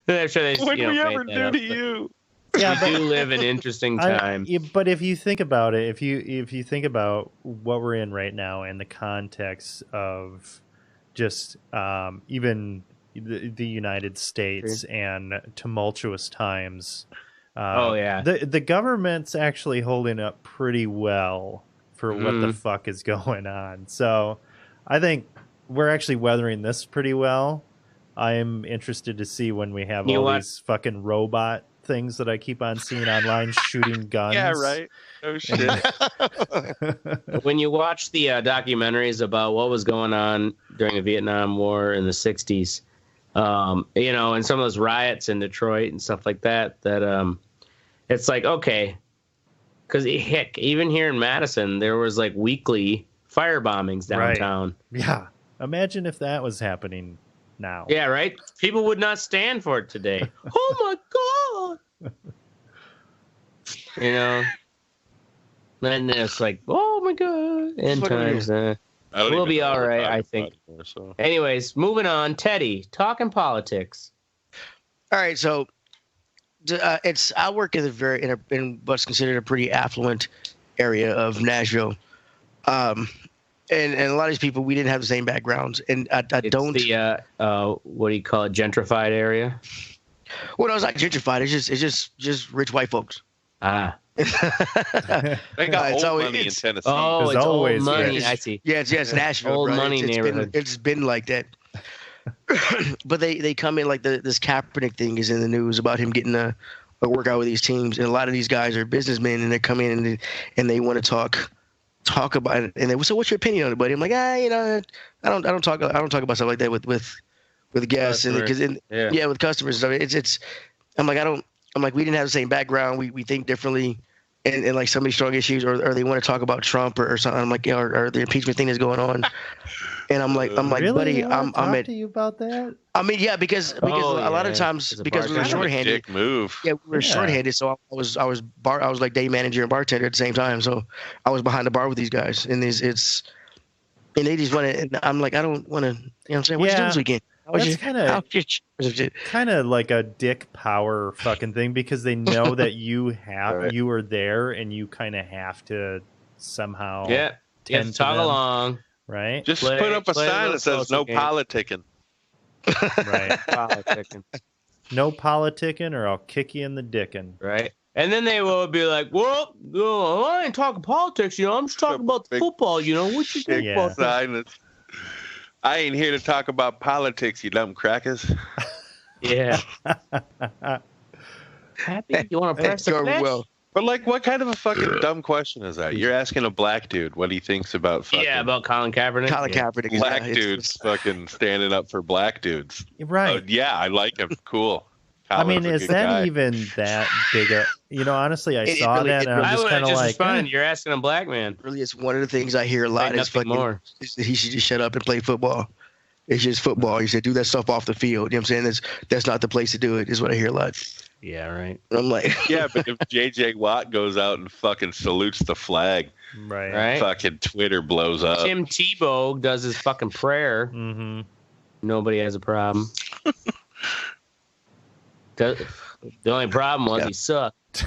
I'm sure they What did we ever made do that to up, you? Yeah, we do live in interesting times. But if you think about it, if you think about what we're in right now in the context of just even the United States and tumultuous times, the government's actually holding up pretty well for what the fuck is going on. So I think we're actually weathering this pretty well. I'm interested to see when we have these fucking robot things that I keep on seeing online shooting guns. Yeah, right. Oh shit. When you watch the documentaries about what was going on during the Vietnam War in the 60s, and some of those riots in Detroit and stuff like that, it's like, okay, because heck, even here in Madison, there was like weekly fire bombings downtown. Right. Yeah. Imagine if that was happening now. Yeah, right? People would not stand for it today. Oh my God. Then it's like, oh my God. End times. We'll be all right, I think. Anymore, so. Anyways, moving on. Teddy, talking politics. All right, so I work in what's considered a pretty affluent area of Nashville. And a lot of these people, we didn't have the same backgrounds, and I don't. The what do you call it, gentrified area? Well, no, it's not gentrified. It's just rich white folks. Ah, they got old money in Tennessee. Oh, it's always old money. I see. Yeah, it's Nashville. Old right? money neighborhood. It's been like that. But they come in like this Kaepernick thing is in the news about him getting a workout with these teams, and a lot of these guys are businessmen, and they come in and they want to talk about it, and so what's your opinion on it, buddy? I'm like, I don't talk about stuff like that with guests and with customers. So I'm like, we didn't have the same background. We think differently, and like some of these strong issues, or they want to talk about Trump or something. I'm like, or the impeachment thing is going on, and I'm like, really? Buddy, I'm talk to you about that. I mean, yeah, because a lot of times because we were shorthanded. Dick move. Yeah, we were shorthanded, so I was like day manager and bartender at the same time. So I was behind the bar with these guys, and they just want to. And I'm like, I don't want to. You know what I'm saying? What you doing this weekend? That's kind of like a dick power fucking thing, because they know that you were there, and you kind of have to somehow talk along, right? Just put up a sign that says no politicking. Right. Politicking. No politicking, or I'll kick you in the dickin'. Right. And then they will be like, well, I ain't talking politics, I'm just talking about the football, what you think about that? I ain't here to talk about politics, you dumb crackers. Yeah. Happy? You want to press the flesh? Well. But like, what kind of a fucking dumb question is that? You're asking a black dude what he thinks about fucking... Yeah, about Colin Kaepernick. Kaepernick. Black dudes fucking standing up for black dudes. Right. Yeah, I like him. Cool. I mean, is that even that big a... honestly, I saw that, and I'm just kind of like... Responding, you're asking a black man. Really, it's one of the things I hear a lot is fucking... He should just shut up and play football. It's just football. You should do that stuff off the field. You know what I'm saying? That's not the place to do it, is what I hear a lot. Yeah, right. And I'm like... Yeah, but if J.J. Watt goes out and fucking salutes the flag, right? Fucking Twitter blows up. Tim Tebow does his fucking prayer. Mm-hmm. Nobody has a problem. The only problem was he sucked.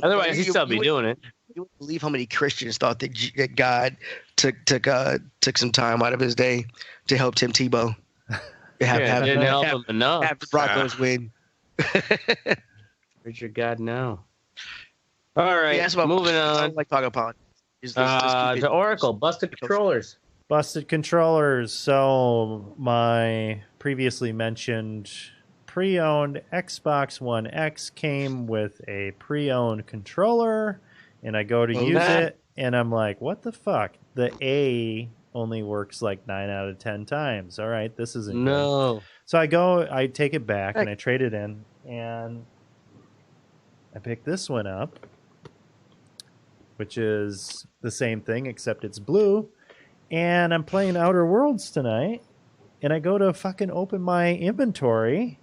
Otherwise, he'd still be doing it. You wouldn't believe how many Christians thought that God took some time out of his day to help Tim Tebow. Didn't help him enough. Have the Broncos win. Where's your God now? All right, moving on. I like talking about the Oracle busted controllers. Busted controllers. So my previously mentioned pre-owned Xbox One X came with a pre-owned controller, and I go to use it, and I'm like, what the fuck? The A only works like 9 out of 10 times. All right, this isn't good. So I take it back, and I trade it in, and I pick this one up, which is the same thing, except it's blue. And I'm playing Outer Worlds tonight, and I go to fucking open my inventory,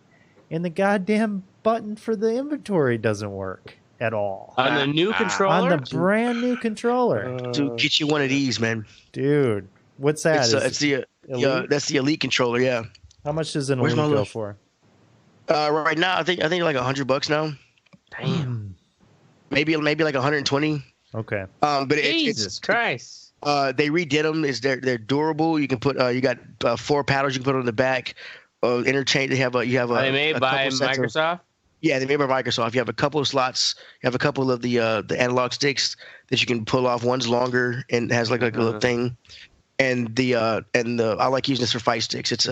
and the goddamn button for the inventory doesn't work at all. On the new controller? On the brand new controller. Dude, get you one of these, man. Dude, What's that? It's the Elite? that's the Elite controller. Yeah. How much does an Where's Elite my go list? for? Right now, I think like $100 now. Damn. Maybe like 120. Okay. But Jesus Christ. they redid them. They're durable. You can put you got 4 paddles you can put on the back. Interchange. They have Are they made by Microsoft? Yeah, they made by Microsoft. You have a couple of slots. You have a couple of the analog sticks that you can pull off. One's longer and has like a little thing. And the I like using this for fight sticks. It's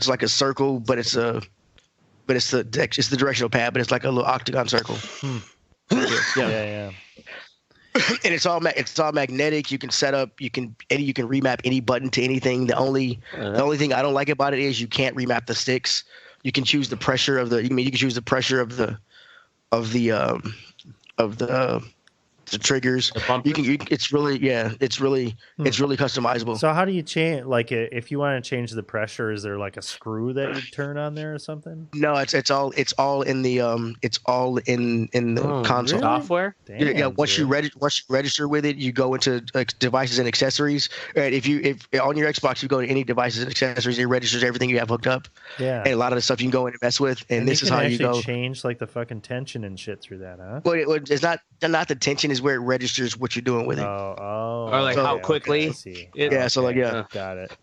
like a circle, but it's the directional pad, but it's like a little octagon circle. Yeah. And it's all magnetic. You can set up. You can remap any button to anything. The only thing I don't like about it is you can't remap the sticks. You can choose the pressure of the. You can choose the pressure of the triggers. It's really customizable. So how do you change? Like, if you want to change the pressure, is there like a screw that you turn on there or something? No, it's all in the console. Really? Software? Damn, Yeah, once you register with it, you go into devices and accessories. And if on your Xbox you go to any devices and accessories, it registers everything you have hooked up. Yeah. And a lot of the stuff you can go in and mess with. And this is how you go. Change like the fucking tension and shit through that, huh? Well, it's not the tension is where it registers what you're doing with it. Oh. Or like how quickly? I see. Yeah, so like Got it.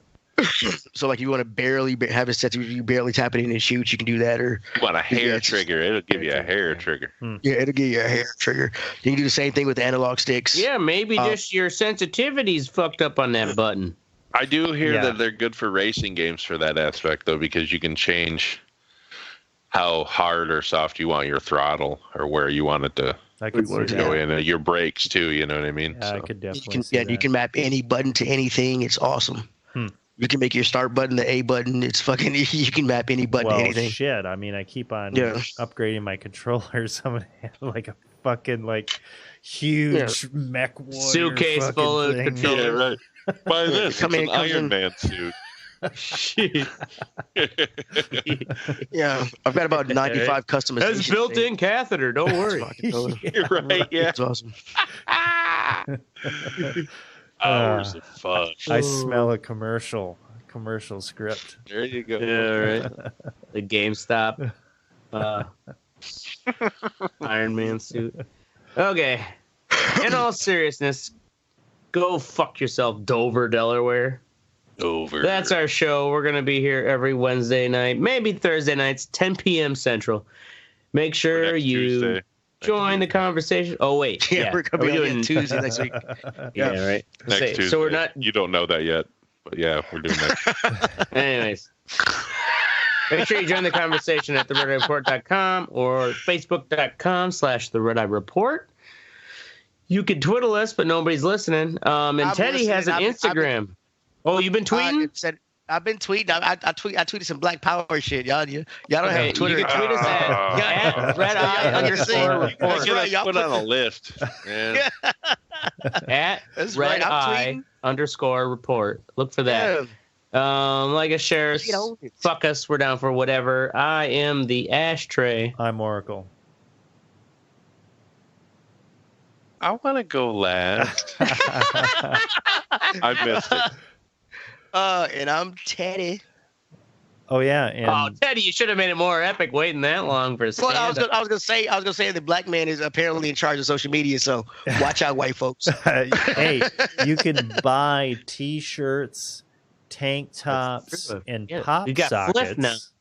So like if you want to barely have it set to you barely tap it in and shoot, you can do that. Or You want a hair trigger? It'll give you a hair trigger. yeah, it'll give you a hair trigger. You can do the same thing with the analog sticks. Yeah, maybe just your sensitivity's fucked up on that button. I do hear that they're good for racing games for that aspect, though, because you can change how hard or soft you want your throttle or where you want it to go in. Your brakes, too, you know what I mean? Yeah, so. I could definitely see that. You can map any button to anything. It's awesome. You can make your start button the A button. It's fucking. You can map any button to anything. Shit. I mean, I keep on upgrading my controllers. I'm gonna have like a fucking huge mech warrior suitcase full of controllers. Yeah, right. Buy this. It's an Iron Man suit. Shit. Yeah, I've got about 95 customizations. That's built-in catheter. Don't worry. Right? Yeah. It's awesome. Hours of fun. I smell a commercial script. There you go. Yeah, right. The GameStop Iron Man suit. Okay. In all seriousness, go fuck yourself, Dover, Delaware. Dover. That's our show. We're going to be here every Wednesday night, maybe Thursday nights, 10 p.m. Central. Make sure you join the conversation. Oh, wait. Yeah, we're going to be doing Tuesday next week. Yeah, right. Next Tuesday. So we're not. You don't know that yet, but yeah, we're doing that. Anyways. Make sure you join the conversation at theredeyereport.com or facebook.com/The Red Eye Report. You can twiddle us, but nobody's listening. And Teddy has an Instagram. You've been tweeting? I've been tweeting. I tweeted some Black Power shit. Y'all don't have Twitter. You can tweet us at Red Eye _report. That's right. Y'all put on a list. Man. At Red Eye _report. Look for that. Like us, share us, fuck us. We're down for whatever. I am the Ashtray. I'm Oracle. I want to go last. I missed it. And I'm Teddy. Oh yeah, and Teddy, you should have made it more epic waiting that long for. Well, I was gonna say the black man is apparently in charge of social media, so watch out, white folks. Hey, you can buy T-shirts, tank tops, and pop sockets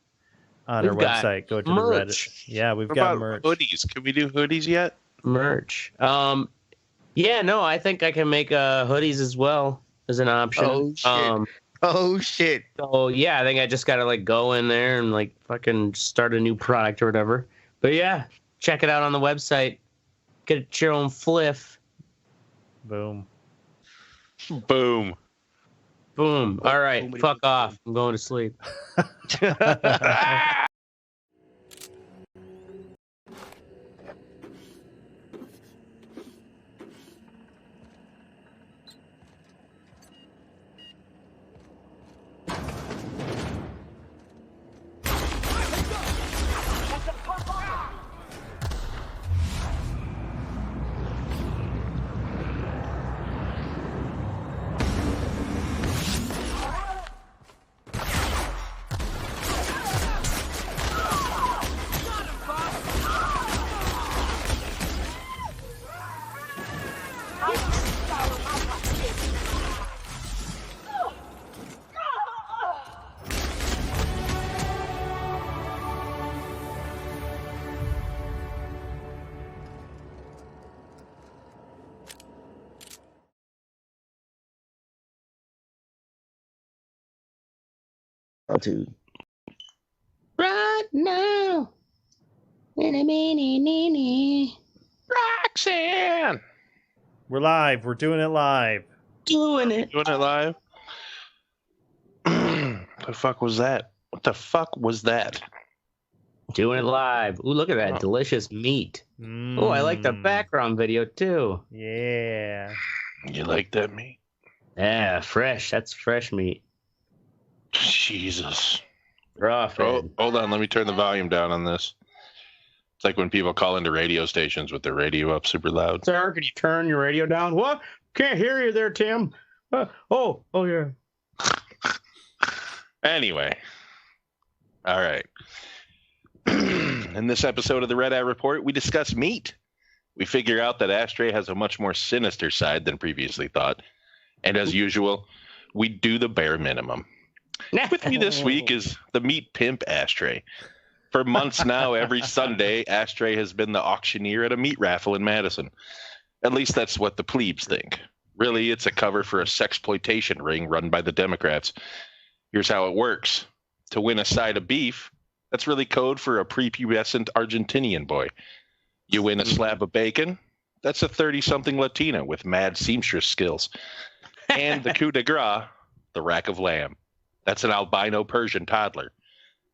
on our website. Go to merch. the Reddit. Yeah, we've What got about merch. hoodies. Can we do hoodies yet? Merch. Yeah, no, I think I can make hoodies as well as an option. Oh shit. So yeah, I think I just gotta go in there and fucking start a new product or whatever. But yeah, check it out on the website. Get your own fliff. Boom. Boom. Boom. All right, fuck off. I'm going to sleep. Dude. Right now. Roxanne! We're live. We're doing it live. Doing it. Doing it live? The fuck was that? What the fuck was that? Doing it live. Ooh, look at that delicious meat. Oh, I like the background video too. Yeah. You like that meat? Yeah, fresh. That's fresh meat. Jesus. Raw. Oh, hold on. Let me turn the volume down on this. It's like when people call into radio stations with their radio up super loud. Sir, can you turn your radio down? What? Can't hear you there, Tim. Oh, yeah. Anyway. All right. In this episode of the Red Eye Report, we discuss meat. We figure out that Ashtray has a much more sinister side than previously thought. And as usual, we do the bare minimum. With me this week is the meat pimp Ashtray. For months now, every Sunday, Ashtray has been the auctioneer at a meat raffle in Madison. At least that's what the plebes think. Really, it's a cover for a sexploitation ring run by the Democrats. Here's how it works. To win a side of beef, that's really code for a prepubescent Argentinian boy. You win a slab of bacon, that's a 30-something Latina with mad seamstress skills. And the coup de grace, the rack of lamb. That's an albino Persian toddler.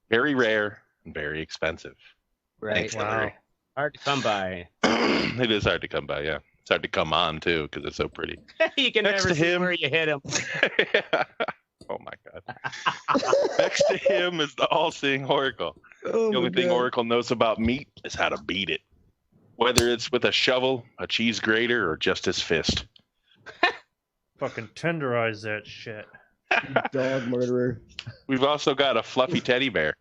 Very rare and very expensive. Right. Thanks, Hillary. Hard to come by. It is hard to come by, yeah. It's hard to come on, too, because it's so pretty. You can Next never to see him- where you hit him. Oh, my God. Next to him is the all-seeing Oracle. Oh The only thing Oracle knows about meat is how to beat it. Whether it's with a shovel, a cheese grater, or just his fist. Fucking tenderize that shit. Dog murderer. We've also got a fluffy teddy bear.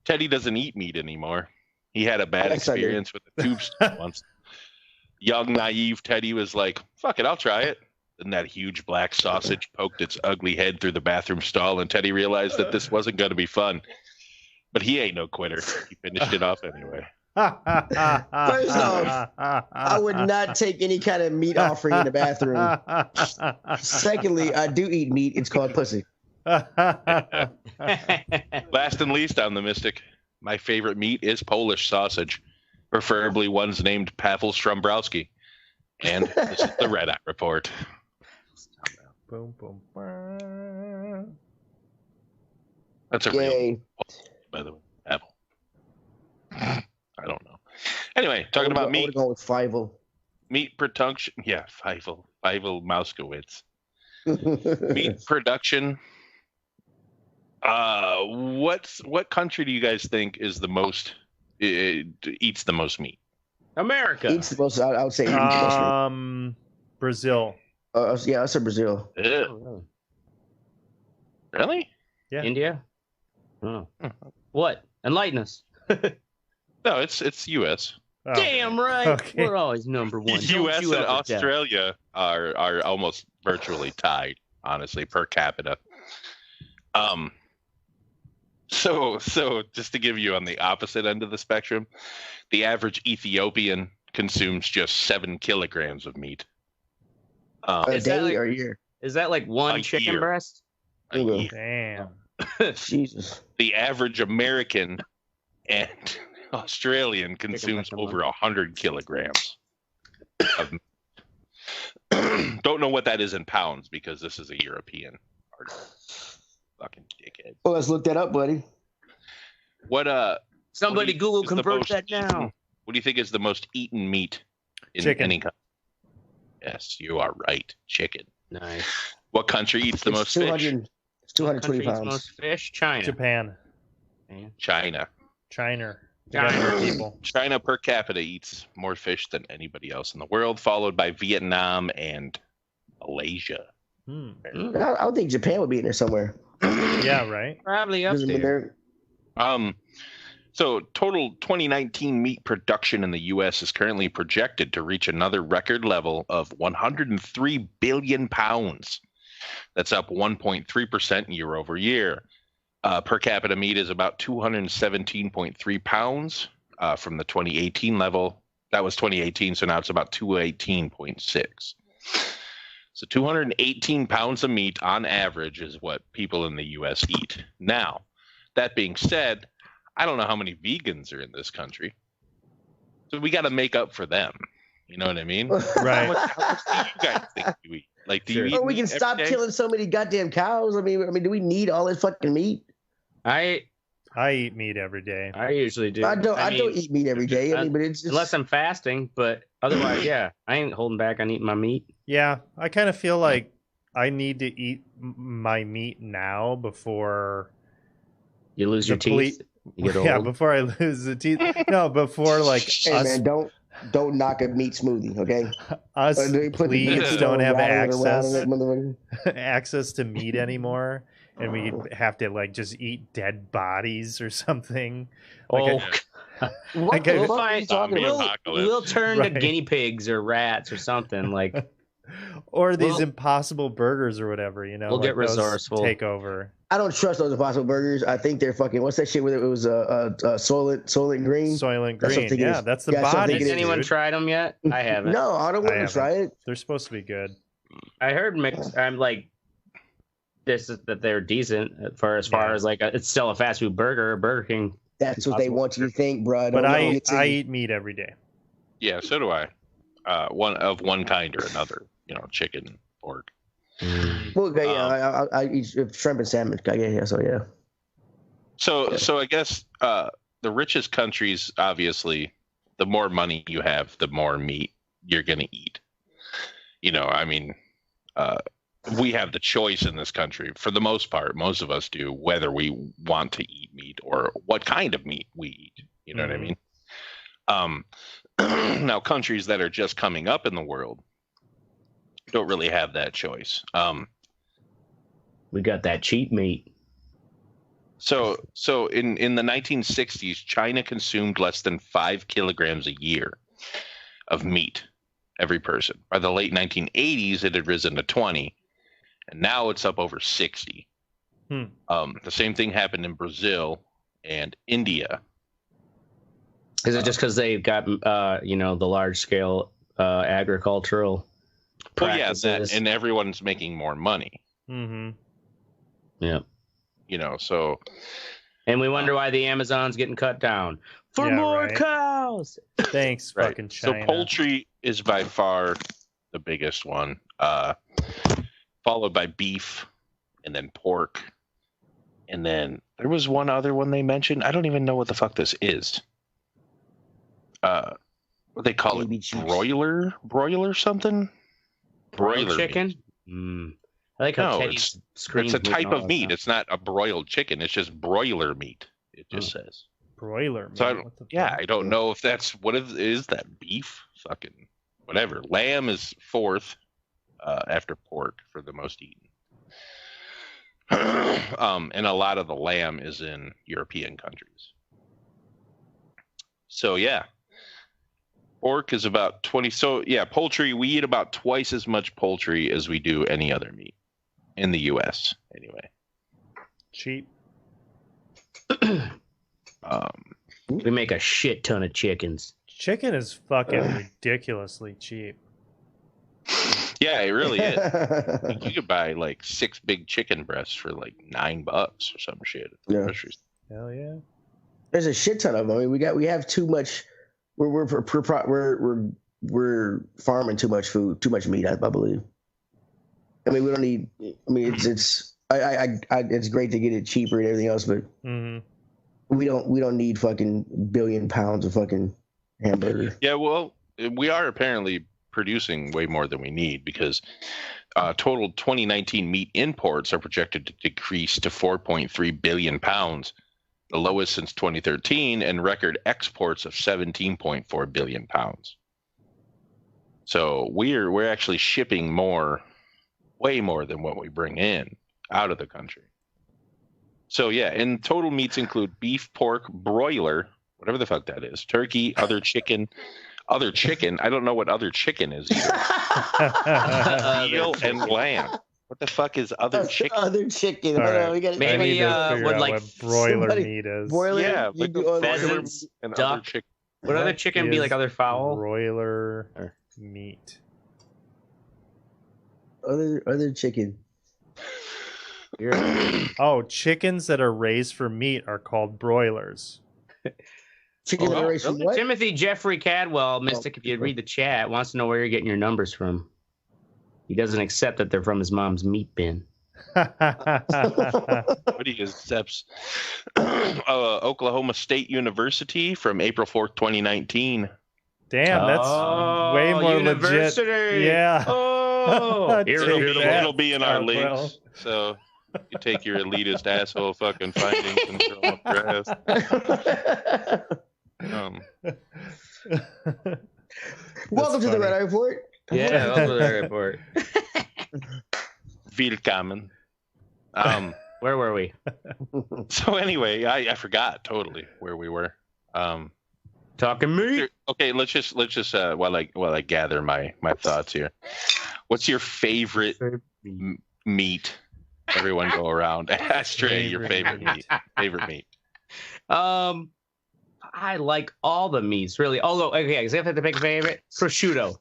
Teddy doesn't eat meat anymore. He had a bad Yes, I do. experience with a tube steak once. Young, naive Teddy was like, fuck it, I'll try it. Then that huge black sausage poked its ugly head through the bathroom stall, and Teddy realized that this wasn't going to be fun. But he ain't no quitter. He finished it off anyway. First off, I would not take any kind of meat offering in the bathroom. Secondly, I do eat meat. It's called pussy. Last and least, I'm the mystic. My favorite meat is Polish sausage, preferably ones named Pavel Strombrowski. And this is the Red Eye Report. Boom, boom, boom. That's a real, Yay. by the way, Pavel. I don't know. Anyway, talking about I meat. would go with Fievel. Meat production. Yeah, Fievel Mauskowitz. Meat production. What country do you guys think is the most eats the most meat? America. Eats the most. I would say. Eats the most. Brazil. Yeah, I said Brazil. Ew. Really? Yeah. India? Oh. What? Enlighten us. No, it's U.S. Oh, Damn right. Okay. We're always number one. Don't U.S. you and ever doubt. Australia are almost virtually tied, honestly, per capita. So just to give you on the opposite end of the spectrum, the average Ethiopian consumes just 7 kilograms of meat. A Is that day like- or a year? Is that like one A chicken year. breast? A Ooh. year. Damn. Jesus. The average American and Australian consumes breast a over 100 kilograms of meat. Don't know what that is in pounds because this is a European article. Fucking dickhead. Well, let's look that up, buddy. What Somebody what do you Google think is the convert most that eaten- now. What do you think is the most eaten meat in Chicken. any country? Yes, you are right. Chicken. Nice. What country eats the most fish? 200. It's 220 Country eats pounds. most fish? China. Japan. China. China. China. People. China per capita eats more fish than anybody else in the world, followed by Vietnam and Malaysia. I would think Japan would be in there somewhere. Yeah, right. Probably up Because, I mean, there. they're- So total 2019 meat production in the U.S. is currently projected to reach another record level of 103 billion pounds. That's up 1.3% year over year. Per capita meat is about 217.3 pounds from the 2018 level. That was 2018, so now it's about 218.6. So 218 pounds of meat on average is what people in the U.S. eat. Now, that being said, I don't know how many vegans are in this country. So we got to make up for them. You know what I mean? Right. How much do you guys think you eat? Like, do you eat? Or we can stop killing so many goddamn cows. I mean, do we need all this fucking meat? I eat meat every day. I usually do. I don't eat meat every day. I mean, but it's unless I'm fasting. But otherwise, yeah, I ain't holding back on eating my meat. Yeah, I kind of feel like I need to eat my meat now before you lose your teeth. You get old. Yeah, before I lose the teeth. No, before like hey, us. Man, don't knock a meat smoothie, okay? Us please don't have access to meat anymol, and we have to like just eat dead bodies or something. We'll turn to Right. guinea pigs or rats or something like. Or these impossible burgers or whatever, you know. We'll get those resourceful. Take over. I don't trust those Impossible Burgers. I think they're fucking. What's that shit? Where it was Soylent Green. Soylent That's Green. Yeah, that's the Yeah, that's what I'm body. thinking Has it is, anyone dude. tried them yet? I haven't. No, I don't want to try it. They're supposed to be good. I heard I'm like that they're decent for as far as like it's still a fast food burger. Burger King. That's what they want you to think, bro. But I eat meat every day. Yeah, so do I. One kind or another. You know, chicken, pork. Well, yeah, I eat shrimp and salmon. Yeah, so yeah. So I guess the richest countries, obviously, the more money you have, the more meat you're going to eat. You know, I mean, we have the choice in this country, for the most part, most of us do, whether we want to eat meat or what kind of meat we eat. You know what I mean? Now, countries that are just coming up in the world don't really have that choice. We got that cheap meat. So in the 1960s, China consumed less than 5 kilograms a year of meat, every person. By the late 1980s, it had risen to 20, and now it's up over 60. The same thing happened in Brazil and India. Is it just because they've got the large scale agricultural practices? Well, yeah, and everyone's making more money. Mm-hmm. Yeah. You know, so. And we wonder why the Amazon's getting cut down for more cows. Thanks, fucking China. So poultry is by far the biggest one, followed by beef, and then pork, and then there was one other one they mentioned. I don't even know what the fuck this is. What they call it? Broiler something? Broiler chicken? I like how it's a type of meat. It's not a broiled chicken. It's just broiler meat. It just says broiler meat. So I don't know if that's what is that beef? Fucking whatever. Lamb is fourth after pork for the most eaten. And a lot of the lamb is in European countries. So yeah. Pork is about 20. So yeah, poultry, we eat about twice as much poultry as we do any other meat in the US anyway. Cheap. We make a shit ton of chickens. Chicken is fucking ridiculously cheap. Yeah, it really is. You could buy like 6 big chicken breasts for like $9 or some shit. Yeah. Hell yeah. There's a shit ton of them. I mean, we have too much. We're farming too much food, too much meat. I believe. I mean, we don't need. I mean, it's great to get it cheaper and everything else, but we don't need fucking billion pounds of fucking hamburger. Yeah, well, we are apparently producing way more than we need because total 2019 meat imports are projected to decrease to 4.3 billion pounds, the lowest since 2013, and record exports of 17.4 billion pounds. So we're actually shipping way more than what we bring in out of the country. So yeah, and total meats include beef, pork, broiler, whatever the fuck that is, turkey, other chicken. I don't know what other chicken is either. Veal and lamb. What the fuck is other chicken? Other chicken. Right. Maybe would like what broiler meat is. Broiler, yeah, like pheasants, and duck. other chicken. Would other chicken be like other fowl? Broiler meat. other chicken. Oh, chickens that are raised for meat are called broilers. Chicken that are raised from what? Timothy Jeffrey Cadwell, Mystic, if you read the chat, wants to know where you're getting your numbers from. He doesn't accept that they're from his mom's meat bin. What he accepts? Oklahoma State University from April 4th, 2019. Damn, that's way more university. legit. Yeah. Oh, it'll be in our links. So you take your elitist asshole fucking findings and throw them up your ass. Welcome to the Red Eye Report. Yeah, welcome to the Red Eye Report. Willkommen. Where were we? So anyway, I forgot totally where we were. Talking meat. Okay, let's just while I gather my thoughts here. What's your favorite meat? Everyone go around. Ask Trey your favorite meat. Favorite meat. I like all the meats, really. Although, okay, I have to pick a favorite. Prosciutto.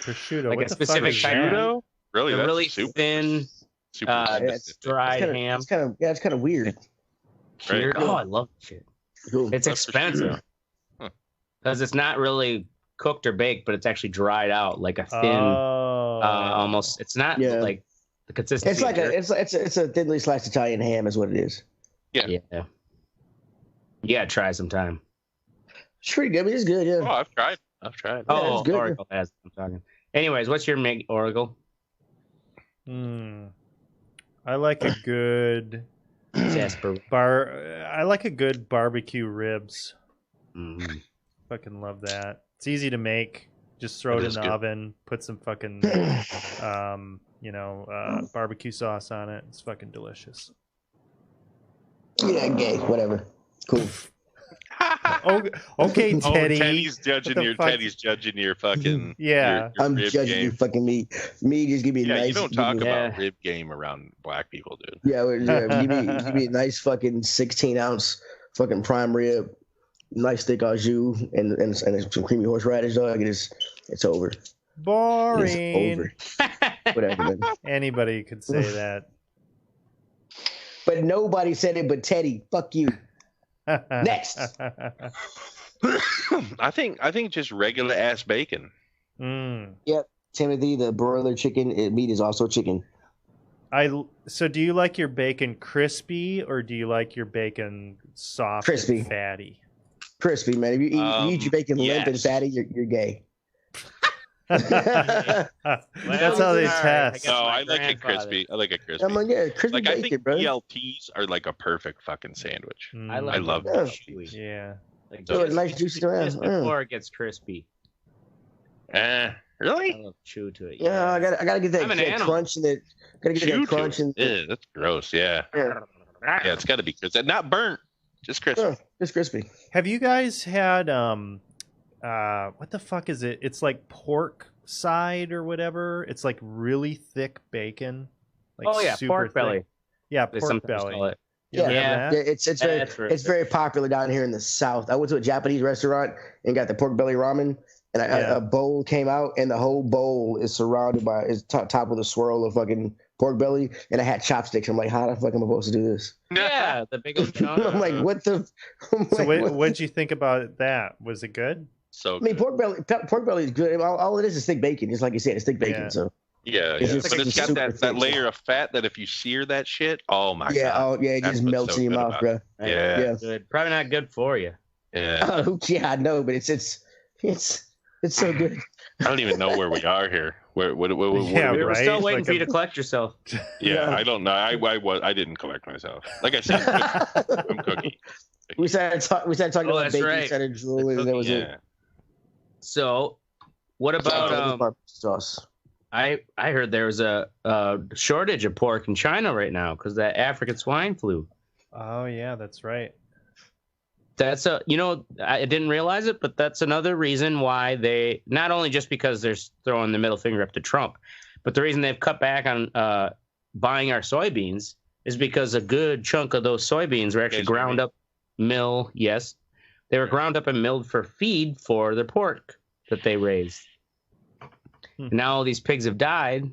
Prosciutto. Like what a the specific fuck is prosciutto. Really, The that's really super, thin, dried ham. It's kind of weird. Right. Oh, I love that shit. Cool. It's expensive because it's not really cooked or baked, but it's actually dried out like a thin, almost. It's not like the consistency. It's like it's a thinly sliced Italian ham, is what it is. Yeah. You gotta try sometime. It's pretty good. I mean, it's good. Yeah. Oh, I've tried. Oh, it's good. Oracle has. I'm talking. Anyways, what's your Oracle? I like a good I like a good barbecue ribs. Fucking love that. It's easy to make. Just throw it in the oven. Put some fucking barbecue sauce on it. It's fucking delicious. Yeah, gay. Whatever. Cool. Okay, Teddy. Teddy's judging your fucking. Yeah, your I'm judging game. your fucking meat. Me, just give me a nice. You don't talk about rib game around black people, dude. Yeah, give me a nice fucking 16-ounce fucking prime rib, nice thick au jus, and some creamy horseradish. Dog, it's over. Boring. It's over. Whatever. Man. Anybody could say that. But nobody said it but Teddy. Fuck you. Next. I think just regular ass bacon. Yep. Timothy, the broiler chicken meat is also chicken. So do you like your bacon crispy or do you like your bacon soft crispy and fatty? Crispy, man. If you eat your bacon limp and fatty, you're gay. That's how they test. No, I like it crispy. I'm like, yeah, crispy like, bacon, I think bro. BLTs are like a perfect fucking sandwich. I love them. Yeah. Like so nice juicy around. Just before it gets crispy. Really? I love chew to it. Yeah, I gotta get that crunch in it. Gotta get that crunch in it. That's gross. Yeah, it's got to be crispy. Not burnt, just crispy. Yeah, just crispy. Have you guys had what the fuck is it? It's like pork side or whatever. It's like really thick bacon. Like pork belly. Yeah, pork belly. Yeah, it's very popular down here in the South. I went to a Japanese restaurant and got the pork belly ramen, and a bowl came out, and the whole bowl is surrounded by top with a swirl of fucking pork belly, and I had chopsticks. I'm like, how the fuck am I supposed to do this? Yeah, the big old chunk. I'm like, what the? So what did you think about that? Was it good? So I mean, pork belly is good. All it is thick bacon. It's like you said, it's thick bacon. So. Yeah, but it's got that layer of fat that if you sear that shit, oh my god. Oh yeah, it just melts in your mouth, bro. Yeah. Good. Probably not good for you. Yeah. Yeah, I know, but it's so good. I don't even know where we are here. We're still waiting for you to collect yourself. Yeah, I don't know. I didn't collect myself. Like I said, I'm cooking. We started talking about bacon, right. started drooling, and that was it. So, what about sauce? I heard there was a shortage of pork in China right now because that African swine flu. Oh yeah, that's right. That's I didn't realize it, but that's another reason why they, not only just because they're throwing the middle finger up to Trump, but the reason they've cut back on buying our soybeans is because a good chunk of those soybeans were actually ground up, they were ground up and milled for feed for their pork that they raised. Now all these pigs have died,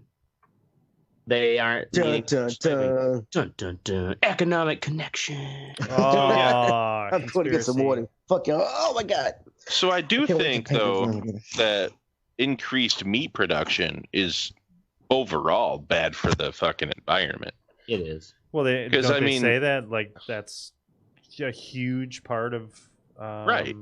they aren't Dun, dun, dun. Dun, dun, dun. Economic connection. Oh, I'm going to get some water. Fucking, oh my God. So I do think, though, that increased meat production is overall bad for the fucking environment. It is. Well, they say that like that's a huge part of right.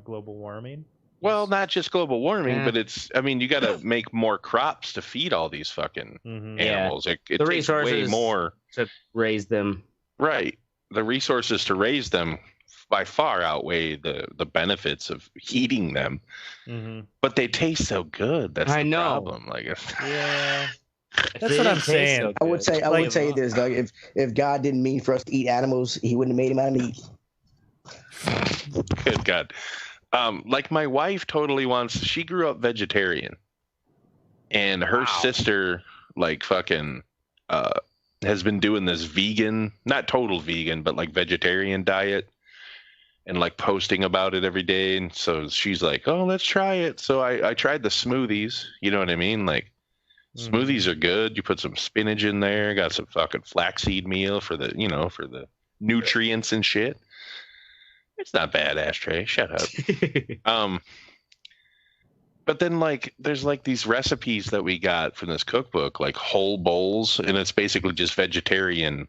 Global warming. Well, not just global warming, but you got to make more crops to feed all these fucking animals. It the takes resources way more to raise them. Right. The resources to raise them by far outweigh the benefits of eating them. Mm-hmm. But they taste so good. That's the problem. Like, yeah. That's what I'm saying. So I would say this, Doug. If God didn't mean for us to eat animals, he wouldn't have made him out of meat. Good God. Like my wife totally she grew up vegetarian, and her sister like fucking has been doing this vegan, not total vegan, but like vegetarian diet, and like posting about it every day. And so she's like, oh, let's try it. So I tried the smoothies. You know what I mean? Like smoothies are good. You put some spinach in there, got some fucking flaxseed meal for the nutrients and shit. It's not bad, Ashtray. Shut up. But then like there's like these recipes that we got from this cookbook, like whole bowls, and it's basically just vegetarian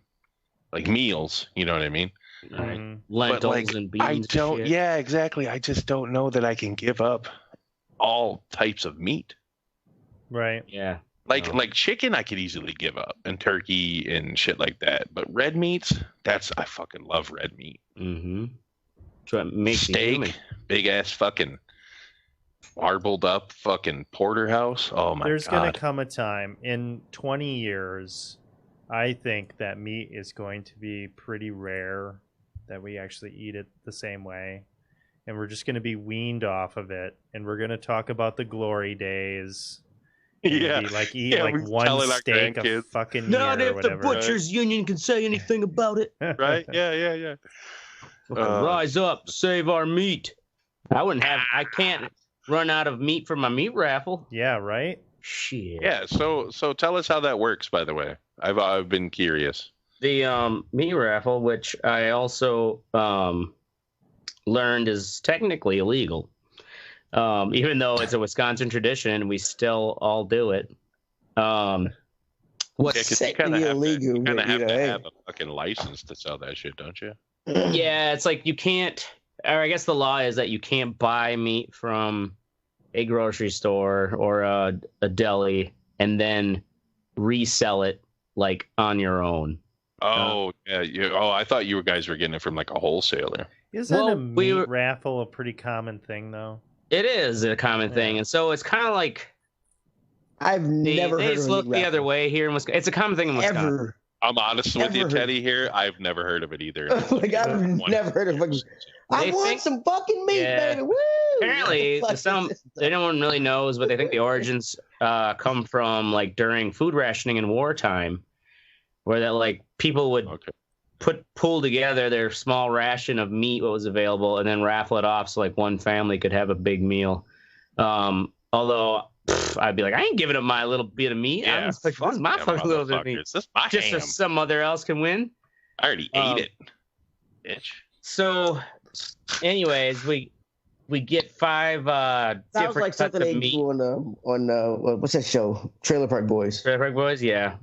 like meals. You know what I mean? Right. Lentils and beans. Yeah, exactly. I just don't know that I can give up all types of meat. Right. Yeah. Like chicken, I could easily give up, and turkey and shit like that. But red meats, I fucking love red meat. Mm-hmm. So it makes steak, big ass fucking marbled up fucking porterhouse. Oh my God. There's gonna come a time in 20 years, I think that meat is going to be pretty rare that we actually eat it the same way. And we're just gonna be weaned off of it. And we're gonna talk about the glory days. Yeah. Eat one steak a fucking not year if or whatever. the butchers union can say anything about it. Right? Yeah. Rise up, save our meat. I can't run out of meat for my meat raffle. Yeah, right? Shit. Yeah, so tell us how that works, by the way. I've been curious. The meat raffle, which I also learned is technically illegal. Even though it's a Wisconsin tradition, we still all do it. What's technically illegal? You kind of have to have a fucking license to sell that shit, don't you? Yeah, it's like you can't, or I guess the law is that you can't buy meat from a grocery store or a deli and then resell it like on your own. Oh, yeah. I thought you guys were getting it from like a wholesaler. Isn't a meat raffle a pretty common thing, though? It is a common thing, and so it's kind of like I've never heard of it. They look the other way here in Wisconsin. It's a common thing in Wisconsin. Ever. I'm honest with you, Teddy. Here, I've never heard of it either. Like I've never heard of it. I want some fucking meat, baby. Woo! Apparently, no one really knows, but they think the origins come from like during food rationing in wartime, where that like people would pull together their small ration of meat, what was available, and then raffle it off so like one family could have a big meal. Although I'd be like, I ain't giving up my little bit of meat. Yeah, I'm just like, what's my fucking little bit of meat? This my just ham. so some other else can win. I already ate it, bitch. So, anyways, we get 5 sounds different like something cuts they of meat. do on what's that show? Trailer Park Boys. Trailer Park Boys, yeah.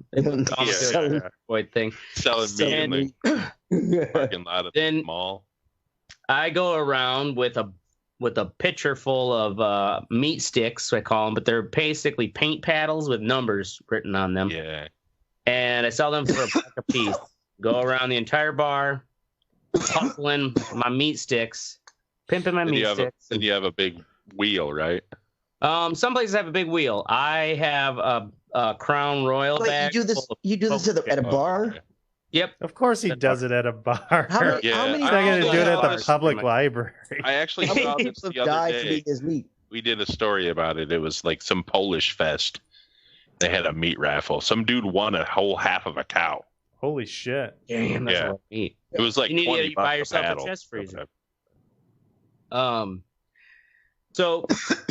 Boy thing. Selling meat in the parking lot of the mall. I go around with a pitcher full of meat sticks, I call them, but they're basically paint paddles with numbers written on them. Yeah. And I sell them for $1 a piece. Go around the entire bar, hustling my meat sticks, pimping my meat sticks. And you have a big wheel, right? Some places have a big wheel. I have a Crown Royal bag. You do this at a bar? Okay. Yep. Of course he does it at a bar. How many He's not going to do it at the public library. I actually saw this the other day. We did a story about it. It was like some Polish fest. They had a meat raffle. Some dude won a whole half of a cow. Holy shit. Damn, that's a lot of meat. It was like you need $20 to buy yourself a a chest freezer. So,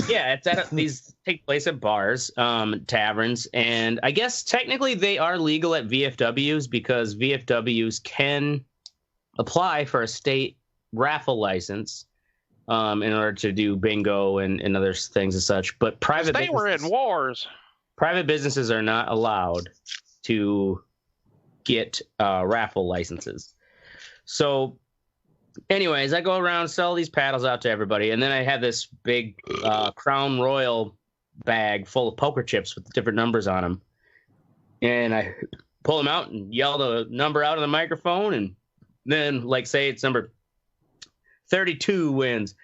yeah, these take place at bars, taverns, and I guess technically they are legal at VFWs because VFWs can apply for a state raffle license in order to do bingo and other things and such. But they were in wars. Private businesses are not allowed to get raffle licenses. So, anyways, I go around, sell these paddles out to everybody, and then I have this big Crown Royal bag full of poker chips with different numbers on them. And I pull them out and yell the number out on the microphone, and then, like, say it's number 32 wins.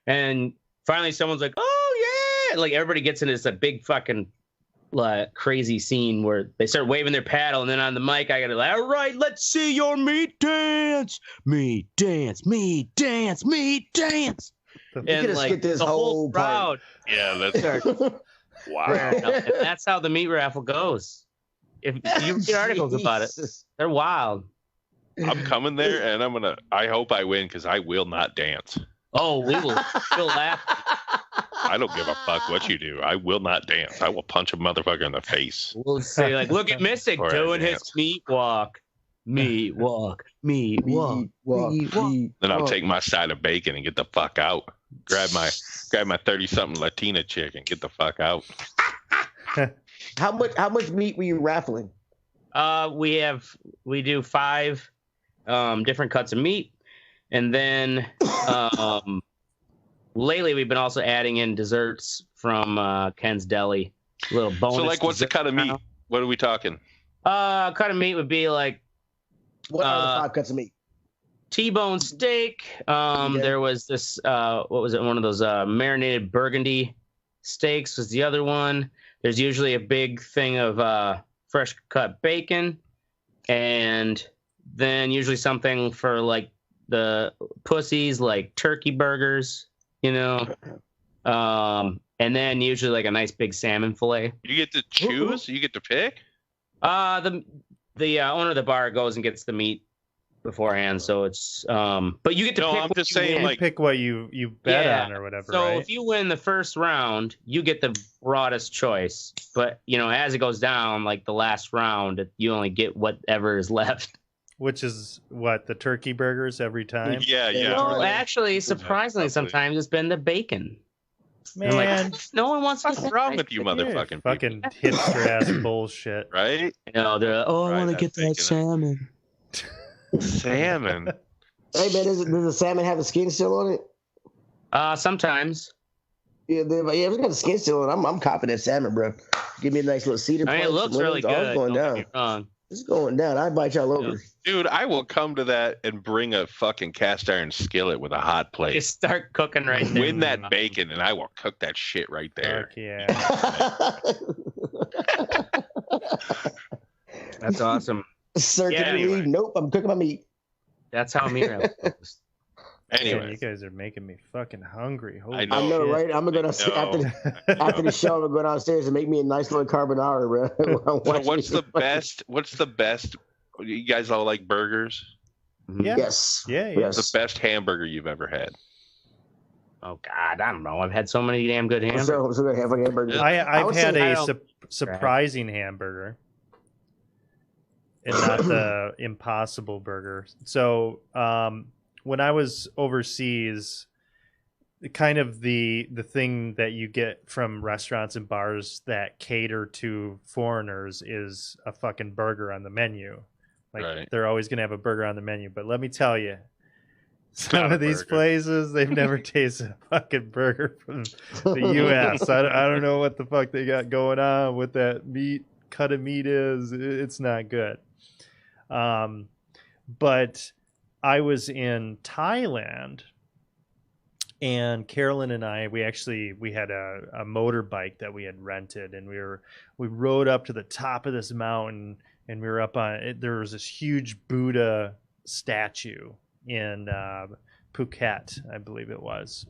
And finally someone's like, oh, yeah! Like, everybody gets into this big fucking crazy scene where they start waving their paddle, and then on the mic I gotta like, all right, let's see your meat dance, meat dance, meat dance, meat dance. And like this the whole crowd. Yeah, that's wow. And that's how the meat raffle goes. If you read articles about it, they're wild. I'm coming there, and I hope I win because I will not dance. Oh, we'll laugh. I don't give a fuck what you do. I will not dance. I will punch a motherfucker in the face. We'll say, like, look at Mystic doing his meat walk. Meat walk. Meat walk. Meat walk. Then I'll take my side of bacon and get the fuck out. Grab my 30-something Latina chick and get the fuck out. How much meat were you raffling? We do 5 different cuts of meat, and then lately we've been also adding in desserts from Ken's Deli. A little bonus. So, like, what's the cut of meat? What are we talking? Cut of meat would be like. What are the 5 cuts of meat? T-bone steak. There was this. What was it? One of those marinated burgundy steaks was the other one. There's usually a big thing of fresh cut bacon, and then usually something for like the pussies, like turkey burgers, you know. And then usually like a nice big salmon fillet. You get to choose. You get to pick. The owner of the bar goes and gets the meat beforehand, so it's but you get to pick. I'm just saying, like, pick what you bet on or whatever. So right? if you win the first round, you get the broadest choice. But you know, as it goes down, like the last round, you only get whatever is left. Which is what, the turkey burgers every time? Yeah. No, actually, surprisingly, sometimes it's been the bacon. Man, like, no one wants to. What's wrong with you, motherfucking fucking hipster ass bullshit, right? No, they're like, I want to get that salmon. Salmon. Hey man, does the salmon have the skin still on it? Sometimes. Yeah, if it's got the skin still on it, I'm copping that salmon, bro. Give me a nice little cedar. I mean, it looks really good. It's going down. It's going down. I invite y'all over. Dude, I will come to that and bring a fucking cast iron skillet with a hot plate. Just start cooking right there. Win that bacon, and I will cook that shit right there. Fuck yeah. That's awesome. Nope, I'm cooking my meat. That's how meat raffle goes. Anyway, man, you guys are making me fucking hungry. I know, shit. Right? I'm gonna after the show, I'm gonna go downstairs and make me a nice little carbonara, bro. So what's the best? You guys all like burgers? Yeah. Yes. Yeah. What's the best hamburger you've ever had? Oh God, I don't know. I've had so many damn good hamburgers. So gonna have a hamburger. I've had a surprising hamburger, and not the Impossible Burger. So when I was overseas, kind of the thing that you get from restaurants and bars that cater to foreigners is a fucking burger on the menu. Like, right. They're always going to have a burger on the menu. But let me tell you, some of these places, they've never tasted a fucking burger from the U.S. I don't know what the fuck they got going on with that cut of meat is. It's not good. But I was in Thailand, and Carolyn and I, we had a motorbike that we had rented, and we rode up to the top of this mountain, and we were up on it. There was this huge Buddha statue in Phuket, I believe it was.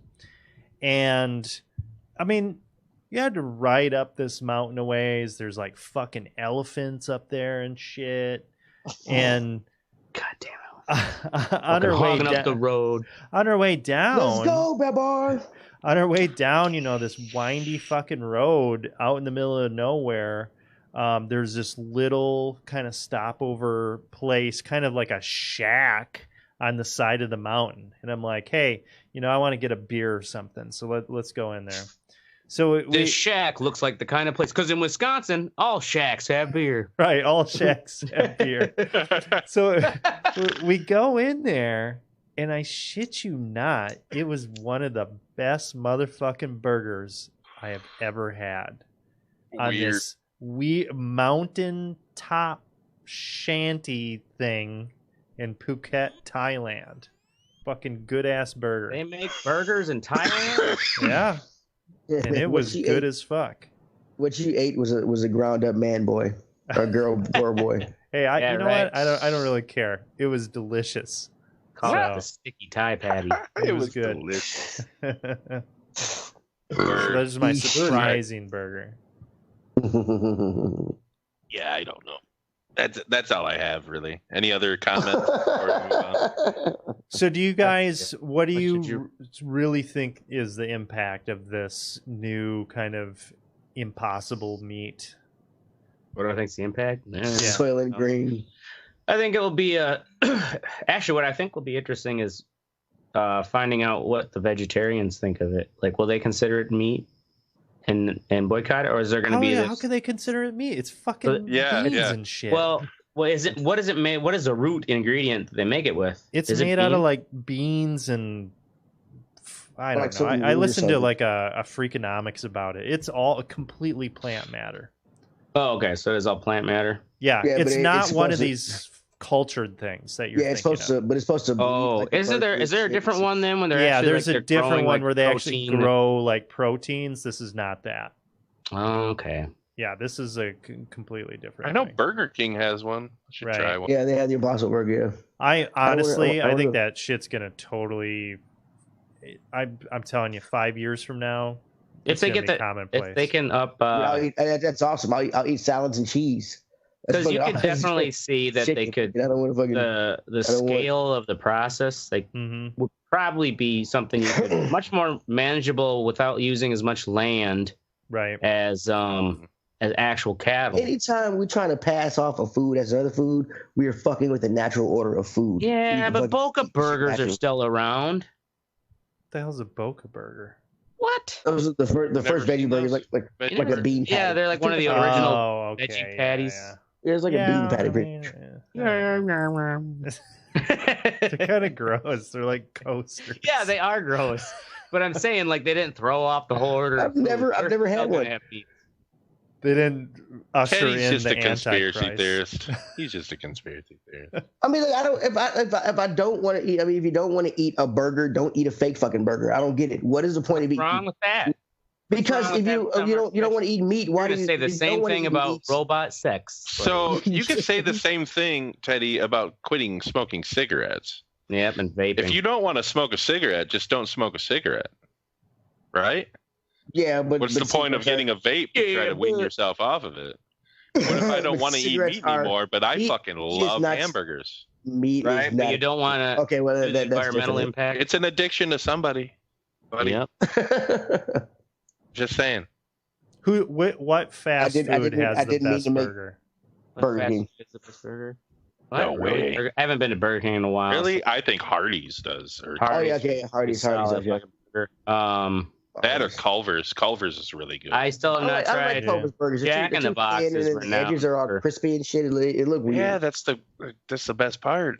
And I mean, you had to ride up this mountain a ways. There's like fucking elephants up there and shit. And goddamn on our way up the road. On our way down. Let's go, baby. On our way down, this windy fucking road out in the middle of nowhere. There's this little kind of stopover place, kind of like a shack on the side of the mountain. And I'm like, hey, I want to get a beer or something. So let's go in there. So this shack looks like the kind of place, because in Wisconsin, all shacks have beer. Right, all shacks have beer. So we go in there, and I shit you not, it was one of the best motherfucking burgers I have ever had. On this mountain top shanty thing in Phuket, Thailand. Fucking good ass burger. They make burgers in Thailand? Yeah. And it was good as fuck. What you ate was a ground up man boy or girl boy. Hey, you know what? I don't really care. It was delicious. Call it the sticky Thai patty. It was good. Delicious. So that is my surprising burger. Yeah, I don't know. That's all I have, really. Any other comments before we move on? So do you guys, what do you really think is the impact of this new kind of impossible meat? What do I think's the impact? Yeah. Soylent Green. I think it will be actually what I think will be interesting is finding out what the vegetarians think of it. Like, will they consider it meat and boycott it, or is there going to be how can they consider it meat? It's fucking beans and shit. Well, what is it? What is it made? What is the root ingredient that they make it with? It's made out of like beans and I don't know. I listened to like a Freakonomics about it. It's all completely plant matter. Oh, okay. So it's all plant matter. Yeah, it's not one of these cultured things that you're. Yeah, it's supposed to, but it's supposed to. Oh, like is there a different one then when they're actually there's a different one where they actually grow like proteins. This is not that. Oh, okay. Yeah, this is a completely different. I know thing. Burger King has one. I should try one. Yeah, they have the Impossible Burger. Yeah. I honestly, I think that shit's gonna totally. I'm telling you, 5 years from now, if they get that, if they can up, that's awesome. I'll eat salads and cheese. Because you could definitely see that they could. I don't want to fucking. The scale of the process, would probably be something you could, much more manageable without using as much land, right? As actual cattle. Anytime we're trying to pass off a food as another food, we are fucking with the natural order of food. Yeah, but Boca burgers are still around. What the hell's a Boca burger? What? Those are the first veggie burgers, like a bean patty. Yeah, they're like one of the original veggie patties. Yeah. It's like a bean patty. They're kind of gross. They're like coasters. Yeah, they are gross. But I'm saying, like, they didn't throw off the whole order. I've never had one. They didn't usher Teddy's in just the a conspiracy Antichrist. theorist. He's just a conspiracy theorist. I mean, like, I don't. If I don't want to eat, I mean, if you don't want to eat a burger, don't eat a fake fucking burger. I don't get it. What is the point of eating? What's wrong with that? Because if you don't want to eat meat, why do you say the same thing about robot sex? So you could say the same thing, Teddy, about quitting smoking cigarettes. Yep, and vaping. If you don't want to smoke a cigarette, just don't smoke a cigarette, right? Yeah, but what's the point of getting a vape to try to wean yourself off of it? What if I don't want to eat meat anymore, but I fucking love hamburgers? Meat, right? But you don't want to. Okay, well, that's environmental impact. It's an addiction to somebody, buddy. Yep. Just saying. What fast food has the best burger? Burger King. No way. I haven't been to Burger King in a while. Really? I think Hardee's does. Hardee's. That or Culver's. Culver's is really good. I still have not tried. I like Culver's burgers. Jack in the Box is the edges are all crispy and shit. It look weird. Yeah, that's the best part.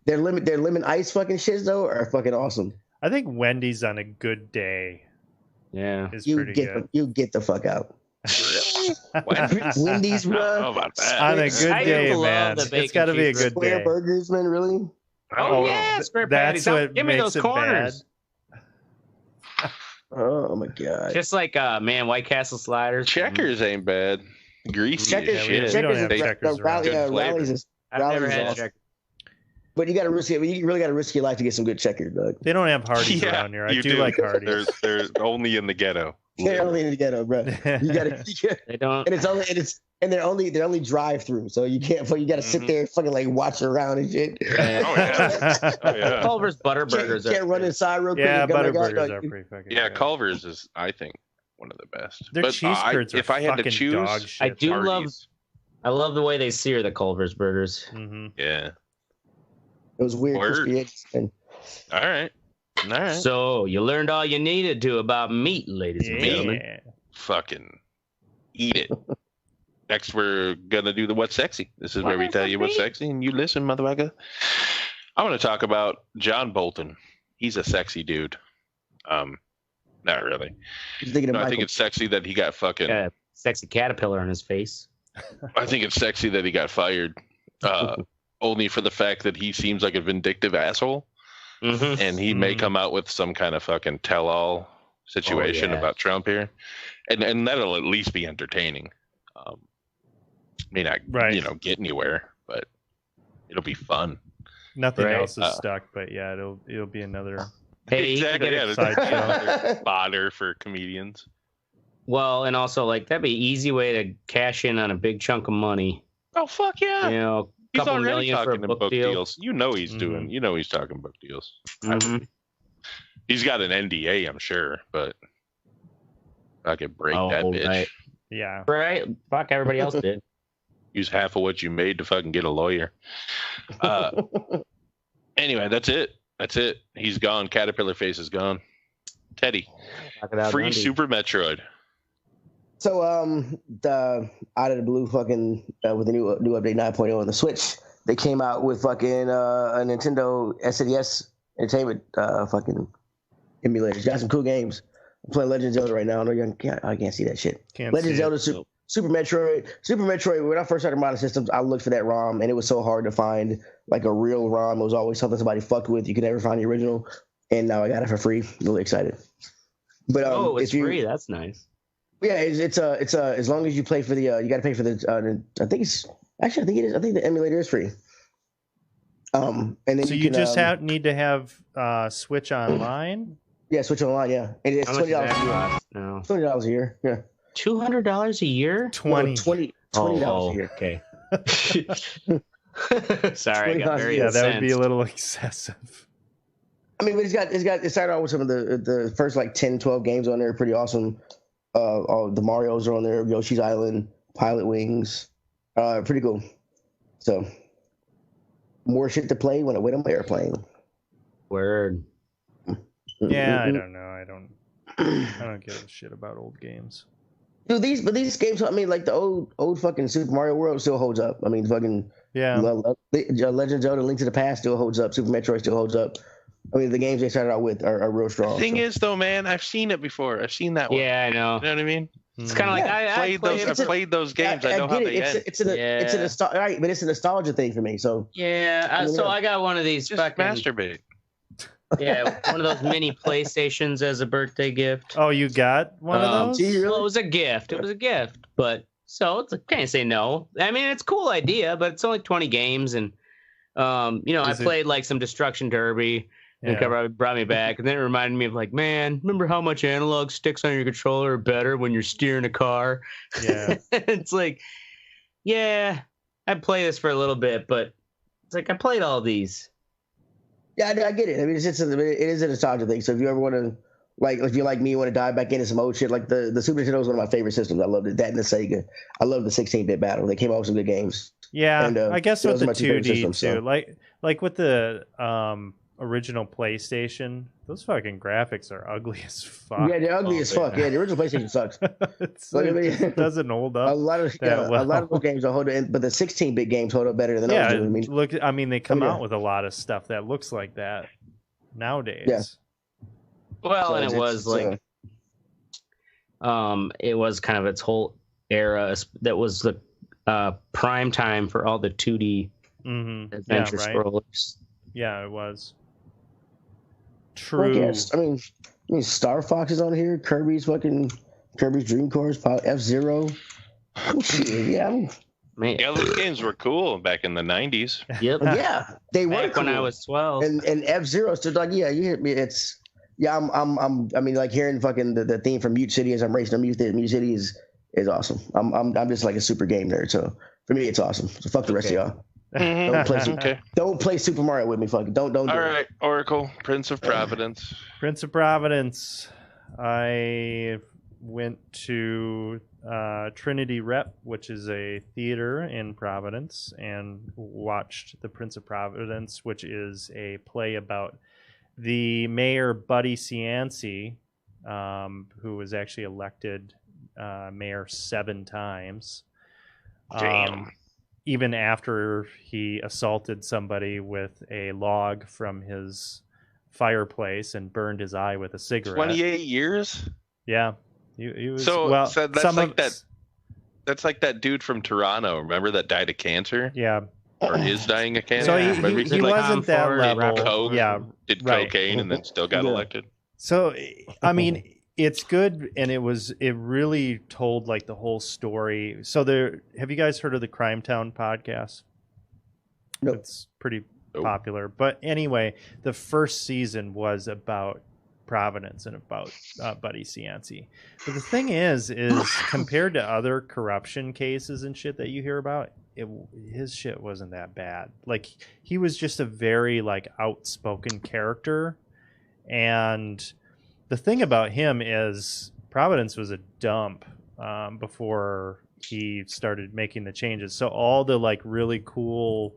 Their lemon ice fucking shits though are fucking awesome. I think Wendy's on a good day. Yeah, is pretty good. You get the fuck out. Wendy's, bro. On a good day, man. It's got to be a good Square day. burgers, man. Really? Oh yeah, square patties. Give me those corners. Oh my god! Just like White Castle sliders. Checkers ain't bad. Greasy Checkers Rallies. I've never had Checkers. But you got to risk it. You really got to risk your life to get some good Checkers, Doug. They don't have Hardee's around here. I do like Hardee's. They're only in the ghetto. They're only in the ghetto, bro. You got to. They don't. And it's and they're only drive through, so you can't. You got to sit there, fucking like watch around and shit. Culver's Butterburgers can't run inside real quick. Yeah, Butterburgers are pretty fucking good. Culver's is, I think, one of the best. Their cheese curds are if I had to choose, dog shit. I love the way they sear the Culver's burgers. Mm-hmm. Yeah, it was weird. Crispy all right. So you learned all you needed to about meat, ladies and gentlemen. Fucking eat it. Next, we're gonna do the What's Sexy. This is where we tell you what's sexy, and you listen, motherfucker. I want to talk about John Bolton. He's a sexy dude. Not really. I think it's sexy that he got fucking sexy caterpillar on his face. I think it's sexy that he got fired, only for the fact that he seems like a vindictive asshole, and he may come out with some kind of fucking tell-all situation about Trump here, and that'll at least be entertaining. May not, get anywhere, but it'll be fun. Nothing else is stuck, but yeah, it'll be another. Hey, exactly. Another fodder for comedians. Well, and also that'd be an easy way to cash in on a big chunk of money. Oh fuck yeah! He's already talking book deals. You know he's doing. You know he's talking book deals. He's got an NDA, I'm sure, but I could break that bitch. Right. Yeah. Right. Fuck, everybody else did. Use half of what you made to fucking get a lawyer. Anyway, that's it. He's gone. Caterpillar Face is gone. Teddy, free Super Metroid. So, the out of the blue, fucking with the new update 9.0 on the Switch, they came out with fucking a Nintendo SNES Entertainment fucking emulators. Got some cool games. I'm playing Legend of Zelda right now. I can't see that shit. Legend of Zelda, Super Metroid. When I first started modern systems, I looked for that ROM, and it was so hard to find like a real ROM. It was always something somebody fucked with. You could never find the original, and now I got it for free. Really excited. But it's free. That's nice. Yeah, it's as long as you play for the you got to pay for the. I think it is. I think the emulator is free. And then so you just need to have Switch Online. Yeah, Switch Online. Yeah, and it's $20 a year. No, $20 a year. Yeah. $200 a year? $20 a year. Okay. Sorry, I got very incensed. That would be a little excessive. I mean, but it started out with some of the first 10, 12 games on there. Pretty awesome. All the Marios are on there. Yoshi's Island, Pilot Wings. Pretty cool. So more shit to play when I'm airplane. Word. Yeah, I don't know. I don't give a shit about old games. Dude, these games, I mean, the old fucking Super Mario World still holds up. I mean, fucking Legend of Zelda: Link to the Past still holds up. Super Metroid still holds up. I mean, the games they started out with are real strong. The thing is, though, man, I've seen it before. I've seen that one. Yeah, I know. You know what I mean? It's kind of like I played those games. I know how they end. It's a nostalgia thing for me. So I got one of these. Just masturbate. Yeah, one of those mini PlayStations as a birthday gift. Oh, you got one of those? Well, it was a gift. But so can't say no. I mean, it's a cool idea, but it's only 20 games, and I played some Destruction Derby. And it brought me back, and then it reminded me of man, remember how much analog sticks on your controller are better when you're steering a car? Yeah, it's I'd play this for a little bit, but it's I played all these. Yeah, I get it. I mean, it is a nostalgia thing. So if you ever want to, if you're like me, you want to dive back into some old shit, the Super Nintendo is one of my favorite systems. I loved it. That and the Sega. I love the 16-bit battle. They came out with some good games. Yeah, and, I guess with the 2D systems, too. So. Like with the original PlayStation, those fucking graphics are ugly as fuck. Yeah, they're ugly as fuck. Yeah, the original PlayStation sucks. It doesn't hold up. A lot of those games hold up, but the 16-bit games hold up better than those do. I mean, they come out with a lot of stuff that looks like that nowadays. Yeah. Well, so and it was kind of its whole era. That was the prime time for all the 2D adventure scrollers. Yeah, it was. True. Well, yes. I mean, Star Fox is on here. Kirby's Dream Course, F-Zero. Yeah. Man. Yeah, those games were cool back in the 90s. Yep. Yeah, they were back cool. When I was 12. And F-Zero stood you hear me. I mean, hearing fucking the theme from Mute City as I'm racing to Mute City is awesome. I'm just like a super game nerd, so for me it's awesome. So fuck the rest of y'all. Don't play Super Mario with me. Fuck it. Don't. All right, Oracle, Prince of Providence. Prince of Providence. I went to Trinity Rep, which is a theater in Providence, and watched The Prince of Providence, which is a play about the mayor Buddy Cianci, who was actually elected mayor 7 times. Damn. Even after he assaulted somebody with a log from his fireplace and burned his eye with a cigarette. 28 years? Yeah. He was, so that's like that. That's like that dude from Toronto. Remember that died of cancer? Yeah. Or is dying of cancer? So he wasn't that level. Coke, did cocaine and then still got elected. So I mean, it's good, and it really told like the whole story. So have you guys heard of the Crime Town podcast? No. It's pretty popular. But anyway, the first season was about Providence and about Buddy Cianci. But the thing is compared to other corruption cases and shit that you hear about, his shit wasn't that bad. Like, he was just a very like outspoken character. And the thing about him is Providence was a dump before he started making the changes. So all the like really cool,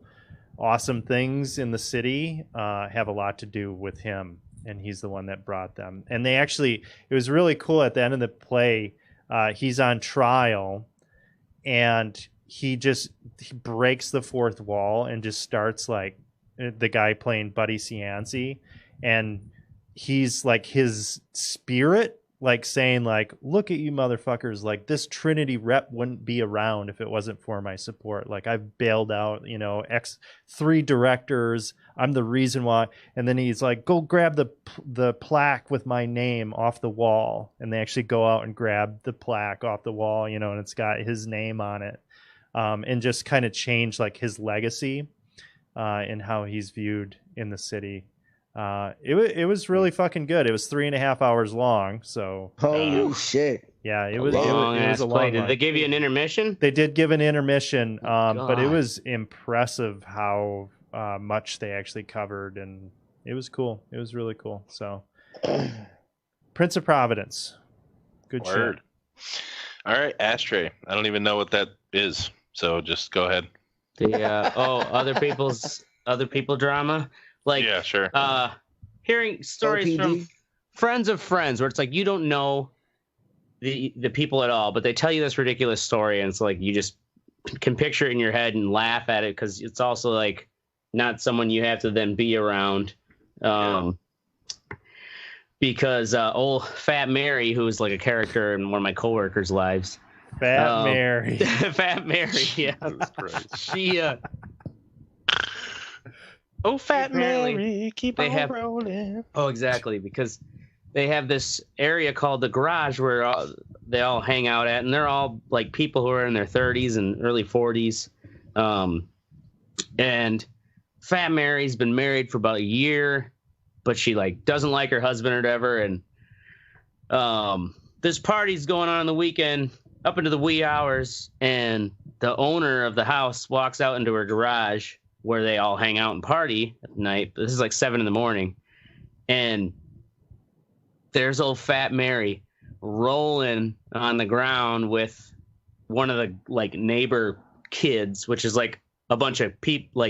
awesome things in the city have a lot to do with him. And he's the one that brought them. And it was really cool at the end of the play. He's on trial, and he breaks the fourth wall and just starts like the guy playing Buddy Cianci. And he's like his spirit, like saying like, look at you motherfuckers. Like, this Trinity Rep wouldn't be around if it wasn't for my support. Like, I've bailed out, 3 directors. I'm the reason why. And then he's like, go grab the plaque with my name off the wall. And they actually go out and grab the plaque off the wall, and it's got his name on it. And just kind of change like his legacy and how he's viewed in the city. It was really fucking good. It was 3.5 hours long. So holy shit. Yeah, it was a long play. Did they give you an intermission? They did give an intermission, but it was impressive how much they actually covered, and it was cool. It was really cool. So Prince of Providence. Good Word. Shit. All right, Ashtray. I don't even know what that is, so just go ahead. The other people drama. Like, yeah, sure. Hearing stories from friends of friends where it's like you don't know the people at all, but they tell you this ridiculous story, and it's like you just can picture it in your head and laugh at it because it's also like not someone you have to then be around. Because old Fat Mary, who is like a character in one of my coworkers' lives. Fat Mary. Fat Mary, yeah. She oh, Fat Mary, keep on rolling. Oh, exactly, because they have this area called the garage where they all hang out at, and they're all like people who are in their 30s and early 40s. And Fat Mary's been married for about a year, but she like doesn't like her husband or whatever. And this party's going on the weekend up into the wee hours, and the owner of the house walks out into her garage where they all hang out and party at night. This is like 7 a.m. And there's old Fat Mary rolling on the ground with one of the like neighbor kids, which is like a bunch of people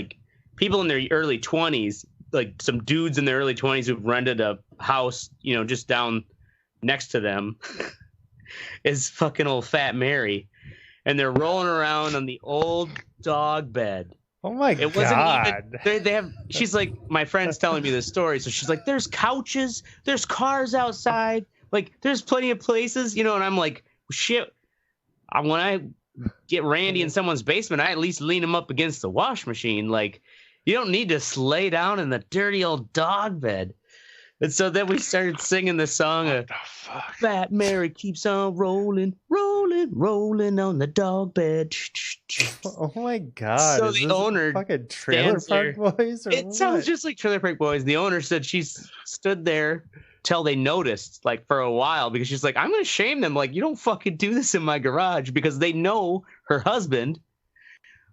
in their early 20s, like some dudes in their early 20s who've rented a house, just down next to them is fucking old Fat Mary. And they're rolling around on the old dog bed. Oh my God. They have, she's like, my friend's telling me this story. So she's like, there's couches, there's cars outside. Like, there's plenty of places, and I'm like, shit. When I get Randy in someone's basement, I at least lean him up against the wash machine. Like, you don't need to lay down in the dirty old dog bed. And so then we started singing the song of Fat Mary keeps on rolling, rolling, rolling on the dog bed. Oh my God. So the owner fucking Trailer Park Boys? It sounds just like Trailer Park Boys. The owner said she stood there tell they noticed, like, for a while, because she's like, I'm going to shame them. Like, you don't fucking do this in my garage, because they know her husband.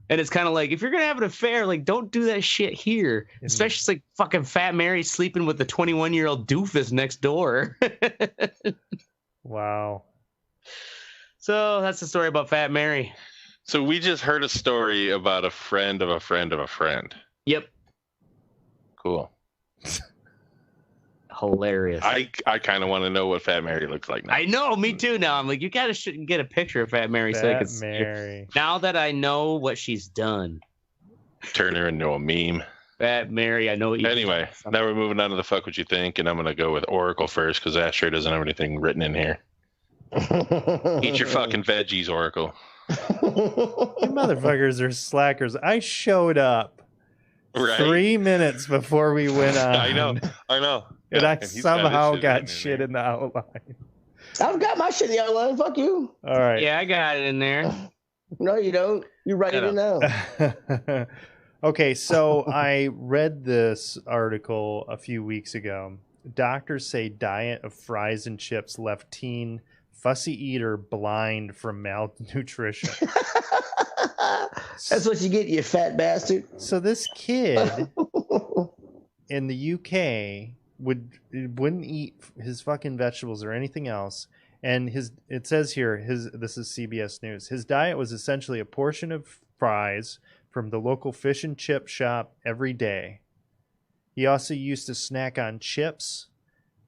And it's kind of like, if you're going to have an affair, like, don't do that shit here. Especially, it's like fucking Fat Mary sleeping with the 21-year-old doofus next door. Wow. So that's the story about Fat Mary. So we just heard a story about a friend of a friend of a friend. Yep. Cool. Hilarious. I kind of want to know what Fat Mary looks like now. I know, me too. Now I'm like, you gotta get a picture of Fat Mary so I can see her. Now that I know what she's done, turn her into a meme. Fat Mary, I know what you. Anyway, now we're moving on to the fuck what you think, and I'm gonna go with Oracle first because Ashtray doesn't have anything written in here. Eat your fucking veggies, Oracle. You motherfuckers are slackers. I showed up 3 minutes before we went on. I know. And I somehow got shit in the outline. I've got my shit in the outline. Fuck you. All right. Yeah, I got it in there. No, you don't. You write it in now. Okay, so I read this article a few weeks ago. Doctors say diet of fries and chips left teen fussy eater blind from malnutrition. That's what you get, you fat bastard. So this kid in the UK wouldn't eat his fucking vegetables or anything else. And it says here, this is CBS News. His diet was essentially a portion of fries from the local fish and chip shop every day. He also used to snack on chips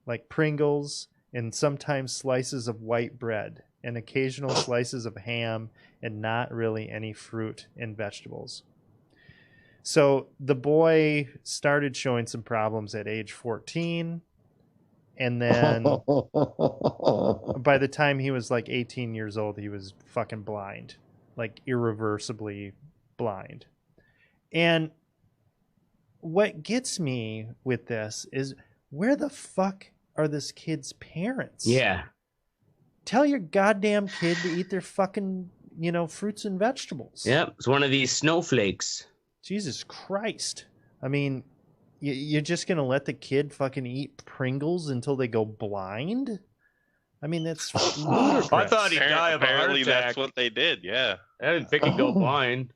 like Pringles and sometimes slices of white bread and occasional slices of ham and not really any fruit and vegetables. So the boy started showing some problems at age 14. And then by the time he was like 18 years old, he was fucking blind, like irreversibly blind. And what gets me with this is, where the fuck are this kid's parents? Yeah. Tell your goddamn kid to eat their fucking, fruits and vegetables. Yep. It's one of these snowflakes. Jesus Christ. I mean, you're just going to let the kid fucking eat Pringles until they go blind? I mean, that's ludicrous. I thought he'd die of a heart attack. That's what they did, yeah. I didn't think he'd go blind.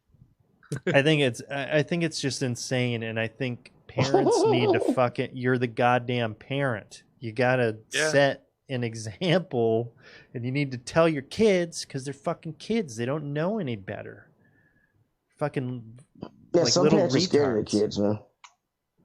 I think it's just insane, and I think parents need to fucking... You're the goddamn parent. You got to set an example, and you need to tell your kids, because they're fucking kids. They don't know any better. Fucking... Yeah, like some parents are scared of the kids, man.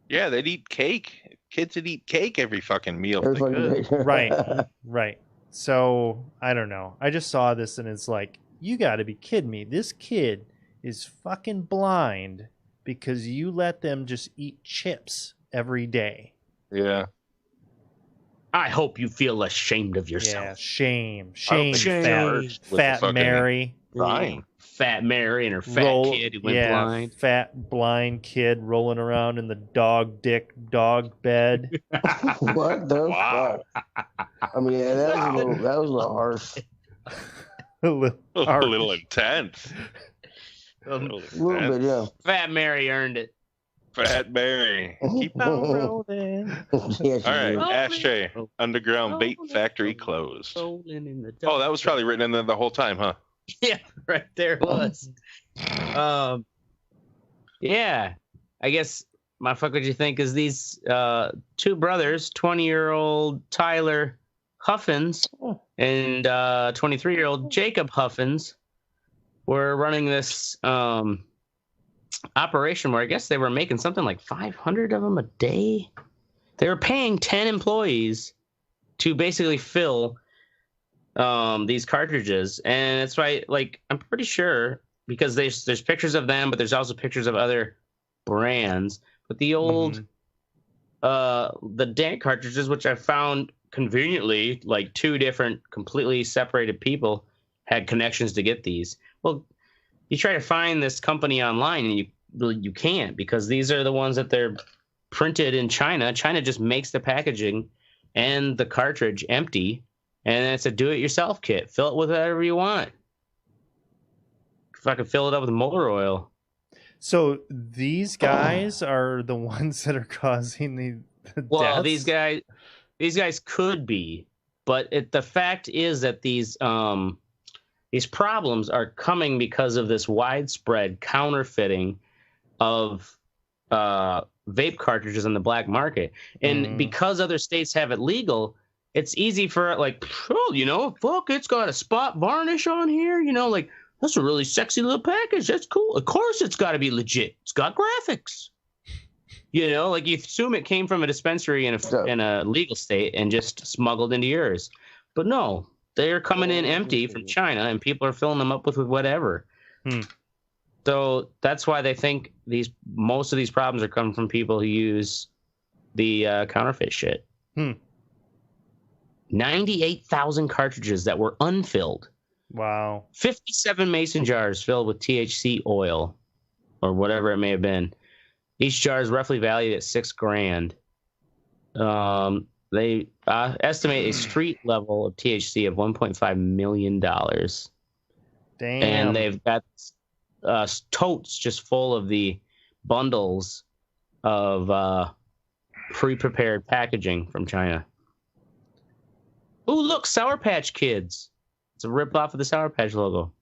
Yeah, they'd eat cake. Kids would eat cake every fucking meal. Right. So, I don't know. I just saw this and it's like, you got to be kidding me. This kid is fucking blind because you let them just eat chips every day. Yeah. I hope you feel ashamed of yourself. Yeah, shame, fat Mary. Fine. Fat Mary and her fat kid who went blind. Fat blind kid rolling around in the dog bed. What the fuck? I mean, that was a little harsh. A little intense. A little bit, yeah. Fat Mary earned it. Fat Mary. Keep on rolling. Yes, all right, Ashtray. Underground bait factory closed. Oh, that was probably written in there the whole time, huh? Yeah, right there it was. Yeah, I guess my fuck what you think is these two brothers, 20-year-old Tyler Huffins and 23-year-old Jacob Huffins, were running this operation where I guess they were making something like 500 of them a day. They were paying 10 employees to basically fill these cartridges, and it's right. Like, I'm pretty sure, because there's pictures of them, but there's also pictures of other brands. But the old the DANT cartridges, which I found conveniently, like two different completely separated people had connections to get these. Well, you try to find this company online and you can't, because these are the ones that they're printed in China. China just makes the packaging and the cartridge empty, and it's a do-it-yourself kit. Fill it with whatever you want. If I could fill it up with motor oil. So these guys are the ones that are causing the well, deaths? these guys, these guys could be, but the fact is that these problems are coming because of this widespread counterfeiting of vape cartridges on the black market. And because other states have it legal, it's easy for it, like, oh, you know, fuck, it's got a spot varnish on here, you know, like, that's a really sexy little package. That's cool. Of course it's got to be legit. It's got graphics. You know, like, you assume it came from a dispensary in a legal state and just smuggled into yours. But no, they're coming in empty from China, and people are filling them up with whatever. So that's why they think most of these problems are coming from people who use the counterfeit shit. 98,000 cartridges that were unfilled. Wow. 57 mason jars filled with THC oil, or whatever it may have been. Each jar is roughly valued at $6,000. They estimate a street level of THC of $1.5 million. Damn. And they've got totes just full of the bundles of pre-prepared packaging from China. Ooh, look, Sour Patch Kids. It's a rip-off of the Sour Patch logo.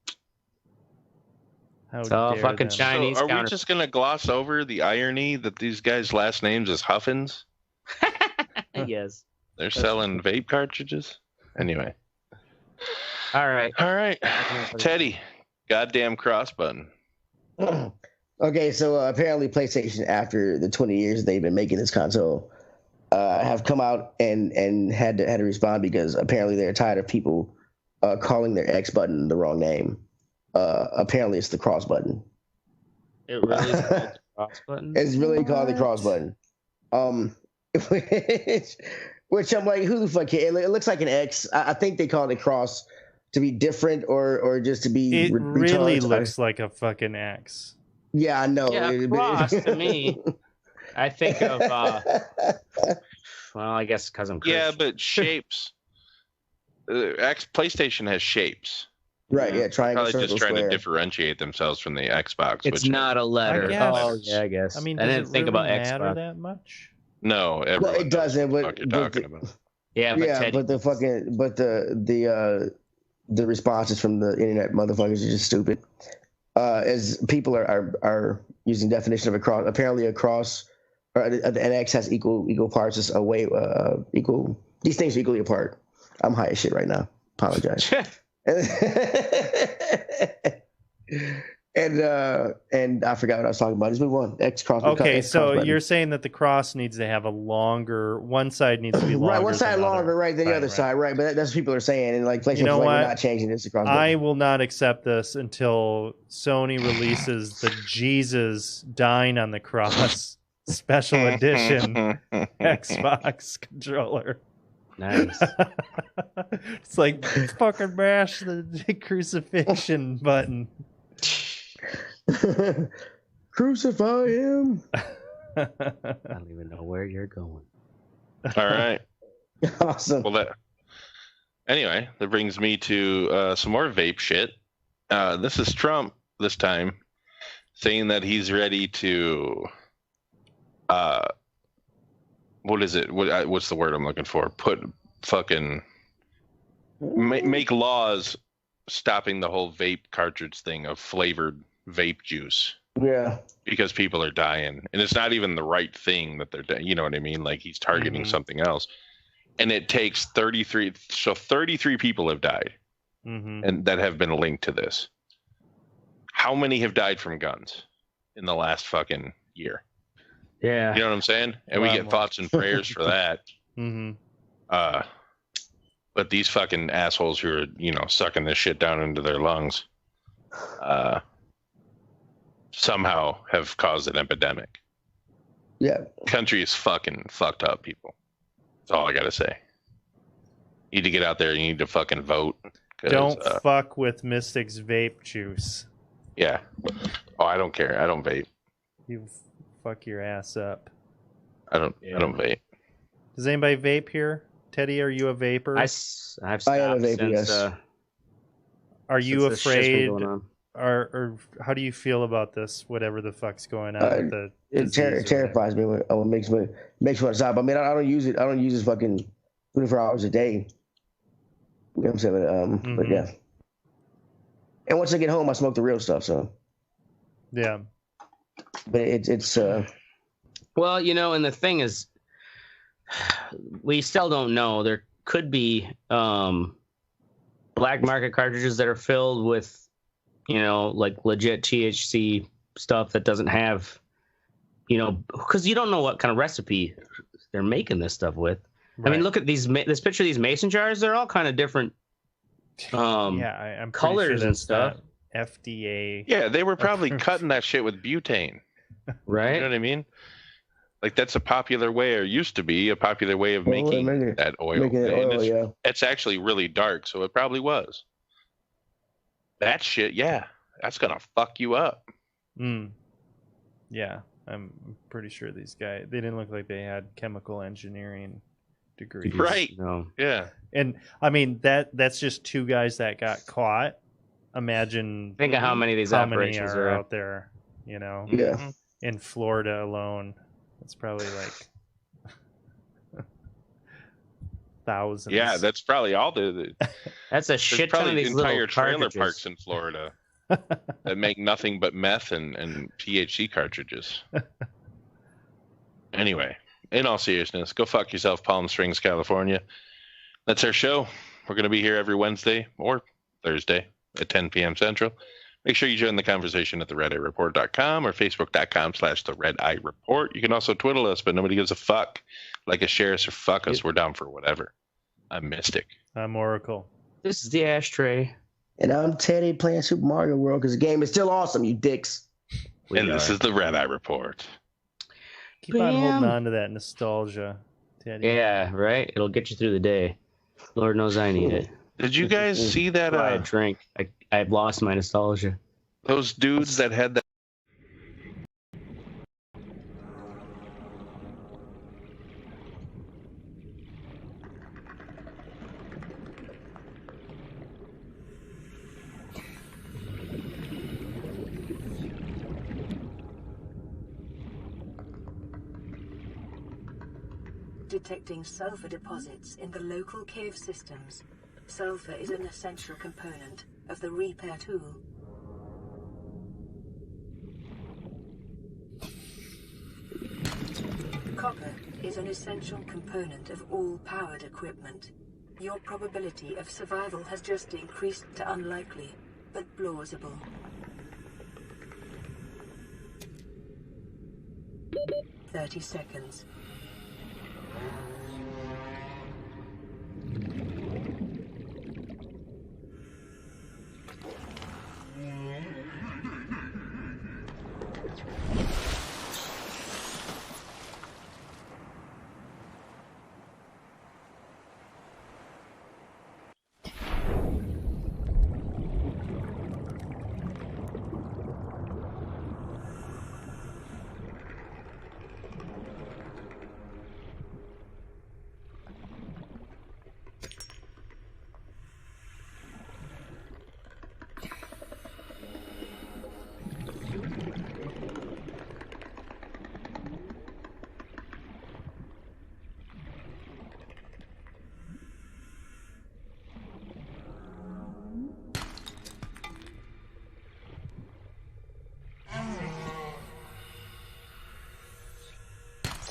It's all fucking Chinese. So are we just going to gloss over the irony that these guys' last names is Huffins? Yes. They're selling vape cartridges? Anyway. All right. Teddy, goddamn cross button. Okay, so apparently PlayStation, after the 20 years they've been making this console, have come out and had to respond because apparently they're tired of people calling their X button the wrong name. Apparently it's the cross button. It really is called the cross button? It's really called the cross button. Which I'm like, who the fuck cares? It looks like an X. I think they call it cross to be different or just to be it really looks like a fucking X. Yeah, I know. Yeah, cross to me. I think of well, I guess because I'm Christian. Yeah, but shapes. PlayStation has shapes. Right, yeah, triangle, probably circle, just trying square. to differentiate themselves from the Xbox. It's not a letter. Oh, yeah, I guess. I mean, I didn't does it think really about matter Xbox that much? No, well, it doesn't. What you're talking about? Yeah, but Teddy, but the responses from the internet motherfuckers are just stupid. As people are using definition of a cross, apparently a cross or an X has equal parts. Is a way equal. These things are equally apart. I'm high as shit right now. Apologize. And I forgot what I was talking about. Let's move on. X cross. Okay, X so cross you're saying that the cross needs to have a longer. One side needs to be longer. Right, one side longer, right, than the other side, right. But that's what people are saying, and like PlayStation's you know like, what? we're not changing this across. I will not accept this until Sony releases the Jesus dying on the cross special edition Xbox controller. Nice. It's like fucking mash the crucifixion button. Crucify him. I don't even know where you're going. All right. Awesome. Well, anyway, that brings me to some more vape shit. This is Trump this time saying that he's ready to what is it? What's the word I'm looking for? Make laws stopping the whole vape cartridge thing of flavored vape juice. Yeah. Because people are dying, and it's not even the right thing that they're you know what I mean? Like, he's targeting something else. And it takes 33 people have died and that have been linked to this. How many have died from guns in the last fucking year? Yeah. You know what I'm saying? And we get thoughts and prayers for that. But these fucking assholes who are, sucking this shit down into their lungs, somehow have caused an epidemic. Yeah. Country is fucking fucked up, people. That's all I gotta say. You need to get out there. You need to fucking vote. Don't fuck with Mystic's vape juice. Yeah. Oh, I don't care. I don't vape. You fuck your ass up. I don't vape. Does anybody vape here? Teddy, are you a vapor? I've stopped I am a vapor, since, yes. Are you since this shit's been afraid, going on. or how do you feel about this? Whatever the fuck's going on with the it terrifies me. It makes me want to stop. I mean, I don't use it. I don't use it fucking 24 hours a day. You know what I'm saying? But yeah. And once I get home, I smoke the real stuff. So yeah. But it's well, you know, and the thing is, we still don't know. There could be black market cartridges that are filled with, you know, like legit THC stuff that doesn't have, you know, because you don't know what kind of recipe they're making this stuff with. Right. I mean, look at this picture of these mason jars. They're all kind of different I'm colors sure and stuff. FDA. Yeah, they were probably cutting that shit with butane. Right. You know what I mean? Like, that's a popular way, or used to be a popular way of making that oil. It's actually really dark, so it probably was. That shit, yeah, that's going to fuck you up. Yeah, I'm pretty sure these guys, they didn't look like they had chemical engineering degrees. Right. No. Yeah. And, I mean, that's just 2 guys that got caught. Imagine. Think of how many of these operations are out there, you know? Yeah. In Florida alone. It's probably like thousands. Yeah, that's probably all the that's a shit ton of these entire trailer cartridges. parks in Florida that make nothing but meth and THC cartridges. Anyway, in all seriousness, go fuck yourself, Palm Springs, California. That's our show. We're going to be here every Wednesday or Thursday at 10 p.m. Central. Make sure you join the conversation at theredeyereport.com or facebook.com/theredeyereport. You can also twiddle us, but nobody gives a fuck. Like us, share us, or fuck us. We're down for whatever. I'm Mystic. I'm Oracle. This is the Ashtray. And I'm Teddy playing Super Mario World because the game is still awesome, you dicks. This is the Red Eye Report. Keep on holding on to that nostalgia, Teddy. Yeah, right? It'll get you through the day. Lord knows I need it. Did you guys see that? I drink. I've lost my nostalgia. Those dudes that had that. Detecting sulfur deposits in the local cave systems. Sulfur is an essential component of the repair tool. Copper is an essential component of all powered equipment. Your probability of survival has just increased to unlikely, but plausible. 30 seconds.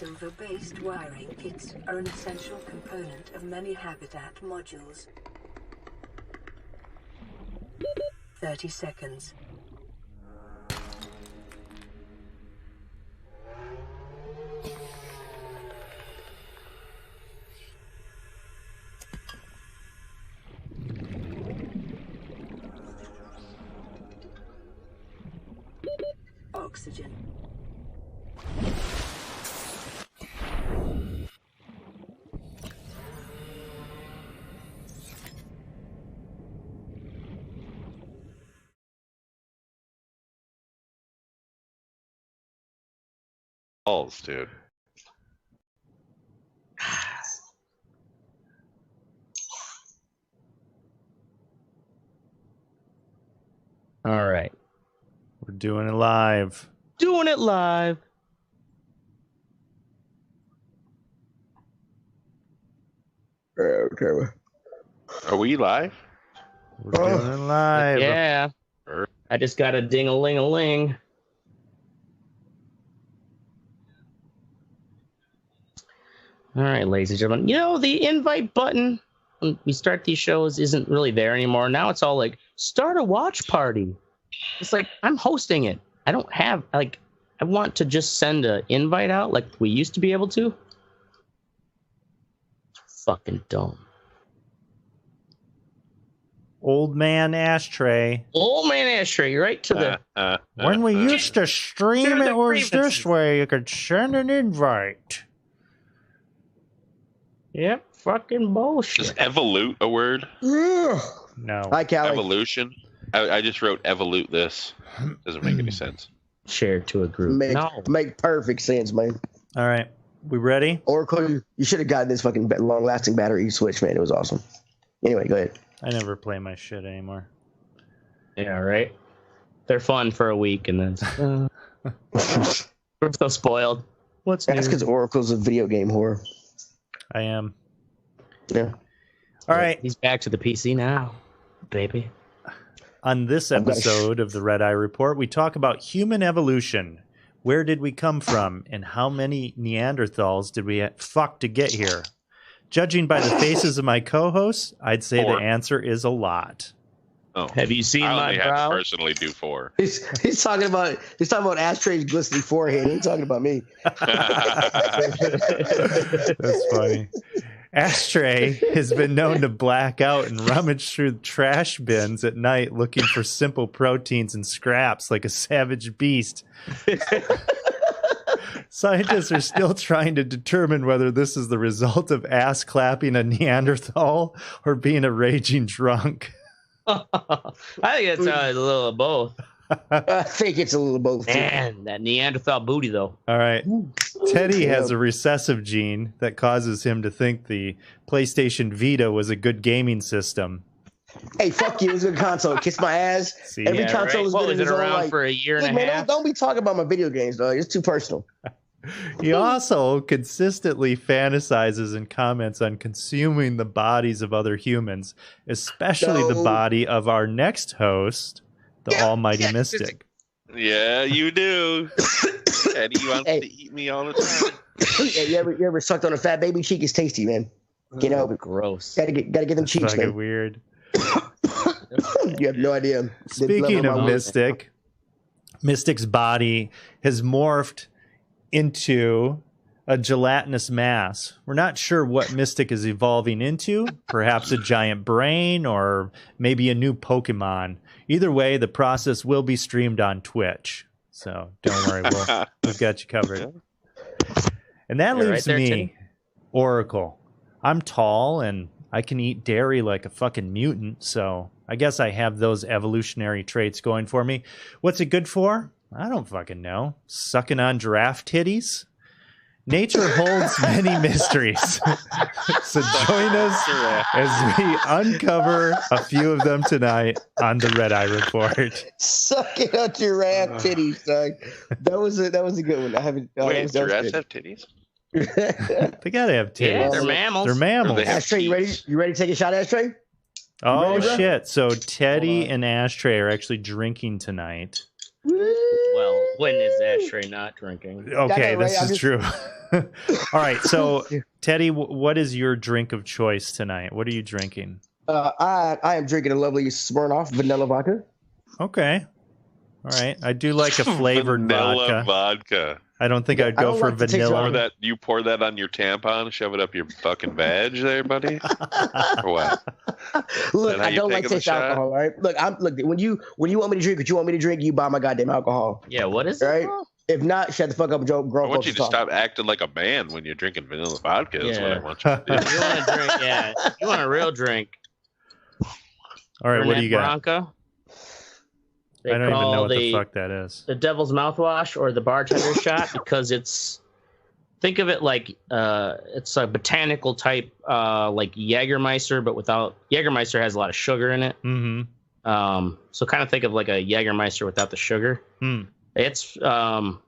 Silver-based wiring kits are an essential component of many habitat modules. 30 seconds. Oxygen. Balls, dude. All right. We're doing it live. Doing it live. Okay. Are we live? We're doing it live. Yeah. I just got a ding-a-ling-a-ling. All right, ladies and gentlemen. You know, the invite button when we start these shows isn't really there anymore. Now it's all like, start a watch party. It's like, I'm hosting it. I don't have, like, I want to just send an invite out like we used to be able to. Fucking dumb. Old man ashtray. Old man ashtray, right to the... When we used to stream, it was this way. You could send an invite. Yep, fucking bullshit. Is evolute a word? No. Hi, Callie. Evolution? I just wrote evolute this. Doesn't make any sense. Shared to a group. Make perfect sense, man. All right. We ready? Oracle, you should have gotten this fucking long-lasting battery switch, man. It was awesome. Anyway, go ahead. I never play my shit anymore. Yeah, right? They're fun for a week, and then we're so spoiled. That's because Oracle's a video game whore. I am. Yeah. All right. He's back to the PC now, baby. On this episode of the Red Eye Report, we talk about human evolution. Where did we come from, and how many Neanderthals did we fuck to get here? Judging by the faces of my co-hosts, I'd say the answer is a lot. Oh, have you seen I my only brow? have to personally do 4. He's talking about Ashtray's glistening forehead. He ain't talking about me. That's funny. Ashtray has been known to black out and rummage through trash bins at night looking for simple proteins and scraps like a savage beast. Scientists are still trying to determine whether this is the result of ass clapping a Neanderthal or being a raging drunk. I think it's a little of both. I think it's a little of both. Man, that Neanderthal booty, though. All right. Teddy has a recessive gene that causes him to think the PlayStation Vita was a good gaming system. Hey, fuck you. It's a good console. Kiss my ass. See, Every console has been in it its own, around like, for a year and man, a half? don't be talking about my video games, dog. It's too personal. He also consistently fantasizes and comments on consuming the bodies of other humans, especially the body of our next host, the Almighty Mystic. Yeah, you do. Eddie wants to eat me all the time. Hey, you ever sucked on a fat baby cheek? It's tasty, man. You know, gross. Gotta get them cheeks, man. Weird. You have no idea. Speaking of Mystic, Mystic's body has morphed into a gelatinous mass. We're not sure what Mystic is evolving into, perhaps a giant brain or maybe a new Pokemon. Either way, the process will be streamed on Twitch. So don't worry, we've got you covered. And that leaves me, Oracle. I'm tall and I can eat dairy like a fucking mutant, so I guess I have those evolutionary traits going for me. What's it good for? I don't fucking know. Sucking on giraffe titties? Nature holds many mysteries. So join us as we uncover a few of them tonight on the Red Eye Report. Sucking on giraffe titties, dog. That was a good one. I haven't. Wait, giraffes have titties? They gotta have titties. Yeah, they're mammals. They're mammals. Ashtray, you ready? You ready to take a shot, Ashtray? Oh ready, shit! So Teddy and Ashtray are actually drinking tonight. Well, when is Ashtray not drinking? Okay, this is true. All right, so Teddy, what is your drink of choice tonight? What are you drinking? I am drinking a lovely Smirnoff vanilla vodka. Okay. All right. I do like a flavored vanilla vodka. vodka. I don't think I'd go for like vanilla. You pour that on your tampon, shove it up your fucking vag there, buddy? Or what? Look, I don't like taste alcohol, all right? Look, when you want me to drink what you want me to drink, you buy my goddamn alcohol. Yeah, what is right? it? If not, shut the fuck up and grow. I want you to stop acting like a man when you're drinking vanilla vodka. That's what I want you to do. You want to drink, yeah. You want a real drink. All right, what do you got? Bronca. I don't even know what the fuck that is. The devil's mouthwash or the bartender shot because think of it like it's a botanical type like Jägermeister, but without Jägermeister has a lot of sugar in it. Mm-hmm. So kind of think of like a Jägermeister without the sugar. It's like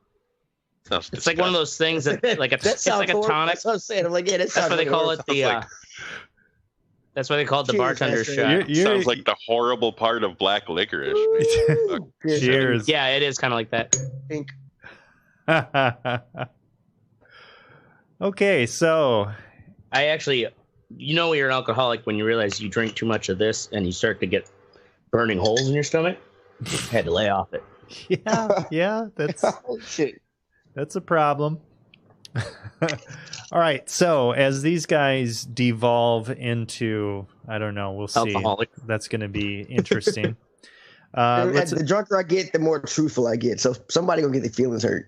one of those things that like it's like a tonic. That's what I'm saying. I'm like, yeah, that's what they call it. That's why they call it the Cheers, bartender's Esther. shot. Sounds like the horrible part of black licorice. Cheers. Yeah, it is kind of like that. Pink. Okay, so I actually, you're an alcoholic when you realize you drink too much of this and you start to get burning holes in your stomach. Had to lay off it. yeah, that's Oh shit. that's a problem. All right, so as these guys devolve into, I don't know, we'll see. Alcoholic. That's going to be interesting. The drunker I get, the more truthful I get. So somebody gonna get their feelings hurt.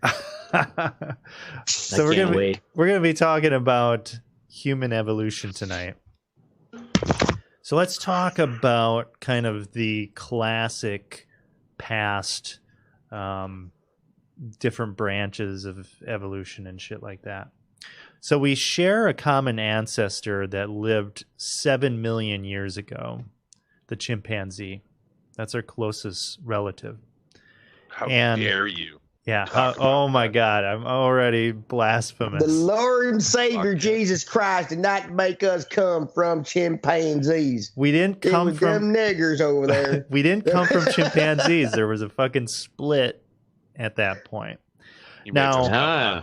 So we're gonna be talking about human evolution tonight. So let's talk about kind of the classic past different branches of evolution and shit like that. So we share a common ancestor that lived 7 million years ago, the chimpanzee. That's our closest relative. How dare you? Yeah. Oh my God. I'm already blasphemous. The Lord and Savior Jesus Christ did not make us come from chimpanzees. We didn't come from them niggers over there. We didn't come from chimpanzees. There was a fucking split at that point. Now,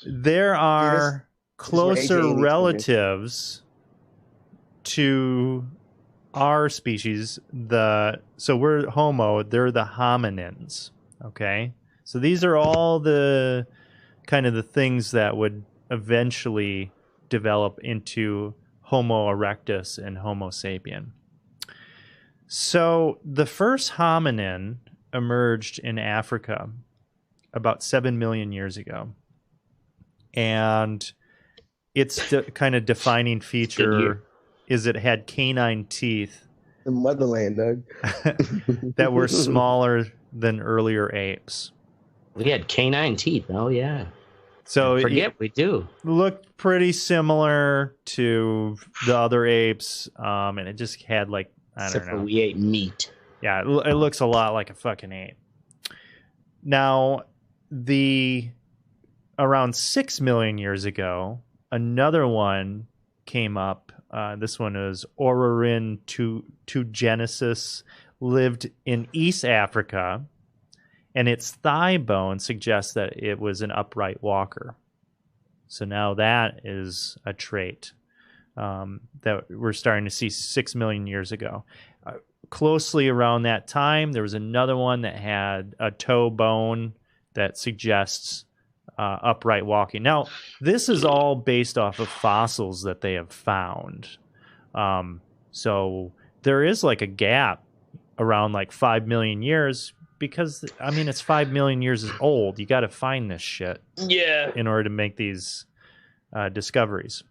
there are closer relatives to our species. So we're Homo. They're the hominins. Okay. So these are all the kind of the things that would eventually develop into Homo erectus and Homo sapien. So the first hominin emerged in Africa about 7 million years ago. And its kind of defining feature is it had canine teeth. The motherland, Doug. That were smaller than earlier apes. We had canine teeth. Oh, yeah. So we do. Looked pretty similar to the other apes, and it just had like, I don't know. We ate meat. Yeah, it looks a lot like a fucking ape. Now, around 6 million years ago, another one came up. This one is Ororhyntugenesis, lived in East Africa, and its thigh bone suggests that it was an upright walker. So now that is a trait that we're starting to see 6 million years ago. Closely around that time, there was another one that had a toe bone that suggests upright walking. Now, this is all based off of fossils that they have found. So there is like a gap around like 5 million years because, I mean, it's 5 million years old. You got to find this shit in order to make these discoveries.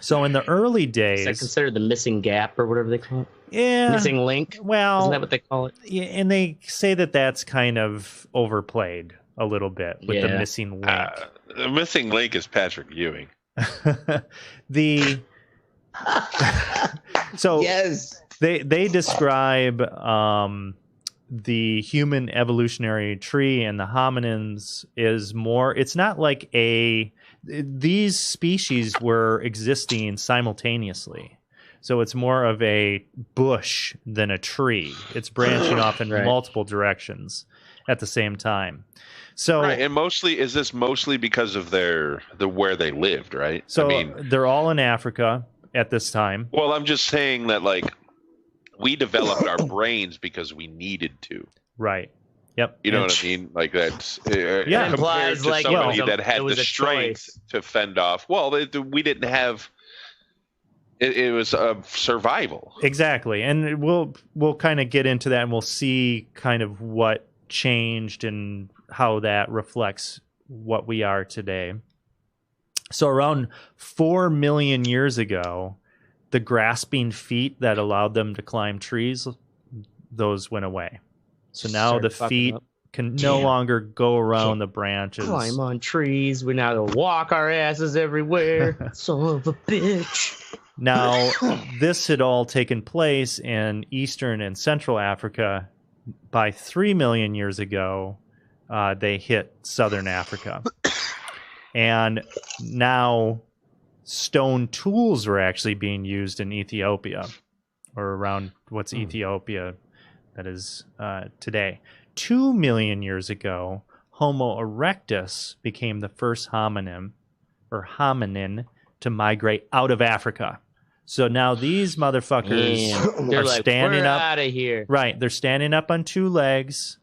So in the early days... Is that considered the missing gap or whatever they call it? Yeah. Missing link? Well... Isn't that what they call it? Yeah, and they say that that's kind of overplayed a little bit with the missing link. The missing link is Patrick Ewing. So yes, they describe the human evolutionary tree and the hominins is more. It's not like these species were existing simultaneously. So it's more of a bush than a tree. It's branching off in multiple directions at the same time. So and is this mostly because of where they lived, right? So they're all in Africa at this time. Well, I'm just saying that like we developed our brains because we needed to. Right. Yep. You know what I mean? Like that's implies compared to like somebody that had the strength to fend off. Well, we didn't have. It was survival. Exactly, and we'll kind of get into that, and we'll see kind of what changed and how that reflects what we are today. So around 4 million years ago, the grasping feet that allowed them to climb trees, those went away. So now the feet can no longer go around the branches. Climb on trees. We now walk our asses everywhere. Son of a bitch. Now, this had all taken place in Eastern and Central Africa. By 3 million years ago, they hit Southern Africa. And now stone tools were actually being used in Ethiopia, or around what's Ethiopia that is today. 2 million years ago, Homo erectus became the first hominin to migrate out of Africa. So now these motherfuckers they're are like, standing we're up. out of here. Right. They're standing up on 2 legs.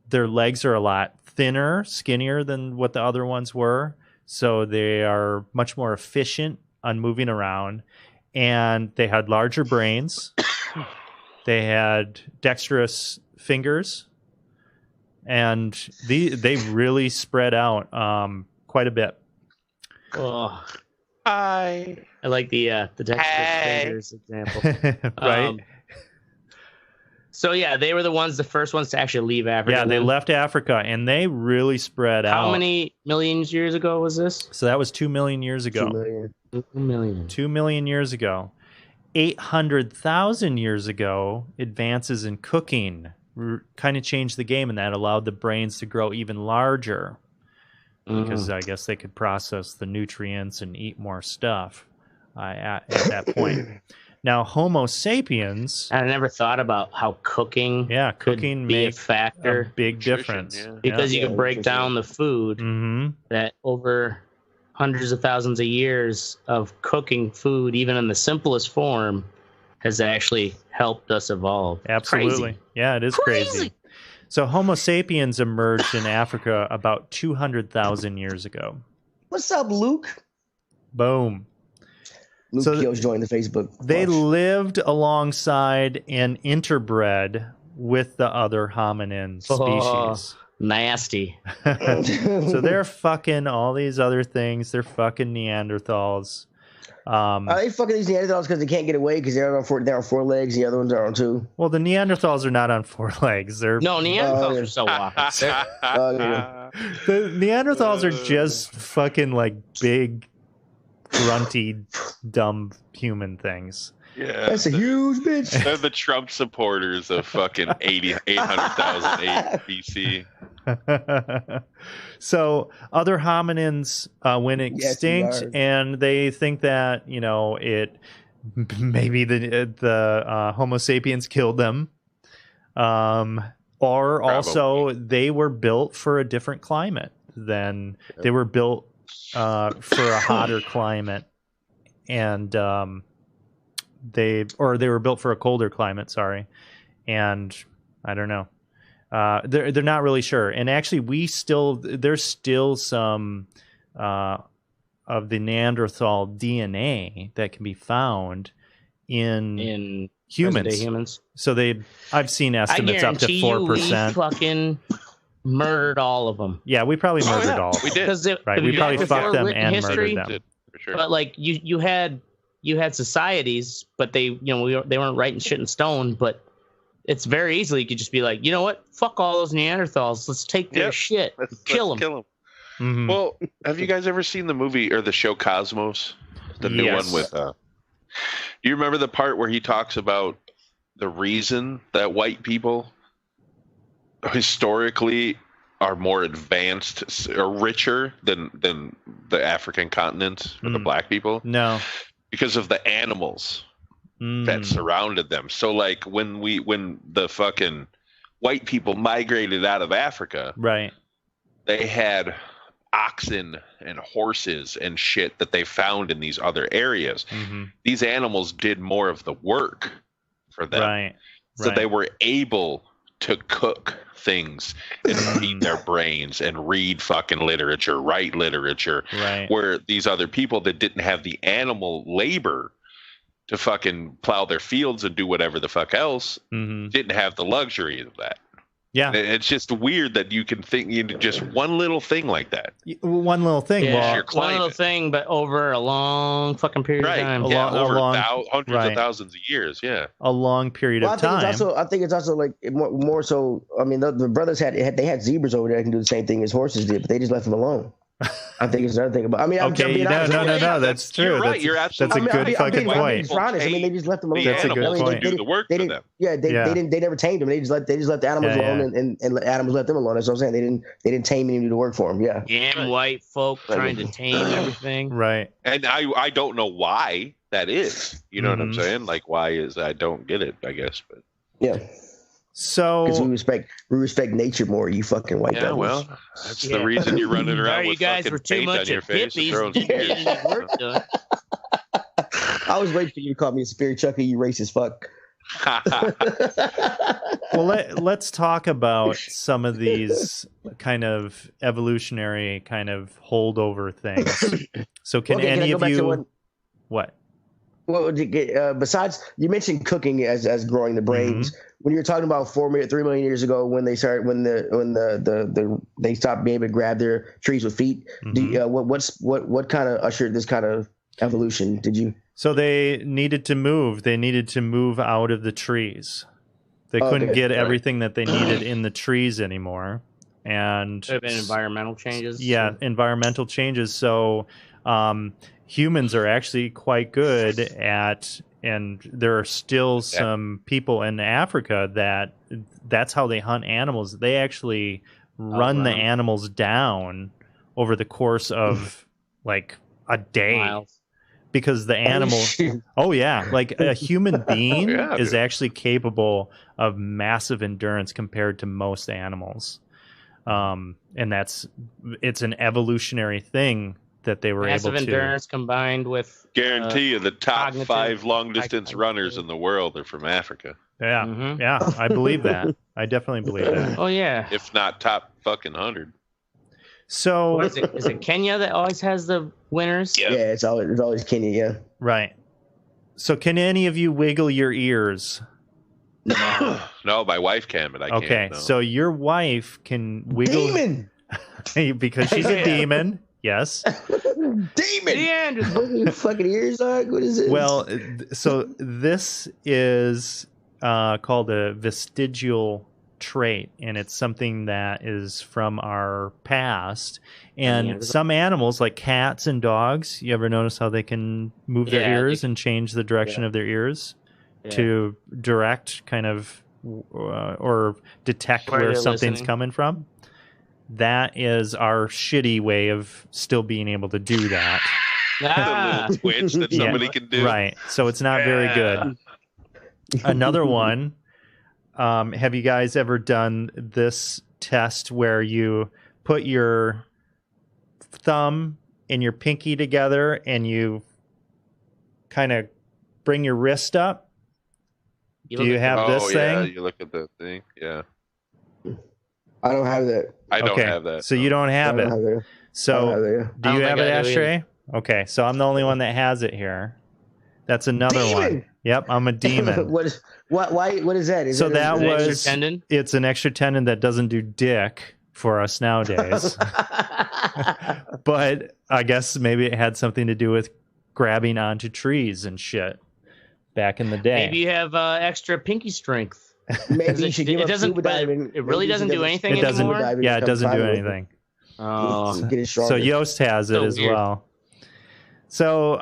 Their legs are a lot thinner, skinnier than what the other ones were. So they are much more efficient on moving around. And they had larger brains. They had dexterous fingers. And they really spread out quite a bit. Oh, Hi. I like the dexterous fingers example. Right. So yeah, they were the first ones to actually leave Africa. Yeah, they left Africa, and they really spread out. How many millions years ago was this? So that was 2 million years ago. 2 million. 2 million. 2 million years ago. 800,000 years ago, advances in cooking kind of changed the game, and that allowed the brains to grow even larger because I guess they could process the nutrients and eat more stuff at that point. Now, Homo sapiens... I never thought about how cooking could be a factor. A big difference. Yeah. Because you could break down the food that over hundreds of thousands of years of cooking food, even in the simplest form, has actually helped us evolve. Absolutely. Crazy. Yeah, it is crazy. So Homo sapiens emerged in Africa about 200,000 years ago. What's up, Luke? Boom. Luke Keogh's joined the Facebook. They lived alongside and interbred with the other hominin species. Nasty. So they're fucking all these other things. They're fucking Neanderthals. Are they fucking these Neanderthals because they can't get away because they're on 4 legs and the other ones are on 2? Well, the Neanderthals are not on 4 legs. They're No, Neanderthals are so walking. The Neanderthals are just fucking like big, grunty, dumb human things. Yeah, That's a huge bitch. They're the Trump supporters of fucking 800,000 BC. So other hominins went extinct, and they think that it maybe the Homo sapiens killed them, or also they were built for a different climate than they were built for a hotter climate, and they were built for a colder climate. Sorry, and I don't know. They're not really sure, and actually, there's still some of the Neanderthal DNA that can be found in humans. So I've seen estimates up to 4%. We fucking murdered all of them. Yeah, we probably murdered all. We did. Right, we probably fucked them and murdered them. Did, for sure. But like you had societies, but they weren't writing shit in stone, but. It's very easily you could just be like, you know what? Fuck all those Neanderthals. Let's take their shit. Let's kill them. Mm-hmm. Well, have you guys ever seen the movie or the show Cosmos? The new one with. Do you remember the part where he talks about the reason that white people historically are more advanced or richer than the African continent or the black people? No, because of the animals that surrounded them. So like when the fucking white people migrated out of Africa, right, they had oxen and horses and shit that they found in these other areas. These animals did more of the work for them. Right. So they were able to cook things and feed their brains and read fucking literature, write literature, where these other people that didn't have the animal labor to fucking plow their fields and do whatever the fuck else, didn't have the luxury of that. Yeah. It's just weird that you can think just one little thing like that. One little thing. Yeah, one little thing, but over a long fucking period of time. Hundreds of thousands of years, a long period of time. I think it's also like more so. I mean, the brothers had zebras over there that can do the same thing as horses did, but they just left them alone. I think it's another thing about. I mean, I'm okay, being honest. no. That's true. You're right. You're absolutely. That's a good fucking point. I mean, they just left them alone. That's a good point. Do the work for them. Yeah, they never tamed them. They just let the animals alone, and animals let them alone. That's what I'm saying. They didn't tame any to do the work for them. Yeah. Damn white folk trying to tame everything. Right. And I don't know why that is. You know what I'm saying? Like, why is I don't get it? I guess, but yeah. So because we respect nature more. You fucking white devils. Well, that's the reason you're running around with fucking paint on your face and throwing spears. I was waiting for you to call me a spear chucker, you racist fuck. Well, let's talk about some of these kind of evolutionary kind of holdover things. So can any of you what? Well, besides, you mentioned cooking as growing the brains. When you were talking about 3 million years ago, when they started, when they stopped being able to grab their trees with feet. What kind of ushered this kind of evolution? Did you? So they needed to move. They needed to move out of the trees. They couldn't get everything that they needed in the trees anymore, and there have been environmental changes. Yeah, environmental changes. So humans are actually quite good at. And there are still some people in Africa that's how they hunt animals. They actually run the animals down over the course of like a day. Miles. Because the animal, like a human being is actually capable of massive endurance compared to most animals. And it's an evolutionary thing that they were massive able to. Massive endurance combined with guarantee you the top 5 long distance runners in the world are from Africa. Yeah, yeah, I believe that. I definitely believe that. Oh yeah, if not top fucking 100. So what is it Kenya that always has the winners? Yeah, it's always Kenya. Yeah, right. So can any of you wiggle your ears? No, my wife can, but I can't. Okay, so your wife can wiggle. Demon. Because she's a demon. Yes. Demon. What fucking ears are? What is it? Well, so this is called a vestigial trait, and it's something that is from our past. And some animals, like cats and dogs, you ever notice how they can move their ears and change the direction of their ears to direct kind of or detect where something's coming from? That is our shitty way of still being able to do that. The little twitch that somebody can do. Right. So it's not very good. Another one. Have you guys ever done this test where you put your thumb and your pinky together and you kind of bring your wrist up? Do you have this thing? Yeah, you look at the thing. Yeah. I don't have that. I don't have that. So you don't have it. So do you have it, Ashtray? Okay, so I'm the only one that has it here. That's another one. Yep, I'm a demon. What is that? It's an extra tendon? It's an extra tendon that doesn't do dick for us nowadays. But I guess maybe it had something to do with grabbing onto trees and shit back in the day. Maybe you have extra pinky strength. Maybe you should give up scuba diving. It really doesn't do anything anymore? Yeah, it doesn't do anything. So Yost has it as well. So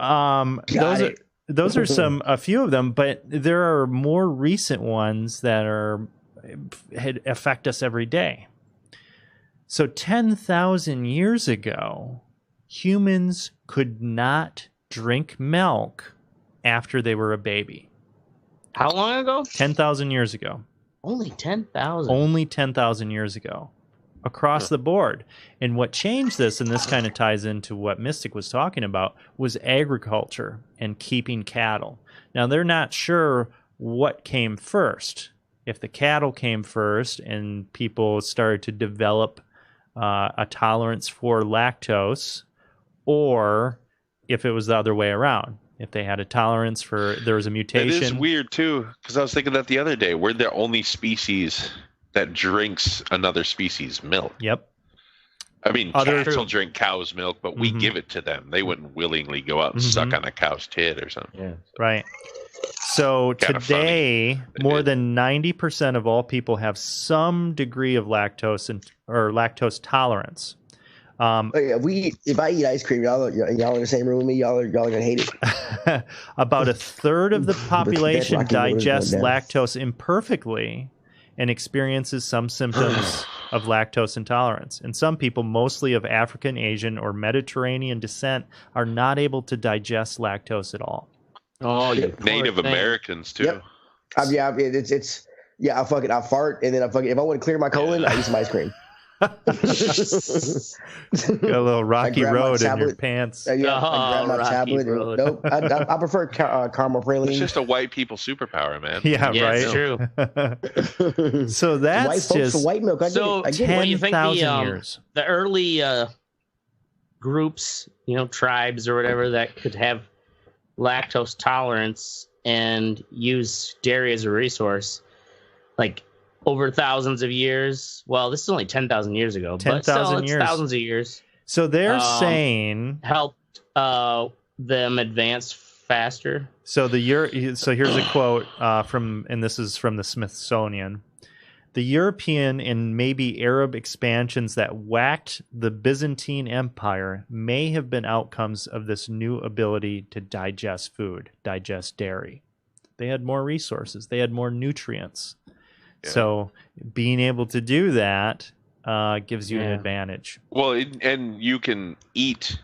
those are a few of them, but there are more recent ones that affect us every day. So 10,000 years ago, humans could not drink milk after they were a baby. How long ago? 10,000 years ago. Only 10,000? Only 10,000 years ago. Across the board. And what changed this, and this kind of ties into what Mystic was talking about, was agriculture and keeping cattle. Now, they're not sure what came first. If the cattle came first and people started to develop a tolerance for lactose, or if it was the other way around. If they had a tolerance for, there was a mutation. It is weird too, because I was thinking that the other day. We're the only species that drinks another species' milk. Yep. I mean, cats will drink cow's milk, but we give it to them. They wouldn't willingly go out and suck on a cow's tit or something. Yeah. Right. So today, more than 90% of all people have some degree of lactose or lactose tolerance. If I eat ice cream, y'all in the same room with me. Y'all are gonna hate it. About a third of the population Rocky Road is digests going down. lactose imperfectly and experiences some symptoms of lactose intolerance. And some people, mostly of African, Asian, or Mediterranean descent, are not able to digest lactose at all. Oh, you Native Americans too. Yep. I'll fart and then if I want to clear my colon, I eat some ice cream. Got a little rocky road in your pants. I grab my tablet. Nope, I prefer caramel praline. It's just a white people superpower, man. Yeah, right. It's true. So that's white folks for white milk. I get it. What do you think 10,000 years. the early groups, tribes or whatever that could have lactose tolerance and use dairy as a resource, like over thousands of years? Well, this is only 10,000 years ago, but still, it's thousands of years. So they're saying helped them advance faster. So here's a quote and this is from the Smithsonian. The European and maybe Arab expansions that whacked the Byzantine Empire may have been outcomes of this new ability to digest food, digest dairy. They had more resources. They had more nutrients. Yeah. So being able to do that gives you an advantage. Well, and you can eat,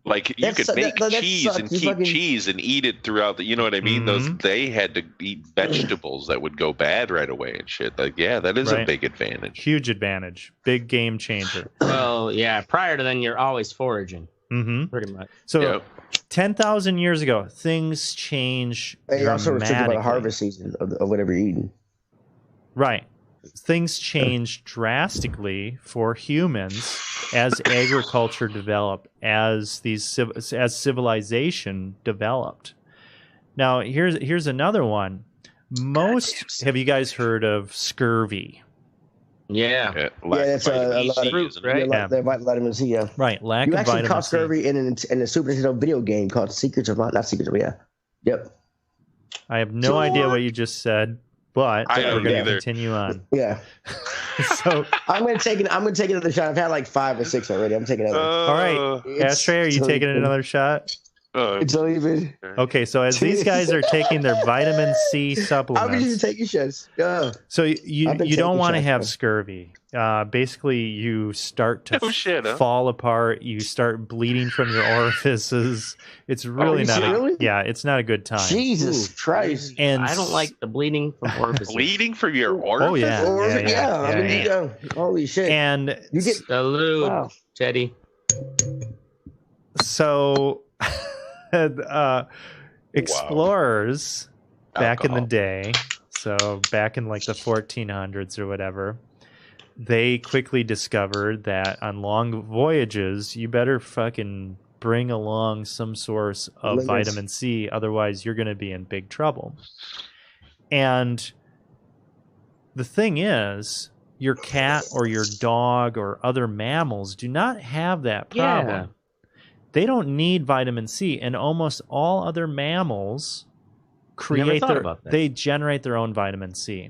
like you could make cheese and keep cheese and eat it throughout the. You know what I mean? Mm-hmm. They had to eat vegetables that would go bad right away and shit. Like, yeah, that is a big advantage. Huge advantage. Big game changer. Well, yeah. Prior to then, you're always foraging. Mm-hmm. Pretty much. So 10,000 years ago, things change dramatically. You're also restricted by the harvest season of whatever you're eating. Right. Things change drastically for humans as agriculture developed, as civilization developed. Now, here's another one. Have you guys heard of scurvy? Yeah, that's a lot of fruit, right? Vitamin C. Yeah, right. Lack you of actually vitamin caught C. scurvy in a Super Nintendo video game called Secrets of Not Secrets of Yep. I have no idea what you just said. But we're going to continue on. Yeah. So I'm going to take another shot. I've had like 5 or 6 already. I'm taking another. All right, Ashtray, are you taking another shot? It's not even. Okay, so as these guys are taking their vitamin C supplements, I'm just taking shots. So you don't want to have scurvy. Basically, you start to fall apart. You start bleeding from your orifices. It's really not. Yeah, it's not a good time. Jesus Christ! And I don't like the bleeding from orifices. Bleeding from your orifices? Oh yeah. Holy shit! And you get salute, Teddy. So. Explorers back in the day, so back in like the 1400s or whatever, they quickly discovered that on long voyages you better fucking bring along some source of vitamin C, otherwise you're going to be in big trouble. And the thing is, your cat or your dog or other mammals do not have that problem. Yeah. They don't need vitamin C, and almost all other mammals they generate their own vitamin C,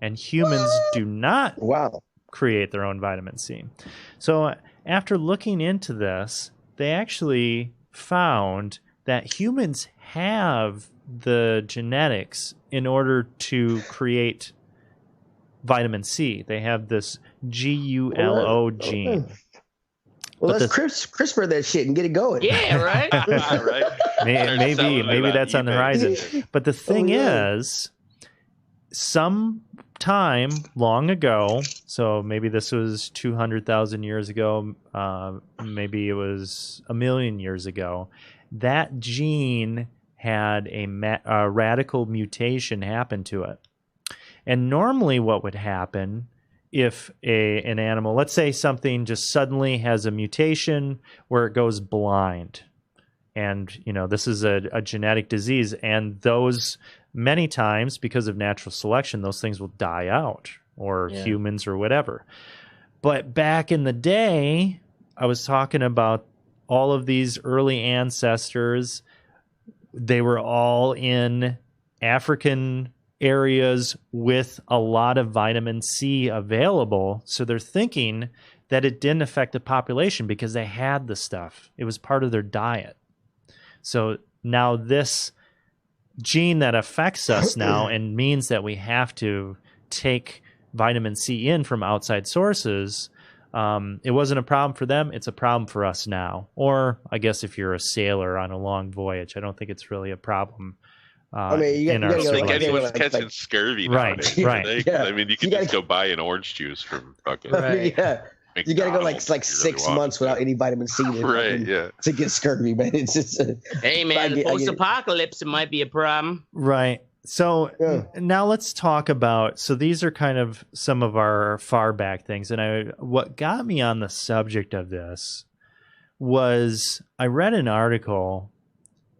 and humans do not create their own vitamin C. So after looking into this, they actually found that humans have the genetics in order to create vitamin C. They have this GULO gene. Well, let's CRISPR that shit and get it going. Yeah, right. Maybe that's on the horizon. But the thing is, some time long ago, so maybe this was 200,000 years ago, maybe it was 1,000,000 years ago, that gene had a radical mutation happen to it. And normally what would happen if an animal, let's say something just suddenly has a mutation where it goes blind, and this is a genetic disease, and those many times because of natural selection, those things will die out, or humans or whatever. But back in the day, I was talking about all of these early ancestors. They were all in African areas with a lot of vitamin C available. So they're thinking that it didn't affect the population because they had the stuff. It was part of their diet. So now this gene that affects us now and means that we have to take vitamin C in from outside sources, it wasn't a problem for them. It's a problem for us now. Or I guess if you're a sailor on a long voyage, I don't think it's really a problem. I mean, I don't think anyone's catching scurvy nowadays. Right. Yeah. I mean, you can just go buy an orange juice from fucking. Right. Yeah. You got to go like 6 months without any vitamin C to get scurvy, man. It's just hey, man, post-apocalypse, it might be a problem. Right. So now let's talk about, so these are kind of some of our far back things. And what got me on the subject of this was I read an article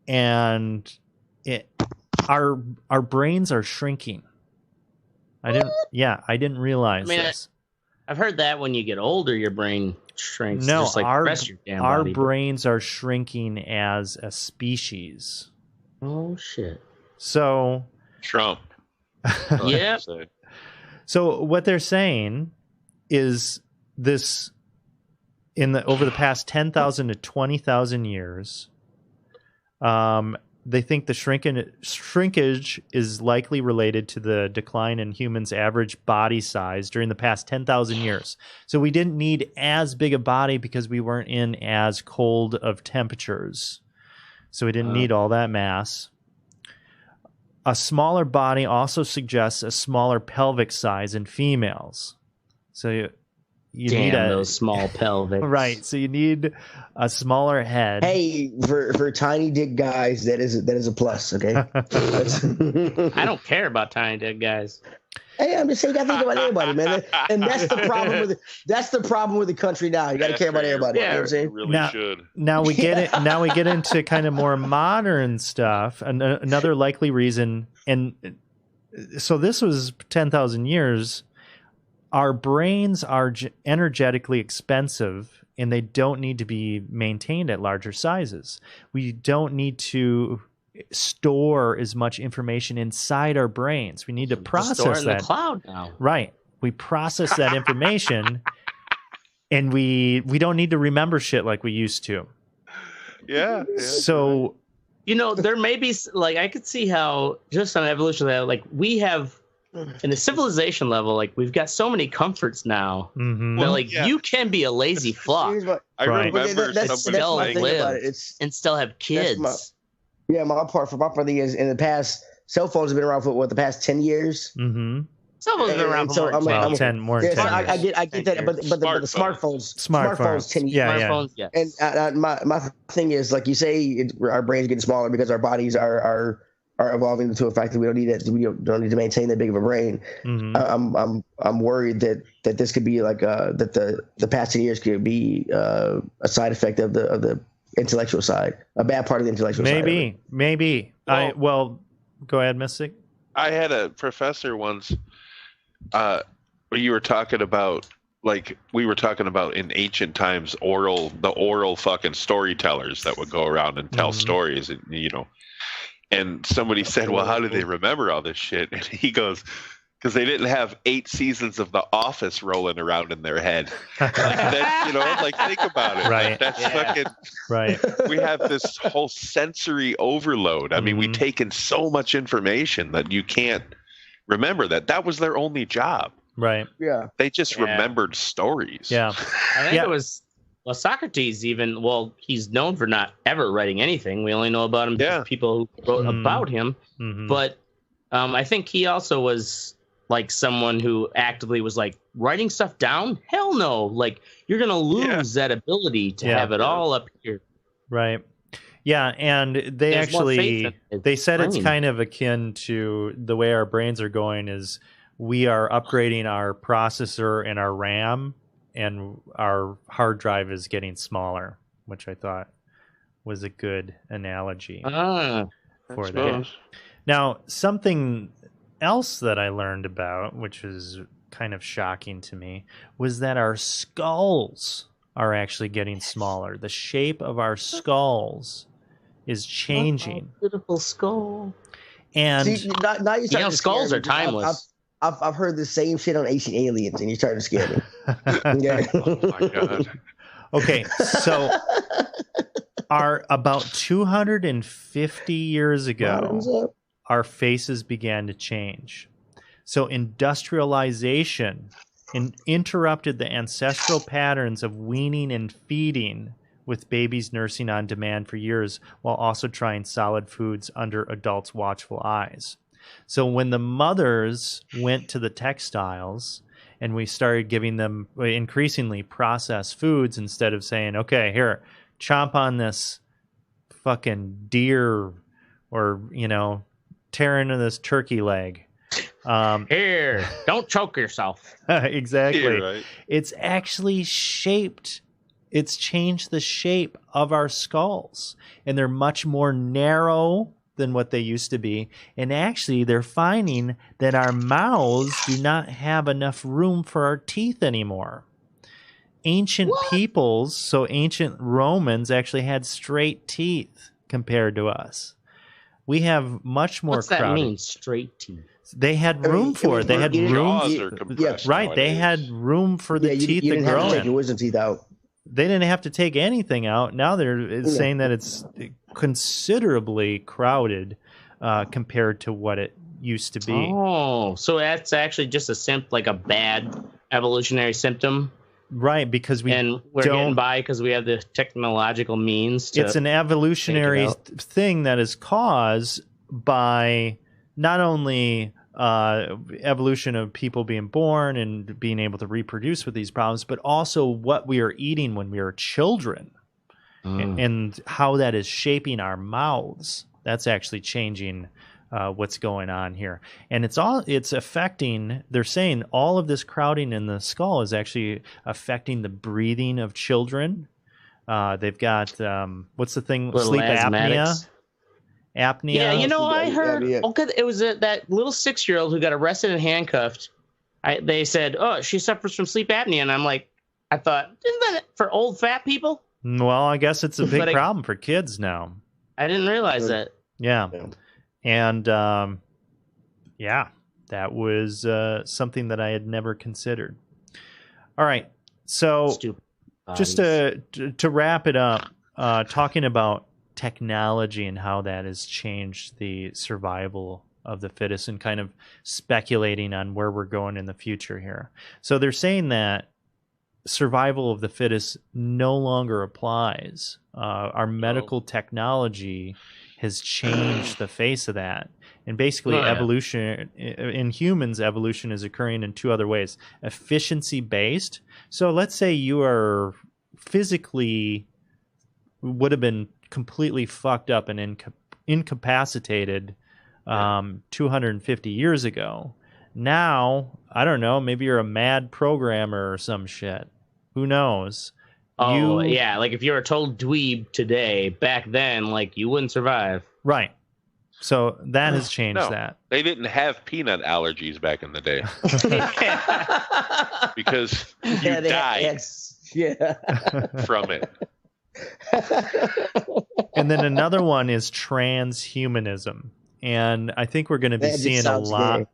and our brains are shrinking. I didn't realize this. I've heard that when you get older, your brain shrinks. No, just like the rest of your damn our body, brains are shrinking as a species. Oh shit! So Trump. Yeah. So what they're saying is this over the past 10,000 to 20,000 years, they think the shrinkage is likely related to the decline in humans' average body size during the past 10,000 years. So we didn't need as big a body because we weren't in as cold of temperatures. So we didn't need all that mass. A smaller body also suggests a smaller pelvic size in females. So you need those small pelvics. Right. So you need a smaller head. Hey, for tiny dick guys, that is a plus. Okay. I don't care about tiny dick guys. Hey, I'm just saying, you got to think about everybody, man. And that's the problem with the country now. You got to care about everybody. Yeah, you know what I'm saying? Really should. Now we get it. Now we get into kind of more modern stuff. And another likely reason, and so this was 10,000 years. Our brains are energetically expensive, and they don't need to be maintained at larger sizes. We don't need to store as much information inside our brains. We need to process store it in that. The cloud now. Right. We process that information, and we don't need to remember shit like we used to. Yeah. So, there may be, like, I could see how just on evolution level, like, we have, in the civilization level, like, we've got so many comforts now that, you can be a lazy fuck. I remember somebody saying and still have kids. My part thing is, in the past, cell phones have been around for the past 10 years. Mm-hmm. Cell phones have been around for more than 10 more than 10 I get that, but the smartphones 10 years. Yeah. And my thing is, like you say, our brains getting smaller because our bodies are evolving into a fact that we don't need to maintain that big of a brain. Mm-hmm. I'm worried that this could be like that the past 10 years could be a side effect of the intellectual side, a bad part of the intellectual side. Maybe. Well, go ahead, Mystic. I had a professor once where you were talking about, like, we were talking about in ancient times, the oral fucking storytellers that would go around and tell stories, and and somebody said, well, how do they remember all this shit? And he goes, because they didn't have 8 seasons of The Office rolling around in their head. Like that, think about it. Right. That's fucking right. We have this whole sensory overload. I mean, we take in so much information that you can't remember that. That was their only job. Right. Yeah. They just remembered stories. Yeah. I think it was, Socrates even, he's known for not ever writing anything. We only know about him because people who wrote about him. Mm-hmm. But I think he also was like someone who actively was like writing stuff down. Hell no. Like, you're going to lose that ability to have it all up here. Right. Yeah. And they said it's kind of akin to the way our brains are going is we are upgrading our processor and our RAM, and our hard drive is getting smaller, which I thought was a good analogy for that. Now, something else that I learned about, which is kind of shocking to me, was that our skulls are actually getting smaller. The shape of our skulls is changing. Beautiful skull. And now skulls are timeless. I've heard the same shit on Ancient Aliens, and you're starting to scare me. Okay. Oh my god. Okay, so about 250 years Bottoms ago, up. our faces began to change. So industrialization interrupted the ancestral patterns of weaning and feeding, with babies nursing on demand for years while also trying solid foods under adults' watchful eyes. So when the mothers went to the textiles and we started giving them increasingly processed foods instead of saying, okay, here, chomp on this fucking deer or, tear into this turkey leg. Here, don't choke yourself. Exactly. Yeah, right. It's actually it's changed the shape of our skulls, and they're much more narrow than what they used to be. And actually, they're finding that our mouths do not have enough room for our teeth anymore. Ancient peoples, so ancient Romans, actually had straight teeth compared to us. We have much more What's that crowded. mean, straight teeth? They had room for it. They had room. Jaws are compressed Right. They nowadays. had room for the teeth you to didn't have grow to take your in. wisdom teeth out. They didn't have to take anything out. Now they're saying that it's considerably crowded compared to what it used to be. Oh, so that's actually just like a bad evolutionary symptom. Right, because we're getting by because we have the technological means to. It's an evolutionary thing that is caused by not only evolution of people being born and being able to reproduce with these problems, but also what we are eating when we are children and how that is shaping our mouths. That's actually changing what's going on here. And it's affecting, they're saying all of this crowding in the skull is actually affecting the breathing of children. They've got, what's the thing? Little Sleep asthmatics. apnea. Yeah, I heard. Yeah. Okay, it was that little 6-year-old who got arrested and handcuffed. They said, "Oh, she suffers from sleep apnea," and I'm like, I thought, isn't that for old fat people? Well, I guess it's a big problem for kids now. I didn't realize that. Yeah. And that was something that I had never considered. All right, so just to wrap it up, talking about technology and how that has changed the survival of the fittest and kind of speculating on where we're going in the future here. So they're saying that survival of the fittest no longer applies. Our medical technology has changed the face of that. And basically evolution in humans, evolution is occurring in two other ways. Efficiency based. So let's say you are physically would have been completely fucked up and incapacitated 250 years ago. Now, I don't know, maybe you're a mad programmer or some shit. Who knows? Like if you were a total dweeb today, back then, like you wouldn't survive. Right. So that has changed that. They didn't have peanut allergies back in the day. Because you died from it. And then another one is transhumanism. And I think we're going to be seeing a lot.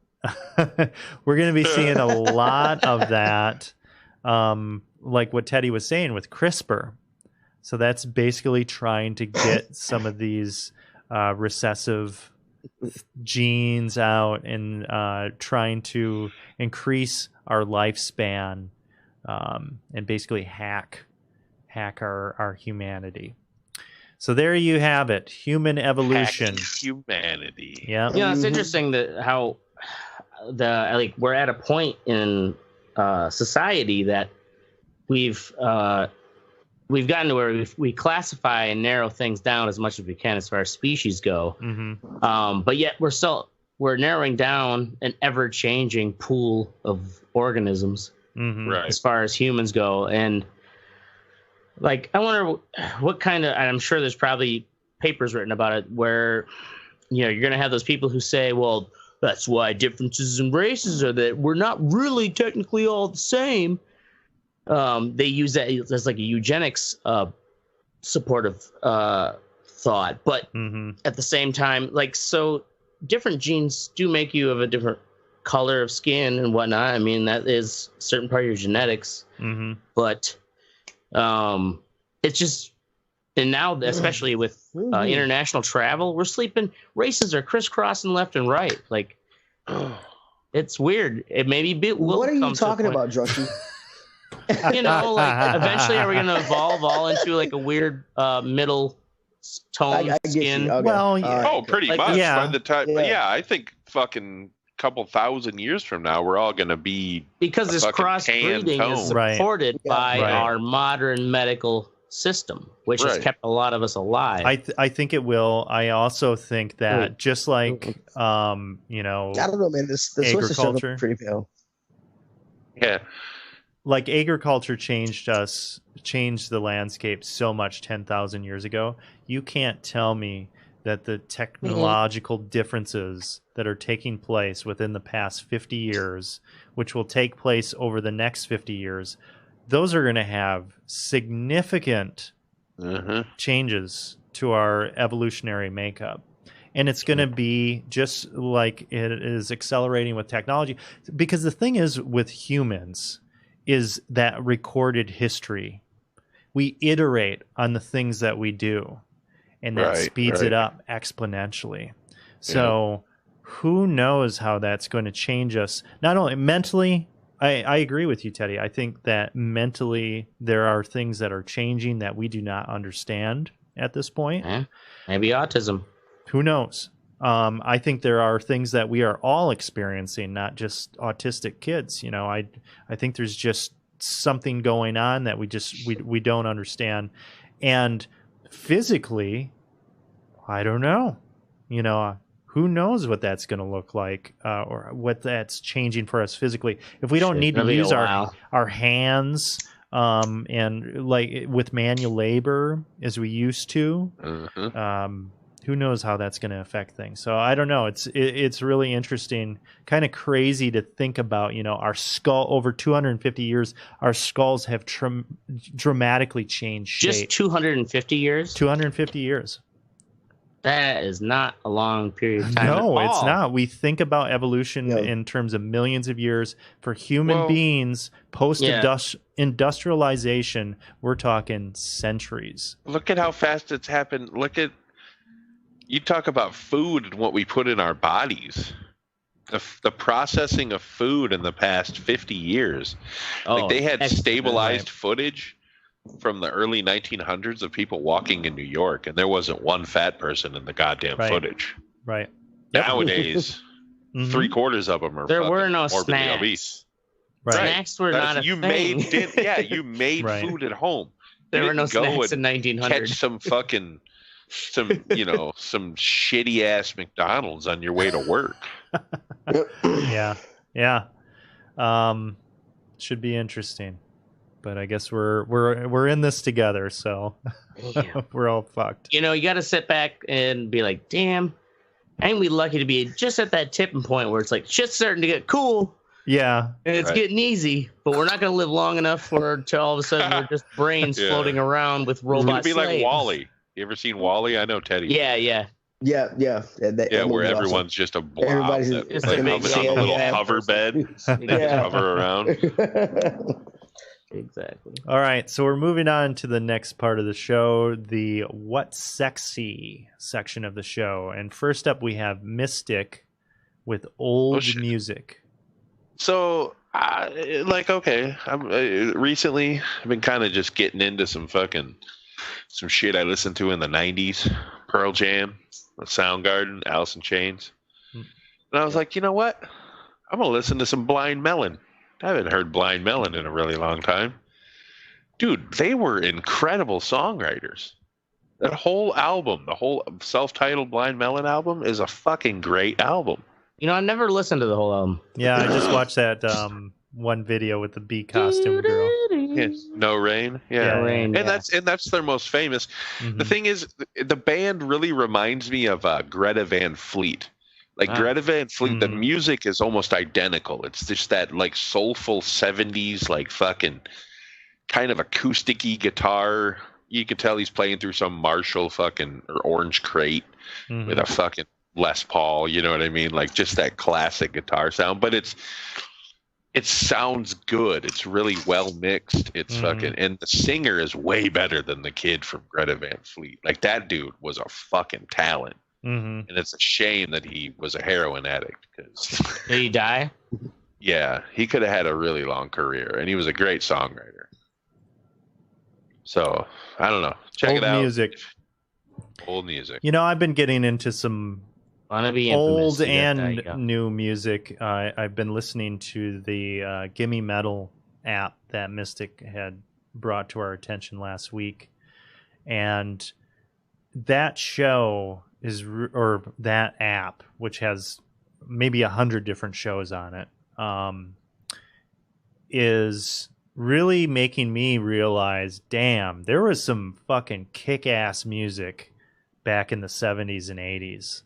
We're going to be seeing a lot of that, like what Teddy was saying with CRISPR. So that's basically trying to get some of these recessive genes out and trying to increase our lifespan and basically hack our humanity. So there you have it, human evolution. Humanity. Yeah. It's interesting that how we're at a point in society that we've gotten to where we classify and narrow things down as much as we can as far as species go. Mm-hmm. But yet we're narrowing down an ever-changing pool of organisms as far as humans go. And like, I wonder what kind of, and I'm sure there's probably papers written about it where, you're going to have those people who say, well, that's why differences in races are that we're not really technically all the same. They use that as like a eugenics supportive thought. But at the same time, like, so different genes do make you of a different color of skin and whatnot. I mean, that is a certain part of your genetics. Mm-hmm. But it's just, and now, especially with international travel, we're sleeping, races are crisscrossing left and right. Like, it's weird. It maybe will. What are you talking about, Drushy? You know, like, eventually are we going to evolve all into like a weird middle tone skin? Okay. Well, yeah. Oh, pretty Like, much. yeah. By the time, Yeah. I think fucking couple thousand years from now, we're all going to be Because this fucking crossbreeding tan is tone. supported by Right. our modern medical system, which has Right. kept a lot of us alive. I think it will. I also think that just like you know, I don't know, man. The Swiss is agriculture. pretty pale. Yeah. like agriculture changed the landscape so much 10,000 years ago. You can't tell me that the technological differences that are taking place within the past 50 years, which will take place over the next 50 years, those are going to have significant changes to our evolutionary makeup. And it's going to be just like it is accelerating with technology. Because the thing is with humans is that recorded history. We iterate on the things that we do, and that speeds it up exponentially. So who knows how that's going to change us, not only mentally. I agree with you, Teddy. I think that mentally there are things that are changing that we do not understand at this point. Maybe autism. Who knows? I think there are things that we are all experiencing, not just autistic kids. You know, I think there's just something going on that we don't understand. And physically, I don't know. You know, who knows what that's going to look like or what that's changing for us physically. If we don't need to use our hands and like with manual labor as we used to, who knows how that's going to affect things. So I don't know. It's really interesting, kind of crazy to think about. You know, our skull over 250 years, our skulls have dramatically changed shape. Just 250 years? 250 years. That is not a long period of time. No, it's not. We think about evolution in terms of millions of years. For human beings, post-industrialization, we're talking centuries. Look at how fast it's happened. You talk about food and what we put in our bodies. The processing of food in the past 50 years. Like they had stabilized footage from the early 1900s of people walking in New York, and there wasn't one fat person in the goddamn footage. Right. Nowadays, 3/4 of them are. There were no morbidly snacks. obese. Right. Snacks were not a you thing. You made food at home. There were no snacks in Catch 1900. some shitty ass McDonald's on your way to work. Yeah. Should be interesting. But I guess we're in this together, so we're all fucked. You know, you got to sit back and be like, damn, ain't we lucky to be just at that tipping point where it's like shit's starting to get cool. Yeah. And it's getting easy, but we're not going to live long enough to all of a sudden we're just brains floating around with robots. It's going to be like WALL-E. You ever seen WALL-E? I know Teddy. Yeah. Where everyone's just a blob. Everybody's on just a a big little hover bed. They just hover around. Exactly. All right, so we're moving on to the next part of the show, the What's Sexy section of the show. And first up, we have Mystic with Old Music. So, recently I've been kind of just getting into some shit I listened to in the 90s. Pearl Jam, Soundgarden, Alice in Chains. And I was like, you know what? I'm going to listen to some Blind Melon. I haven't heard Blind Melon in a really long time. Dude, they were incredible songwriters. That whole album, the whole self-titled Blind Melon album, is a fucking great album. You know, I never listened to the whole album. Yeah, I just watched that one video with the bee costume girl. Yes, No Rain. Yeah. No Rain, and that's their most famous. The thing is, the band really reminds me of Greta Van Fleet. Like Greta Van Fleet, the music is almost identical. It's just that like soulful 70s, like fucking kind of acoustic-y guitar. You could tell he's playing through some Marshall fucking or Orange Crate with a fucking Les Paul, you know what I mean? Like just that classic guitar sound, but it sounds good. It's really well mixed. It's fucking, and the singer is way better than the kid from Greta Van Fleet. Like that dude was a fucking talent. And it's a shame that he was a heroin addict. Cause did he die? Yeah, he could have had a really long career, and he was a great songwriter. So I don't know. Check Old it out. Music. Old music. You know, I've been getting into some old and new music. I've been listening to the Gimme Metal app that Mystic had brought to our attention last week, and that show or that app, which has maybe 100 different shows on it, is really making me realize, damn, there was some fucking kick-ass music back in the 70s and 80s.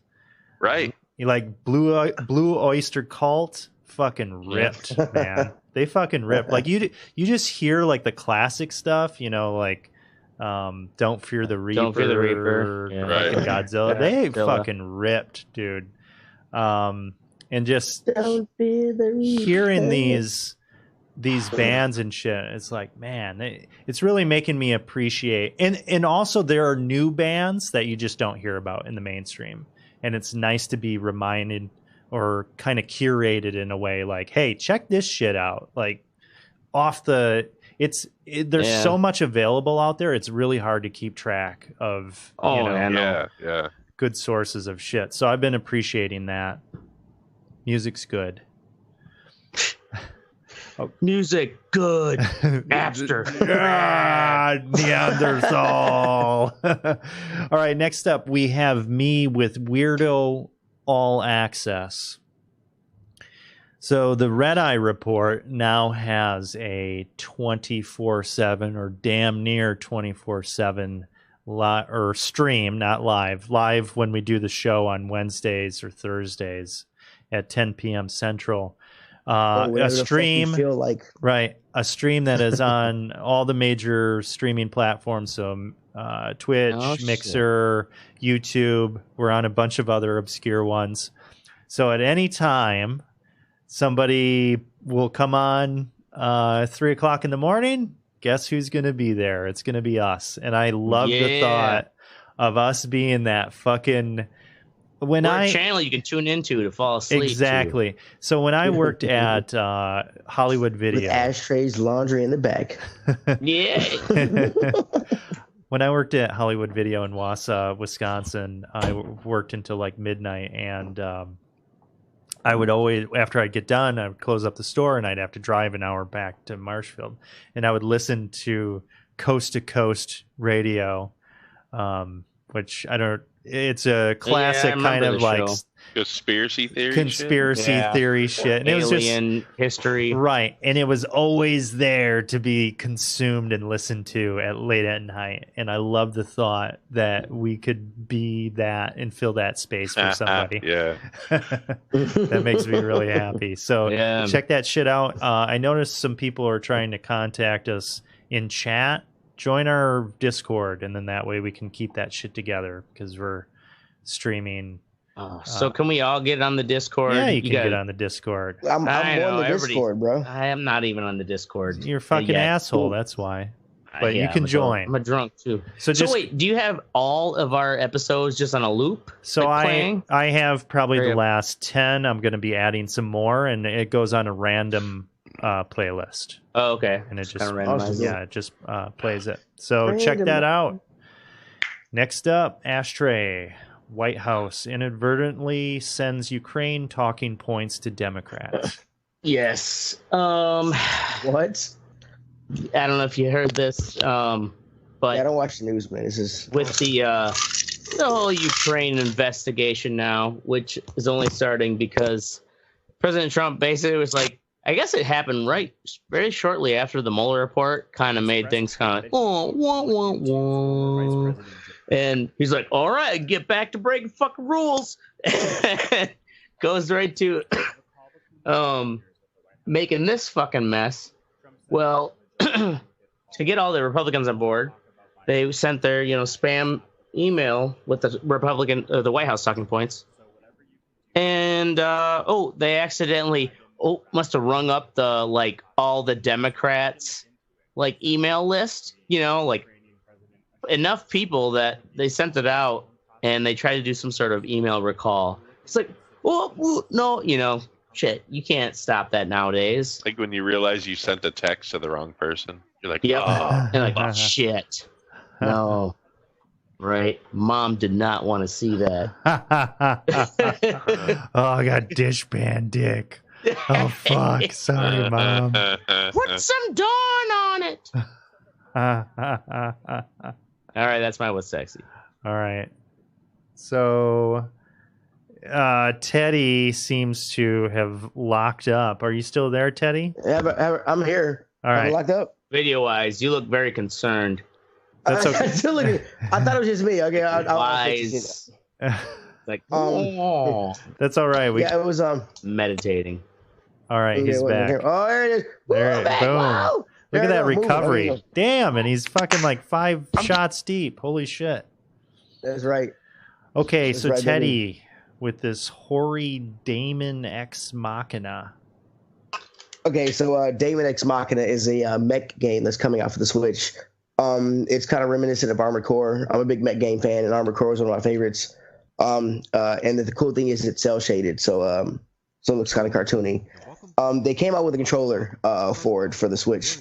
Right. You like Blue Oyster Cult? Fucking ripped, man. They fucking ripped. Like you just hear like the classic stuff, you know, like Don't Fear the Reaper. Don't Fear the Reaper. Yeah. Right. Godzilla. They fucking ripped, dude. And just hearing these bands and shit, it's like, man, it's really making me appreciate. And also there are new bands that you just don't hear about in the mainstream. And it's nice to be reminded or kind of curated in a way like, hey, check this shit out. Like there's so much available out there. It's really hard to keep track of, good sources of shit. So I've been appreciating that. Music's good. Music good. Napster. Neanderthal. All right, next up we have me with Weirdo All Access. So the Red Eye Report now has a 24/7 or damn near 24/7 or stream, not live when we do the show on Wednesdays or Thursdays at 10 p.m. Central. A stream, a stream that is on all the major streaming platforms. So Twitch, Mixer, YouTube. We're on a bunch of other obscure ones. So at any time, somebody will come on 3 o'clock in the morning. Guess who's going to be there? It's going to be us. And I love the thought of us being that fucking... We're a channel you can tune into to fall asleep. Exactly. So when I worked at Hollywood Video, with ashtrays, laundry in the back. Yeah. When I worked at Hollywood Video in Wausau, Wisconsin, I worked until like midnight, and I would always, after I'd get done, I would close up the store, and I'd have to drive an hour back to Marshfield, and I would listen to Coast to Coast Radio, which I don't. It's a classic kind of like conspiracy theory shit. And it was just history. Right. And it was always there to be consumed and listened to late at night. And I love the thought that we could be that and fill that space for somebody. That makes me really happy. So check that shit out. I noticed some people are trying to contact us in chat. Join our Discord, and then that way we can keep that shit together because we're streaming. So can we all get on the Discord? Yeah, you can get on the Discord. I'm on the Discord, bro. I am not even on the Discord. You're a fucking asshole, that's why. But you can join. I'm a drunk too. So wait, do you have all of our episodes just on a loop? So I have probably the last 10. I'm going to be adding some more, and it goes on a random playlist. Oh, okay. And it just it just plays it. So check that out. Next up, Ashtray. White House inadvertently sends Ukraine talking points to Democrats. Yes. What? I don't know if you heard this, but I don't watch the news, man. This is with the whole Ukraine investigation now, which is only starting because President Trump basically was like, I guess it happened very shortly after the Mueller report kind of made things kind of and he's like, all right, get back to breaking fucking rules. Goes right to making this fucking mess. Well, to get all the Republicans on board, they sent their spam email with the the White House talking points. and they accidentally must have rung up the like all the Democrats like email list, like enough people that they sent it out and they tried to do some sort of email recall. It's like, well, no, shit, you can't stop that nowadays. Like when you realize you sent a text to the wrong person, you're like, and like, oh shit, no. Right, Mom did not want to see that. Oh, I got dishpan dick. Oh fuck! Sorry, Mom. Put some Dawn on it. All right, that's my what's sexy. All right. So, Teddy seems to have locked up. Are you still there, Teddy? Yeah, I'm here. All right. I'm locked up. Video-wise, you look very concerned. That's okay. I thought it was just me. Okay, Wise. Like, that's all right. It was meditating. All right, he's back. Oh, there it is. There, back. boom. Wow. Look at that Moving. recovery. Damn, and he's fucking like 5 shots deep. Holy shit. That's right. Okay, That's so right, Teddy baby. with this hoary Daemon Ex Machina. Okay, so Daemon Ex Machina is a mech game that's coming out for the Switch. It's kind of reminiscent of Armored Core. I'm a big mech game fan, and Armored Core is one of my favorites. And the cool thing is it's cell shaded, so it looks kind of cartoony. They came out with a controller for the Switch.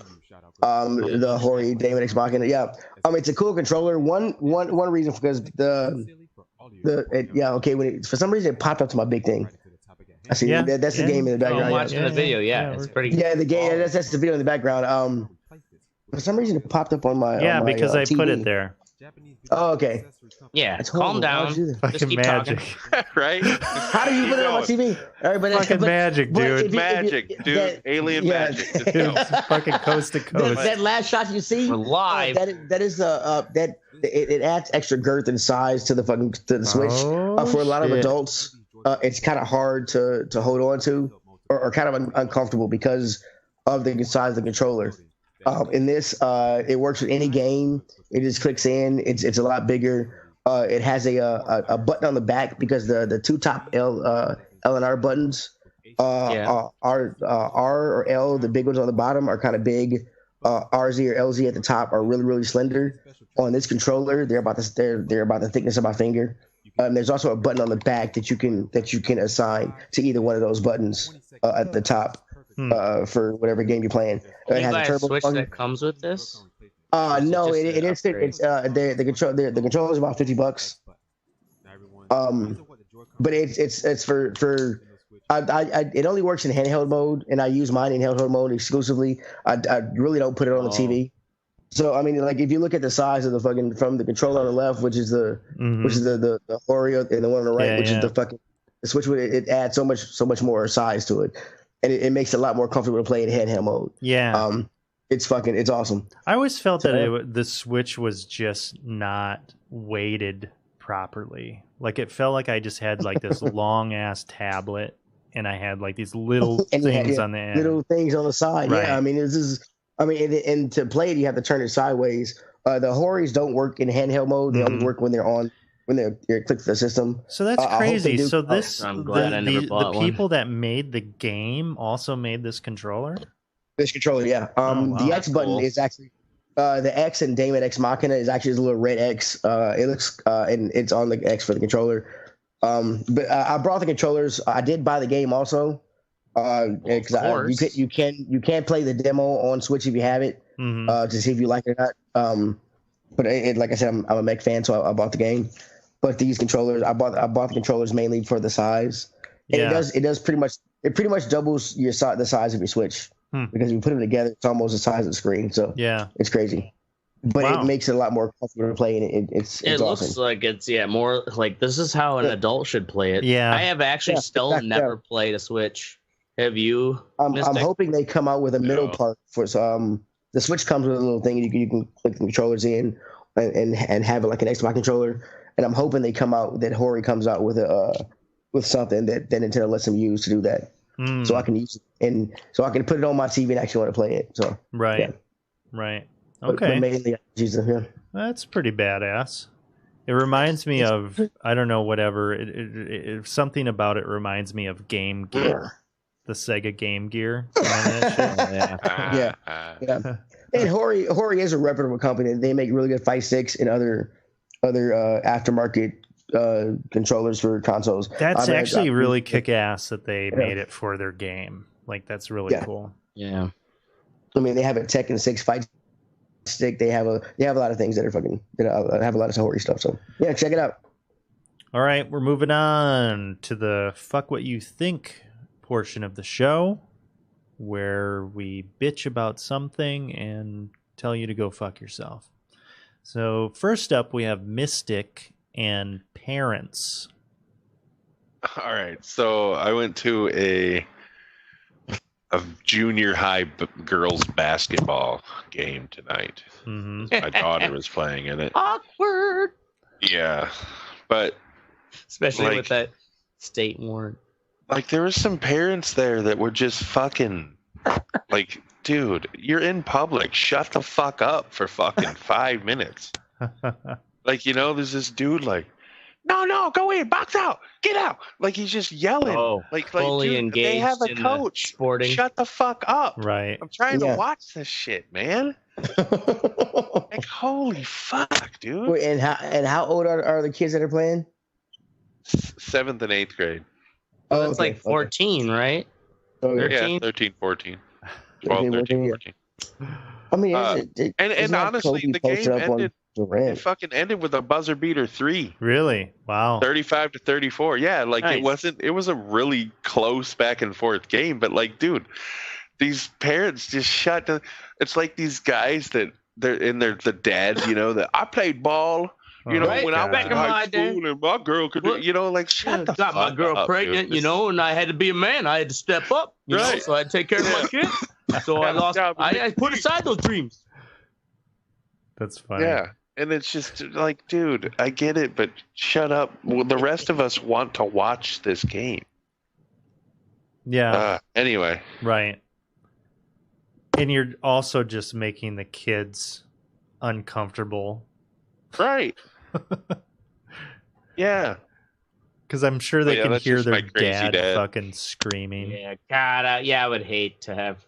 The hoary Daemon Ex Machina. Yeah, it's a cool controller. One reason because for some reason it popped up to my big thing. I see. Yeah, that's the game in the background. I'm watching the video. Yeah, it's pretty. Yeah, the game. That's the video in the background. For some reason it popped up on my. Yeah, on my, because I TV. put it there. Oh, okay. Yeah, That's calm down. Fucking keep magic. right? How do you put it on my TV? All right, Fucking magic, dude. Magic, dude. Alien magic. Just go. Fucking coast to coast. That last shot you see, We're live. It adds extra girth and size to the Switch. For a lot of adults, it's kind of hard to hold on to, or kind of uncomfortable because of the size of the controller. In this, it works with any game. It just clicks in. It's a lot bigger. It has a button on the back because the two top L and R buttons R or L, the big ones on the bottom, are kind of big. RZ or LZ at the top are really, really slender. On this controller, they're about the thickness of my finger. There's also a button on the back that you can assign to either one of those buttons at the top for whatever game you're playing. It has a turbo Switch that comes with this. No, it is. It's the controller is about $50. But it's for. It only works in handheld mode, and I use mine in handheld mode exclusively. I really don't put it on the TV. So I mean, like if you look at the size of the fucking from the controller on the left, which is the Oreo, and the one on the right, which is the Switch, it adds so much more size to it, and it makes it a lot more comfortable to play in handheld mode. Yeah. It's awesome. I always felt that the Switch was just not weighted properly. Like it felt like I just had like this long ass tablet, and I had like these little things on the end. Little things on the side. Right. Yeah, I mean and to play it, you have to turn it sideways. The Hories don't work in handheld mode. They only work when they're click the system. So that's crazy. So this, I'm glad I never bought the people that made the game also made this controller. This controller, yeah. The X button is actually the X in Daemon Ex Machina is actually a little red X. It looks and it's on the X for the controller. But I brought the controllers. I did buy the game also. Because you can play the demo on Switch if you have it to see if you like it or not. But like I said, I'm a mech fan, so I bought the game. But these controllers, I bought the controllers mainly for the size. And it does pretty much doubles the size of your Switch because if you put them together, it's almost the size of the screen. So it's crazy. But it makes it a lot more comfortable to play, and it's it looks awesome. like it's more like this is how an adult should play it. Yeah, I have actually still never played a Switch. Have you? I'm hoping they come out with a middle part for some. The Switch comes with a little thing you can click the controllers in and have it like an Xbox controller. And I'm hoping they come out that Hori comes out with something that Nintendo lets them use to do that. So I can use it and so I can put it on my TV and actually want to play it. So right. Okay. But mainly I use it here. That's pretty badass. It reminds me of, I don't know, whatever. Something about it reminds me of Game Gear, the Sega Game Gear. Remember that shit? Yeah. And Hori is a reputable company. They make really good Fight Sticks and other aftermarket controllers for consoles. That's actually really kick-ass that they made it for their game. Like, that's really cool. Yeah. I mean, they have a Tekken 6 Fight Stick. They have a lot of things that are fucking, have a lot of Hori stuff. So yeah, check it out. All right, we're moving on to the Fuck What You Think portion of the show, where we bitch about something and tell you to go fuck yourself. So first up, we have Mystic and Parents. All right, so I went to a junior high girls basketball game tonight. Mm-hmm. My daughter was playing in it. Awkward. Yeah, but especially with that state warrant. Like, there was some parents there that were just fucking like, dude, you're in public. Shut the fuck up for fucking 5 minutes. Like, there's this dude like, no, go in, box out, get out. Like, he's just yelling. Oh, like fully dude, engaged. They have a coach. Sporting. Shut the fuck up. Right. I'm trying to watch this shit, man. Like, holy fuck, dude. Wait, and how old are the kids that are playing? 7th and 8th grade. Oh, that's like 14, right? Okay. 13? Yeah, 13, 14. 12, 13, 14. I mean, and honestly, the game ended. It fucking ended with a buzzer beater 3. Really? Wow. 35-34. Yeah, like nice. It was a really close back and forth game, but like, dude, these parents just shut down. It's like these guys that the dads, that I played ball. When I was in high school and my girl could do, like, shut the fuck up. Got my girl pregnant, dude. And I had to be a man. I had to step up, so I had to take care of my kid. So I lost. I put aside those dreams. That's funny. Yeah. And it's just like, dude, I get it, but shut up. Well, the rest of us want to watch this game. Yeah. Anyway. Right. And you're also just making the kids uncomfortable. Right. Yeah. Because I'm sure they can hear their dad fucking screaming. Yeah, God, I would hate to have.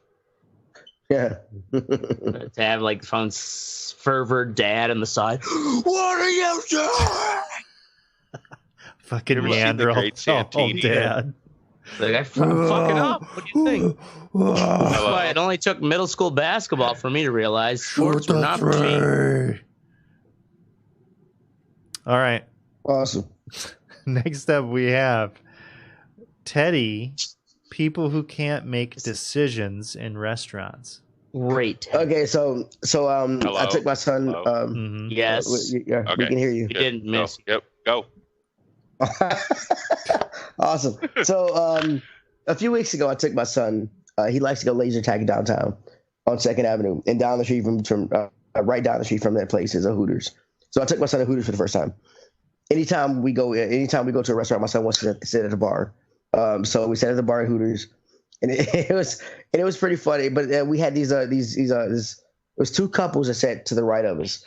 Yeah. To have like fun fervor dad on the side. What are you doing? Fucking Neanderthal dad. Like, I'm fucking up. What do you think? That's why it only took middle school basketball for me to realize sports were not for me. All right. Awesome. Next up, we have Teddy. People who can't make decisions in restaurants. Great. Okay, so I took my son. Yes. We can hear you. You didn't miss. Yep. Go. Awesome. So a few weeks ago, I took my son. He likes to go laser tag downtown on 2nd Avenue, and down the street from right down the street from that place is a Hooters. So I took my son to Hooters for the first time. Anytime we go to a restaurant, my son wants to sit at the bar. So we sat at the bar at Hooters, and it was pretty funny. But we had these it was 2 couples that sat to the right of us,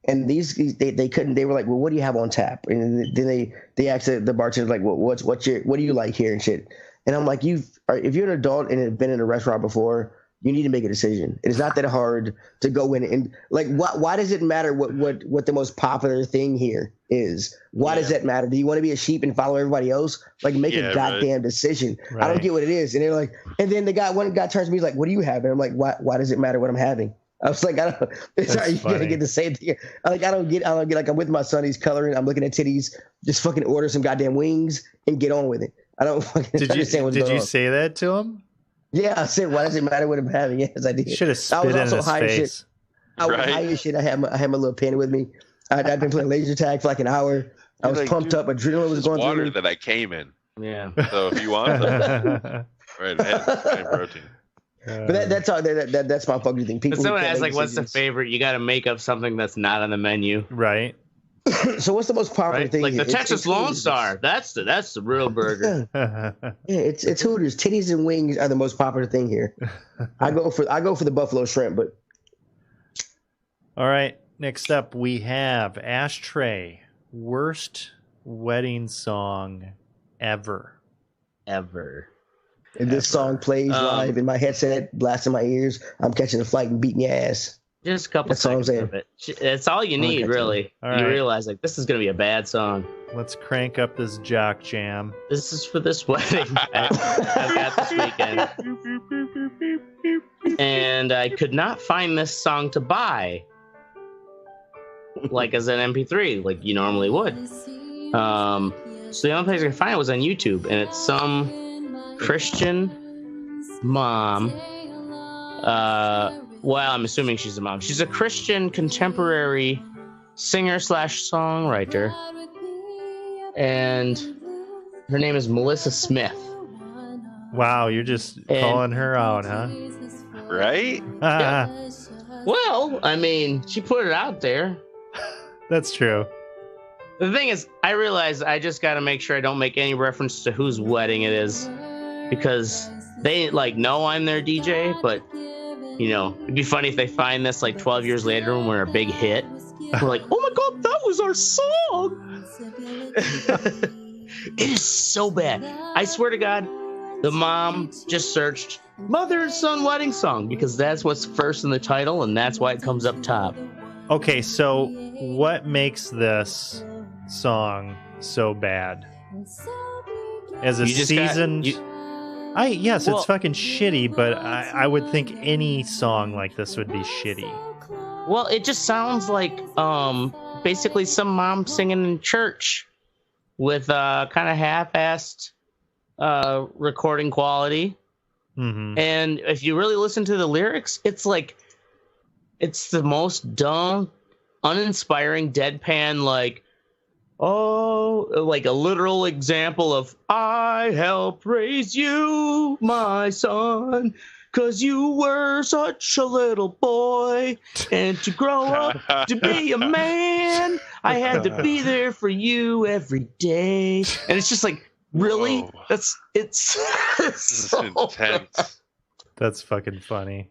and they couldn't. They were like, "Well, what do you have on tap?" And then they asked the bartender, like, "Well, what do you like here and shit?" And I'm like, if you're an adult and have been in a restaurant before, you need to make a decision. It is not that hard to go in and like, why does it matter what the most popular thing here is? Why does that matter? Do you want to be a sheep and follow everybody else? Like, make a goddamn decision. Right. I don't get what it is. And they're like, and then one guy turns to me, he's like, "What do you have?" And I'm like, why does it matter what I'm having? I was like, I don't. You're gonna get the same thing. I don't get. Like, I'm with my son. He's coloring. I'm looking at titties. Just fucking order some goddamn wings and get on with it. I don't fucking understand what's going on. Did you say that to him? Yeah, I said, "Why does it matter what I'm having?" Yes, I did. Should have spit in his face. I was high as shit. I had my little pen with me. I'd been playing laser tag for like an hour. I was pumped up. Adrenaline was going through me. Water that I came in. Yeah. So if you want, right ahead, protein. But that's all. That's my fucking thing. People. But someone asks, like, "What's the favorite?" You got to make up something that's not on the menu, right? So what's the most popular thing? Like the Texas Lone Star. That's the real burger. Yeah, it's Hooters. Titties and wings are the most popular thing here. I go for the buffalo shrimp, but all right. Next up, we have Ashtray. worst wedding song ever. If this song plays live in my headset, blasting my ears, I'm catching a flight and beating your ass. Just a couple seconds of it. That's all you need, really. All right. You realize, like, this is going to be a bad song. Let's crank up this jock jam. This is for this wedding I've got this weekend. And I could not find this song to buy, like as an MP3, like you normally would. So the only place I could find it was on YouTube, and it's some Christian mom. Well, I'm assuming she's a mom. She's a Christian contemporary singer/songwriter, and her name is Melissa Smith. Wow, you're just calling her out, huh? Right? Yeah. Well, I mean, she put it out there. That's true. The thing is, I realize I just got to make sure I don't make any reference to whose wedding it is, because they know I'm their DJ, but it'd be funny if they find this 12 years later when we're a big hit. We're like, oh my God, that was our song. It is so bad. I swear to God, the mom just searched mother and son wedding song because that's what's first in the title and that's why it comes up top. Okay, so what makes this song so bad? As a seasoned... it's fucking shitty, but I would think any song like this would be shitty. Well, it just sounds like basically some mom singing in church with kind of half-assed recording quality. Mm-hmm. And if you really listen to the lyrics, it's the most dumb, uninspiring, deadpan, a literal example of I helped raise you, my son, 'cause you were such a little boy, and to grow up to be a man, I had to be there for you every day. And it's just really? Whoa. It's so intense. That's fucking funny.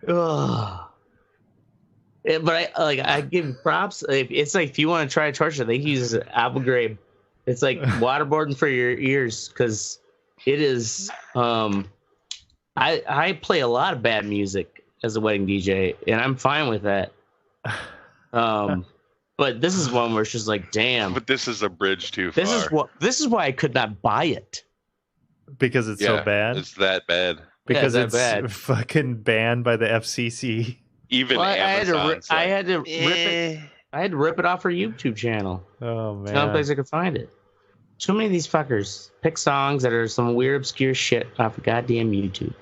Ugh. But I give you props. It's if you want to try to torture, they use Abu Ghraib. It's like waterboarding for your ears because it is. I play a lot of bad music as a wedding DJ, and I'm fine with that. But this is one where it's just damn. But this is a bridge too far. This is why I could not buy it. Because it's so bad. It's that bad. Because it's bad. Fucking banned by the FCC. Even Amazon. I had to rip it. I had to rip it off her YouTube channel. Oh man! It's the only place I could find it. Too many of these fuckers pick songs that are some weird, obscure shit off of goddamn YouTube.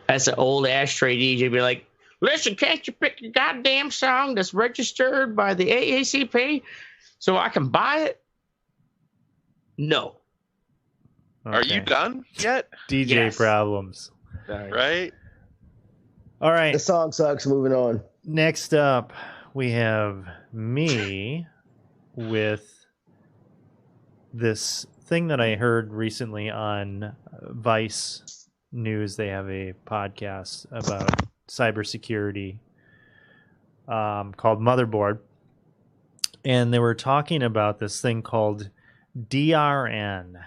That's an old ashtray DJ be like, "Listen, can't you pick a goddamn song that's registered by the AACP so I can buy it?" No. Okay. Are you done yet? DJ problems. Right. All right. The song sucks. Moving on. Next up, we have me with this thing that I heard recently on Vice News. They have a podcast about cybersecurity called Motherboard. And they were talking about this thing called DRN,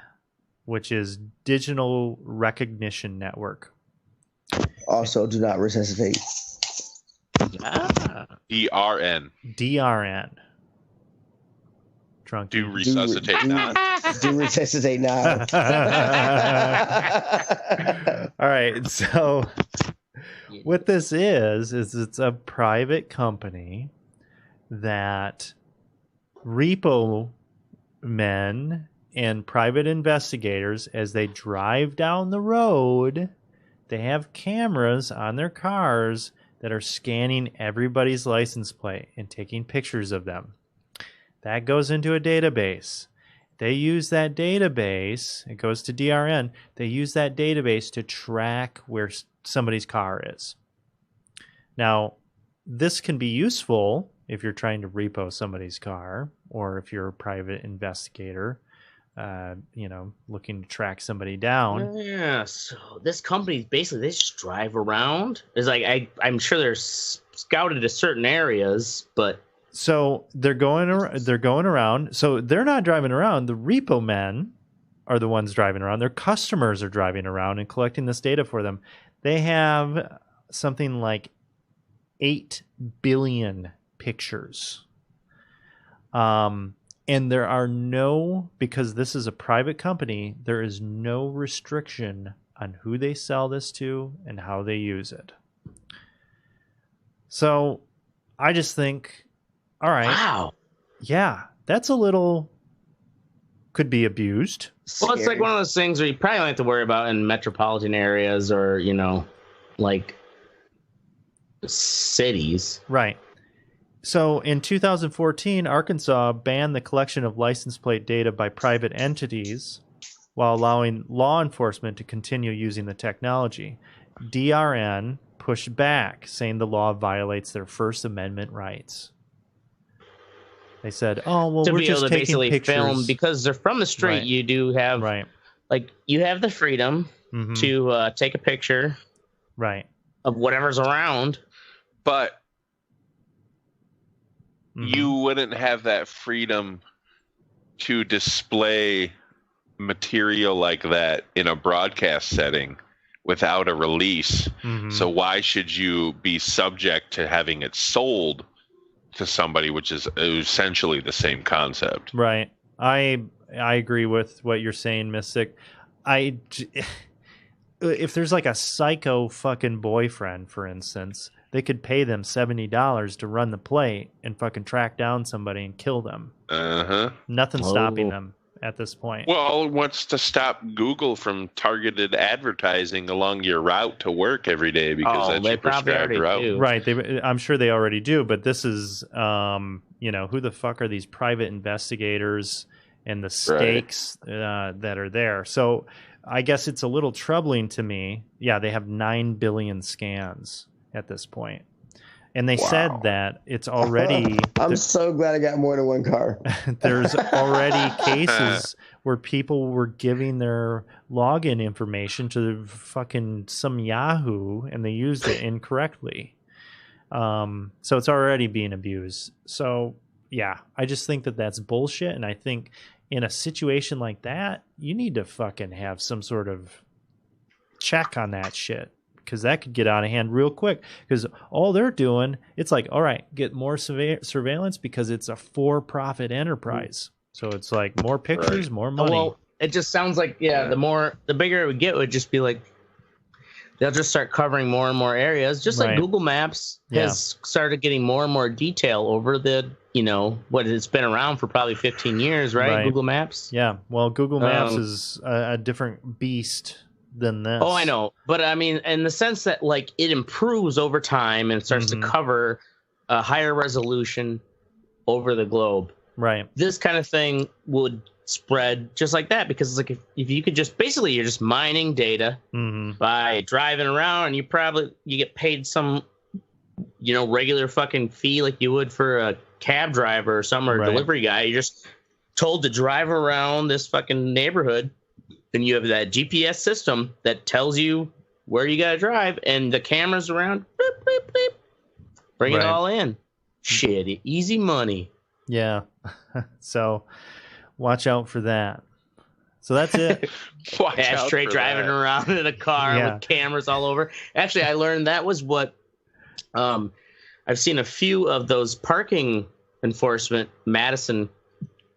which is Digital Recognition Network. Also, do not resuscitate. DRN. DRN. Drunk. Do resuscitate now. Do resuscitate now. All right. So, what this is it's a private company that repo men and private investigators, as they drive down the road, they have cameras on their cars that are scanning everybody's license plate and taking pictures of them. That goes into a database. They use that database. It goes to DRN. They use that database to track where somebody's car is. Now, this can be useful if you're trying to repo somebody's car, or if you're a private investigator, looking to track somebody down. Yeah, so this company, basically, they just drive around. It's I'm sure they're scouted to certain areas, but So they're going around. So they're not driving around. The repo men are the ones driving around. Their customers are driving around and collecting this data for them. They have something like 8 billion pictures. And there are because this is a private company, there is no restriction on who they sell this to and how they use it. So I just think, all right. Wow. Yeah, that's could be abused. Well, it's like one of those things where you probably don't have to worry about in metropolitan areas or, like cities. Right. So in 2014, Arkansas banned the collection of license plate data by private entities while allowing law enforcement to continue using the technology. DRN pushed back, saying the law violates their First Amendment rights. They said, "Oh, well, we're just taking pictures." Film, because they're from the street. Right. You do have, you have the freedom to take a picture, right, of whatever's around, but you wouldn't have that freedom to display material like that in a broadcast setting without a release. So why should you be subject to having it sold to somebody, which is essentially the same concept? Right. I agree with what you're saying, Mystic. If there's like a psycho fucking boyfriend, for instance, they could pay them $70 to run the plate and fucking track down somebody and kill them. Nothing's stopping them at this point. Well, what's to stop Google from targeted advertising along your route to work every day because that's your prescribed route? Right. I'm sure they already do, but this is, who the fuck are these private investigators and the stakes that are there? So I guess it's a little troubling to me. Yeah, they have 9 billion scans at this point. And they said that it's already... I'm so glad I got more than one car. There's already cases where people were giving their login information to fucking some Yahoo and they used it incorrectly. So it's already being abused. So, yeah, I just think that that's bullshit. And I think in a situation like that, you need to fucking have some sort of check on that shit. Because that could get out of hand real quick. Because all they're doing, it's like, all right, get more surveillance because it's a for-profit enterprise. So it's like more pictures, more money. Well, it just sounds like, the bigger it would get, would just be like, they'll just start covering more and more areas. Just like Google Maps has started getting more and more detail over the, what it's been around for probably 15 years, right? Google Maps. Yeah. Well, Google Maps is a different beast than this. Oh, I know. But I mean, in the sense that like it improves over time and starts to cover a higher resolution over the globe. Right. This kind of thing would spread just like that because it's like if you could just basically you're just mining data by driving around and you get paid some regular fucking fee like you would for a cab driver or some or delivery guy. You're just told to drive around this fucking neighborhood. Then you have that GPS system that tells you where you got to drive, and the cameras around, beep, beep, beep, bring it all in. Shit, easy money. Yeah. So watch out for that. So that's it. Straight driving around in a car with cameras all over. Actually, I learned that was what I've seen a few of those parking enforcement, Madison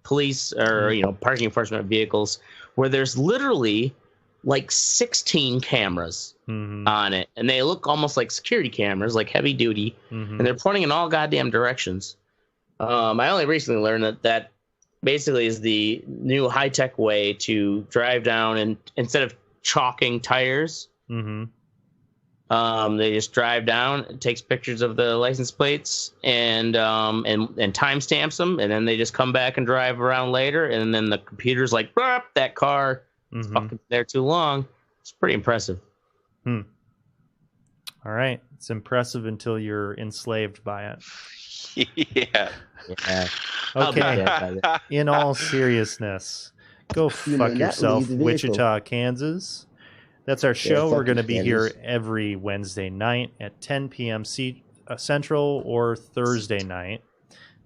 police or, parking enforcement vehicles where there's literally like 16 cameras on it. And they look almost like security cameras, like heavy duty. And they're pointing in all goddamn directions. I only recently learned that basically is the new high-tech way to drive down and instead of chalking tires, they just drive down, it takes pictures of the license plates and timestamps them, and then they just come back and drive around later, and then the computer's like, that car is fucking there too long. It's pretty impressive. All right. It's impressive until you're enslaved by it. Yeah. Okay. In all seriousness, go fuck yourself, Wichita, Kansas. That's our show. We're going to be here every Wednesday night at 10 p.m. Central or Thursday night,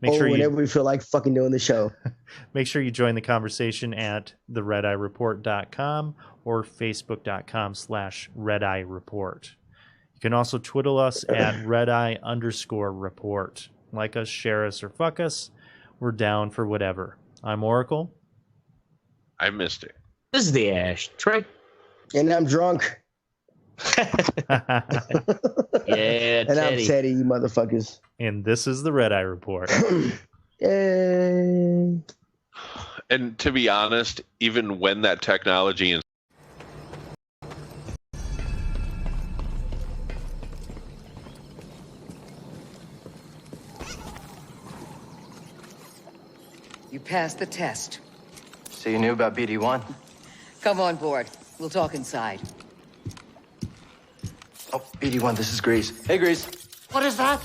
whenever we feel like fucking doing the show. Make sure you join the conversation at theredeyereport.com or facebook.com/redeyereport. You can also twiddle us at redeye_report. Like us, share us, or fuck us. We're down for whatever. I'm Oracle. I missed it. This is the Ash. Trey. And I'm drunk. Yeah, And I'm Teddy, you motherfuckers. And this is the Red Eye Report. Yay. And to be honest, even when that technology is You passed the test. So you knew about BD1? Come on board. We'll talk inside. Oh, BD1, this is Grease. Hey, Grease. What is that?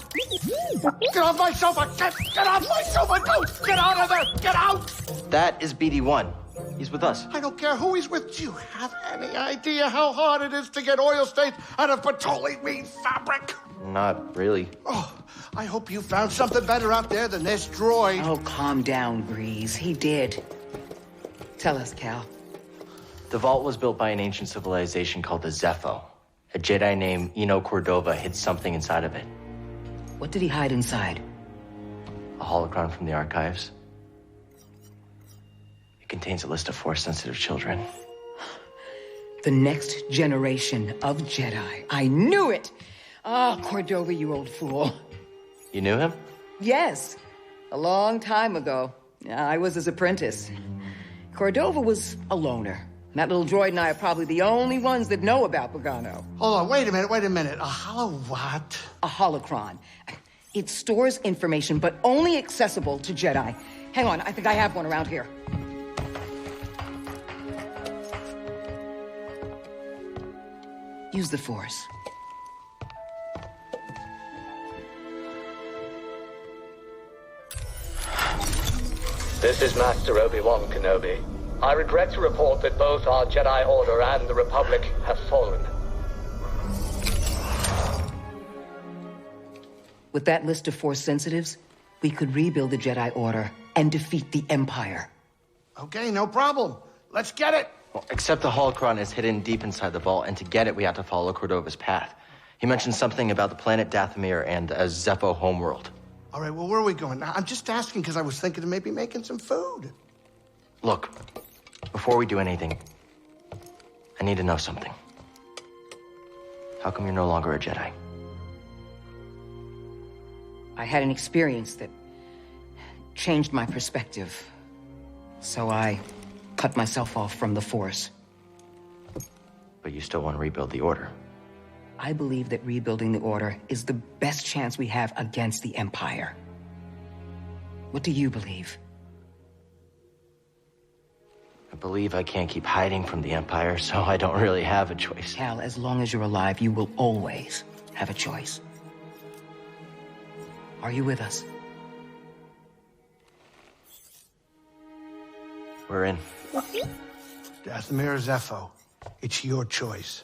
Get off my sofa! Get off my sofa! Don't! Get out of there! Get out! That is BD1. He's with us. I don't care who he's with. Do you have any idea how hard it is to get oil stains out of petroleum fabric? Not really. Oh, I hope you found something better out there than this droid. Oh, calm down, Breeze. He did. Tell us, Cal. The vault was built by an ancient civilization called the Zepho. A Jedi named Eno Cordova hid something inside of it. What did he hide inside? A holocron from the archives. It contains a list of Force-sensitive children. The next generation of Jedi. I knew it! Ah, Cordova, you old fool. You knew him? Yes. A long time ago. I was his apprentice. Cordova was a loner. That little droid and I are probably the only ones that know about Pagano. Hold on, wait a minute. A holo what? A holocron. It stores information, but only accessible to Jedi. Hang on, I think I have one around here. Use the Force. This is Master Obi-Wan Kenobi. I regret to report that both our Jedi Order and the Republic have fallen. With that list of Force sensitives, we could rebuild the Jedi Order and defeat the Empire. Okay, no problem. Let's get it. Well, except the holocron is hidden deep inside the vault, and to get it, we have to follow Cordova's path. He mentioned something about the planet Dathomir and a Zepho homeworld. All right, well, where are we going? I'm just asking because I was thinking of maybe making some food. Look, before we do anything, I need to know something. How come you're no longer a Jedi? I had an experience that changed my perspective. So I cut myself off from the Force. But you still want to rebuild the Order. I believe that rebuilding the Order is the best chance we have against the Empire. What do you believe? I believe I can't keep hiding from the Empire, so I don't really have a choice. Cal, as long as you're alive, you will always have a choice. Are you with us? We're in. Dathomir Zepho. It's your choice.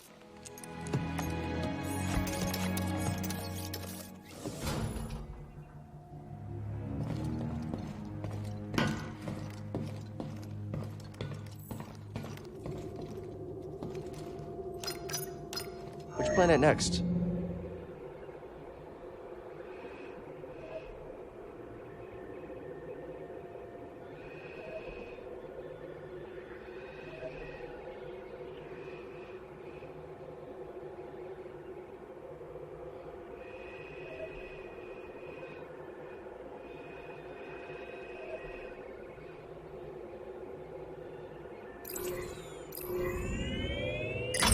Which planet next?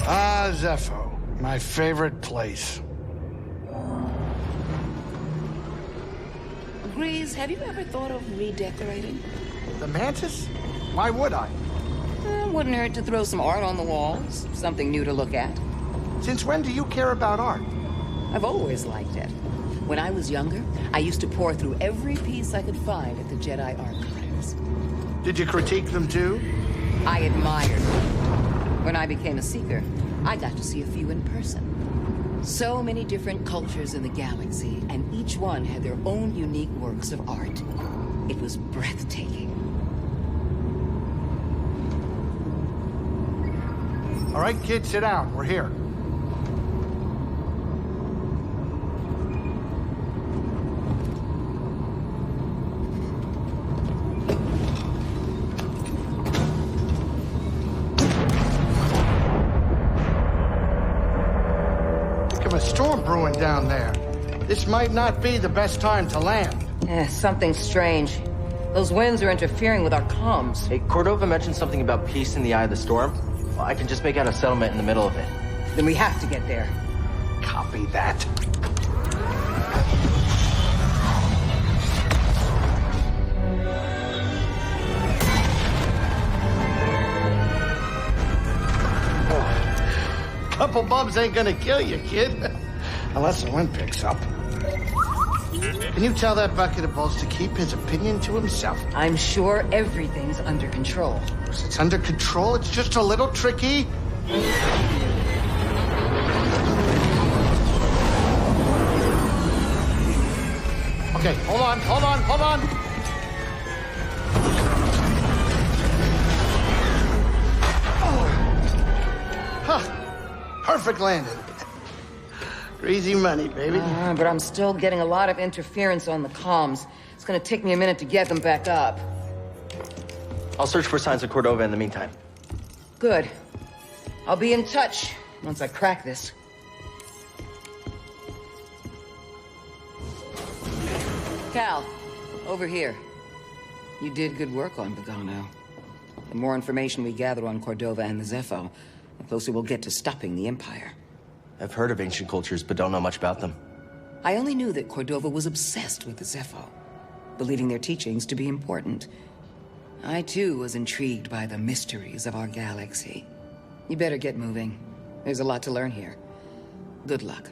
Ah, Zepho. My favorite place. Grease, have you ever thought of redecorating? The Mantis? Why would I? Wouldn't hurt to throw some art on the walls. Something new to look at. Since when do you care about art? I've always liked it. When I was younger, I used to pore through every piece I could find at the Jedi archives. Did you critique them too? I admired them. When I became a Seeker, I got to see a few in person. So many different cultures in the galaxy, and each one had their own unique works of art. It was breathtaking. All right, kids, sit down. We're here. A storm brewing down there. This might not be the best time to land. Something strange. Those winds are interfering with our comms. Hey, Cordova mentioned something about peace in the eye of the storm. Well, I can just make out a settlement in the middle of it. Then we have to get there. Copy that. Couple bumps ain't gonna kill you, kid. Unless the wind picks up. Can you tell that bucket of balls to keep his opinion to himself? I'm sure everything's under control. It's under control. It's just a little tricky. Okay, hold on. Perfect landing. Easy money, baby. But I'm still getting a lot of interference on the comms. It's gonna take me a minute to get them back up. I'll search for signs of Cordova in the meantime. Good. I'll be in touch once I crack this. Cal, over here. You did good work on Bogano. The more information we gather on Cordova and the Zepho, the closer we'll get to stopping the Empire. I've heard of ancient cultures, but don't know much about them. I only knew that Cordova was obsessed with the Zepho, believing their teachings to be important. I, too, was intrigued by the mysteries of our galaxy. You better get moving. There's a lot to learn here. Good luck.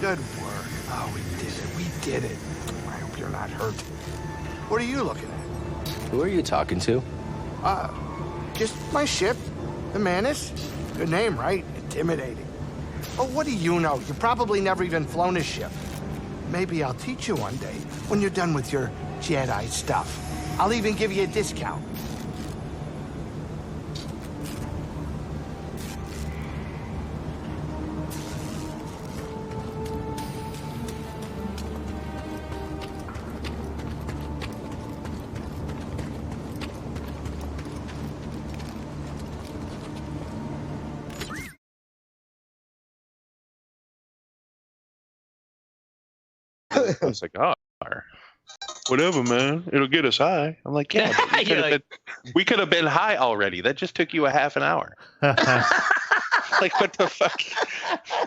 Good work. Oh, we did it. We did it. I hope you're not hurt. What are you looking at? Who are you talking to? Just my ship, the Manus. Good name, right? Intimidating. Oh, what do you know? You probably never even flown a ship. Maybe I'll teach you one day when you're done with your Jedi stuff. I'll even give you a discount. I was like, oh, whatever, man. It'll get us high. I'm like, yeah, but we could have been high already. That just took you a half an hour. Like, what the fuck?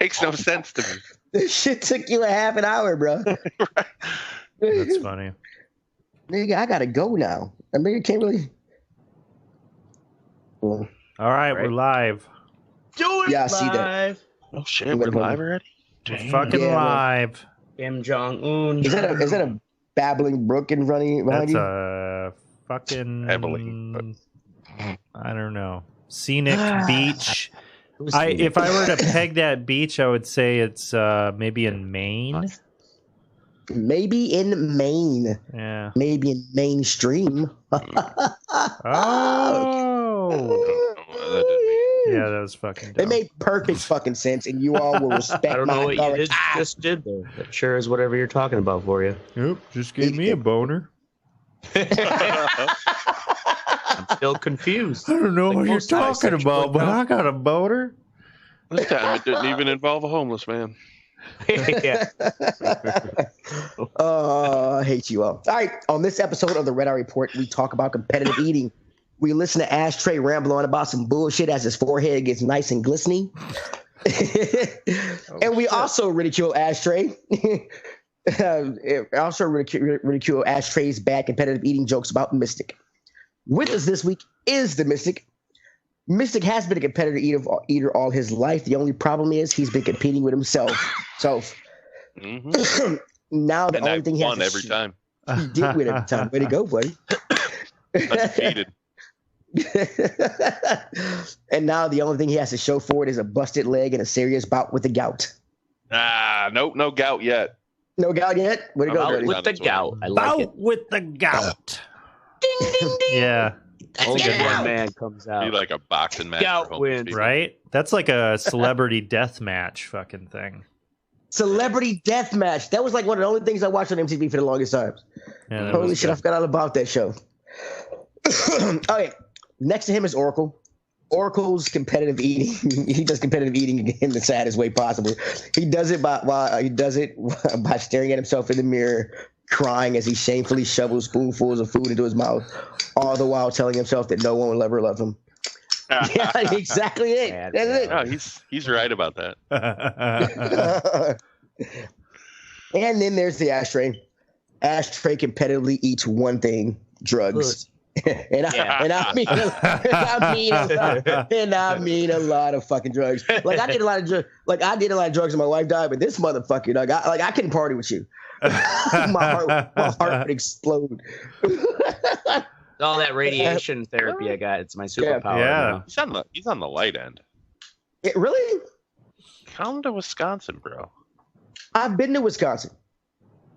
Makes no sense to me. This shit took you a half an hour, bro. Right. That's funny. Nigga, I gotta go now. I mean, you can't really. All right, we're live. Do it Yeah, I live. see that. Oh shit, we're live already? We're fucking live. Kim Jong-un. Is that a babbling brook in front of behind That's you? a fucking Babbling. I don't know. Scenic beach. If I were to peg that beach, I would say it's maybe in Maine. Maybe in Maine. Yeah. Maybe in mainstream. Yeah, that was fucking dumb. It made perfect fucking sense, and you all will respect I don't know what you authority. just did there. That sure is whatever you're talking about for you. Yep, just gave me a boner. I'm still confused. I don't know Like what you're most guys, talking about, but I got a boner. This time it didn't even involve a homeless man. Yeah. Oh, I hate you all. All right, on this episode of the Red Eye Report, we talk about competitive eating. We listen to Ashtray ramble on about some bullshit as his forehead gets nice and glistening. And we also ridicule Ashtray. Also ridicule Ashtray's bad competitive eating jokes about Mystic. With us this week is the Mystic. Mystic has been a competitive eater all his life. The only problem is he's been competing with himself. So now the only thing he has won every time. He did win every time. Way to go, buddy. Undefeated. And now the only thing he has to show for it is a busted leg and a serious bout with the gout. Nope, no gout yet. No gout yet? Way to go, buddy. With the gout. I like Bout it. with the gout. Ding, ding, ding. Yeah. Only one man comes Be out. like a boxing match. Gout for homeless wins. people. Right? That's like a celebrity death match fucking thing. Celebrity death match. That was like one of the only things I watched on MTV for the longest time. Yeah, that Holy was shit, good. I forgot all about that show. Okay, next to him is Oracle. Oracle's competitive eating. He does competitive eating in the saddest way possible. He does it by staring at himself in the mirror, crying as he shamefully shovels spoonfuls of food into his mouth, all the while telling himself that no one will ever love him. Yeah, exactly it. That's it. No, he's right about that. And then there's the Ashtray. Ashtray competitively eats one thing: drugs. And I mean a lot of fucking drugs. Like I did a lot of drugs. Like I did a lot of drugs, and my wife died. But this motherfucker, I couldn't party with you. my heart would explode. All that radiation therapy I got. It's my superpower. Yeah. Now. He's on the light end. It really? Come to Wisconsin, bro. I've been to Wisconsin.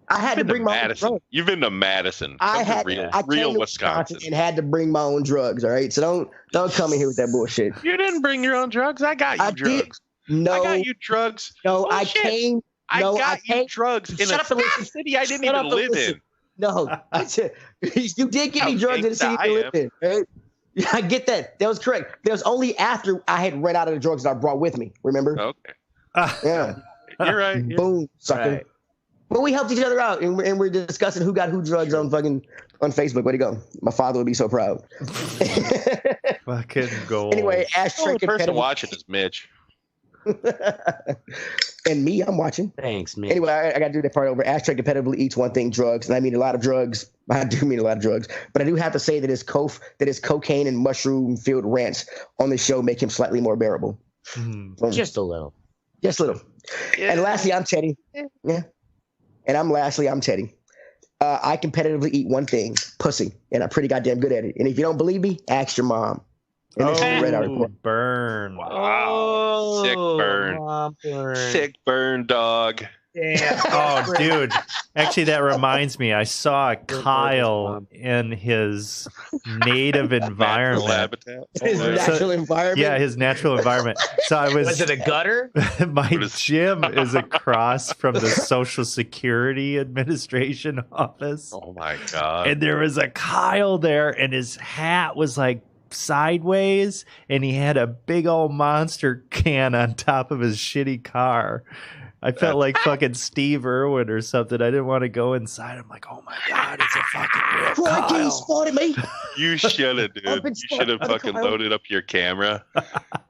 I had to bring my own drugs. You've been to Madison. I real came to Wisconsin and had to bring my own drugs. All right, so don't come in here with that bullshit. You didn't bring your own drugs. I got you drugs. No, I got you drugs. No, Bullshit. I got you drugs in a city I didn't even live in. No, you did give me drugs in the city you live in. Right? Yeah, I get that. That was correct. That was only after I had run out of the drugs that I brought with me. Remember? Okay. Yeah. You're right. Boom, sucker. Right. But we helped each other out, and we're discussing who got who drugs on Facebook. Way to go! My father would be so proud. Fucking gold. Anyway, Ashtray the person watching is Mitch. And me, I'm watching. Thanks, Mitch. Anyway, I got to do that part over. Ashtray competitively eats one thing: drugs, and I mean a lot of drugs. I do mean a lot of drugs, but I do have to say that his cocaine and mushroom-filled rants on the show make him slightly more bearable. Just a little. Just a little. Yeah. And lastly, I'm Teddy. Yeah. And I'm Teddy. I competitively eat one thing: pussy, and I'm pretty goddamn good at it. And if you don't believe me, ask your mom. And this is the red article. Burn! Wow, sick burn, sick burn, dog. Yeah. Oh, dude. Actually, that reminds me. I saw Kyle in his native environment. Habitat. His natural environment? Yeah, his natural environment. So Was it a gutter? My gym is across from the Social Security Administration office. Oh, my God. And there was a Kyle there, and his hat was like sideways, and he had a big old Monster can on top of his shitty car. I felt like fucking Steve Irwin or something. I didn't want to go inside. I'm like, oh my God, it's a fucking real Kyle. He spotted me. You should have, dude. You should have fucking loaded up your camera.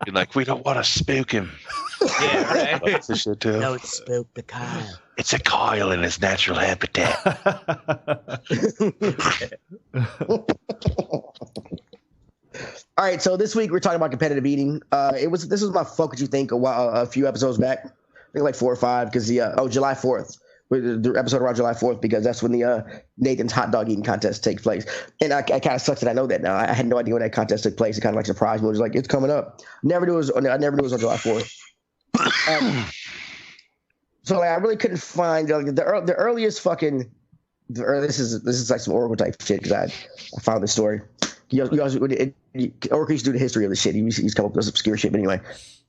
You're like, we don't want to spook him. Yeah, right. Don't spook the Kyle. It's a Kyle in his natural habitat. All right, so this week we're talking about competitive eating. This was my fuck what you think a few episodes back. I think like 4 or 5 because July 4th. The episode around July 4th because that's when the Nathan's hot dog eating contest takes place. And I kind of sucks that I know that now. I had no idea when that contest took place. It kind of like surprised me. It was like, it's coming up. I never knew it was on July 4th. So like, I really couldn't find the earliest fucking. This is like some Oracle type shit because I found this story. Oracle used to do the history of the shit. He used to come up with this obscure shit. But anyway,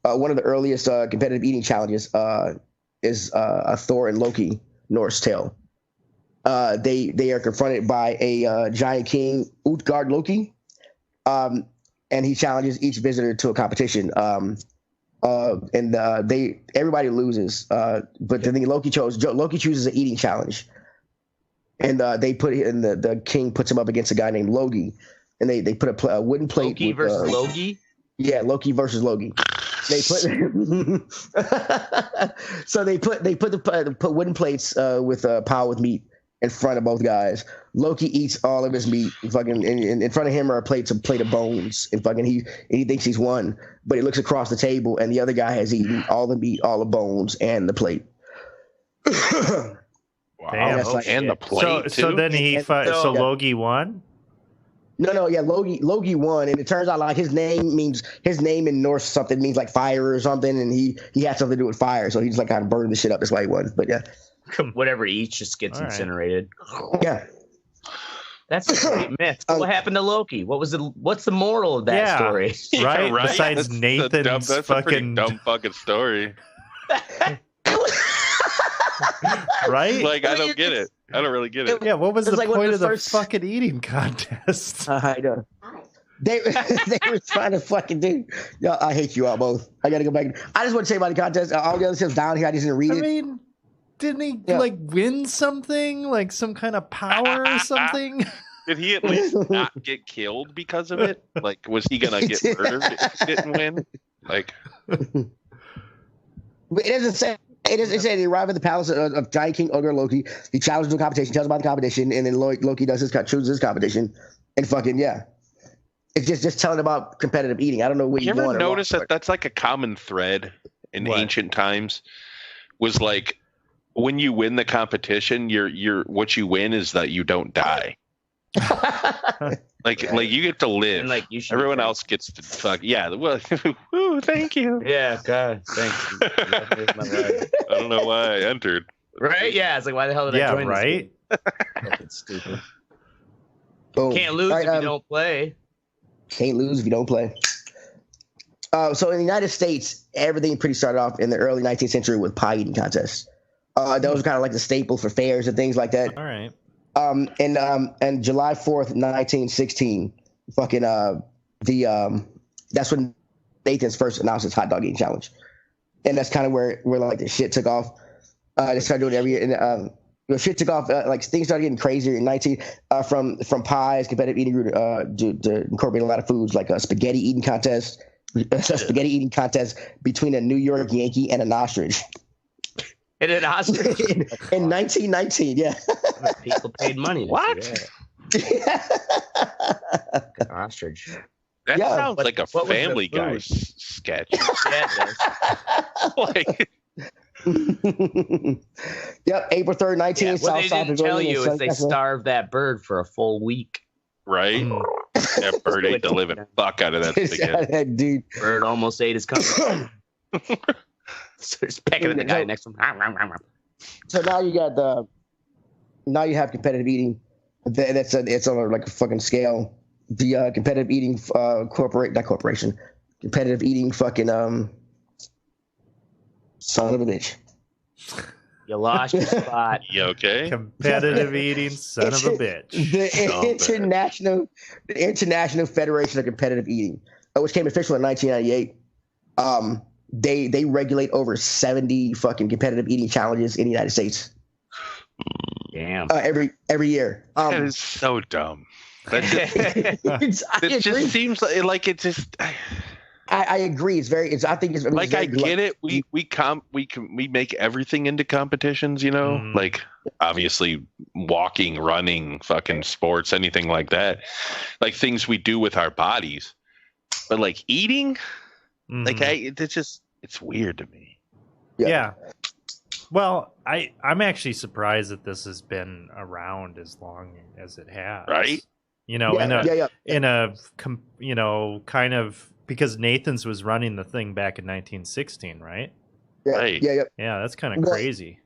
one of the earliest competitive eating challenges is a Thor and Loki Norse tale. They are confronted by a giant king, Utgard Loki, and he challenges each visitor to a competition. Everybody loses, but then Loki chooses an eating challenge, and the king puts him up against a guy named Logi, and they put a wooden plate. Loki versus Logi. Yeah, Loki versus Logi. They put so they put wooden plates with pile with meat, in front of both guys. Loki eats all of his meat. Fucking in front of him are a plate of bones, and fucking he thinks he's won, but he looks across the table and the other guy has eaten all the meat, all the bones, and the plate. Wow. Damn. And the plate too. So then so Loki won. No, yeah, Loki won, and it turns out like his name in Norse something means like fire or something, and he had something to do with fire, so he just like kind of burned the shit up. That's why he won. But yeah, whatever he eats just gets incinerated. Yeah, that's a great myth. So what happened to Loki? What's the moral of that story? Right? Right. Besides Nathan's that's fucking a pretty dumb fucking story. Right? Like I don't get it. I don't really get it. Yeah, what was the like point of the first fucking eating contest? I know. They were trying to fucking do. Yo, I hate you all both. I gotta go back. I just want to say about the contest. All the other stuff down here, I just didn't read it. I mean, didn't he like win something, like some kind of power or something? Did he at least not get killed because of it? Like, was he gonna get murdered if he didn't win? Like, but it doesn't say. It said he arrived at the palace of Giant King Ogre Loki. He challenges the competition, tells about the competition, and then Loki chooses his competition, and fucking yeah. It's just telling about competitive eating. I don't know what you ever notice that that's like a common thread in ancient times. Was like when you win the competition, what you win is that you don't die. like you get to live. And like everyone else gets to fuck. Yeah. Well, woo, thank you. Yeah. God, thanks. I don't know why I entered. Right? Yeah. It's like, why the hell did I join? Right. Fucking stupid. Boom. Can't lose if you don't play. Can't lose if you don't play. So in the United States, everything pretty started off in the early 19th century with pie eating contests. Those were kind of like the staple for fairs and things like that. All right. And July 4th, 1916, fucking that's when Nathan's first announced his hot dog eating challenge, and that's kind of where like the shit took off. They started doing it every year, and the shit took off. Like things started getting crazier in from pies, competitive eating grew to incorporate a lot of foods like a spaghetti eating contest between a New York Yankee and an ostrich. And an ostrich in 1919, yeah. People paid money. What? Ostrich. That sounds like a Family Guy sketch. Yeah, it does. Like. Yep, April 3rd, 19. What they didn't tell you is they starved that bird for a full week. Right? That bird ate the living fuck out of that spaghetti. Dude. Bird almost ate his company. So just pecking at the guy next to him. So now you have competitive eating. It's on like a fucking scale. The competitive eating competitive eating fucking son of a bitch. You lost your spot. You okay? Competitive eating son of a bitch. The International Federation of Competitive Eating, which came official in 1998. They regulate over 70 fucking competitive eating challenges in the United States. Damn. Every year. That is so dumb. It just seems like it just. I agree. I think it's like I get it. We make everything into competitions. You know, like obviously walking, running, fucking sports, anything like that. Like things we do with our bodies, but like eating. Like it's weird to me. Yeah. Well, I'm actually surprised that this has been around as long as it has. Right. You know, in a kind of because Nathan's was running the thing back in 1916, right? Yeah. Right. Yeah, that's kind of crazy.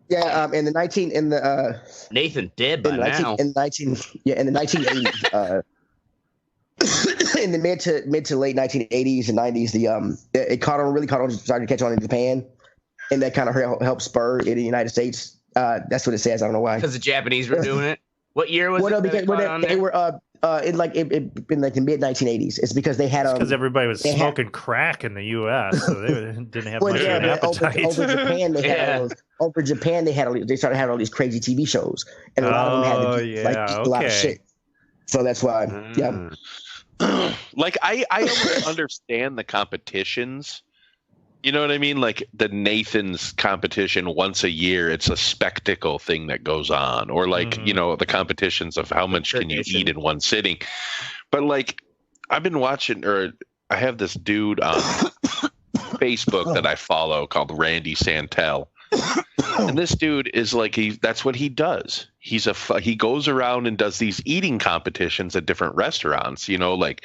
Yeah, in the Nathan did by now. In the 1980s. In the mid to late 1980s and 90s, it started to catch on in Japan, and that kind of helped spur it in the United States. That's what it says. I don't know why. Because the Japanese were doing it. What year was it? No, because they were in the mid 1980s. It's because they had because everybody was smoking crack in the U.S., so they didn't have much of an appetite. Over Japan, they started having all these crazy TV shows, and a lot of them had to eat a lot of shit. So that's why, Like I understand the competitions You know what I mean? Like the Nathan's competition once a year, it's a spectacle thing that goes on. Or like, you know, the competitions of how much can you eat in one sitting. But like, I've been watching, or I have this dude on Facebook that I follow called Randy Santel. And this dude is like, that's what he does. He goes around and does these eating competitions at different restaurants, you know, like,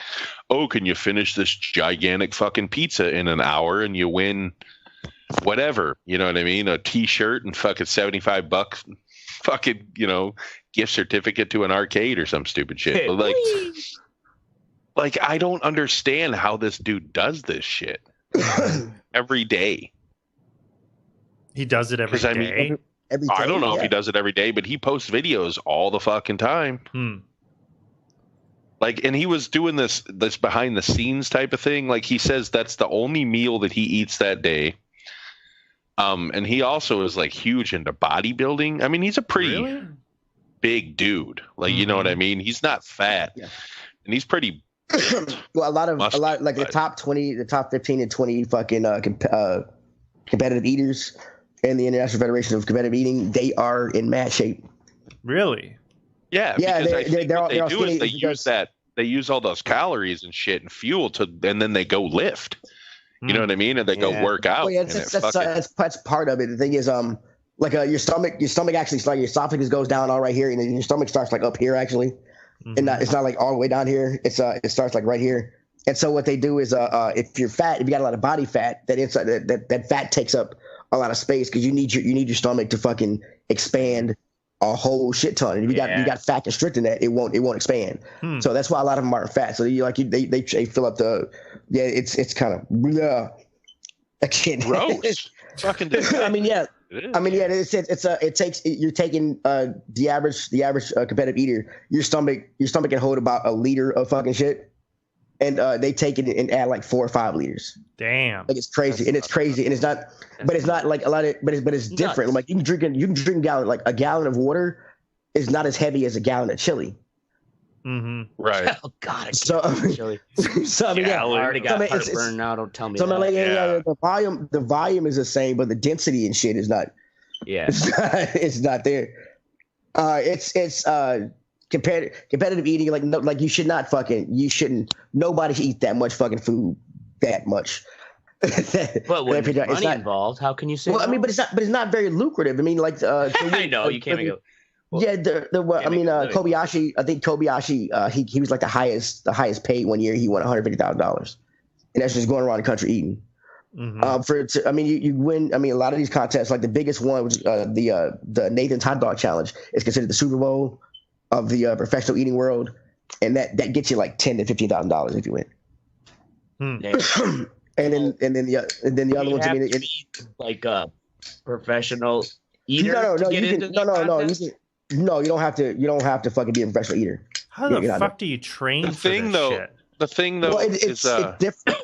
oh, can you finish this gigantic fucking pizza in an hour and you win whatever, you know what I mean? A t-shirt and fucking $75 fucking, you know, gift certificate to an arcade or some stupid shit. But like, I don't understand how this dude does this shit every day. He does it every day. Every day. I don't know if he does it every day, but he posts videos all the fucking time. Like, and he was doing this behind the scenes type of thing. Like, he says that's the only meal that he eats that day. And he also is like huge into bodybuilding. I mean, he's a pretty big dude. Like, you know what I mean? He's not fat, and he's pretty. Well, a lot like the top 20, the top 15 and 20 fucking competitive eaters in the International Federation of Competitive Eating, they are in mad shape. Really? Yeah. They use all those calories and shit and fuel and then they go lift. You know what I mean? And they go work out. Oh, yeah, that's part of it. The thing is, like your stomach actually, like your esophagus goes down all right here, and then your stomach starts like up here actually, and it's not like all the way down here. It starts like right here. And so what they do is, if you're fat, if you got a lot of body fat, that fat takes up a lot of space because you need your stomach to fucking expand a whole shit ton. And if you got fat constricting that, it won't expand. So that's why a lot of them aren't fat. So they fill up the it's kind of again gross. Fucking I mean you're taking the average competitive eater. Your stomach can hold about a liter of fucking shit. And they take it and add like 4 or 5 liters. Damn, like it's crazy, and it's not, but it's not like a lot of, but it's different. Like you can drink a gallon, like a gallon of water is not as heavy as a gallon of chili. Right. Oh God, so chili. So I mean, I already got heartburn now. Don't tell me. So that. The volume is the same, but the density and shit is not. Yeah, it's not there. It's competitive eating, like you shouldn't. Nobody should eat that much fucking food that much. But when there's money involved, how can you say? Well, I mean, but it's not very lucrative. I mean, like I know you can't make it. Well, yeah, Kobayashi. I think Kobayashi. He was like the highest paid one year. He won $150,000, and that's just going around the country eating. You win. I mean, a lot of these contests, like the biggest one, which the Nathan's Hot Dog Challenge, is considered the Super Bowl of the professional eating world, and that gets you like $10,000 to $15,000 if you win. and then the other ones. I mean, it's like a professional eater. No, you don't have to. You don't have to fucking be a professional eater. How the fuck do you train? The thing though it's different.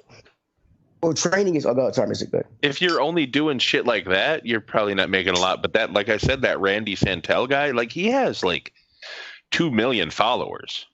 Well, training is. Oh, sorry, Mr. Good. If you're only doing shit like that, you're probably not making a lot. But that, like I said, that Randy Santel guy, like he has like 2 million followers.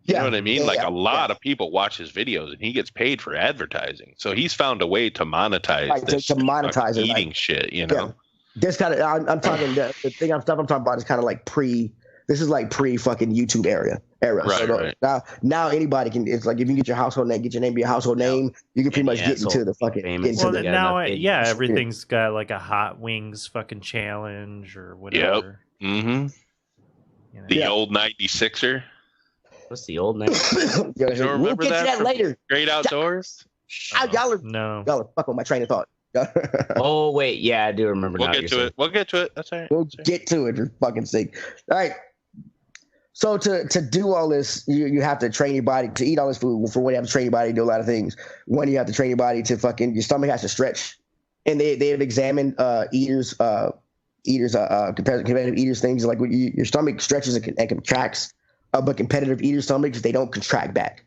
You know what I mean? A lot of people watch his videos, and he gets paid for advertising. So he's found a way to monetize this to monetize it, eating shit. You know, this kind of I'm talking the thing I'm talking about is kind of like pre. This is like pre fucking YouTube era. Right, so right. Now anybody can. It's like if you get your household name, get your name, be a household name, you can pretty much get into the fucking. Everything's got like a Hot Wings fucking challenge or whatever. Yep. Mm-hmm. You know? The old 96er. What's the old 96er? You don't remember that later. Great Outdoors? Y'all are fucking my train of thought. Oh wait, yeah, I do remember. We'll get to it. That's all right. We'll get to it for fucking sake. All right. So to do all this, you have to train your body to eat all this food. For one, you have to train your body to do a lot of things. One, you have to train your body to fucking your stomach has to stretch, and they have examined competitive eaters things like your stomach stretches and contracts, but competitive eater stomachs they don't contract back.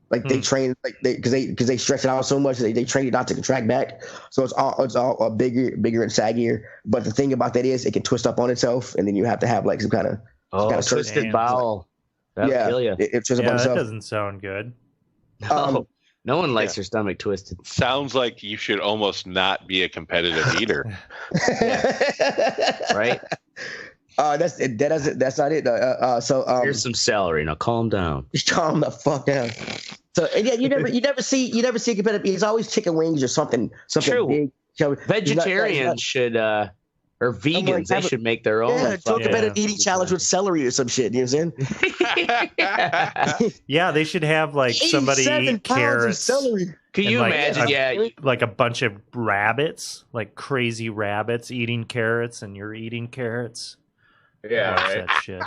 Like they train because they stretch it out so much they train it not to contract back. So it's all bigger and saggier. But the thing about that is it can twist up on itself, and then you have to have like some kind of twisted bowel. That'll kill you. It twists up on itself. That doesn't sound good. No, No one likes their stomach twisted. Sounds like you should almost not be a competitive eater. Right? That's not it. Here's some celery. Now calm down. Just calm the fuck down. So and yeah, you never see a competitive. It's always chicken wings or something True. big. Vegetarians should or vegans, they should make their own. Do a competitive eating challenge with celery or some shit. You know what I'm saying? Yeah, they should have like somebody eat carrots. Celery. Can you imagine? Like a bunch of rabbits, like crazy rabbits eating carrots, and you're eating carrots. Yeah, right. That shit.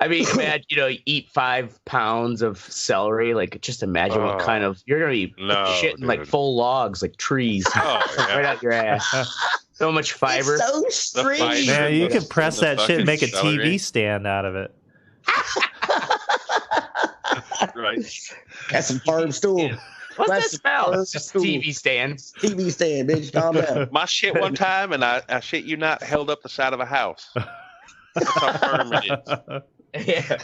I mean, imagine, eat 5 pounds of celery. Like, just imagine what kind of you're gonna be shitting like full logs, like trees, right out your ass. So much fiber. It's so strange. Man, you could press that shit and make a TV stand out of it. Right. That's some farm stool. What's that smell? It's just TV stand. TV stand, bitch. Calm down. My shit one time, and I shit you not, held up the side of a house. That's how firm it is. Yeah.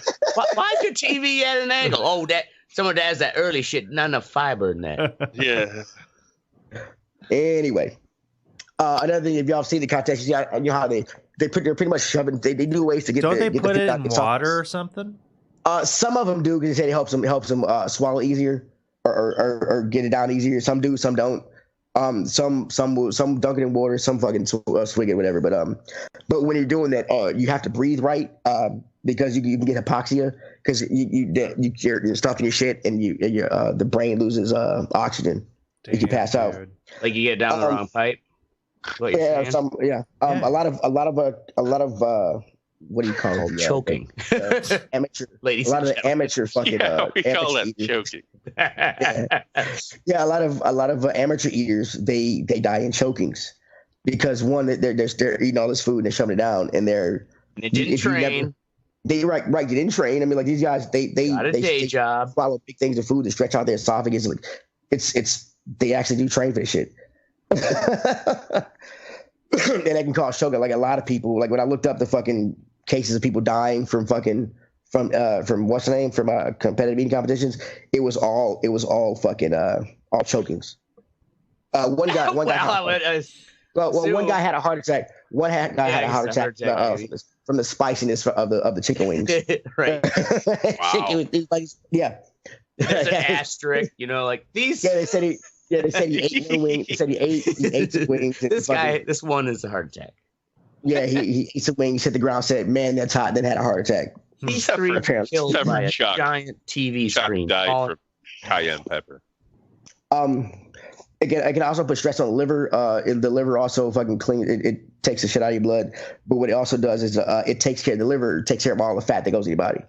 Why is your TV at an angle? Oh, someone that has that early shit, not enough fiber in that. Yeah. Anyway, another thing, if y'all seen the contest, you know how they're pretty much shoving. They do ways to get. Don't they put it in water or something? Some of them do because they say it helps them swallow easier or get it down easier. Some do, some don't. Some dunk it in water, some fucking swig it, whatever. But when you're doing that, you have to breathe right because you can get hypoxia because you're stuffing your shit and the brain loses oxygen. Damn, you can pass out. Like you get down the wrong pipe. A lot of what do you call them? Choking. Amateur. Ladies, a lot of the amateur fucking. We call that choking. A lot of amateur eaters they die in chokings because one they're eating all this food and they're shoving it down and they didn't train. They didn't train. I mean, like these guys they got a day job. Swallow big things of food to stretch out their esophagus. Like it's they actually do train for this shit. And that can cause choking. Like a lot of people, like when I looked up the fucking cases of people dying from what's the name from competitive eating competitions, it was all fucking all chokings. One guy one guy had a heart attack. One guy had a heart attack from the spiciness of the chicken wings. Right. Wow. There's an asterisk, like these. Yeah, they said he ate no wings. They said he ate some wings. This one is a heart attack. Yeah, he ate some wings, hit the ground, said, "Man, that's hot." Then had a heart attack. These three killed by a giant TV screen. Died from cayenne pepper. Again, I can also put stress on the liver. The liver also fucking clean. It takes the shit out of your blood. But what it also does is it takes care of the liver. It takes care of all the fat that goes in your body.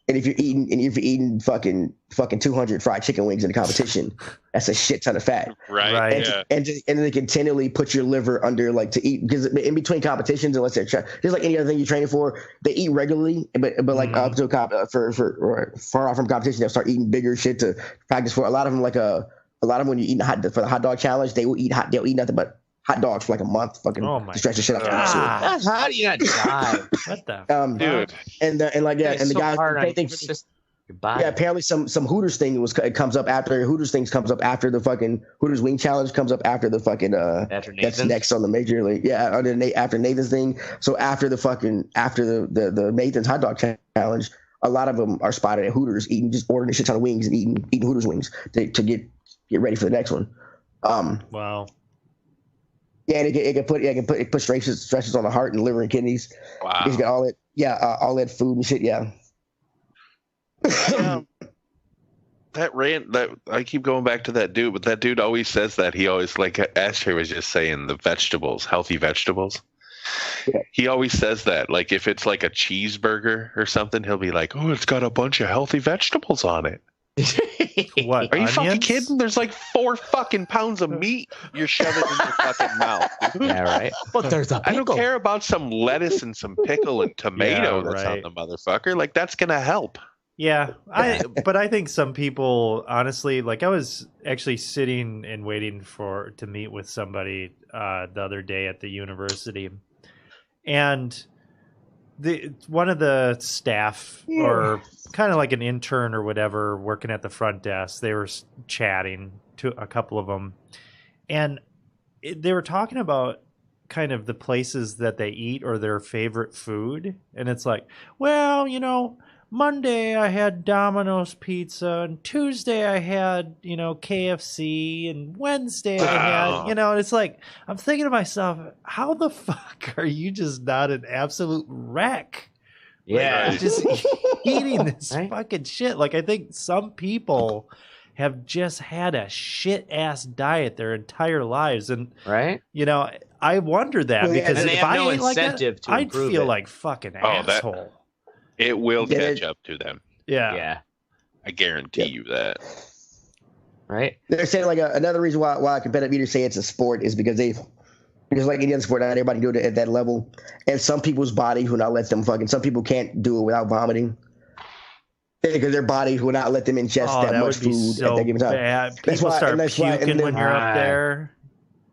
And if you're eating fucking 200 fried chicken wings in a competition, that's a shit ton of fat. Right. And they continually put your liver under to eat because in between competitions, unless they're just like any other thing you're training for, they eat regularly, but like up to for far off from competition, they'll start eating bigger shit to practice for. A lot of them when you eat for the hot dog challenge, they'll eat nothing but hot dogs for like a month, fucking to stretch the shit out. How do you not die? What the dude? And the guys think your body. Yeah, apparently some Hooters thing comes up after the fucking Hooters wing challenge comes up after the fucking that's next on the major league. Yeah, after Nathan's thing. So after the Nathan's hot dog challenge, a lot of them are spotted at Hooters ordering a shit ton of wings and eating Hooters wings to get ready for the next one. Wow. Yeah, and it put stresses on the heart and liver and kidneys. Wow. He's got all that food and shit. Yeah. That I keep going back to that dude, but that dude always says that. He always, like Ashley was just saying, the vegetables, healthy vegetables. Yeah. He always says that. Like if it's like a cheeseburger or something, he'll be like, "Oh, it's got a bunch of healthy vegetables on it." What? Are you onions? fucking kidding? There's like 4 fucking pounds of meat you're shoving in your fucking mouth, dude. Yeah, right. But there's a pickle. I don't care about some lettuce and some pickle and tomato that's on the motherfucker. Like that's gonna help. Yeah, but I think some people, honestly, like I was actually sitting and waiting to meet with somebody the other day at the university, and one of the staff or kind of like an intern or whatever working at the front desk, they were chatting to a couple of them, and they were talking about kind of the places that they eat or their favorite food. And it's like, well, Monday I had Domino's pizza, and Tuesday I had, KFC, and Wednesday I had, and it's like, I'm thinking to myself, how the fuck are you just not an absolute wreck? Yeah. Like, just eating this fucking shit. Like, I think some people have just had a shit ass diet their entire lives. And, I wonder that because if I ate like that, I'd feel like fucking asshole. It will catch up to them. Yeah. I guarantee you that. Right? They're saying like another reason why competitive eaters say it's a sport is because like any other sport, not everybody do it at that level. And some people's body will not let them some people can't do it without vomiting. Because their body will not let them ingest that much food at that given time. Bad. People start puking when you're up there.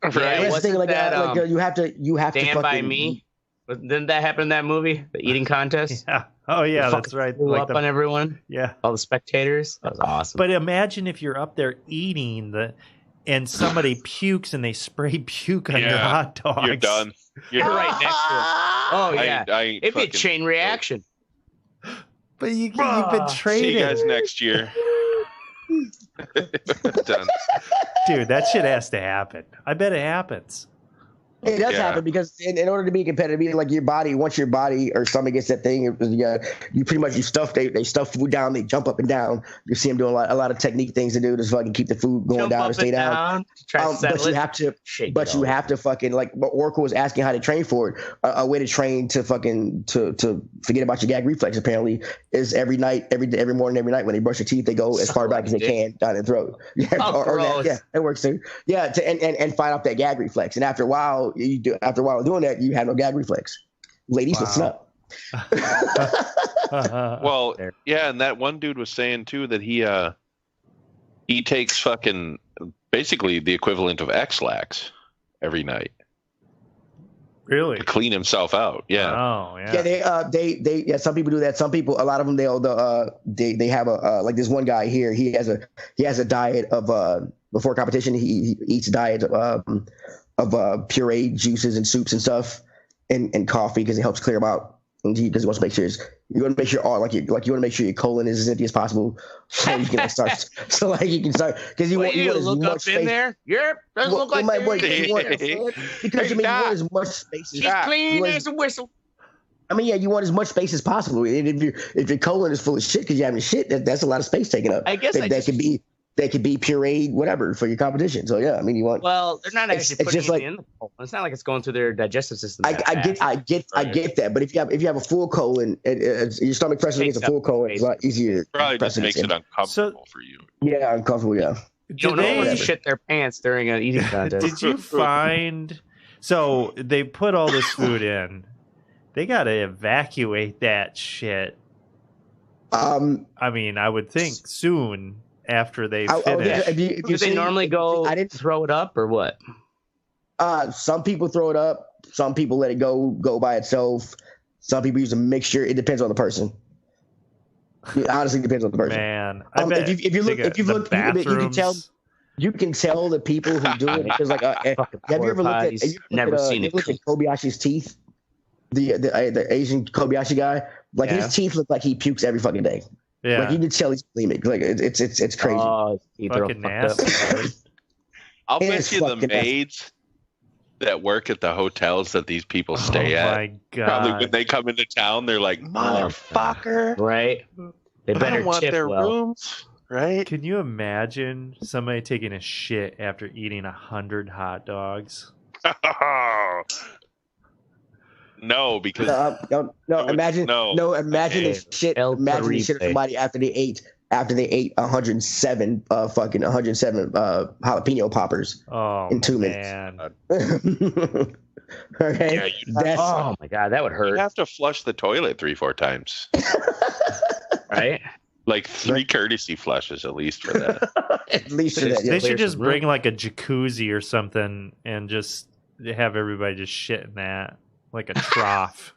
Right? Wasn't like that you have to Stand By Me? Didn't that happen in that movie? The eating contest? Yeah. Oh, yeah, that's right. Blew up on everyone? Yeah. All the spectators? That was awesome. But imagine if you're up there eating and somebody pukes and they spray puke on your hot dogs. You're done. You're right next to it. Oh, yeah. It'd be a fucking chain reaction. But you've been traded. See you guys next year. Done. Dude, that shit has to happen. I bet it happens. It does happen because in order to be competitive, like your body, once your body or stomach gets that thing, you pretty much they stuff food down, they jump up and down. You see them doing a lot of technique things to do to fucking keep the food going down and stay down. But you have to fucking like Oracle was asking how to train for it. A way to train to fucking to forget about your gag reflex apparently is every night, every morning, every night when they brush their teeth, they go as far back as they can down their throat. It works too. Yeah, and find out that gag reflex, and after a while. After a while of doing that, you have no gag reflex. Ladies, listen up. Well, yeah, and that one dude was saying too that he takes fucking basically the equivalent of X-Lax every night. Really? To clean himself out. Yeah. Oh, yeah. They some people do that. Some people, a lot of them, they have like this one guy here. He has a diet of before competition. He eats a diet of pureed juices and soups and stuff, and coffee because it helps clear them out. And because he wants to make sure you want to make sure you want to make sure your colon is as empty as possible, so you can start. So like you can start because you want as look much up space. in there. Yep, doesn't look like because you want as much space. She's clean as a whistle. I mean, you want as much space as possible. And if your colon is full of shit because you're having shit, that's a lot of space taken up. I guess that could be pureed, whatever, for your competition. So yeah, I mean, you want. Well, they're not actually putting it in the colon. It's not like it's going through their digestive system. I get that, but if you have a full colon, your stomach pressure against a full colon, it's a lot easier. Probably just makes it uncomfortable for you. Yeah, uncomfortable. Yeah. You don't know to shit their pants during an eating contest. Did you find? So they put all this food in. They got to evacuate that shit. I mean, I would think soon. After they finish, do they normally go throw it up or what? Some people throw it up. Some people let it go by itself. Some people use a mixture. It depends on the person. It honestly depends on the person. Man, I bet if you look, you can tell the people who do it because like have you ever looked at Kobayashi's teeth? The Asian Kobayashi guy, like his teeth look like he pukes every fucking day. Yeah, like you can tell he's bulimic. Like it's crazy. Oh, fucking nasty. I'll bet you the maids that work at the hotels that these people stay at. My God. Probably when they come into town, they're like, "Motherfucker!" Right? They better I don't want tip their well. rooms. Right? Can you imagine somebody taking a shit after eating 100 hot dogs? No, because imagine the shit of somebody after they ate 107 jalapeno poppers in 2 minutes. Okay. Yeah, oh my God, that would hurt. You have to flush the toilet 3-4 times. Right? Like 3 courtesy flushes at least for that. At least for that. They should just bring like a jacuzzi or something and just have everybody just shit in that. like a trough.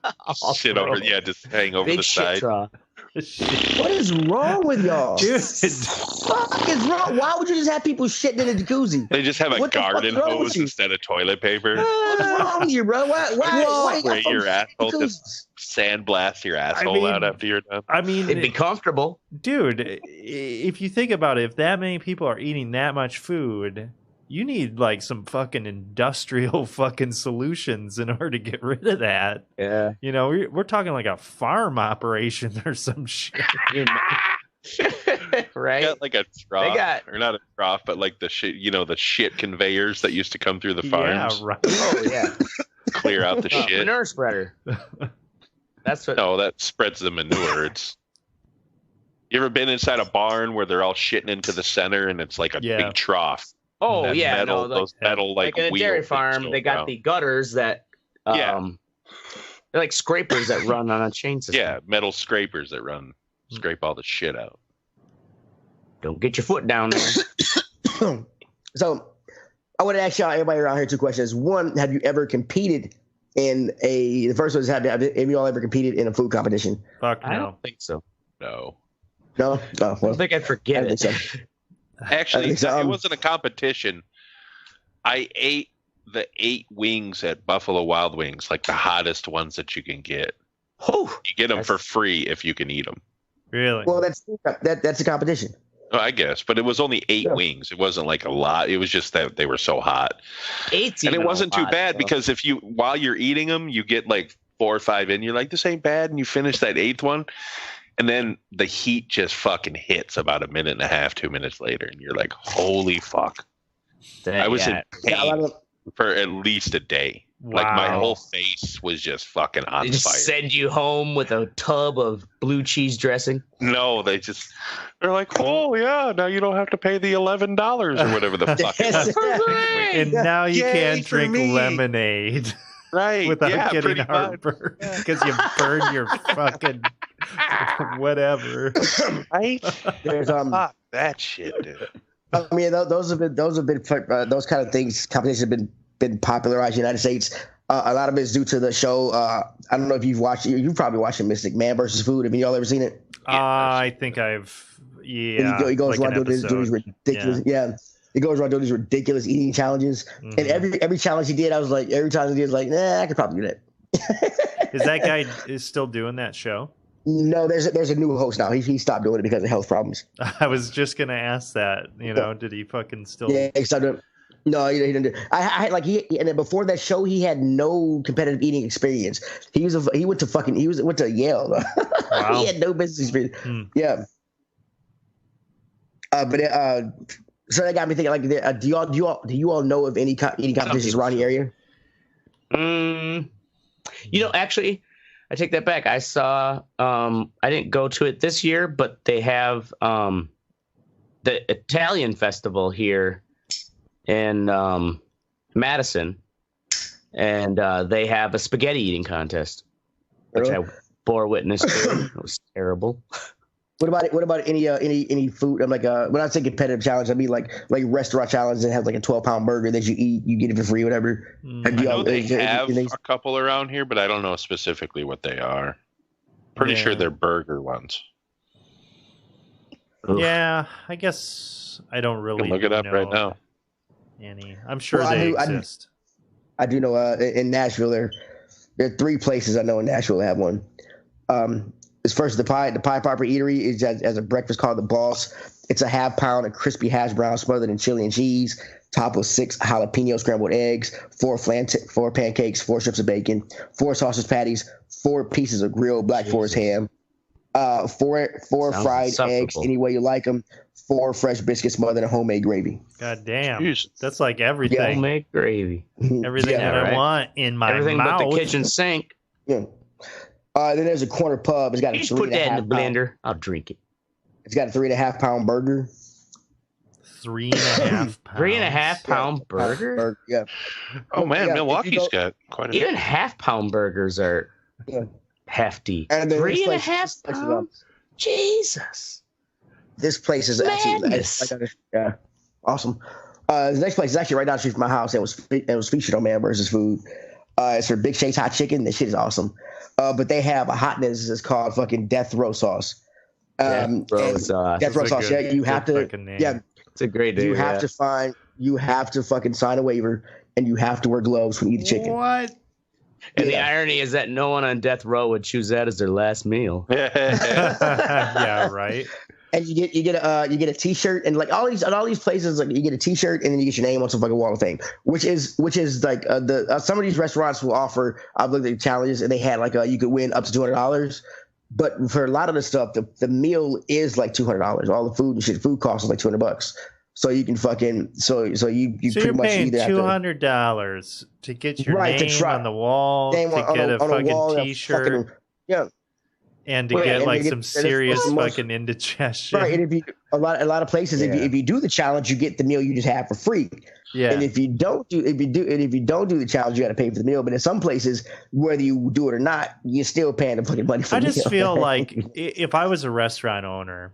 Shit over, just hang over Big the shit side. trough. What is wrong with y'all? Dude. Fuck is wrong? Why would you just have people shitting in a jacuzzi? They just have a What the fuck garden is wrong with hose you? instead of toilet paper. What's wrong with you, bro? Why Spray you your got asshole, jacuzzis? just sandblast your asshole out after you're done. I mean, It'd be comfortable. dude, if you think about it, if that many people are eating that much food, you need like some fucking industrial fucking solutions in order to get rid of that. Yeah. You know, we're talking like a farm operation or some shit. Right? Got like a trough, They got- or not a trough, but like the shit, the shit conveyors that used to come through the farms. Yeah, right. Oh, yeah. Clear out the shit. Manure spreader. That's what. No, that spreads the manure. You ever been inside a barn where they're all shitting into the center and it's like a big trough? Oh, That yeah. metal, No, like, those metal like in a wheels dairy that farm, go they got around. the gutters that. They're like scrapers that run on a chain system. Yeah, metal scrapers that scrape all the shit out. Don't get your foot down there. So, I want to ask y'all, everybody around here, two questions. One, have you ever competed in the first one is, have you all ever competed in a food competition? Fuck no. I don't think so. No. No? Oh, well, I think I'd forget I it. think so. Actually, think so. it wasn't a competition. I ate the 8 wings at Buffalo Wild Wings, like the hottest ones that you can get. Oh, you get them for free if you can eat them. Really? Well, that's a competition. Oh, I guess, but it was only 8 wings. It wasn't like a lot. It was just that they were so hot. 8's And it even wasn't a too lot, bad though. because while you're eating them, you get like 4 or 5 in. You're like, this ain't bad, and you finish that 8th one, and then the heat just fucking hits about a minute and a half, 2 minutes later, and you're like, holy fuck! I was in pain for at least a day. Like my Wow. whole face was just fucking on They just fire. send you home with a tub of blue cheese dressing. No, they're like, oh yeah, now you don't have to pay the $11 or whatever the fuck it was. And now you Yay can't for drink me. lemonade Right? without yeah, getting pretty much. heartburn because you burned your fucking whatever. Right? There's Fuck that shit, dude. I mean, those have been those kind of things. Competitions have been popularized in the United States. A lot of it is due to the show. I don't know if you've watched. You've probably watched Mystic Man versus Food. Have you all ever seen it? I think I've He goes like around an doing these ridiculous. Yeah. He goes around doing these ridiculous eating challenges, and every challenge he did, I was like, every time he did, I was like, nah, I could probably do that. Is that guy still doing that show? No, there's a new host now. He stopped doing it because of health problems. I was just gonna ask that. Did he fucking still? Yeah, he stopped doing it. No, he didn't. And then before that show, he had no competitive eating experience. He went to Yale. Wow. He had no business experience. Yeah. So that got me thinking. Like, do you all know of any eating competitions around the area? Actually, I take that back. I saw. I didn't go to it this year, but they have the Italian festival here in Madison, and they have a spaghetti eating contest, which I bore witness to. It was terrible. What about any food? I'm like when I say competitive challenge, I mean like restaurant challenge that has like a 12-pound burger that you eat, you get it for free, whatever. I know they have a couple around here, but I don't know specifically what they are. Pretty sure they're burger ones. Yeah, I guess I don't really look it up know right now. Any, I'm sure they exist. I do know in Nashville there are 3 places I know in Nashville that have one. It's first the Pie Popper Eatery is as a breakfast called the Boss. It's a half pound of crispy hash brown smothered in chili and cheese, topped with 6 jalapeno scrambled eggs, 4 pancakes, 4 strips of bacon, 4 sausage patties, 4 pieces of grilled Black Forest ham, 4 fried eggs any way you like them, 4 fresh biscuits smothered in homemade gravy. God damn, Jeez. That's like everything. Yeah, homemade gravy. Everything that I want in my everything mouth. but the kitchen sink. Yeah. Then there's a corner pub. It's got a You just put that in the blender. I'll drink it. It's got a 3.5 pound burger. 3.5 pounds. 3.5 pound burger? Yeah. Oh man, Yeah, Milwaukee's got quite a Even half-pound burgers are hefty. And then 3.5 pounds? Jesus. This place is actually awesome. The next place is actually right down the street from my house. It was featured on Man vs. Food. It's for Big Shake's hot chicken. That shit is awesome. But they have a hotness that's called fucking death row sauce. Death row sauce. Death row sauce. Yeah, you have to. Yeah, it's a great name. You have to fucking sign a waiver, and you have to wear gloves when you eat the chicken. What? And the irony is that no one on death row would choose that as their last meal. Yeah, right. And you get a T-shirt, and like all these places, like you get a T-shirt, and then you get your name on some fucking wall of fame, which is like some of these restaurants will offer. I've looked at challenges, and they had like you could win up to $200, but for a lot of the stuff, the meal is like $200. All the food and shit, food costs like $200. So you can fucking so you pretty much paying $200 to get your name on the wall, to get a fucking T-shirt, and to get like some serious fucking indigestion. Right, and if you a lot of places, if you do the challenge, you get the meal you just have for free. Yeah, and if you don't do the challenge, you got to pay for the meal. But in some places, whether you do it or not, you're still paying the fucking money for the meal. I just feel like if I was a restaurant owner,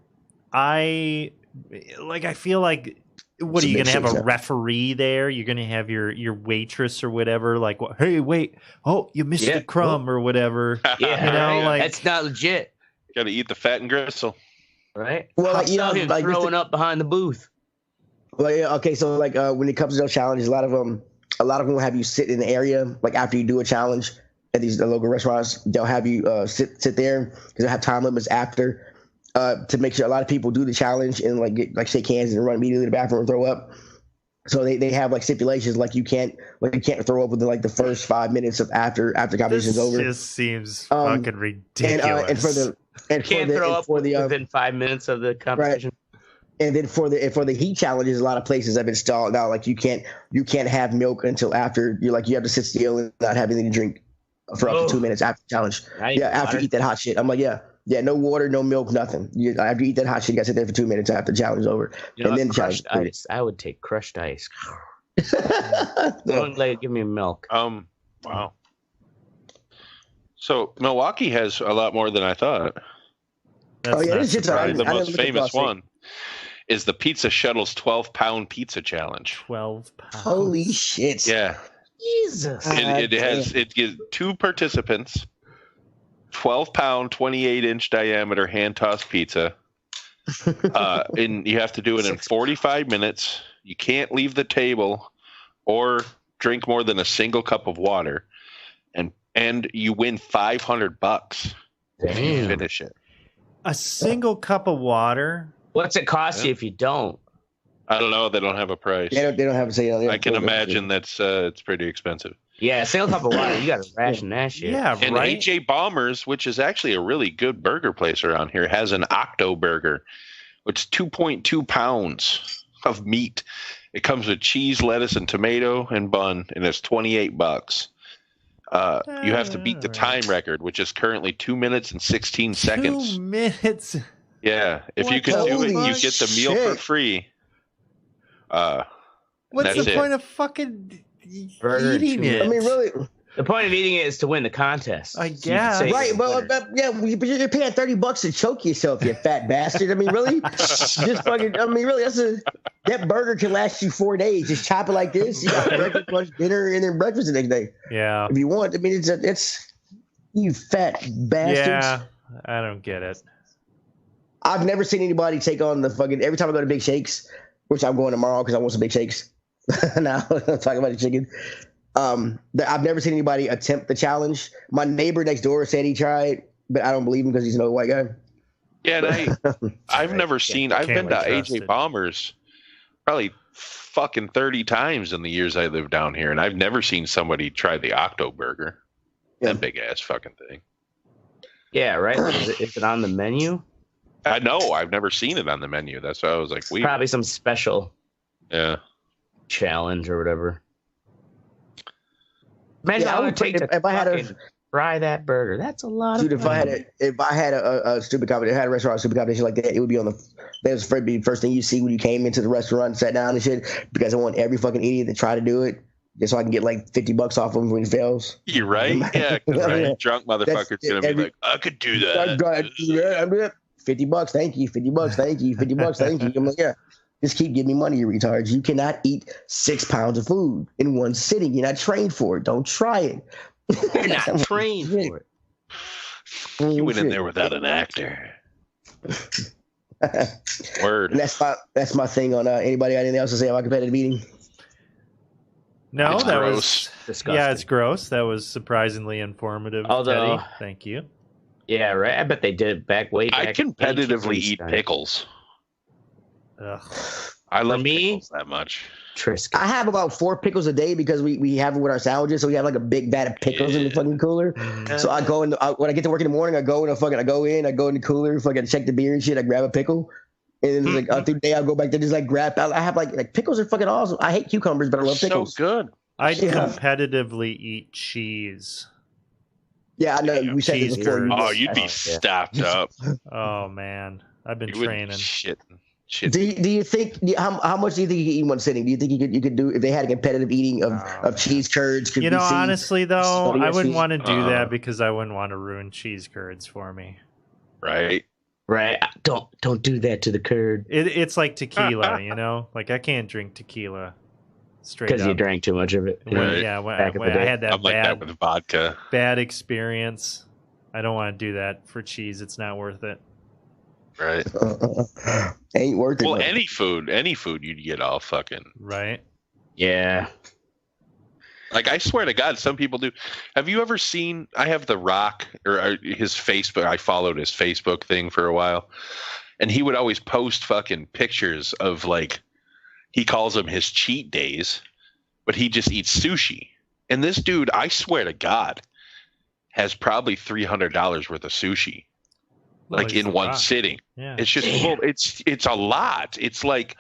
I feel like, what are you going to have a referee there? You're going to have your waitress or whatever, like, hey, wait, you missed a crumb or whatever. Yeah, you know, like that's not legit. Got to eat the fat and gristle, right? Well, like, him throwing up behind the booth. Well, yeah, okay, so like when it comes to those challenges, a lot of them will have you sit in the area, like after you do a challenge at these local restaurants, they'll have you sit there because they have time limits after. To make sure a lot of people do the challenge and like shake hands and run immediately to the bathroom and throw up. So they have like stipulations like you can't throw up within like the first 5 minutes of after competition's over. This just seems fucking ridiculous. And throw up within 5 minutes of the competition. Right. And then for the heat challenges, a lot of places have installed now like you can't have milk until after you have to sit still and not have anything to drink for up to 2 minutes after the challenge. After you eat that hot shit. I'm like, yeah, no water, no milk, nothing. After you eat that hot shit, you got to sit there for 2 minutes after the challenge is over. And then crushed ice. I would take crushed ice. Don't give me milk. Wow. So Milwaukee has a lot more than I thought. It's just the most famous one is the Pizza Shuttle's 12-pound pizza challenge. 12 pounds. Holy shit. Yeah. Jesus. It gives 2 participants 12-pound, 28-inch diameter hand-tossed pizza. And you have to do it in 45 minutes. You can't leave the table or drink more than a single cup of water. And you win $500 if you finish it. A single cup of water? What's it cost you if you don't? I don't know. They don't have a price. They don't have a sale. I can imagine that's it's pretty expensive. Yeah, a single cup of water, you got to ration that shit. Yeah, and right? AJ Bombers, which is actually a really good burger place around here, has an Octo Burger, which is 2.2 pounds of meat. It comes with cheese, lettuce, and tomato and bun, and it's $28. You have to beat the time record, which is currently 2 minutes and 16 seconds. 2 minutes. Yeah, if you can do it, you get the meal for free. What's the point of fucking eating it? I mean, really, the point of eating it is to win the contest. I guess. Right, but but you're paying $30 to choke yourself, you fat bastard. I mean, really, just fucking. I mean, really, that burger can last you 4 days. Just chop it like this. You got breakfast, lunch, dinner, and then breakfast the next day. Yeah, if you want. I mean, it's you fat bastards. Yeah, I don't get it. I've never seen anybody take on the fucking. Every time I go to Big Shakes, which I'm going tomorrow because I want some Big Shakes. Now I'm talking about the chicken. I've never seen anybody attempt the challenge. My neighbor next door said he tried, but I don't believe him because he's an old white guy. Yeah, and I've never seen. I've been to AJ Bombers probably fucking 30 times in the years I lived down here, and I've never seen somebody try the Octo Burger. That big ass fucking thing. Yeah, right. Is it on the menu? I know. I've never seen it on the menu. That's why I was like, weird. Probably some special. Yeah. Challenge or whatever. Imagine how it would take if I had to fry that burger. That's a lot. Dude, of money. if I had a stupid competition, had a restaurant stupid competition like that, it would be on the. That was the first thing you see when you came into the restaurant and sat down and shit. Because I want every fucking idiot to try to do it, just so I can get like $50 off him when he fails. You're right. Yeah, right. Drunk motherfucker's gonna be like, I could do that. $50, thank you. $50, thank you. $50, thank you. I'm like, yeah. Just keep giving me money, you retards. You cannot eat 6 pounds of food in one sitting. You're not trained for it. Don't try it. You're not trained for it. You went in there without an actor. Word. And that's my thing on anybody got anything else to say about competitive eating? No, It's that gross. was Disgusting. yeah, it's gross. That was surprisingly informative. Although- Teddy. Thank you. Yeah, right. I bet they did it back way back. I competitively eat Einstein. pickles. Ugh. I love me- pickles that much. Triscuit. I have about 4 pickles a day because we have it with our sandwiches, so we have like a big vat of pickles in the fucking cooler. So I go in when I get to work in the morning, I go in the cooler, fucking check the beer and shit. I grab a pickle, and then like through the day I go back there just like grab. I have like pickles are fucking awesome. I hate cucumbers, but I love pickles. So good. I competitively eat cheese. Yeah, I know. We said this cheese before. curds. Oh, you'd be stopped up. Oh man, I've been You would be training. shitting. Do you think how much do you think you could eat in one sitting? Do you think you could do if they had a competitive eating of cheese curds? You know, honestly though, I wouldn't want to do Uh-huh. that because I wouldn't want to ruin cheese curds for me. Right. Right. Don't do that to the curd. It's like tequila, you know. Like I can't drink tequila straight up. Because you drank too much of it. When, Right. yeah, when, Back in when the I day. had that I'm like that with vodka. bad experience. I don't want to do that for cheese. It's not worth it. Right. Ain't worth it. Well, no. any food you'd get all fucking. Right? Yeah. Like, I swear to God, some people do. Have you ever seen? I have The Rock or his Facebook. I followed his Facebook thing for a while, and he would always post fucking pictures of like, he calls them his cheat days, but he just eats sushi. And this dude, I swear to God, has probably $300 worth of sushi, like in one sitting. Yeah. It's just well, it's a lot. It's like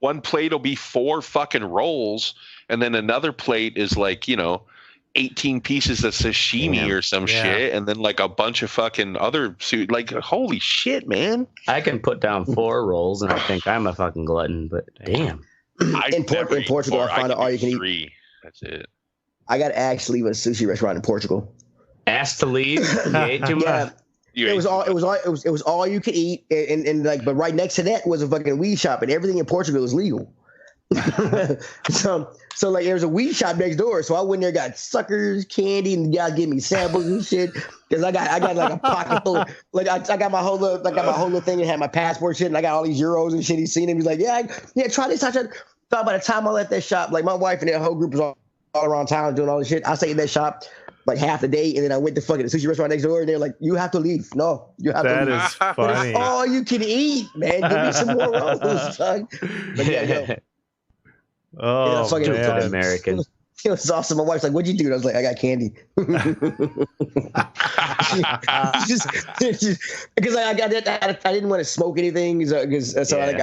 one plate will be 4 fucking rolls, and then another plate is like, 18 pieces of sashimi or some shit, and then like a bunch of fucking other like holy shit, man. I can put down 4 rolls and I think I'm a fucking glutton, but damn. In Portugal, I found out all you can eat. 3. That's it. I got asked to leave a sushi restaurant in Portugal. Asked to leave? You ate too much? Yeah. It was all you could eat, and like, but right next to that was a fucking weed shop, and everything in Portugal is legal. so like there was a weed shop next door, so I went there, got suckers, candy, and y'all give me samples and shit. Because I got like a pocket full of, like I got my whole little thing and had my passport shit, and I got all these euros and shit. He's seen him. He's like, yeah, try this. I tried. So by the time I left that shop, like my wife and that whole group was all around town doing all this shit. I stayed in that shop like half the day, and then I went to fucking the sushi restaurant next door, and they're like, "You have to leave. No, you have to leave." That is funny. All you can eat, man. Give me some more rolls, son. But yeah, yo. Oh, fucking man. American. It was awesome. My wife's like, "What'd you do?" And I was like, "I got candy." Because I didn't want to smoke anything, so I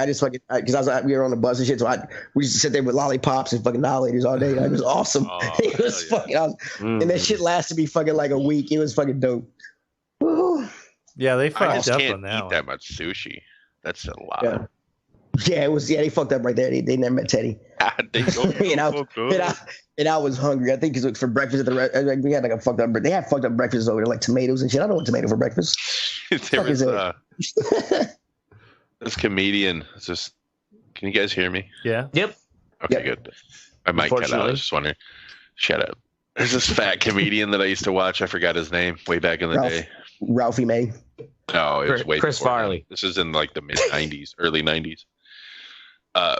just fucking because we were on the bus and shit. So we used to sit there with lollipops and fucking annihilators all day. It was awesome. It was fucking awesome. And that shit lasted me fucking like a week. It was fucking dope. Woo. Yeah, they I fucked just up can't on that eat one. that much sushi. That's a lot. Yeah. Yeah, it was. Yeah, they fucked up right there. They never met Teddy. They go and I was hungry. I think because for breakfast at the restaurant, we had like a fucked up. They had fucked up breakfasts over there, like tomatoes and shit. I don't want tomato for breakfast. There was this comedian. Just, can you guys hear me? Yeah. Yep. Okay, good. I might cut out. I was just wondering. Shut up. There's this fat comedian that I used to watch. I forgot his name way back in the day. Ralphie May. No, it was way Chris before Farley. that. This is in like the mid 90s, early 90s.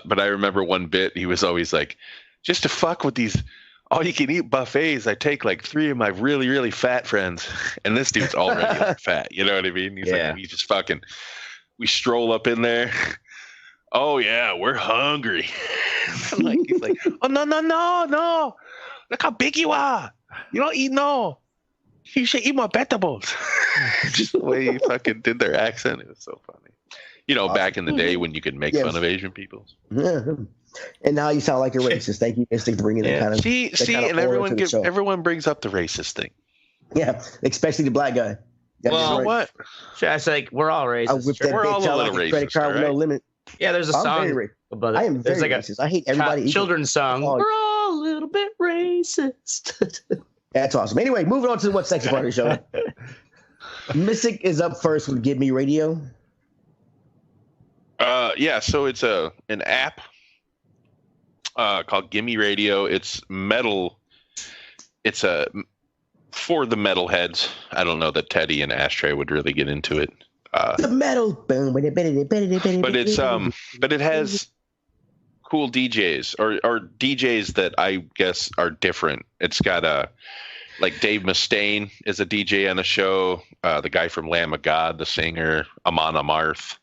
But I remember one bit, he was always like, just to fuck with these all you can eat buffets, I take like 3 of my really, really fat friends. And this dude's already like fat. You know what I mean? He's like, he's just fucking, we stroll up in there. Oh yeah, we're hungry. He's like, oh no. Look how big you are. You don't eat no. You should eat more vegetables. Just the way he fucking did their accent. It was so funny. You know, back in the day when you could make fun of Asian people. Yeah. And now you sound like a racist. Thank you, Instinct, for bringing that kind of. See, and everyone brings up the racist thing. Yeah, especially the black guy. Well, you know what? It's like we're all racist. We're all a little racist. Credit card with no limit. Yeah, there's a song about it. I am very like racist. I hate everybody. Children's song. We're all a little bit racist. That's awesome. Anyway, moving on to what sexy part of the show. Mystic is up first with Give Me Radio. Yeah, so it's an app called Gimme Radio. It's metal. It's for the metalheads. I don't know that Teddy and Ashtray would really get into it. The metal. But it has cool DJs or DJs that I guess are different. It's got like Dave Mustaine is a DJ on a show. The guy from Lamb of God, the singer, Amon Amarth.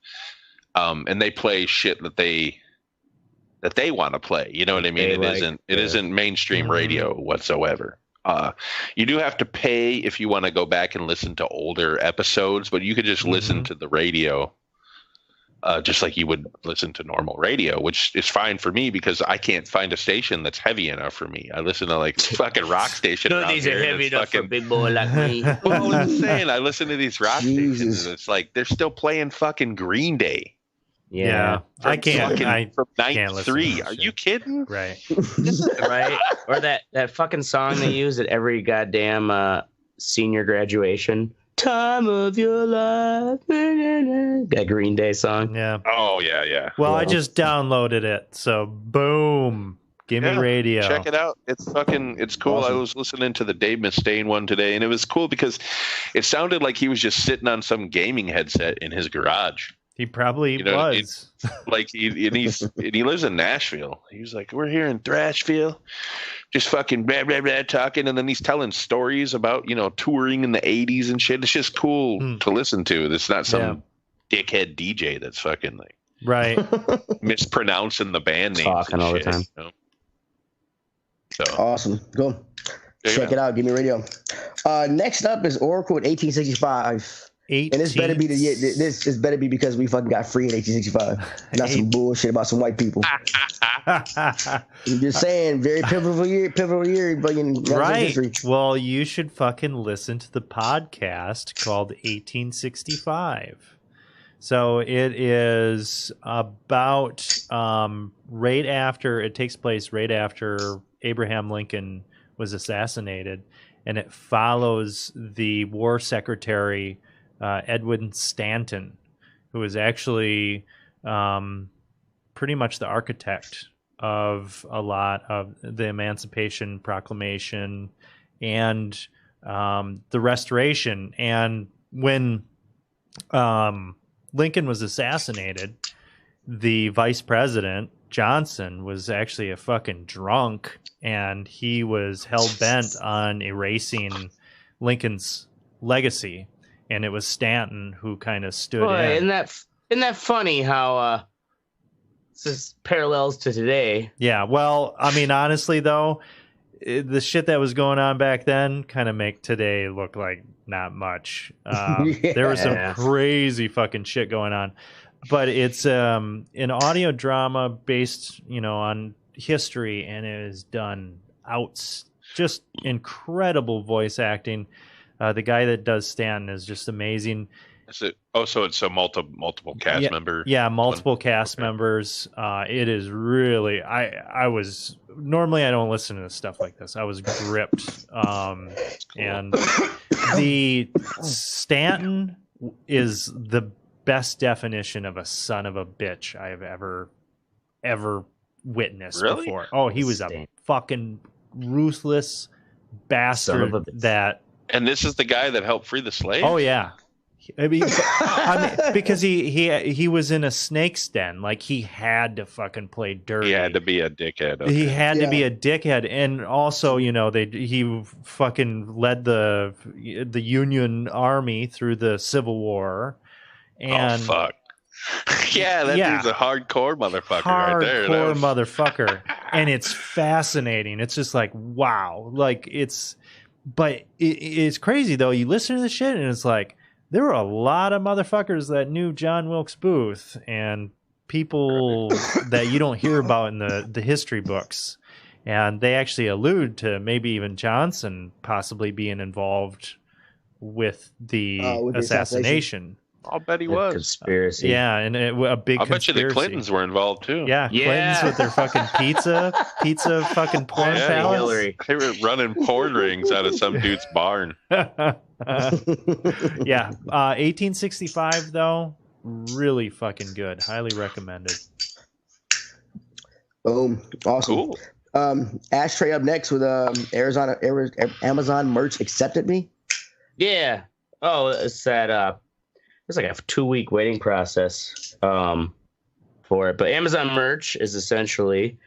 And they play shit that they want to play. You know what I mean? It isn't mainstream radio whatsoever. You do have to pay if you want to go back and listen to older episodes, but you could just listen to the radio, just like you would listen to normal radio, which is fine for me because I can't find a station that's heavy enough for me. I listen to like fucking rock station. No, these are heavy enough for a big boy like me. Well, I'm saying I listen to these rock stations, and it's like they're still playing fucking Green Day. Yeah, I can't. From 93. Are you kidding? Right. Right. Or that fucking song they use at every goddamn senior graduation. Time of your life. That Green Day song. Yeah. Oh, yeah. Well, I just downloaded it. So, boom. Gimme Radio. Check it out. It's cool. Awesome. I was listening to the Dave Mustaine one today, and it was cool because it sounded like he was just sitting on some gaming headset in his garage. He probably was. He lives in Nashville. He was like, we're here in Thrashville, just fucking blah, blah, blah, talking. And then he's telling stories about, touring in the 80s and shit. It's just cool to listen to. It's not some dickhead DJ that's fucking like mispronouncing the band names. Talking all the time. So. Awesome. Go. Check it out. Give me radio. Next up is Oracle at 1865. And this better be this better be because we fucking got free in 1865. Not some bullshit about some white people. I'm just saying, very pivotal year, right. history. Well, you should fucking listen to the podcast called 1865. So it is about it takes place right after Abraham Lincoln was assassinated, and it follows the war secretary Edwin Stanton, who was actually pretty much the architect of a lot of the Emancipation Proclamation and the Restoration. And when Lincoln was assassinated, the vice president, Johnson, was actually a fucking drunk, and he was hell-bent on erasing Lincoln's legacy. And it was Stanton who kind of stood in. Isn't that funny how this is parallels to today? Yeah, well, I mean, honestly, though, the shit that was going on back then kind of make today look like not much. There was some crazy fucking shit going on. But it's an audio drama based, on history, and it is done just incredible voice acting. The guy that does Stanton is just amazing. So it's a multiple cast member. Yeah, multiple cast members. It is really. I was normally I don't listen to stuff like this. I was gripped. Cool. And the Stanton is the best definition of a son of a bitch I have ever witnessed before. Oh, he was a fucking ruthless bastard that. And this is the guy that helped free the slaves? Oh, yeah. I mean, because he was in a snake's den. Like, he had to fucking play dirty. He had to be a dickhead. Okay. He had to be a dickhead. And also, he fucking led the Union Army through the Civil War. And, fuck. Yeah, dude's a hardcore motherfucker right there. Hardcore motherfucker. And it's fascinating. It's just like, wow. Like, but it's crazy, though. You listen to the shit, and it's like, there were a lot of motherfuckers that knew John Wilkes Booth and people that you don't hear about in the history books. And they actually allude to maybe even Johnson possibly being involved with the assassination. I'll bet he was. Conspiracy. Yeah, and a big I'll bet you the Clintons were involved, too. Yeah, Clintons with their fucking pizza fucking porn palace. They were running porn rings out of some dude's barn. Yeah. 1865, though, really fucking good. Highly recommended. Boom. Awesome. Cool. Ashtray up next with Amazon merch accepted me. Yeah. Oh, it's that. It's like a 2-week waiting process for it. But Amazon merch is essentially,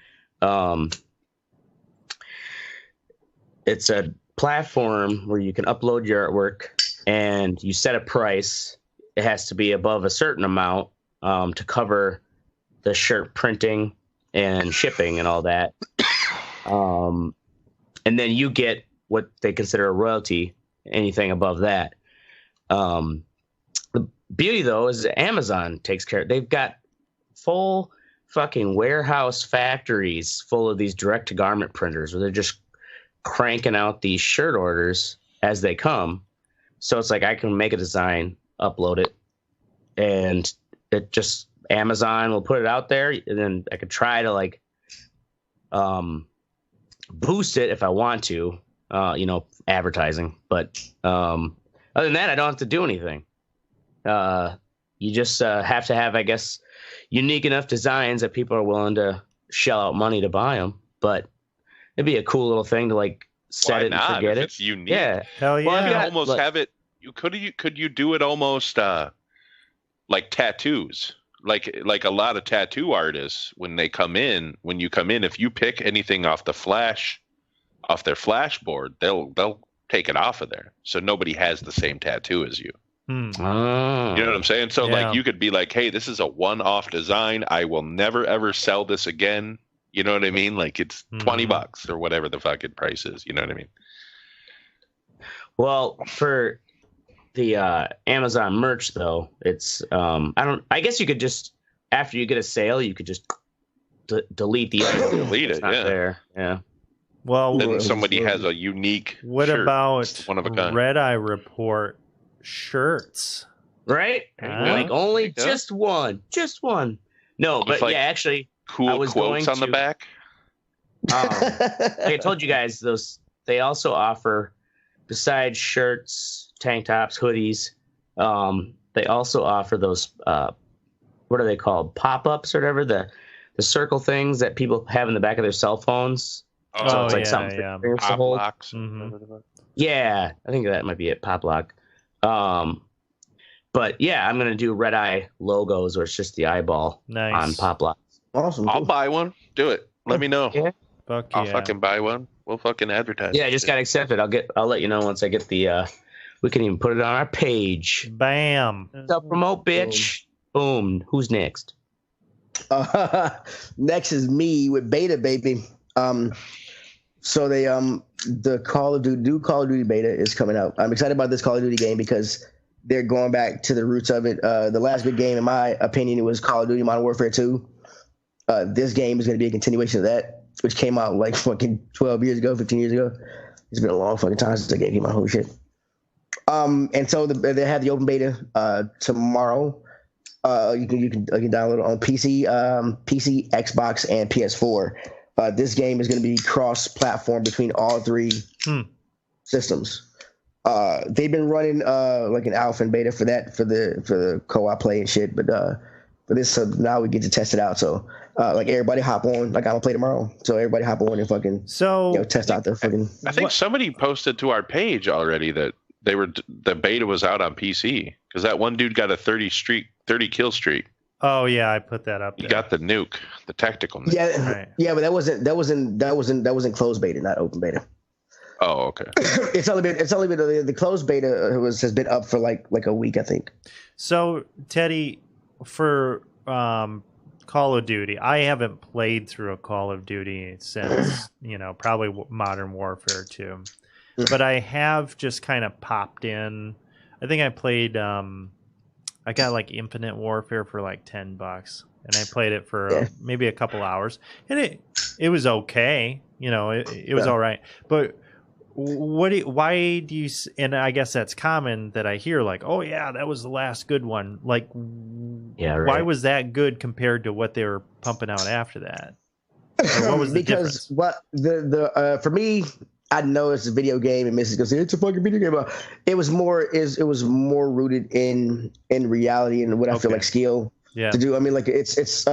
it's a platform where you can upload your artwork and you set a price. It has to be above a certain amount to cover the shirt printing and shipping and all that. And then you get what they consider a royalty, anything above that. The beauty, though, is Amazon takes care. They've got full fucking warehouse factories full of these direct-to-garment printers where they're just cranking out these shirt orders as they come. So it's like I can make a design, upload it, and it just Amazon will put it out there, and then I could try to like boost it if I want to, advertising. But other than that, I don't have to do anything. You just have to have, I guess, unique enough designs that people are willing to shell out money to buy them. But it'd be a cool little thing to like set it and forget it. It's unique. Yeah, hell yeah. Well, you almost have it. Could you do it almost like tattoos? Like a lot of tattoo artists, when you come in, if you pick anything off their flash board, they'll take it off of there, so nobody has the same tattoo as you. Oh. You know what I'm saying? So like you could be like, hey, this is a one-off design. I will never ever sell this again. You know what I mean? Like it's $20 or whatever the fucking price is. You know what I mean? Well, for the Amazon merch though, it's I guess you could just, after you get a sale, you could just delete the item. Delete it, yeah. There. Yeah. Well, then somebody has a unique what shirt. about One of a kind. Red Eye Report shirts? Right? Like only just one. No, but like yeah, actually, cool quotes on the back. Like I told you guys, they also offer, besides shirts, tank tops, hoodies, they also offer those what are they called? Pop-ups or whatever, the circle things that people have in the back of their cell phones. So it's like something Pop locks. Yeah, I think that might be it, pop lock. But yeah, I'm gonna do Red Eye logos where it's just the eyeball on pop lock. Awesome. I'll buy one. Do it. Let me know. Yeah. I'll fucking buy one. We'll fucking advertise. Yeah, I just gotta accept it. I'll let you know once I get the we can even put it on our page. Bam. Self-promote, bitch. Boom. Who's next? Next is me with Beta, baby. So they the Call of Duty beta is coming out. I'm excited about this Call of Duty game because they're going back to the roots of it. The last big game, in my opinion, it was Call of Duty Modern Warfare 2. This game is going to be a continuation of that, which came out like fucking 12 years ago, 15 years ago. It's been a long fucking time since the game came out. Holy shit. And so they have the open beta tomorrow. You can download it on PC, Xbox, and PS4. This game is going to be cross-platform between all three systems. They've been running like an alpha and beta for the co-op play and shit, but for this, so now we get to test it out. So like everybody hop on, like I'm gonna play tomorrow. So everybody hop on and fucking test out the fucking. I think somebody posted to our page already that the beta was out on PC because that one dude got a 30 kill streak. Oh yeah, I put that up there. You got the nuke, the tactical nuke. Yeah, right. Yeah, but that wasn't closed beta, not open beta. Oh, okay. It's only been the closed beta has been up for like a week, I think. So Teddy, for Call of Duty, I haven't played through a Call of Duty since probably Modern Warfare 2, but I have just kind of popped in. I think I played. I got like Infinite Warfare for like $10, and I played it for maybe a couple hours, and it was okay. It was all right. But why do you? And I guess that's common that I hear like, oh yeah, that was the last good one. Like, why was that good compared to what they were pumping out after that? Or what was the difference? What for me, I know it's a video game, and Mrs. goes, it's a fucking video game. But it was more rooted in reality and what I feel like skill to do. I mean, like it's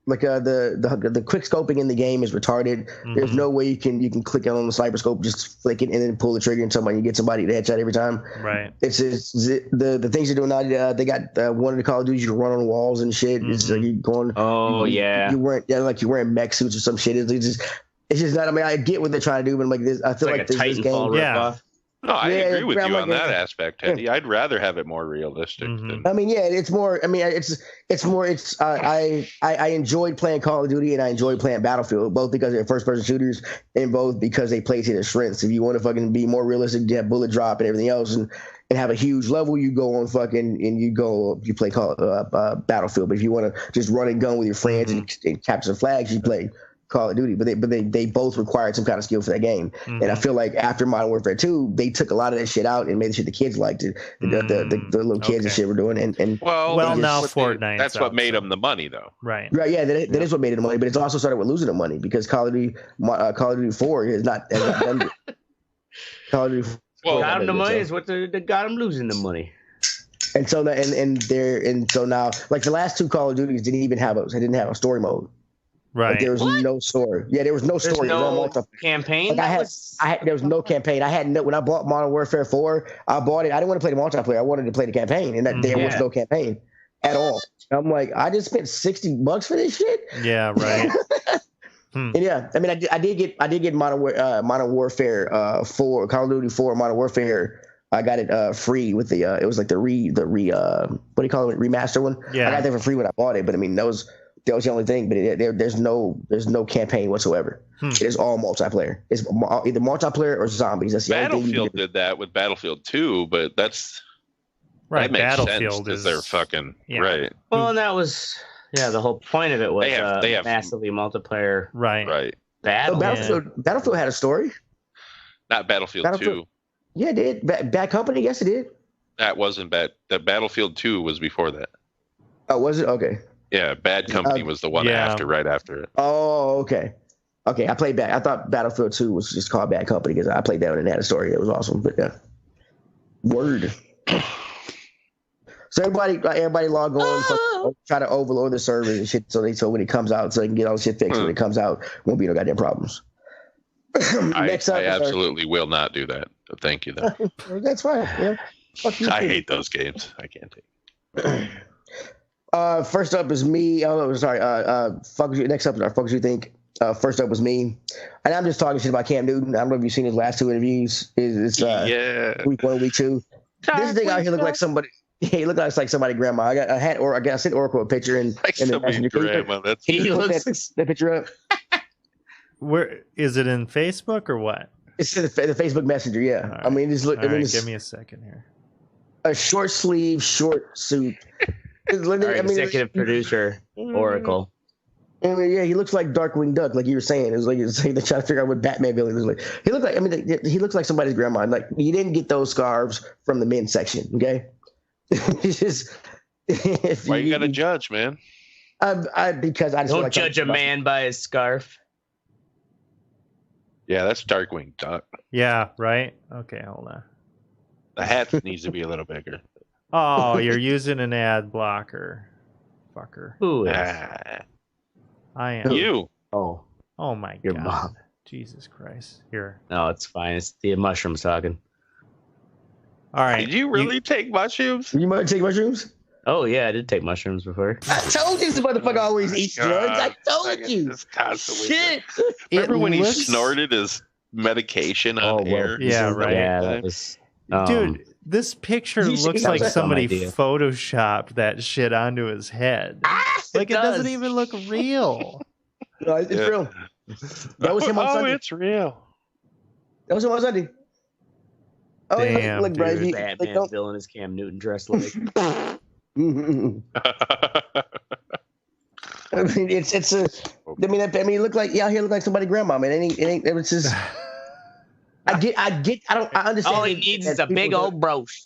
like the quick scoping in the game is retarded. Mm-hmm. There's no way you can click on the sniper scope, just flick it and then pull the trigger and you get somebody to headshot every time. Right. It's the things they're doing now. They got one of the Call of Duty you can run on walls and shit. Mm-hmm. It's like you going. Oh yeah. You're wearing mech suits or some shit. It's just not. I mean, I get what they're trying to do, but like this, I feel like this game. Yeah. No, I agree with you on that aspect, Teddy. Yeah. I'd rather have it more realistic. Than... I mean, yeah, it's more. I mean, it's more. I enjoyed playing Call of Duty and I enjoyed playing Battlefield, both because they're first-person shooters and both because they play to their strengths. If you want to fucking be more realistic, you have bullet drop and everything else, and have a huge level, you go on fucking and you play Battlefield. But if you want to just run and gun with your friends and capture flags, you play Call of Duty, but they both required some kind of skill for that game. Mm-hmm. And I feel like after Modern Warfare 2, they took a lot of that shit out and made the shit the kids liked it. The little kids and shit were doing. And now Fortnite. That's what made them the money, though. Right. Right. Yeah, that is what made it the money. But it's also started with losing the money because Call of Duty 4 has not done it. Call of Duty 4 got them the money is what they got them losing the money. And so now, like the last two Call of Duties didn't have a story mode. Right. Like there was no story. Yeah, there was no story. No campaign. Like there was no campaign. when I bought Modern Warfare 4, I bought it. I didn't want to play the multiplayer. I wanted to play the campaign, and there was no campaign at all. And I'm like, I just spent $60 for this shit. Yeah, right. And yeah, I mean, I did get Modern Warfare 4, Call of Duty 4, Modern Warfare. I got it free with the it was like the what do you call it, remaster one? Yeah, I got that for free when I bought it, but I mean that was the only thing. But there's no campaign whatsoever. It is all multiplayer. It's either multiplayer or zombies. That's the Battlefield did that with Battlefield 2, but that's right. That makes Battlefield sense, is they're fucking right. Well, and that was the whole point of it was they have massively multiplayer. Right. Battlefield had a story. Not Battlefield 2. Yeah, it did. Bad Company, yes, it did. That wasn't bad. The Battlefield 2 was before that. Oh, was it? Okay. Yeah, Bad Company was the one right after it. Oh, okay. Okay, I played I thought Battlefield 2 was just called Bad Company because I played that one and it had a story. It was awesome. But yeah. Word. So everybody log on, try to overload the servers and shit so when it comes out, so they can get all the shit fixed when it comes out, won't be no goddamn problems. I absolutely will not do that. Thank you, though. That's fine. Yeah. I hate those games. I can't take it. First up is me. Oh, sorry. Next up is our Fuck You Think. First up was me. And I'm just talking shit about Cam Newton. I don't know if you've seen his last two interviews. It's week 1, week 2. This thing out here look like somebody. He looked like somebody's grandma. I sent Oracle a picture and somebody's grandma. He looks that picture up. Where is it, in Facebook or what? It's in the Facebook Messenger. Yeah. Right. I mean, just look. Give me a second here. A short sleeve, short suit. Executive producer, Oracle. I mean, yeah, he looks like Darkwing Duck, like you were saying. It's like they're trying to figure out what Batman villain looks like. He looked like, he looks like somebody's grandma. Like, you didn't get those scarves from the men's section, okay? It's just, why you gotta judge, man? Because I just don't judge a man by his scarf. Yeah, that's Darkwing Duck. Yeah, right. Okay, hold on. The hat needs to be a little bigger. Oh, you're using an ad blocker, fucker. Who is? I am. You. Oh my Your God. mom. Jesus Christ. Here. No, it's fine. It's the mushrooms talking. All right. Did you really take mushrooms? You might take mushrooms? Oh, yeah, I did take mushrooms before. I told you this motherfucker always eats drugs. I told you. Shit. Remember when he snorted his medication on air? Yeah, right. Yeah, that was... Dude, this picture looks like somebody photoshopped that shit onto his head. Like, it doesn't even look real. No, it's real. That was him on Sunday. Oh, it's real. That was him on Sunday. Oh, damn, look, bro, dude. Batman villain is Cam Newton dressed like. I mean, it's a. I mean, it look like he look like somebody's grandma, man. It ain't. It's just. I understand. All he needs is a big old brooch.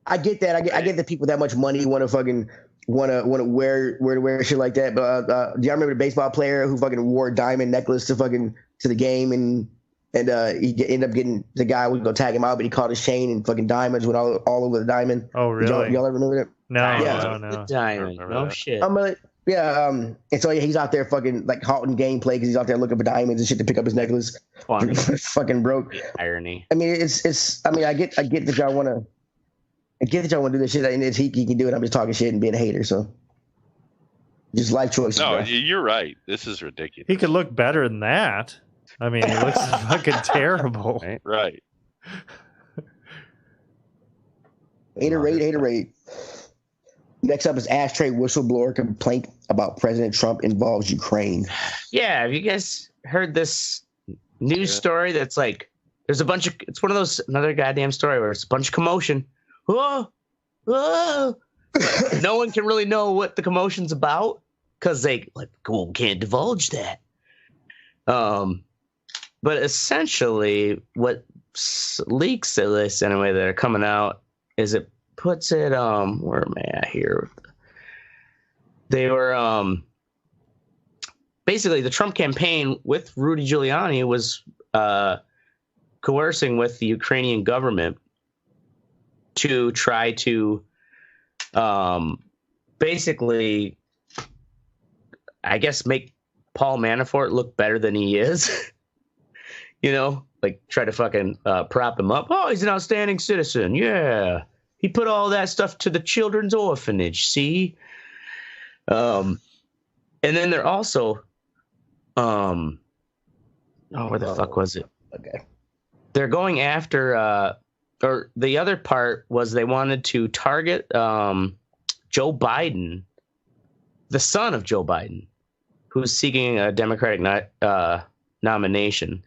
I get that. I get that people that much money want to wear shit like that. But do y'all remember the baseball player who fucking wore a diamond necklace to the game and And he ended up getting the guy was gonna tag him out, but he caught his chain and fucking diamonds went all over the diamond. Oh, really? Y'all ever remember that? No, The diamond. No shit. And so he's out there fucking like halting gameplay because he's out there looking for diamonds and shit to pick up his necklace. Funny. Fucking broke. The irony. I mean, it's. I mean, I get that y'all want to. I get that y'all want to do this shit, and he can do it. I'm just talking shit and being a hater, so just life choices. No, bro. you're right. This is ridiculous. He could look better than that. I mean, he looks fucking terrible. Right. Hater rate. Next up is ashtray whistleblower complaint about President Trump involves Ukraine. Yeah, have you guys heard this news story that's like, there's a bunch of, it's one of those, another goddamn story where it's a bunch of commotion. Whoa, whoa. No one can really know what the commotion's about because they, like, cool, can't divulge that. But essentially, what leaks of this anyway that are coming out is it puts it, where am I at here? They were, basically the Trump campaign with Rudy Giuliani was coercing with the Ukrainian government to try to basically, I guess, make Paul Manafort look better than he is. You know, like try to fucking prop him up. Oh, he's an outstanding citizen. Yeah. He put all that stuff to the children's orphanage. See? And then they're also, where the fuck was it? Okay. They're going after, or the other part was they wanted to target Joe Biden, the son of Joe Biden, who's seeking a Democratic nomination.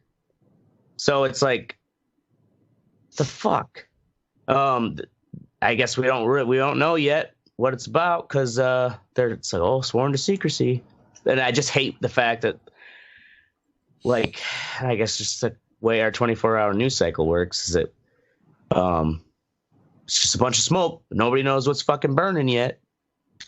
So it's like, the fuck. I guess we don't know yet what it's about because they're so sworn to secrecy, and I just hate the fact that, like, I guess just the way our 24-hour news cycle works is that it's just a bunch of smoke. Nobody knows what's fucking burning yet.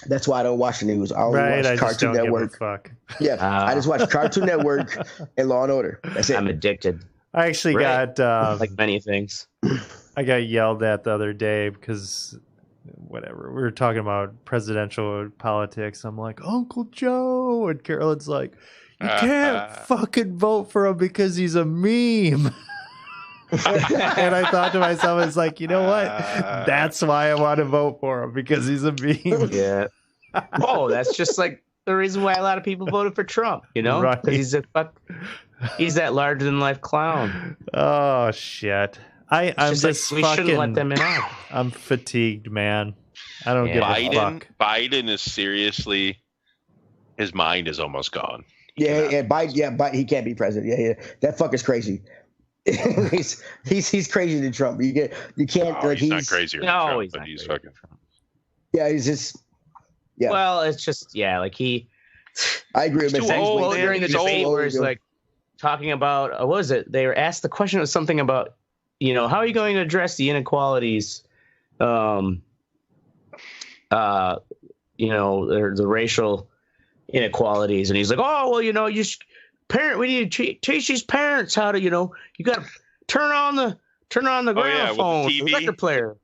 That's why I don't watch the news. I only watch Cartoon Network. Fuck. Yeah, I just watch Cartoon Network and Law and Order. That's it. I'm addicted. I actually got like many things. I got yelled at the other day because whatever, we were talking about presidential politics. I'm like, Uncle Joe, and Carolyn's like, you can't fucking vote for him because he's a meme. And I thought to myself, it's like, you know what? That's why I want to vote for him, because he's a meme. Yeah. Oh, that's just like the reason why a lot of people voted for Trump, you know? Right. Because he's that larger than life clown. Oh shit. I'm just we fucking, shouldn't let them in. I'm fatigued, man. I don't give a fuck. Biden is seriously, his mind is almost gone. Biden, he can't be president. Yeah. That fucker's crazy. he's crazier than Trump. You can't. No, like, he's not crazier than Trump, but he's fucking Trump. Yeah, he's just. Yeah. Well, it's just like he. I agree with Well, during the debate where he's like talking about what was it? They were asked the question was something about, you know, how are you going to address the inequalities, you know, the racial inequalities, and he's like, oh well, you know, we need to teach these parents how to, you know, you got to turn on the gramophone, the record player.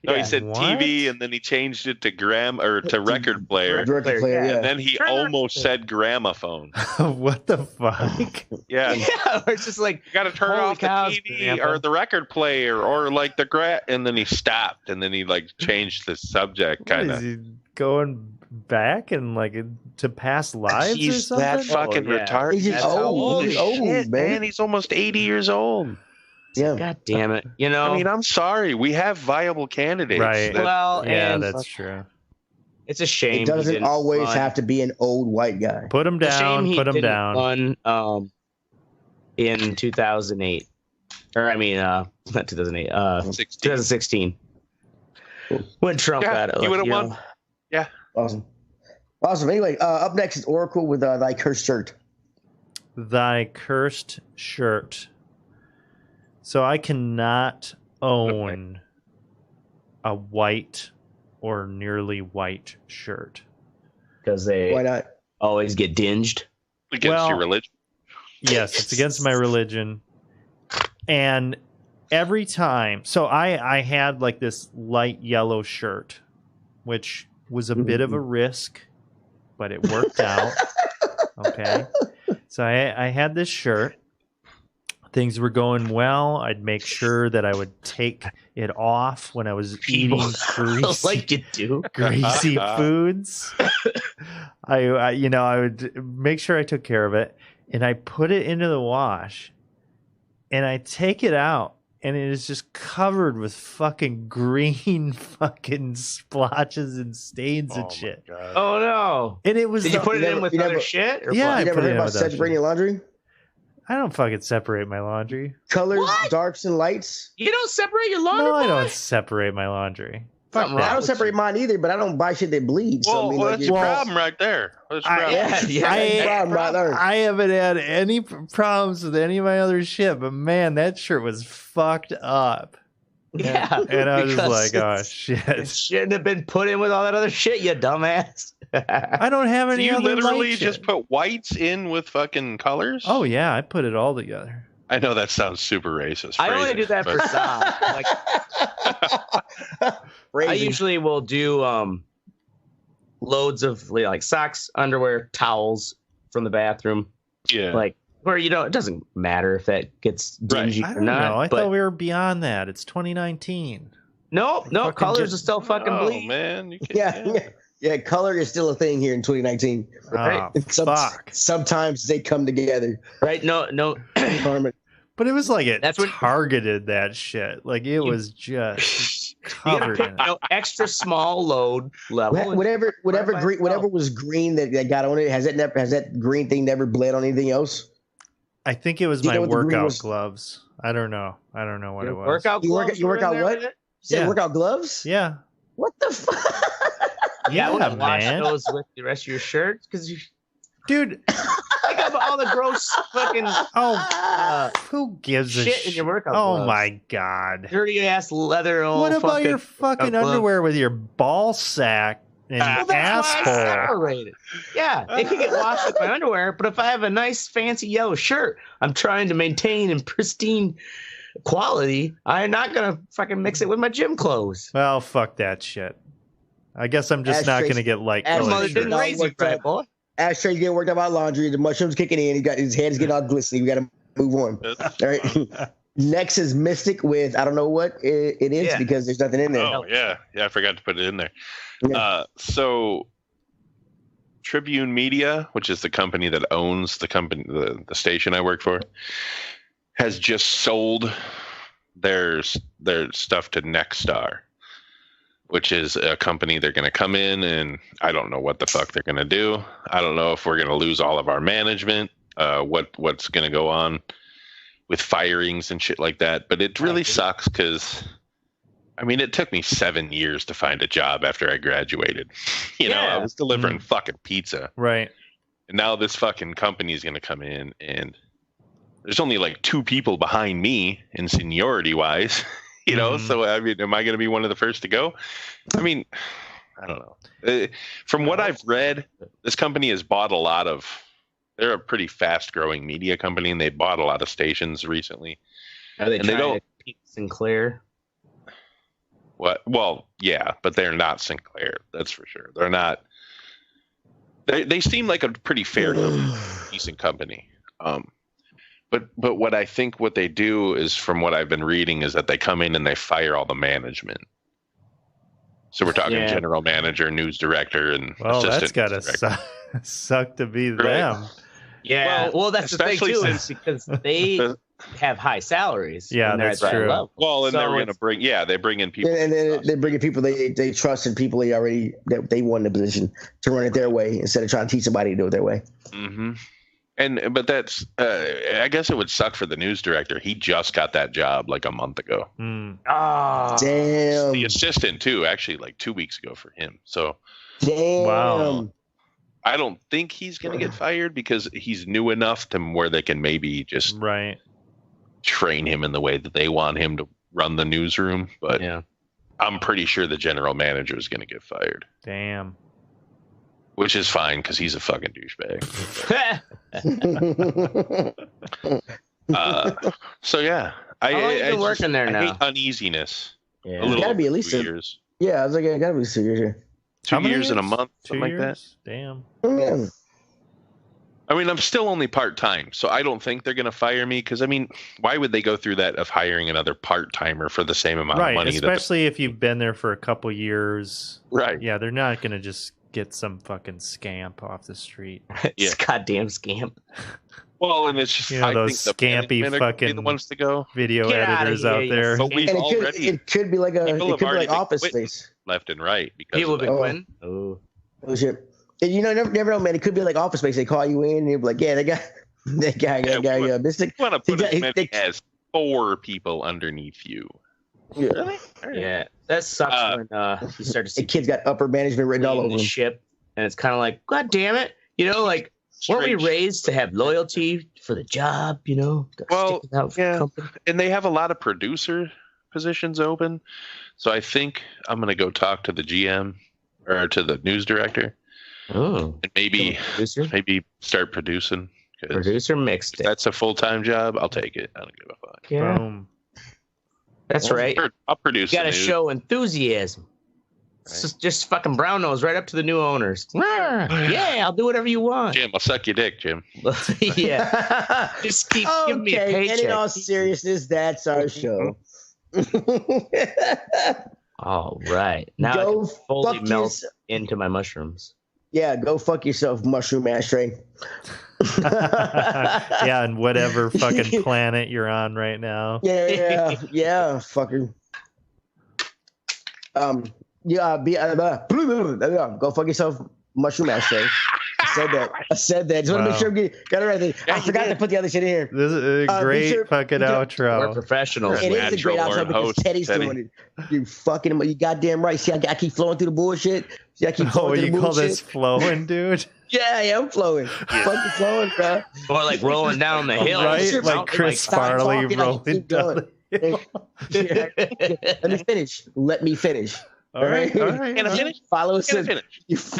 No, he said what? TV, and then he changed it to record player. Record player, and then he almost said gramophone. What the fuck? Yeah. Yeah, it's just like, you got to turn off the TV or the record player or like and then he stopped, and then he like changed the subject kind of. Is he going back and like to past lives he's or something? That fucking retarded. He's just old. He's old, man. He's almost 80 years old. Yeah. God damn it. You know, I mean, I'm sorry. We have viable candidates. Right. And that's true. It's a shame. It doesn't always have to be an old white guy. Put him down. Put him down. Run, in 2008. Or, I mean, not 2008. 2016. When Trump got it. He would have won. Yeah. Awesome. Anyway, up next is Oracle with Thy Cursed Shirt. Thy Cursed Shirt. So I cannot own a white or nearly white shirt. Because they Why not? always get dinged. Against your religion? Yes, it's against my religion. And every time, so I had like this light yellow shirt, which was a bit of a risk, but it worked out. Okay. So I had this shirt. Things were going well. I'd make sure that I would take it off when I was eating greasy, like you do. greasy foods. I would make sure I took care of it, and I put it into the wash, and I take it out, and it is just covered with fucking green fucking splotches and stains and shit. Oh no! And it was. Did you put it in with other shit? Or Yeah, You never heard about separating your laundry? I don't fucking separate my laundry. Colors, darks, and lights. You don't separate your laundry? No, I don't separate my laundry. Fuck I don't separate mine either, but I don't buy shit that bleeds. Well, that's your problem right there. I haven't had any problems with any of my other shit, but man, that shirt was fucked up. Yeah. And I was just like, oh, shit. It shouldn't have been put in with all that other shit, you dumbass. I don't have any Do you other literally light just shit. put whites in with fucking colors? Oh, yeah, I put it all together. I know that sounds super racist. I only do that for socks. Like, I usually will do loads of like socks, underwear, towels from the bathroom. Yeah. Like where it doesn't matter if that gets dingy I or don't not. know. I but thought we were beyond that. It's 2019. no, colors are still fucking Oh bleed. man, you can, Yeah, color is still a thing here in 2019. Right? Fuck. Sometimes they come together. Right? No. But it was like it That's when- targeted that shit. Like it was just You gotta covered pick in it. extra small load level. Whatever was green that got on it, has that green thing never bled on anything else? I think it was Do you my know what the green workout was? gloves. I don't know what it was. Workout You gloves. work out were in what? there? You said Yeah. workout gloves? Yeah. What the fuck? Yeah, I wouldn't wash man. those with the rest of your shirts because you Dude, think of all the gross fucking who gives a shit in your workout Oh gloves. my god. dirty ass leather. What about your fucking glove. underwear with your ball sack and Well, that's why I asshole? separate it. Yeah, it can get washed with my underwear, but if I have a nice fancy yellow shirt, I'm trying to maintain in pristine quality. I'm not gonna fucking mix it with my gym clothes. Well, fuck that shit. I guess I'm just not Ashtrays- going to get light ashtrays colored Mother shirts. didn't raise you right, boy. Ashtray's getting worked out about laundry. The mushrooms kicking in. His head is getting all glistening. We got to move on. All right. Next is Mystic with I don't know what it is Yeah. because there's nothing in there. Oh yeah, I forgot to put it in there. Yeah. So Tribune Media, which is the company that owns the station I work for, has just sold their stuff to Nexstar, which is a company they're going to come in and I don't know what the fuck they're going to do. I don't know if we're going to lose all of our management, what's going to go on with firings and shit like that. But it really sucks because, I mean, it took me 7 years to find a job after I graduated. You know, I was delivering fucking pizza. Right. And now this fucking company is going to come in and there's only like 2 people behind me in seniority wise. You know, so I mean, am I going to be one of the first to go? I mean, I don't know. From what I've read, this company has bought a lot of. They're a pretty fast-growing media company, and they bought a lot of stations recently. Are they And trying to keep Sinclair? What? Well, yeah, but they're not Sinclair. That's for sure. They're not. They seem like a pretty fair, decent company. But what I think what they do is, from what I've been reading, is that they come in and they fire all the management. So we're talking general manager, news director, and assistant. That's gotta suck to be them. Yeah, well, that's the thing especially too, since- is because they have high salaries. Yeah, when they're that's at that true. level. Well, and So they're going to it's- bring, they bring in people. And then they bring in people they trust and people that they want in the position to run it their way instead of trying to teach somebody to do it their way. Mm-hmm. But that's, I guess it would suck for the news director. He just got that job like a month ago. Ah, Damn. The assistant too, actually, like 2 weeks ago for him. So Damn. Wow. I don't think he's going to get fired because he's new enough to where they can maybe just train him in the way that they want him to run the newsroom. But I'm pretty sure the general manager is going to get fired. Damn. Which is fine because he's a fucking douchebag. So yeah, How long you been working there now? I hate uneasiness. Yeah. It's gotta be at least 2 years. Yeah, I was like, it gotta be 2 years. 2 years and a month, something like that. Damn. Yeah. I mean, I'm still only part-time, so I don't think they're going to fire me because, I mean, why would they go through that of hiring another part-timer for the same amount of money? Especially if you've been there for a couple years. Right. Yeah, they're not going to just get some fucking scamp off the street. It's goddamn scamp. Well, and it's just, you know, I those think scampy fucking the ones to go. video editors out there. But we've already, it could be like Office Space. Left and right. Because people have been quitting. Oh shit. And you know, never know, man. It could be like Office Space. They call you in and you're like, yeah, that guy, Mystic. You want to put him as 4 people underneath you. Yeah. Really? Yeah, that sucks when you start to see the kid's got upper management written all over the him. ship, and it's kind of like, God damn it, you know, like weren't we raised to have loyalty for the job, you know? Well, yeah, and they have a lot of producer positions open, so I think I'm gonna go talk to the GM or to the news director. Oh, and maybe start producing. Producer mixed. That's a full-time job. I'll take it. I don't give a fuck. Yeah. Boom. That's right. I'll produce. You got to show enthusiasm. Right. Just fucking brown nose right up to the new owners. Yeah, I'll do whatever you want. Jim, I'll suck your dick, Jim. Yeah. Just keep giving me a paycheck. And in all seriousness, that's our show. All right. Now go I can fully melt into my mushrooms. Yeah, go fuck yourself, mushroom ashtray. Yeah, and whatever fucking planet you're on right now. Yeah, fucker. Go fuck yourself, mushroom ashtray. I said that. Just want to make sure I got it right. I forgot to put the other shit in here. This is a great fucking outro. We're professionals. It is a great outro because Teddy's doing it. You fucking, you goddamn right. See, I keep flowing through the bullshit. See, I keep flowing through the bullshit. You call this flowing, dude? Yeah, I'm flowing. Fucking flowing, bro. Or like rolling down the hill. Right? Like Chris Farley rolling down the hill. Let me finish. All right. Can I finish? Follow us. Can I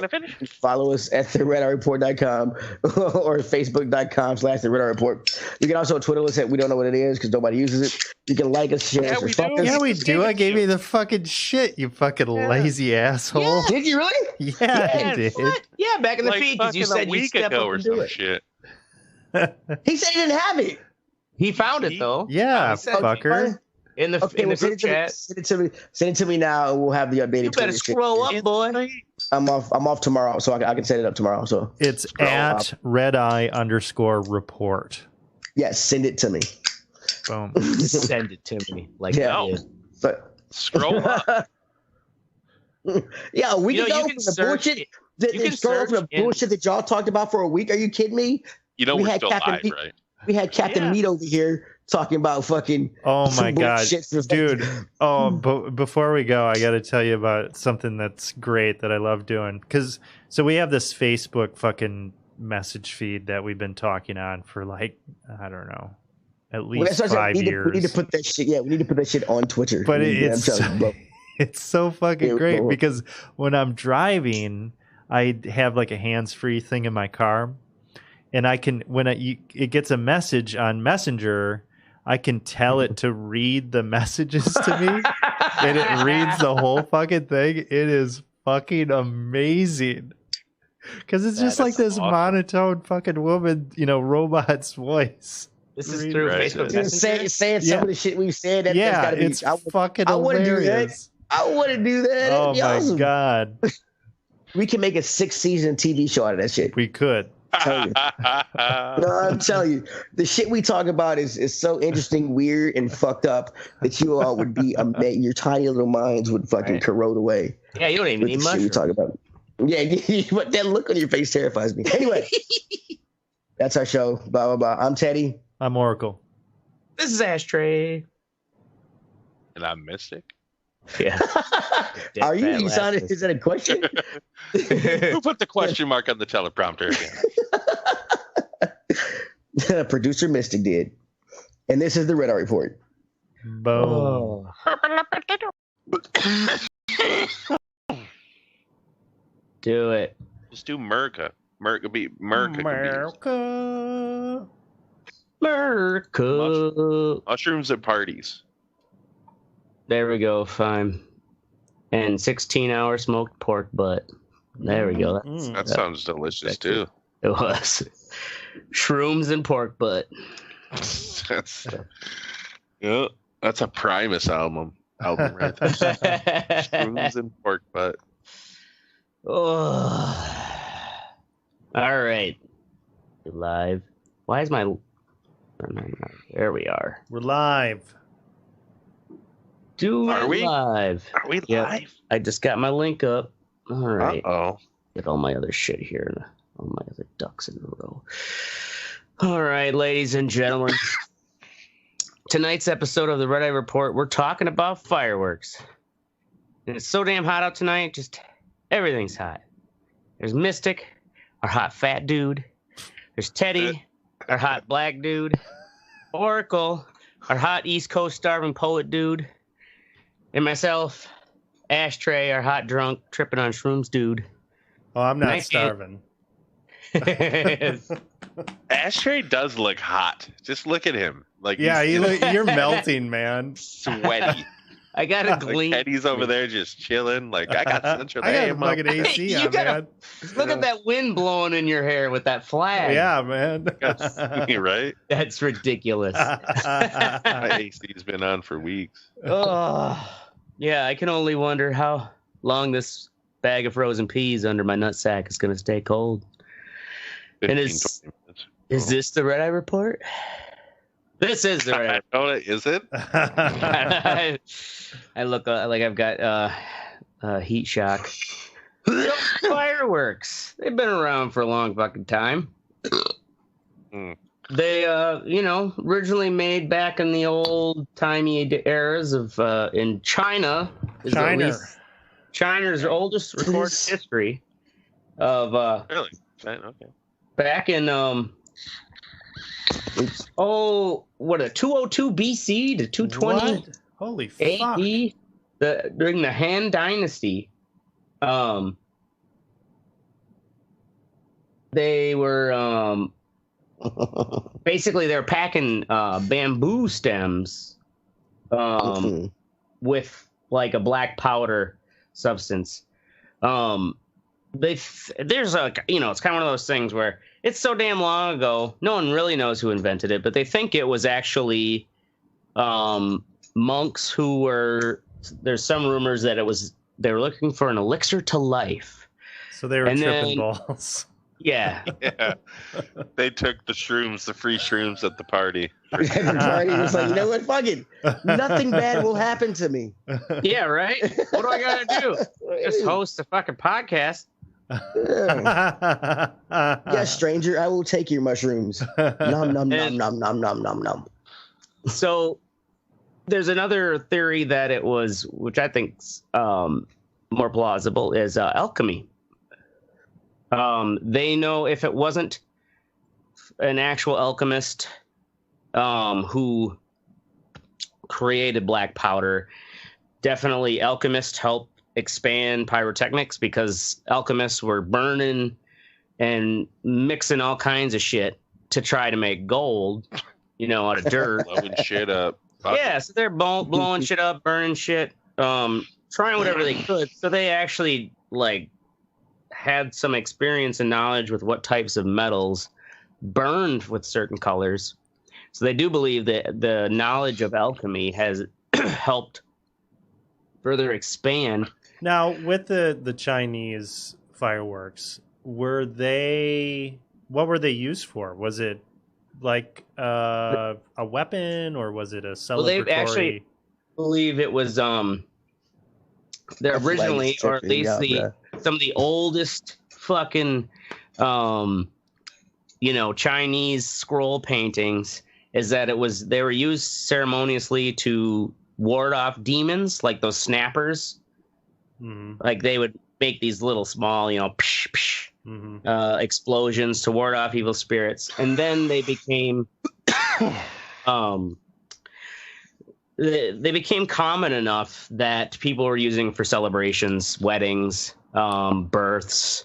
finish? Follow us at theredarreport.com or facebook.com/theradar report. You can also Twitter us at we don't know what it is because nobody uses it. You can like us, share us, or fuck us. Yeah, we do. I gave you the fucking shit, you fucking lazy asshole. Yeah. Did you really? Yeah, I did. What? Yeah, back in the feed because you said you step up or and do it. Shit. He said he didn't have it. He found it though. Yeah, fucker. In the group chat. Send it to me now, and we'll have the updated. You better scroll up, boy. I'm off tomorrow, so I can set it up tomorrow. So it's at redeye_report. Yes, send it to me. Boom. Send it to me. Like but scroll up. Yeah, a week ago from the bullshit. Scroll from the bullshit that y'all talked about for a week. Are you kidding me? You know we're still live, right? We had Captain Meat over here talking about fucking. Oh my god, dude! Oh, but before we go, I got to tell you about something that's great that I love doing. So we have this Facebook fucking message feed that we've been talking on for like I don't know, at least 5 years. We need to put that shit. Yeah, we need to put that shit on Twitter. But it's so fucking great because when I'm driving, I have like a hands-free thing in my car. And I can, when it gets a message on Messenger, I can tell it to read the messages to me, and it reads the whole fucking thing. It is fucking amazing because it's just like this monotone fucking woman, robot's voice. This is through Facebook Messenger. Saying some of the shit we've said. It's fucking hilarious. I want to do that. Oh my god, we can make a 6-season TV show out of that shit. We could. No, I'm telling you, the shit we talk about is so interesting, weird, and fucked up that you all would be amazed. Your tiny little minds would fucking corrode away. Yeah, you don't even need much. We talk about. Yeah, but that look on your face terrifies me. Anyway, that's our show. Blah blah blah. I'm Teddy. I'm Oracle. This is Ashtray. And I'm Mystic. Yeah. Are you? You sounded. Is that a question? Who put the question mark on the teleprompter again? Producer Mystic did. And this is the Red Eye Report. Boom. Do it. Just do Merca. Merca. America. Mushrooms at parties. There we go. Fine. And 16-hour smoked pork butt. There we go. That sounds delicious too. It was. Shrooms and pork butt. That's a Primus album right there. Shrooms and pork butt. Oh. All right. We're live. Why is my... There we are. We're live. Are we live? Are we live? I just got my link up. All right. Uh-oh. Get all my other shit here. All my other ducks in a row. All right, ladies and gentlemen. Tonight's episode of the Red Eye Report, we're talking about fireworks. And it's so damn hot out tonight, just everything's hot. There's Mystic, our hot fat dude. There's Teddy, our hot black dude. Oracle, our hot East Coast starving poet dude. And myself, Ashtray, our hot drunk tripping on shrooms dude. Oh, I'm not starving. Ashtray does look hot. Just look at him. Like, yeah, you're melting, man. Sweaty. I got a gleam. Like Eddie's over there just chilling. Like, I got central. I got fucking AC on, man. Look at that wind blowing in your hair with that flag. Yeah, man. Right? That's ridiculous. My AC's been on for weeks. Oh, yeah, I can only wonder how long this bag of frozen peas under my nutsack is going to stay cold. 15, and is this the Red Eye Report? This is the Red Eye Report. Is it? I look like I've got heat shock. Fireworks. They've been around for a long fucking time. They, originally made back in the old-timey eras of in China. China's oldest recorded history of really? Okay. Back in 202 BC to 220 what? Holy fuck. AD, during the Han Dynasty. They were basically they're packing bamboo stems with like a black powder substance. There's a, it's kind of one of those things where it's so damn long ago, no one really knows who invented it, but they think it was actually monks who were, there's some rumors that they were looking for an elixir to life. So they were tripping balls. Yeah. Yeah. They took the free shrooms at the party. Everybody was like, you know what? Fuck it. Nothing bad will happen to me. Yeah, right? What do I got to do? Just host a fucking podcast. Yes, stranger, I will take your mushrooms. Nom, nom, nom, nom, nom, nom, nom, nom. So there's another theory that it was, which I think's more plausible, is alchemy. They know if it wasn't an actual alchemist who created black powder, definitely alchemists helped expand pyrotechnics because alchemists were burning and mixing all kinds of shit to try to make gold, out of dirt. Blowing shit up. Yeah, so they're blowing shit up, burning shit, trying whatever they could. So they actually, had some experience and knowledge with what types of metals burned with certain colors. So they do believe that the knowledge of alchemy has helped further expand. Now, with the Chinese fireworks, what were they used for? Was it like a weapon, or was it a celebratory? Well, they actually believe it was they're originally, or at least some of the oldest fucking Chinese scroll paintings is that they were used ceremoniously to ward off demons, like those snappers. Like they would make these little small, psh, psh, explosions to ward off evil spirits. And then they became they became common enough that people were using for celebrations, weddings, births,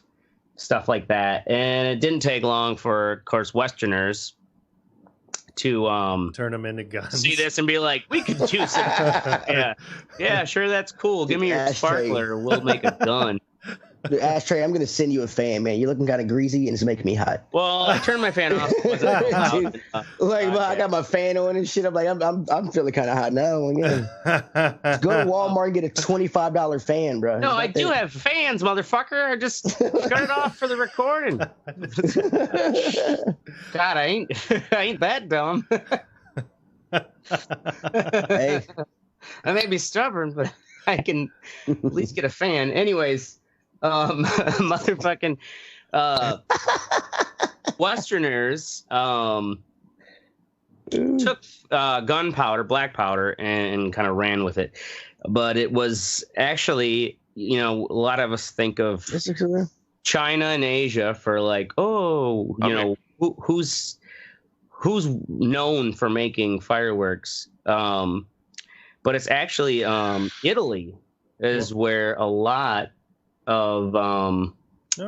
stuff like that. And it didn't take long for, of course, Westerners to turn them into guns. See this and be like, we could do some. yeah, sure, that's cool. Give me your sparkler, we'll make a gun. The ashtray, I'm gonna send you a fan, man. You're looking kind of greasy and it's making me hot. Well, I turned my fan off. Dude, I got my fan on and shit. I'm like, I'm feeling kind of hot now. Yeah. Go to Walmart and get a $25 fan, bro. No, I do have fans, motherfucker. I just cut it off for the recording. God, I ain't that dumb. Hey, I may be stubborn, but I can at least get a fan. Anyways. Motherfucking Westerners took gunpowder, black powder, and kind of ran with it. But it was actually, you know, a lot of us think of China and Asia for like, you know, who's known for making fireworks. But it's actually Italy is where a lot of oh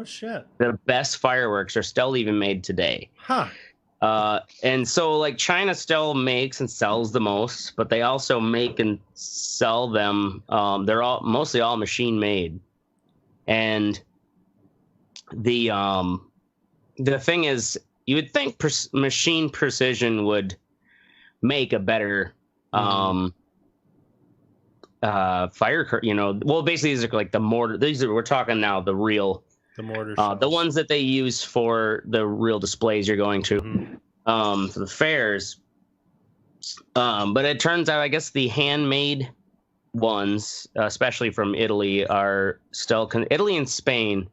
shit, the best fireworks are still even made today. And so like China still makes and sells the most, but they also make and sell them. They're mostly all machine made. And the thing is, you would think machine precision would make a better fire, you know, well, basically these are like the mortar. We're talking now the mortar shells. The ones that they use for the real displays you're going to, for the fairs. But it turns out, I guess the handmade ones, especially from Italy, are still Italy and Spain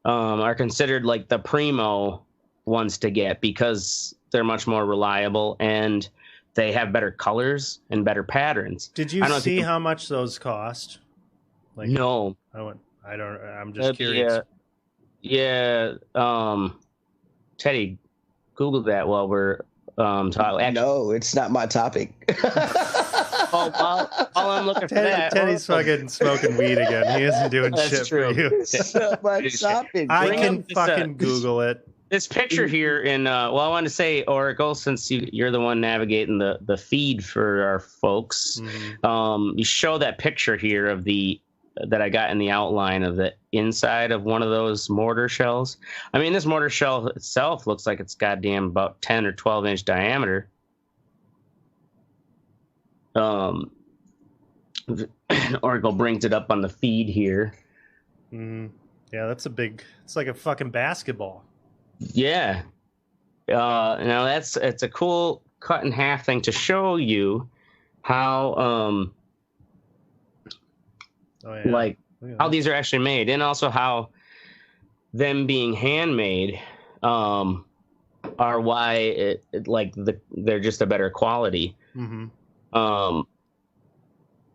are considered like the primo ones to get because they're much more reliable and they have better colors and better patterns. Did you see how much those cost? Like, no. I'm just curious. Yeah. Teddy, Google that while we're talking. No, it's not my topic. While I'm looking for that. Teddy's fucking smoking weed again. He isn't doing shit true. for you. It's not my topic. I can fucking Google it. This picture here in I wanted to say, Oracle, since you're the one navigating the feed for our folks, you show that picture here of that I got in the outline of the inside of one of those mortar shells. I mean, this mortar shell itself looks like it's goddamn about 10 or 12-inch diameter. Oracle brings it up on the feed here. Yeah, that's it's like a fucking basketball. Yeah. Now it's a cool cut in half thing to show you how how these are actually made, and also how them being handmade are why they're just a better quality.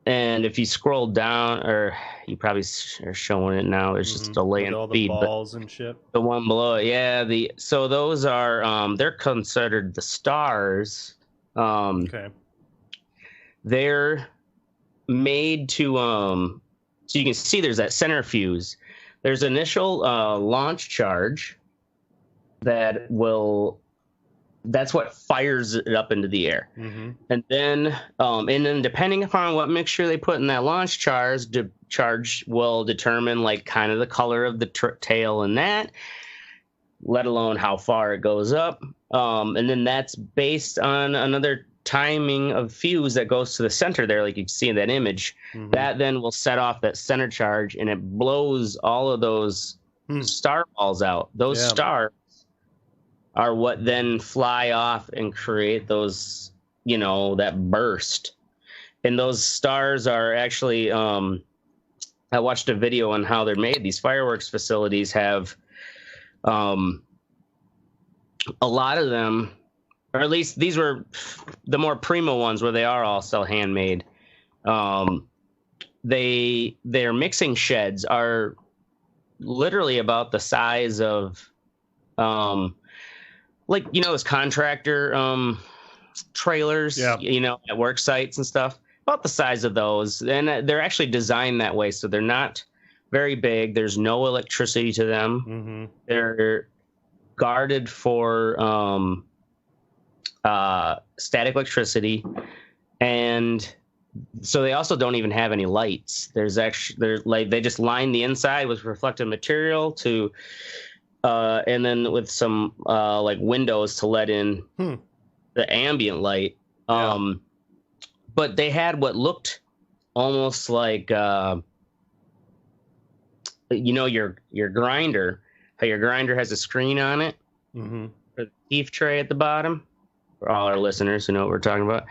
And if you scroll down, or you probably are showing it now, there's just a delay in feed. All the balls and shit. The one below it, yeah. So those are they're considered the stars. Okay. They're made to so you can see there's that center fuse. There's initial launch charge that's what fires it up into the air. And then depending upon what mixture they put in that launch charge will determine like kind of the color of the tail and that, let alone how far it goes up. And then that's based on another timing of fuse that goes to the center there, like you can see in that image. That then will set off that center charge, and it blows all of those star balls out. Those stars are what then fly off and create those, you know, that burst. And those stars are actually, I watched a video on how they're made. These fireworks facilities have a lot of them, or at least these were the more primo ones where they are all still handmade. Their mixing sheds are literally about the size of, like, you know, those contractor trailers, you know, at work sites and stuff, about the size of those. And they're actually designed that way, so they're not very big. There's no electricity to them. They're guarded for static electricity, and so they also don't even have any lights. They just line the inside with reflective material to, and then with some like windows to let in the ambient light. But they had what looked almost like your grinder. How your grinder has a screen on it for the beef tray at the bottom. For all our listeners who know what we're talking about.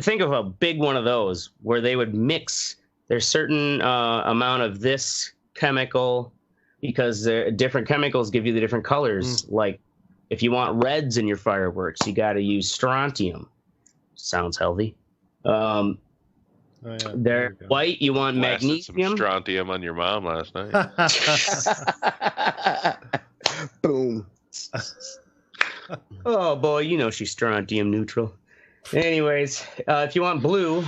Think of a big one of those where they would mix their certain amount of this chemical, because different chemicals give you the different colors. Like if you want reds in your fireworks, you got to use strontium. Sounds healthy. They're white. You want magnesium. Some strontium on your mom last night. Boom. Oh boy, you know she's strontium neutral. Anyways, if you want blue,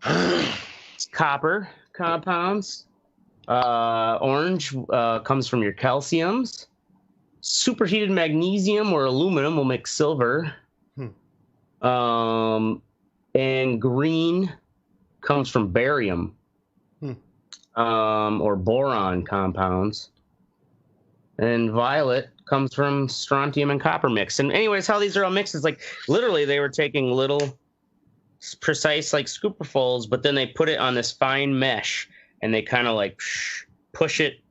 it's copper compounds. Orange comes from your calciums. Superheated magnesium or aluminum will make silver. And green comes from barium or boron compounds. And violet comes from strontium and copper mix. And anyways, how these are all mixed is like literally they were taking little precise like scooperfuls, but then they put it on this fine mesh and they kind of like push it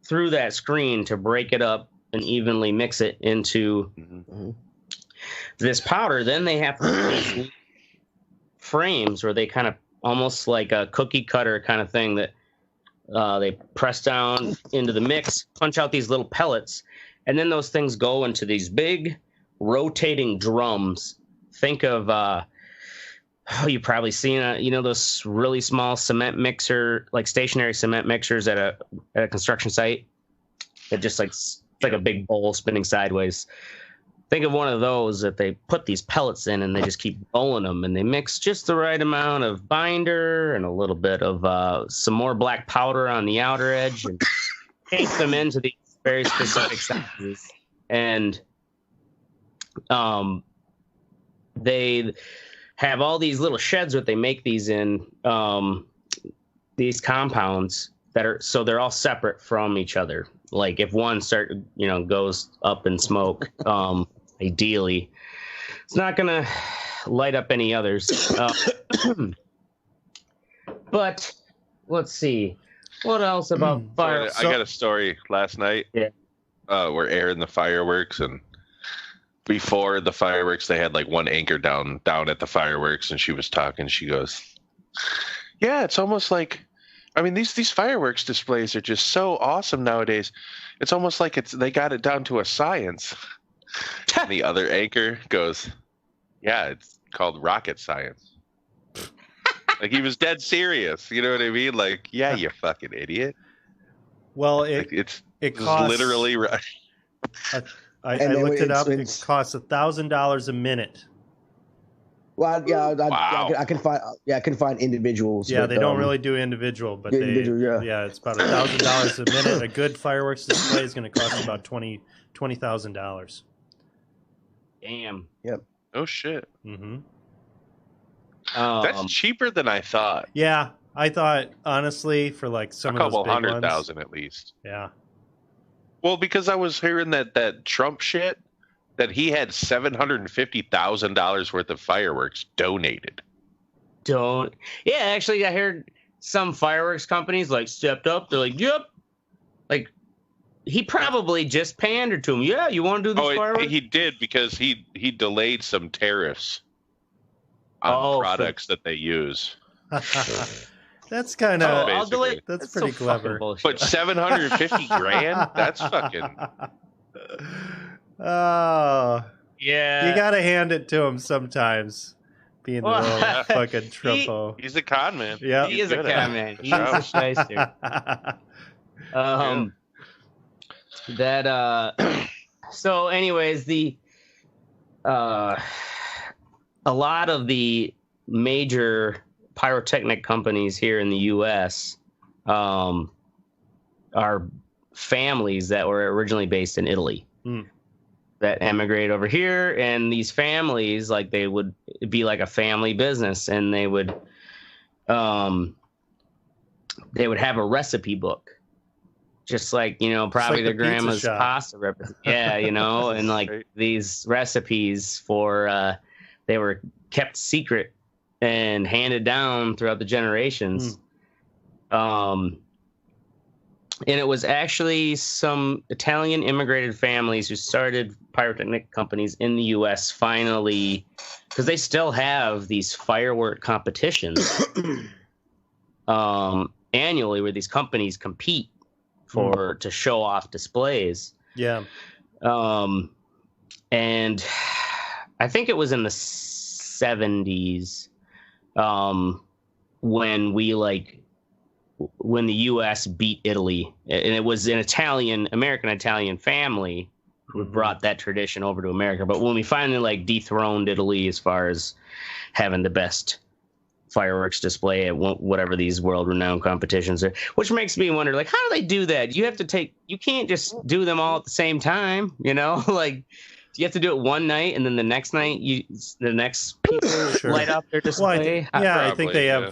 through that screen to break it up and evenly mix it into this powder. Then they have frames where they kind of almost like a cookie cutter kind of thing that they press down into the mix, punch out these little pellets, and then those things go into these big rotating drums. Think of, you've probably seen, those really small cement mixer, like stationary cement mixers at a construction site. That just it's like a big bowl spinning sideways. Think of one of those that they put these pellets in and they just keep rolling them, and they mix just the right amount of binder and a little bit of some more black powder on the outer edge and tape them into these very specific sizes. And they have all these little sheds that they make these in, these compounds they're all separate from each other. Like if one goes up in smoke, ideally, it's not gonna light up any others. But let's see, what else about fire? I got a story last night. Yeah, we're airing the fireworks, and before the fireworks, they had like one anchor down at the fireworks, and she was talking. She goes, "Yeah, it's almost like." I mean, these fireworks displays are just so awesome nowadays. It's almost like they got it down to a science. And the other anchor goes, "Yeah, it's called rocket science." Like he was dead serious. You know what I mean? Like, yeah, you fucking idiot. Well, it costs literally right. I looked it up. It costs $1,000 a minute. Well, I can find individuals. Yeah, they don't really do individual, but it's about $1,000 a minute. A good fireworks display is going to cost about $20,000. Damn. Yep. Oh shit. Mm-hmm. That's cheaper than I thought. Yeah, I thought honestly for like some a of those couple big $100,000 ones, at least. Yeah. Well, because I was hearing that Trump shit. That he had $750,000 worth of fireworks donated. Yeah, actually, I heard some fireworks companies like stepped up. They're like, "Yep," like he probably just pandered to him. Yeah, you want to do these fireworks? He did because he delayed some tariffs on products that they use. That's kind of that's pretty so clever. But $750,000? That's fucking. Oh, yeah. You gotta hand it to him sometimes. Being the little fucking Trumpo. He's a con man. Yeah, he is a con man. He's a shyster. So, anyways, a lot of the major pyrotechnic companies here in the U.S. Are families that were originally based in Italy. that emigrate over here, and these families, like, they would be like a family business, and they would have a recipe book, just like, you know, probably like their the pizza grandma's shop. pasta recipe. Yeah, you know, and like these recipes for they were kept secret and handed down throughout the generations. And it was actually some Italian immigrated families who started pyrotechnic companies in the U.S. finally, because they still have these firework competitions annually where these companies compete to show off displays. Yeah. And I think it was in the 70s when the U.S. beat Italy, and it was an American-Italian family who brought that tradition over to America. But when we finally like dethroned Italy as far as having the best fireworks display at whatever these world-renowned competitions are, which makes me wonder, like, how do they do that? You can't just do them all at the same time, you know? Like, you have to do it one night, and then the next night, the next people light up their display. Well, I think they have. Yeah.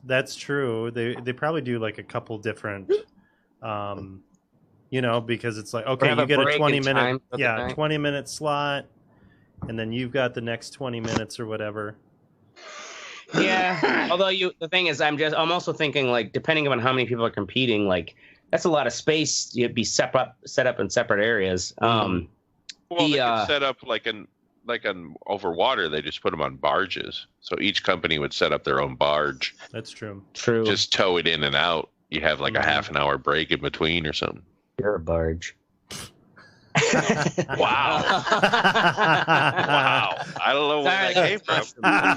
That's true. They probably do like a couple different, you know, because it's like, okay, you get a 20-minute slot, and then you've got the next 20 minutes or whatever. Yeah. Although the thing is, I'm also thinking, like, depending on how many people are competing, like, that's a lot of space. You'd be set up in separate areas. Well, they could set up like over water, they just put them on barges. So each company would set up their own barge. That's true. True. Just tow it in and out. You have like a half an hour break in between or something. You're a barge. Wow. Wow. I don't know where that came from.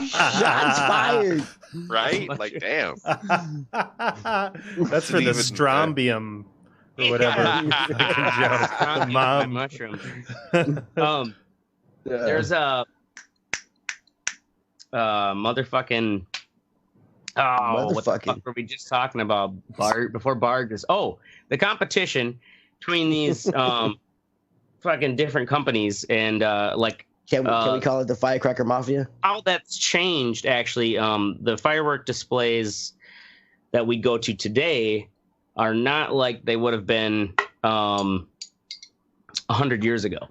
Shots fired. Right? Like, damn. That's for the strontium or whatever. The mom mushroom. There's a motherfucking. What the fuck were we just talking about? Before barges. Oh, the competition between these fucking different companies and like. Can we call it the Firecracker Mafia? All that's changed, actually. The firework displays that we go to today are not like they would have been 100 years ago,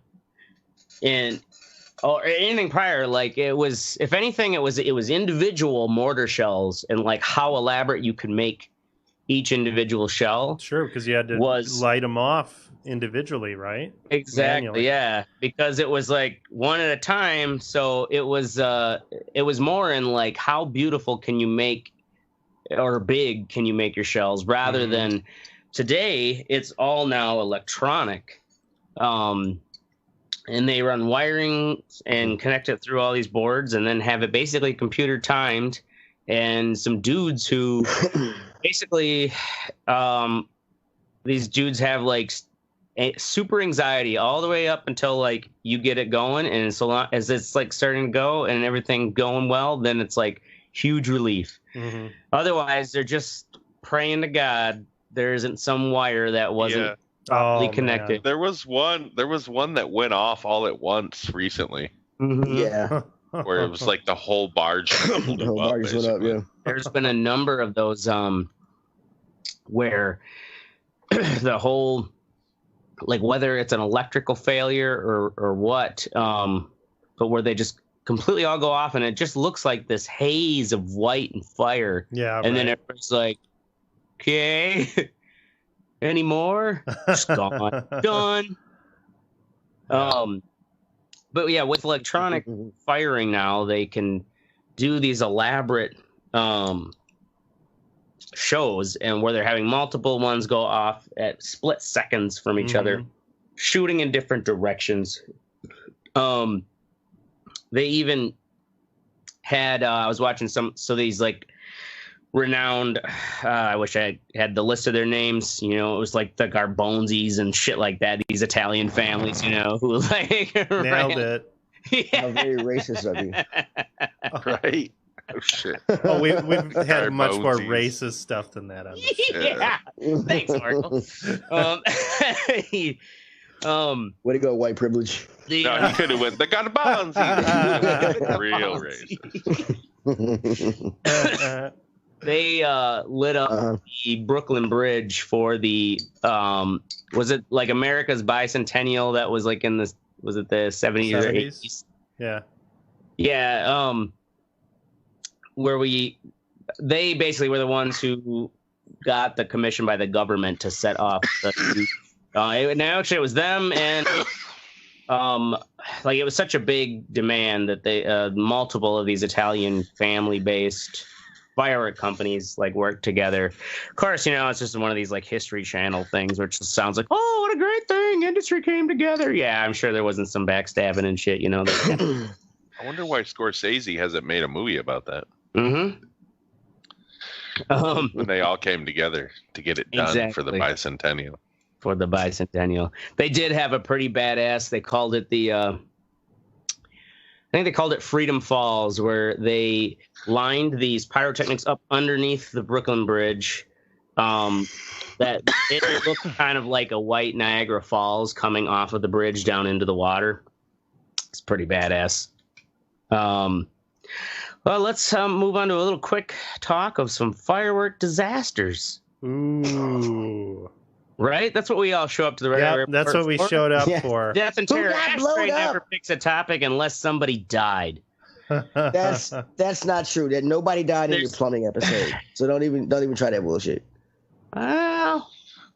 or anything prior. Like, it was, if anything, it was individual mortar shells, and like how elaborate you could make each individual shell. Sure, because you had to light them off individually, right? Exactly. Manually. Yeah, because it was like one at a time. So it was more in like how beautiful can you make, or big can you make your shells, rather than today. It's all now electronic. And they run wiring and connect it through all these boards, and then have it basically computer timed. And some dudes who basically, these dudes have like super anxiety all the way up until like you get it going. And so long as it's like starting to go and everything going well, then it's like huge relief. Otherwise, they're just praying to God there isn't some wire that wasn't properly connected. Man. There was one that went off all at once recently. Yeah. Where it was like the whole barge went up. Yeah. There's been a number of those where the whole, like, whether it's an electrical failure or what, but where they just completely all go off and it just looks like this haze of white and fire. Yeah. And then everybody's like, okay, any more? Just gone. Done. But yeah, with electronic firing now, they can do these elaborate shows, and where they're having multiple ones go off at split seconds from each other, shooting in different directions. They even had I was watching these like renowned, I wish I had the list of their names, you know, it was like the Garbonzis and shit like that, these Italian families, you know, who like nailed it. Yeah. How very racist of you. Right. Oh shit. Oh, we've had much more racist stuff than that on this show. Yeah. Thanks, Marco. Way to go, white privilege. No, he could have went, they got a Bonzi. Real racist. They lit up the Brooklyn Bridge for the was it like America's bicentennial that was like in the was it the 70s or 80s? Yeah. Where they basically were the ones who got the commission by the government to set off the actually it was them, and like it was such a big demand that they multiple of these Italian family-based firework companies like work together. Of course, it's just one of these like History Channel things, which sounds like, oh, what a great thing, industry came together. Yeah, I'm sure there wasn't some backstabbing and shit, I wonder why Scorsese hasn't made a movie about that. When they all came together to get it done for the bicentennial. For the bicentennial, they did have a pretty badass. They called it I think they called it Freedom Falls, where they lined these pyrotechnics up underneath the Brooklyn Bridge. That it looked kind of like a white Niagara Falls coming off of the bridge down into the water. It's pretty badass. Well, let's move on to a little quick talk of some firework disasters. Ooh. Right? That's what we all show up to the radio. That's what we showed up for. Death and Terror. Ashtray never picks a topic unless somebody died. That's not true. That nobody died in your plumbing episode. So don't even try that bullshit. Well,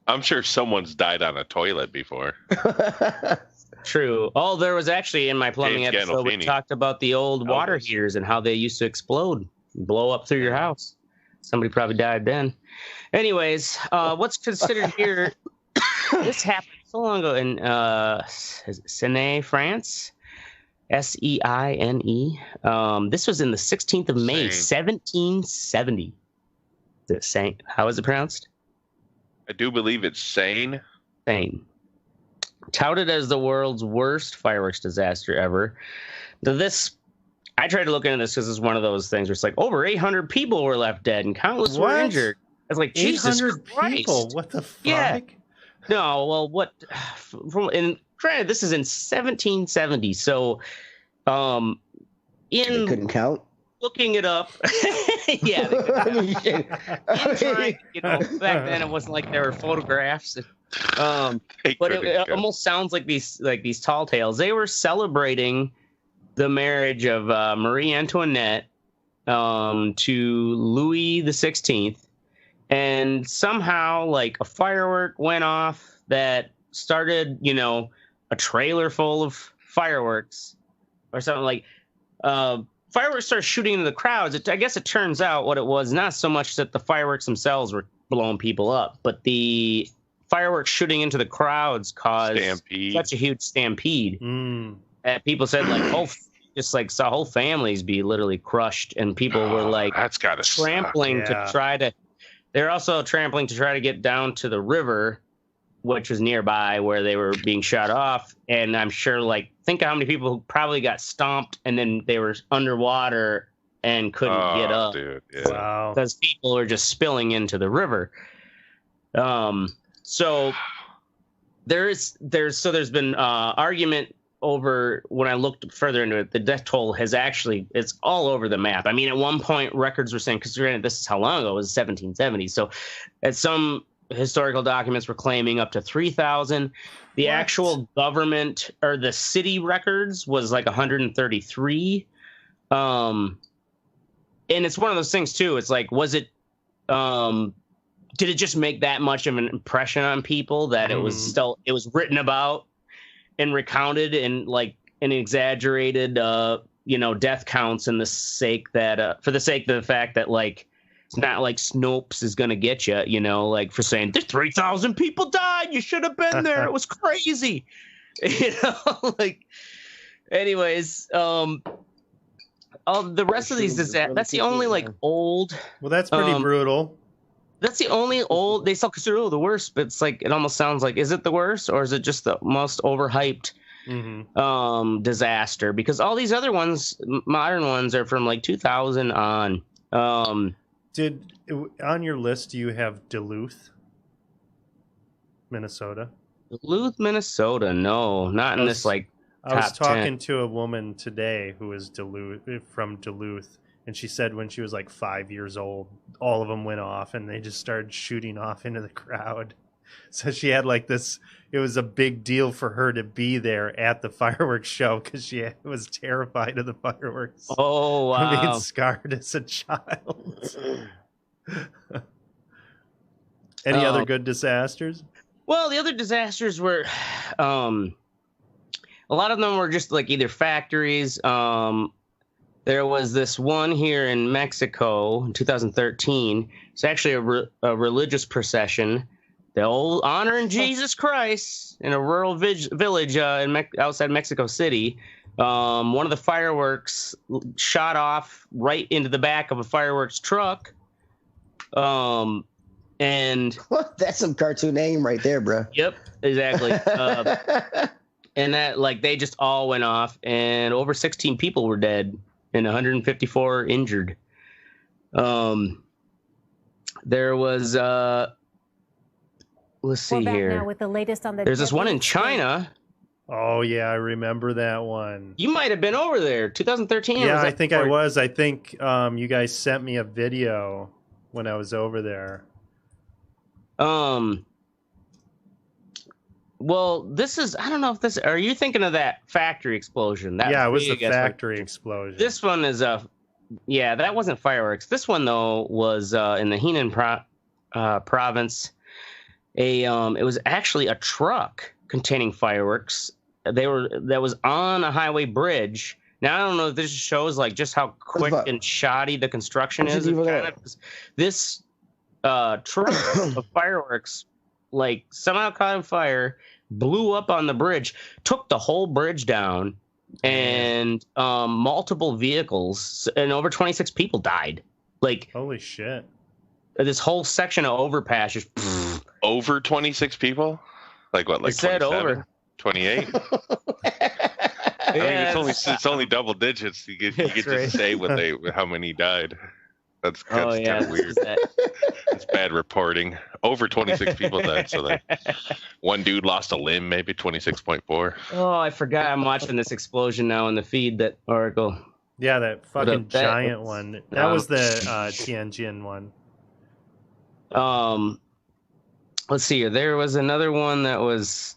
I'm sure someone's died on a toilet before. True. Oh, there was actually in my plumbing episode we talked about the old water heaters and how they used to explode and blow up through your house. Somebody probably died then. Anyways, what's considered here, this happened so long ago in Seine, France. Seine. This was in the 16th of May, 1770. How is it pronounced? I do believe it's Seine. Seine. Touted as the world's worst fireworks disaster ever. I tried to look into this because it's one of those things where it's like over 800 people were left dead and countless were injured. It's like 800 people. What the fuck? Yeah. No, well, what? And granted, this is in 1770, so they couldn't count. Looking it up, yeah. Back then it wasn't like there were photographs. But it almost sounds like these tall tales. They were celebrating the marriage of Marie Antoinette to Louis XVI, and somehow like a firework went off that started, a trailer full of fireworks or something like. Fireworks started shooting into the crowds. I guess it turns out what it was, not so much that the fireworks themselves were blowing people up, but the fireworks shooting into the crowds caused such a huge stampede. That people said saw whole families be literally crushed, and people were like trampling to try to. They're also trampling to try to get down to the river, which was nearby where they were being shot off. And I'm sure, think of how many people who probably got stomped and then they were underwater and couldn't get up. Dude, yeah. Wow. Because people were just spilling into the river. So there's been argument over, when I looked further into it, the death toll it's all over the map. I mean, at one point records were saying, because granted, this is how long ago, it was 1770. So at some historical documents were claiming up to 3,000. The actual government or the city records was like 133. And it's one of those things too. It's like, was it, did it just make that much of an impression on people that it was written about and recounted in like an exaggerated, death counts in the sake that, for the sake of the fact that like, it's not like Snopes is going to get you, for saying there's 3,000 people died. You should have been there. It was crazy. Anyways, all the rest of these that's the only old. Well, that's pretty brutal. That's the only old they still consider the worst, but it's like, it almost sounds like, is it the worst or is it just the most overhyped disaster? Because all these other ones, modern ones, are from like 2000 on. On your list, do you have Duluth, Minnesota? Duluth, Minnesota. No, not in this like. I was talking 10. to a woman today who is from Duluth, and she said when she was like 5 years old, all of them went off and they just started shooting off into the crowd. So she had like this, it was a big deal for her to be there at the fireworks show because she was terrified of the fireworks. Oh, wow. Being scarred as a child. Any other good disasters? Well, the other disasters were, a lot of them were just like either factories. There was this one here in Mexico in 2013. It's actually a religious procession. The old honoring Jesus Christ in a rural village outside Mexico City. One of the fireworks shot off right into the back of a fireworks truck. And that's some cartoon name right there, bro. Yep, exactly. And that, like, they just all went off, and over 16 people were dead and 154 injured. There was, let's see here. Now with the latest on the There's this one in China. Oh, yeah, I remember that one. You might have been over there, 2013. Yeah, I think I was. I think you guys sent me a video when I was over there. Well, this is, I don't know if this, are you thinking of that factory explosion? Yeah, it was the factory explosion. This one is yeah, that wasn't fireworks. This one, though, was in the Henan province. It was actually a truck containing fireworks. That was on a highway bridge. Now, I don't know if this shows like just how quick and shoddy the construction is. This truck of fireworks like somehow caught on fire, blew up on the bridge, took the whole bridge down, and multiple vehicles and over 26 people died. Like, holy shit! This whole section of overpass just over 26 people. Like what? Like it said over 28. I mean, it's only double digits. You get to say how many died. That's kind of weird. It's bad reporting. Over 26 people died. So that one dude lost a limb, maybe 26.4. Oh, I forgot. I'm watching this explosion now in the feed. That article. Yeah, that fucking giant one. That was the Tianjin one. Let's see here. There was another one that was.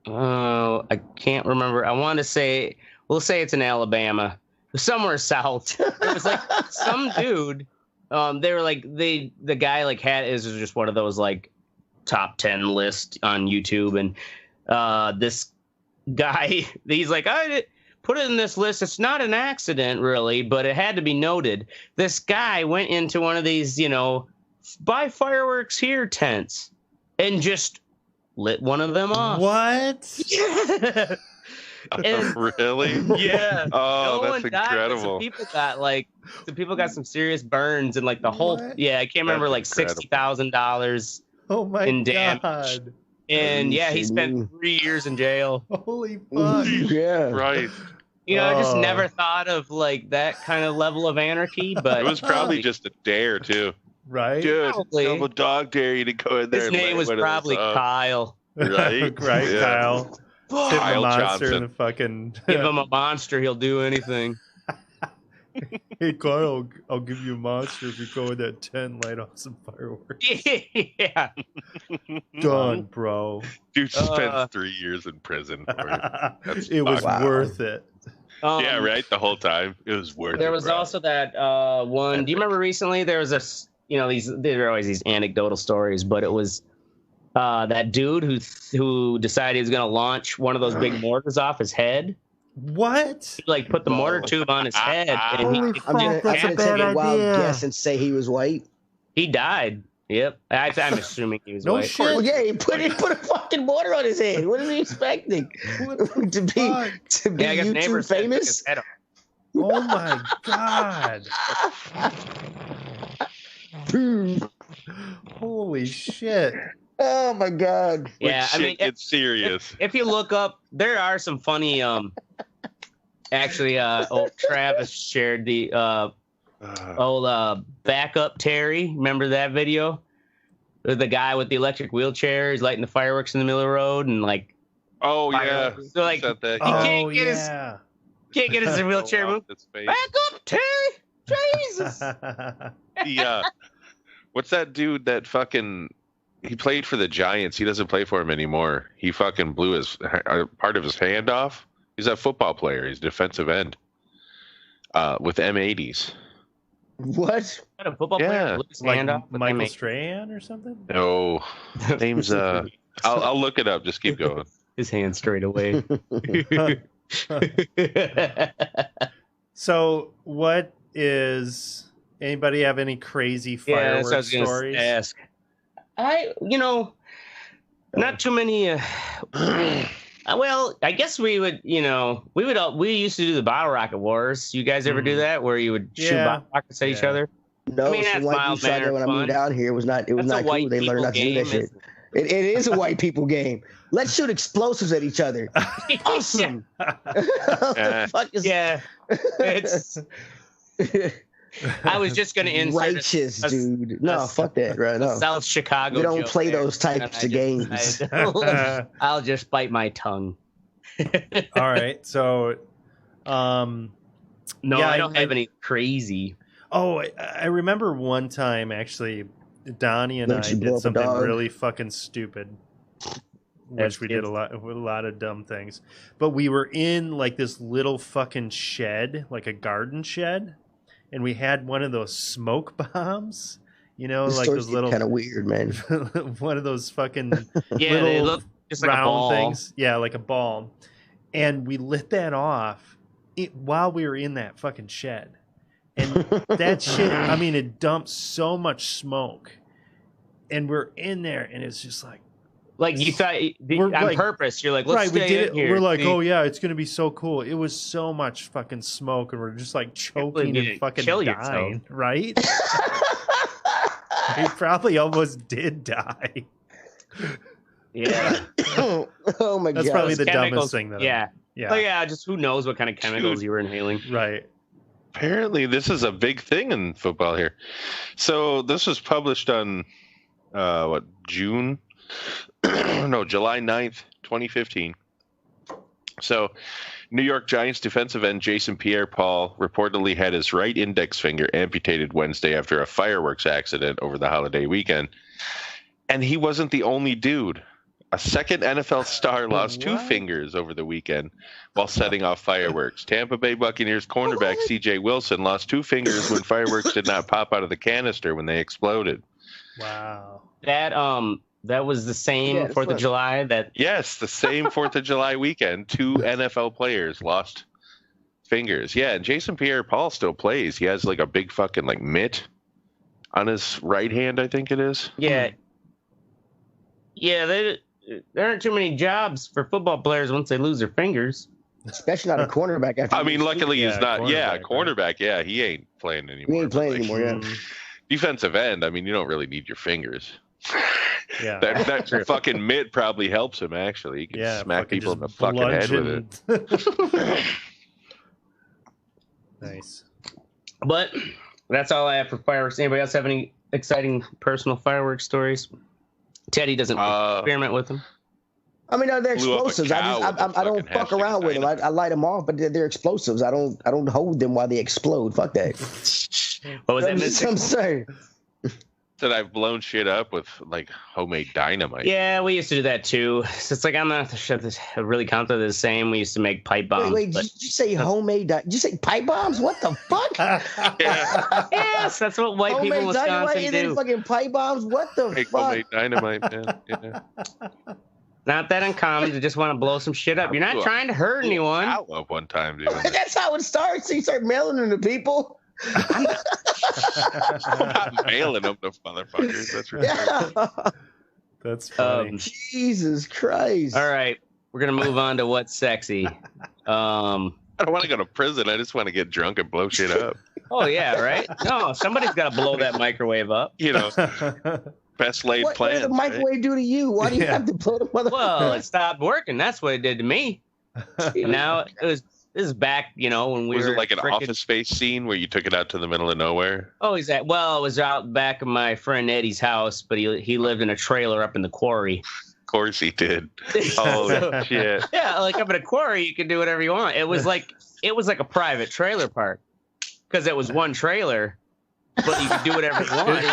I can't remember. I want to say. We'll say it's in Alabama. Somewhere south. It was like some dude. They were like the guy like had is just one of those like top 10 list on YouTube, and this guy he's like, I put it in this list. It's not an accident really, but it had to be noted. This guy went into one of these, buy fireworks here tents and just lit one of them off. What? Yeah. And, really? Yeah. Oh, that's incredible. Some people got some serious burns and like the whole. Yeah, I can't remember, like $60,000. Oh my in damage. God. And yeah, he spent 3 years in jail. Holy fuck! Yeah. Right. I just never thought of like that kind of level of anarchy, but it was probably just a dare too. Right. Dude, double dog dare you to go in there. His name was probably Kyle. Right. Right, Yeah. Kyle. Kyle monster Johnson. in the fucking. Give him a monster, he'll do anything. Hey, Kyle, I'll give you a monster if you go in that tent, light off some fireworks. Yeah. Done, bro. Dude spent 3 years in prison for it. It was worth it. Yeah, right. The whole time it was worth it. There was bro. also that one. Do you remember recently there was there are always these anecdotal stories, but it was that dude who decided he was going to launch one of those big mortars off his head. What? He like put the mortar tube on his head, and I'm gonna take a wild guess and say he was white. he died. Yep, I'm assuming he was No white. shit. Well, yeah, he put a fucking mortar on his head. What is he expecting? to be Yeah, I guess YouTube neighbors said he took famous? his head off. Oh my God. Holy shit. Oh my God. Yeah, I mean, it's serious. if you look up, there are some funny. Actually, Travis shared the old backup Terry. Remember that video? the guy with the electric wheelchair. He's lighting the fireworks in the middle of the road and like. Oh yeah. So like he can't get his wheelchair moved. Back up, Terry. Jesus. Yeah. What's that dude that fucking? He played for the Giants. He doesn't play for him anymore. He fucking blew his part of his hand off. He's a football player. He's a defensive end. With M80s. What? A football player blew his hand off with Michael M80s? Strahan or something? No, name's I'll look it up. Just keep going. His hand straight away. So, what is anybody have any crazy fireworks stories? Ask. Not too many. Well, I guess we would. We used to do the bottle rocket wars. You guys ever do that, where you would shoot bottle rockets at each other? No, some white people shot that when I moved down here. It was not cool. They learned not to do that shit. It is a white people game. Let's shoot explosives at each other. Awesome. It's. I was just going to insert righteous, dude. No, fuck that, right? No. South Chicago. We don't play those types of games. I'll just bite my tongue. All right, so, no, I don't have any crazy. Oh, I remember one time actually, Donnie and I did something really fucking stupid. Which we did a lot of dumb things, but we were in like this little fucking shed, like a garden shed, and we had one of those smoke bombs, like those little kind of weird, man. One of those fucking they look just like round a ball. things, like a ball, and we lit that off while we were in that fucking shed, and that shit. I mean, it dumped so much smoke, and we're in there, and it's just like. Like you thought on purpose, you're like, let's stay we did it. Here. We're like, oh yeah, it's gonna be so cool. It was so much fucking smoke, and we're just like choking and fucking dying, right? We probably almost did die. Yeah. Oh my god. That's probably the chemicals, dumbest thing. Yeah. Oh yeah. Just who knows what kind of chemicals you were inhaling? Right. Apparently, this is a big thing in football here. So this was published on June. No, July 9th, 2015. So, New York Giants defensive end Jason Pierre-Paul reportedly had his right index finger amputated Wednesday after a fireworks accident over the holiday weekend. And he wasn't the only dude. A second NFL star lost two fingers over the weekend while setting off fireworks. Tampa Bay Buccaneers cornerback C.J. Wilson lost two fingers when fireworks did not pop out of the canister when they exploded. Wow. That was the same 4th of July. Yes, the same 4th of July weekend. Two NFL players lost fingers. Yeah, and Jason Pierre-Paul still plays. He has like a big fucking like mitt on his right hand, I think it is. Yeah. Yeah, there aren't too many jobs for football players once they lose their fingers. Especially not a cornerback. After luckily he's not. Yeah, cornerback. Right? Yeah, he ain't playing anymore. He ain't playing anymore. Yeah. Defensive end. I mean, you don't really need your fingers. Yeah, that fucking mitt probably helps him. Actually, he can smack people in the fucking head with it. Nice. But that's all I have for fireworks. Anybody else have any exciting personal fireworks stories? Teddy doesn't experiment with them. I mean, they're explosives. I don't fuck around with them. I light them off, but they're explosives. I don't hold them while they explode. Fuck that. What was that? I'm sorry. That I've blown shit up with like homemade dynamite. Yeah, we used to do that too. So it's like I'm not sure this really counts as the same. We used to make pipe bombs. Wait, did you say homemade? Did you say pipe bombs? What the fuck? Yes, that's what white homemade people in Wisconsin do. Fucking pipe bombs? What the fuck? Homemade dynamite, man. Yeah. Not that uncommon to just want to blow some shit up. You're not trying to hurt anyone. I love one time doing that. That's how it starts. You start mailing them to people. I'm not mailing them to motherfuckers. That's ridiculous. Yeah. That's funny. Jesus Christ. All right. We're going to move on to what's sexy. I don't want to go to prison. I just want to get drunk and blow shit up. Oh, yeah, right? No, somebody's got to blow that microwave up. You know, best laid plans. What does the microwave do to you? Why do you have to blow the motherfucker? Well, it stopped working. That's what it did to me. Now it was This is back, when we was were it like an Office Space scene where you took it out to the middle of nowhere? Oh, it was out back of my friend Eddie's house, but he lived in a trailer up in the quarry. Of course he did. Oh shit! Yeah, like up in a quarry, you can do whatever you want. It was like a private trailer park because it was one trailer, but you could do whatever you want.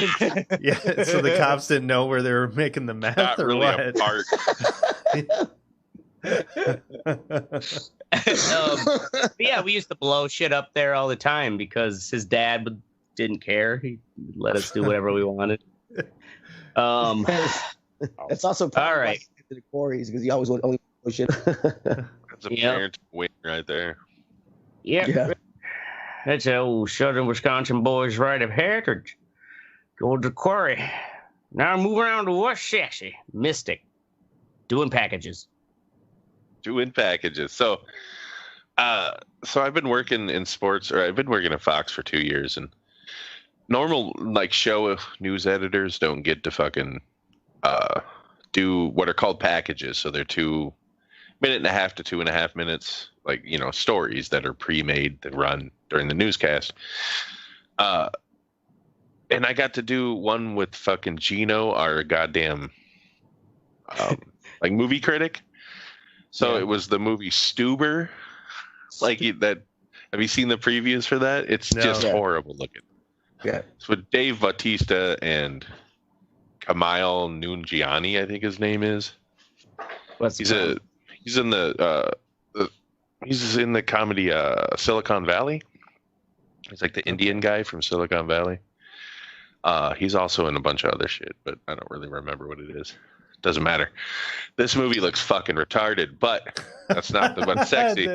Yeah, so the cops didn't know where they were making the meth Not or really what? a park. Yeah, we used to blow shit up there all the time because his dad didn't care. He let us do whatever we wanted. It's also all right. To the quarries because you always want only blow shit. That's a parent win right there. Yep. Yeah. That's an old Southern Wisconsin boy's rite of heritage. Go to the quarry. Now move around to what's sexy. Mystic. Doing packages. So I've been working in sports, or I've been working at Fox for 2 years, and normal like show news editors don't get to fucking do what are called packages. So they're 2.5 minutes to 2.5 minutes, like, stories that are pre-made that run during the newscast. And I got to do one with fucking Gino, our goddamn like movie critic. So It was the movie Stuber. Like that. Have you seen the previews for that? It's just horrible looking. Yeah. It's with Dave Bautista and Kamal Nungiani, I think his name is. He's in the comedy Silicon Valley. He's like the Indian guy from Silicon Valley. He's also in a bunch of other shit, but I don't really remember what it is. Doesn't matter. This movie looks fucking retarded, but that's not what's sexy.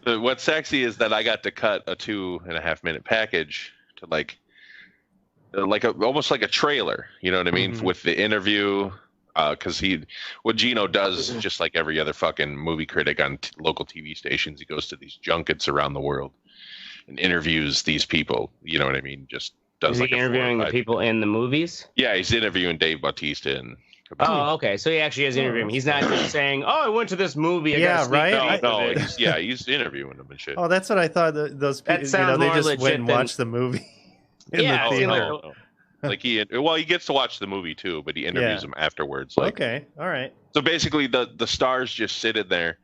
What's sexy is that I got to cut a 2.5 minute package to almost like a trailer. You know what I mean? Mm-hmm. With the interview, because what Gino does, just like every other fucking movie critic on local TV stations, he goes to these junkets around the world and interviews these people. You know what I mean? Just does. Is he interviewing the people in the movies? Yeah, he's interviewing Dave Bautista and. Oh, okay. So he actually is interviewing him. He's not just saying, "Oh, I went to this movie." He's interviewing them and shit. Oh, that's what I thought. Those people, they just went and watched the movie. Yeah, like he gets to watch the movie too, but he interviews them afterwards. Like, okay, all right. So basically, the stars just sit in there,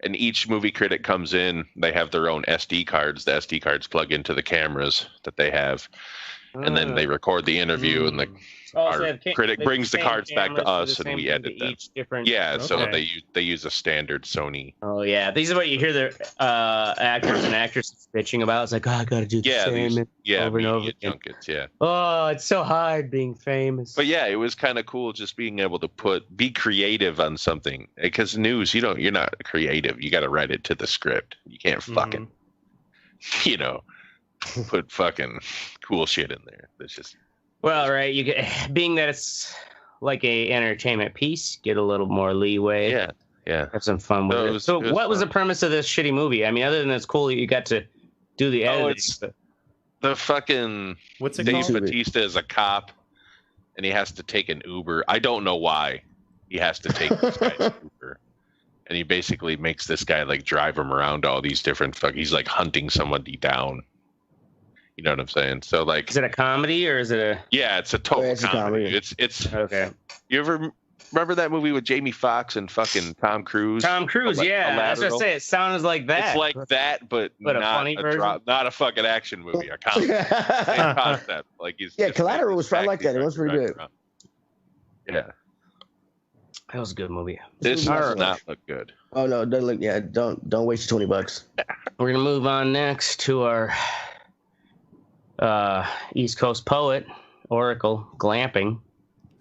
and each movie critic comes in. They have their own SD cards. The SD cards plug into the cameras that they have, and then they record the interview, and our critic brings the cards back to us, and we edit them. So they use a standard Sony. Oh yeah, these are what you hear the actors and actresses bitching about. It's like, I gotta do the same over and over. Junkets, yeah. Oh, it's so hard being famous. But yeah, it was kind of cool just being able to be creative on something, because news, you're not creative. You got to write it to the script. You can't fucking, put fucking cool shit in there. It's just. Well, right. You get, being that it's like a entertainment piece, get a little more leeway. Yeah. Have some fun with it. So, what was the premise of this shitty movie? I mean, other than it's cool that you got to do the editing. The fucking Dave Bautista is a cop, and he has to take an Uber. I don't know why he has to take this guy's Uber, and he basically makes this guy like drive him around all these different. He's like hunting somebody down. You know what I'm saying? So like, is it a comedy or is it a? Yeah, it's a total comedy. It's okay. You ever remember that movie with Jamie Foxx and fucking Tom Cruise? Tom Cruise, yeah. That's what I say. It sounds like that. It's like that, but not a funny version? Not a fucking action movie. A comedy. Same concept. Like Collateral was fun like that. It was pretty good. Yeah, that was a good movie. This does not look good. Oh no, it doesn't look. Yeah, don't waste your $20. We're gonna move on next to our East Coast poet, Oracle, glamping.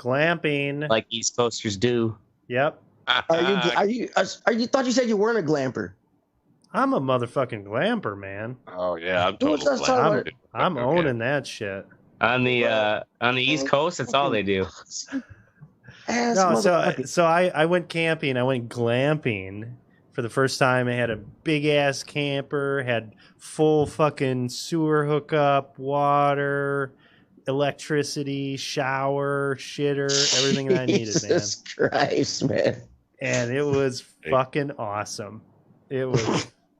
Like East Coasters do. Yep. Are you thought you said you weren't a glamper? I'm a motherfucking glamper, man. Oh yeah, I'm totally I'm owning that shit. On the East Coast, that's all they do. So I went camping. I went glamping for the first time. I had a big ass camper, had full fucking sewer hookup, water, electricity, shower, shitter, everything that I needed, man. Jesus Christ, man. And it was fucking awesome. It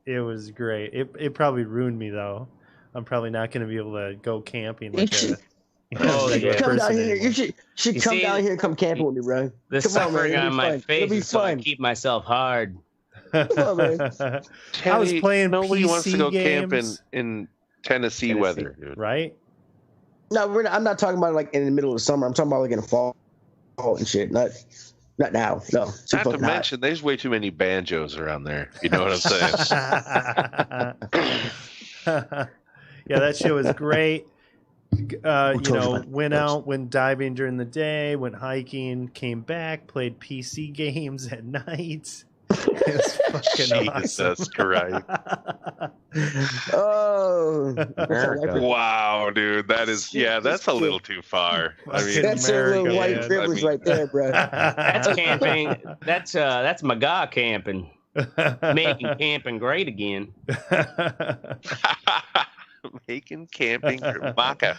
It was great. It probably ruined me though. I'm probably not going to be able to go camping like come down here. You should come down here and come camping with me, bro. The suffering on my face is so I keep myself hard. Come on, man. I was playing nobody PC wants to go games. camping in Tennessee weather, dude. Right? No, I'm not talking about like in the middle of the summer. I'm talking about like in the fall and shit. Not now. No. Not to mention, there's way too many banjos around there. You know what I'm saying? Yeah, that shit was great. Went out, went diving during the day, went hiking, came back, played PC games at night. It was fucking awesome. Jesus Christ. Oh, wow, dude. That's a little too far. I mean, that's a little white privilege right there, bro. That's camping. That's McGaw camping. Making camping great again. Making camping maca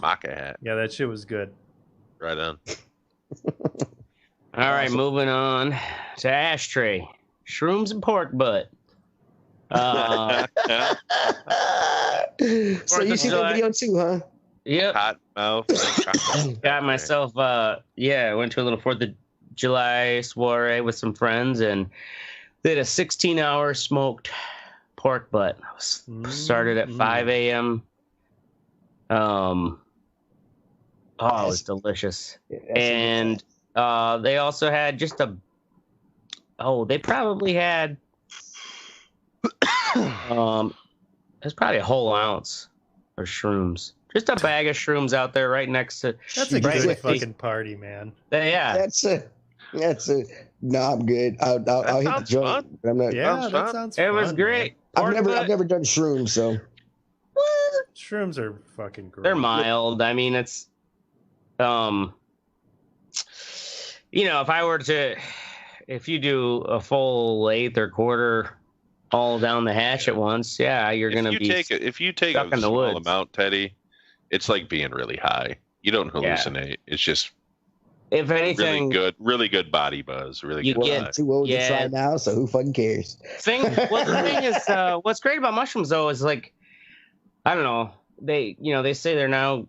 hat. Yeah, that shit was good. Right on. All right, moving on to Ashtray. Shrooms and pork butt. So you see the video too, huh? Yep. Hot mouth. Got myself, I went to a little 4th of July soiree with some friends and did a 16-hour smoked pork butt. Started at 5 a.m. It was delicious. And they also had they probably had there's probably a whole ounce of shrooms. Just a bag of shrooms out there right next to. That's a good fucking party, man. Yeah. That's a. No, I'm good. I'll hit the joint. I'm not. Yeah, that sounds fun. It was great. I've never done shrooms, so. What? Shrooms are fucking great. They're mild. I mean, it's if you do a full eighth or quarter all down the hatch at once, you're gonna be. If you take a small amount, Teddy, it's like being really high. You don't hallucinate. Yeah. It's just, if anything, really good body buzz. Really good. I'm too old to try now, so who fucking cares? The thing is, what's great about mushrooms though is like, I don't know. They say they're now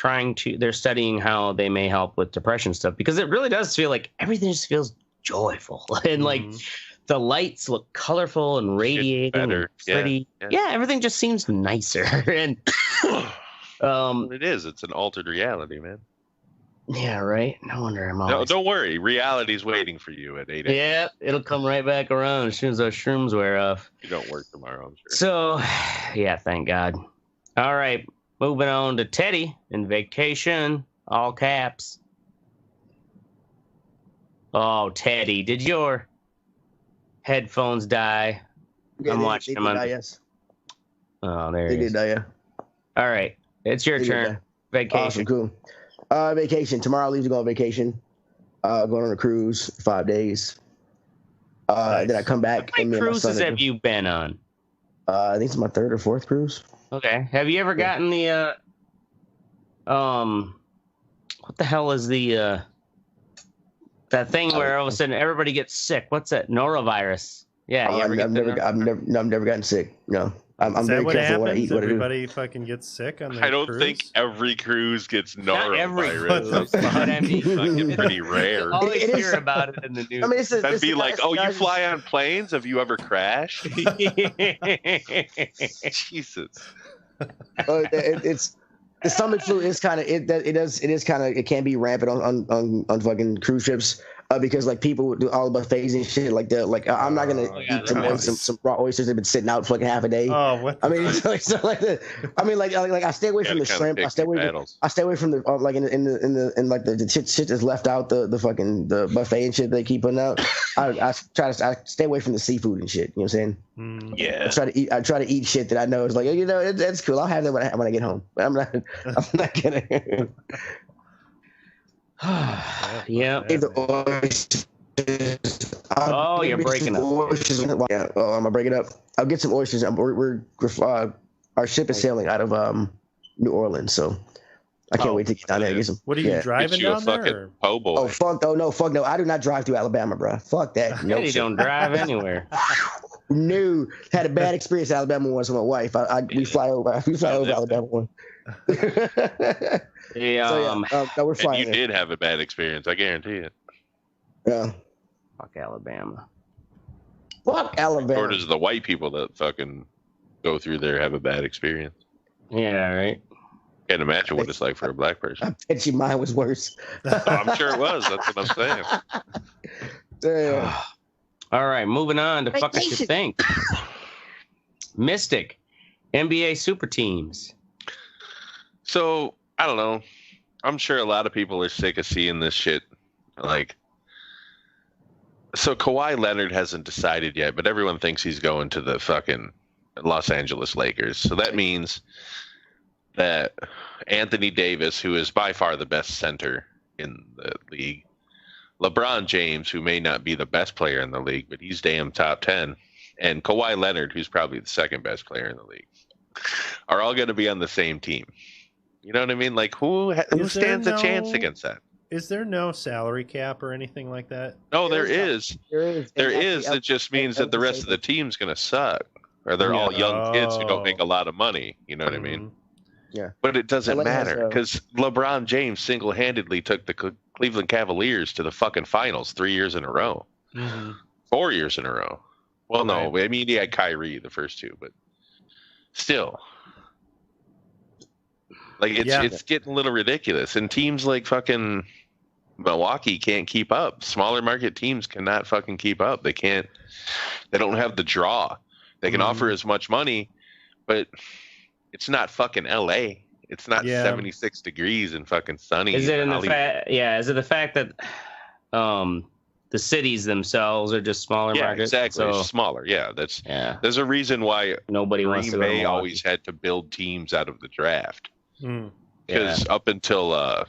they're studying how they may help with depression stuff, because it really does feel like everything just feels joyful and like the lights look colorful and radiating and pretty. Yeah, everything just seems nicer. And it is. It's an altered reality, man. Yeah, right. No wonder I'm always... No, don't worry. Reality's waiting for you at 8 a.m. Yeah, it'll come right back around as soon as those shrooms wear off. You don't work tomorrow, I'm sure. So, yeah, thank God. All right, moving on to Teddy in vacation, all caps. Oh, Teddy, did your headphones die? Yeah, I'm watching them. Yes. Oh, there they it is. Did die, yeah. All right, it's your turn. Vacation. Awesome, cool. Vacation. Tomorrow I leave to go on vacation. Going on a cruise, 5 days. Nice. Then I come back. How many cruises have you been on? I think it's my 3rd or 4th cruise. Okay. Have you ever gotten the what the hell is the that thing where all of a sudden everybody gets sick? What's that? Norovirus. Yeah. I've never gotten sick. No. I'm very careful when I eat. Everybody fucking gets sick on their I don't cruise? think every cruise gets norovirus. Not every fucking pretty rare. I always hear about it in the news. I mean, that'd be like, you fly on planes? Have you ever crashed? Jesus. It's the stomach flu is kind of it can be rampant on fucking cruise ships. Because like people do all the buffets and shit like that. Like I'm not gonna eat some raw oysters that have been sitting out fucking half a day. Oh, what? I mean, I stay away from the shrimp. I stay away from the like in the shit that's left out the fucking the buffet and shit they keep putting out. I stay away from the seafood and shit. You know what I'm saying? Yeah. I try to eat shit that I know is like that's cool. I'll have that when I get home. I'm not gonna. Yeah. Oh, you're breaking up. Yeah. Oh, I'm gonna break it up. I'll get some oysters. Our ship is sailing out of New Orleans, so I can't wait to get down there and get some. What are you driving down there? Oh boy! Oh fuck! Oh no! Fuck no! I do not drive through Alabama, bro. Fuck that. No, you don't drive anywhere. No, had a bad experience in Alabama once with my wife. We fly over. We fly over Alabama one. No, we're flying. And you did have a bad experience. I guarantee it. Yeah. Fuck Alabama. Fuck Alabama. Or does the white people that fucking go through there have a bad experience? Yeah, right. Can't imagine what it's like for a black person. I bet you mine was worse. I'm sure it was. That's what I'm saying. Damn. All right, moving on to Fuck Us You Think. Mystic, NBA super teams. So, I don't know. I'm sure a lot of people are sick of seeing this shit. Like, so Kawhi Leonard hasn't decided yet, but everyone thinks he's going to the fucking Los Angeles Lakers. So that means that Anthony Davis, who is by far the best center in the league, LeBron James, who may not be the best player in the league, but he's damn top 10, and Kawhi Leonard, who's probably the second best player in the league, are all going to be on the same team. You know what I mean? Like, who stands a chance against that? Is there no salary cap or anything like that? No, there is. There is. It just means that the rest of the team's going to suck, or they're all young kids who don't make a lot of money. You know what I mean? Yeah. But it doesn't matter because LeBron James single-handedly took the Cleveland Cavaliers to the fucking finals 3 years in a row. 4 years in a row. Well, no, I mean, he had Kyrie the first two, but still. Like, it's getting a little ridiculous. And teams like fucking Milwaukee can't keep up. Smaller market teams cannot fucking keep up. They don't have the draw. They can offer as much money, but it's not fucking LA. It's not 76 degrees and fucking sunny. Is it is it the fact that the cities themselves are just smaller markets? Exactly. So, smaller. Yeah, there's a reason why nobody wants to. Green Bay always had to build teams out of the draft. Because up until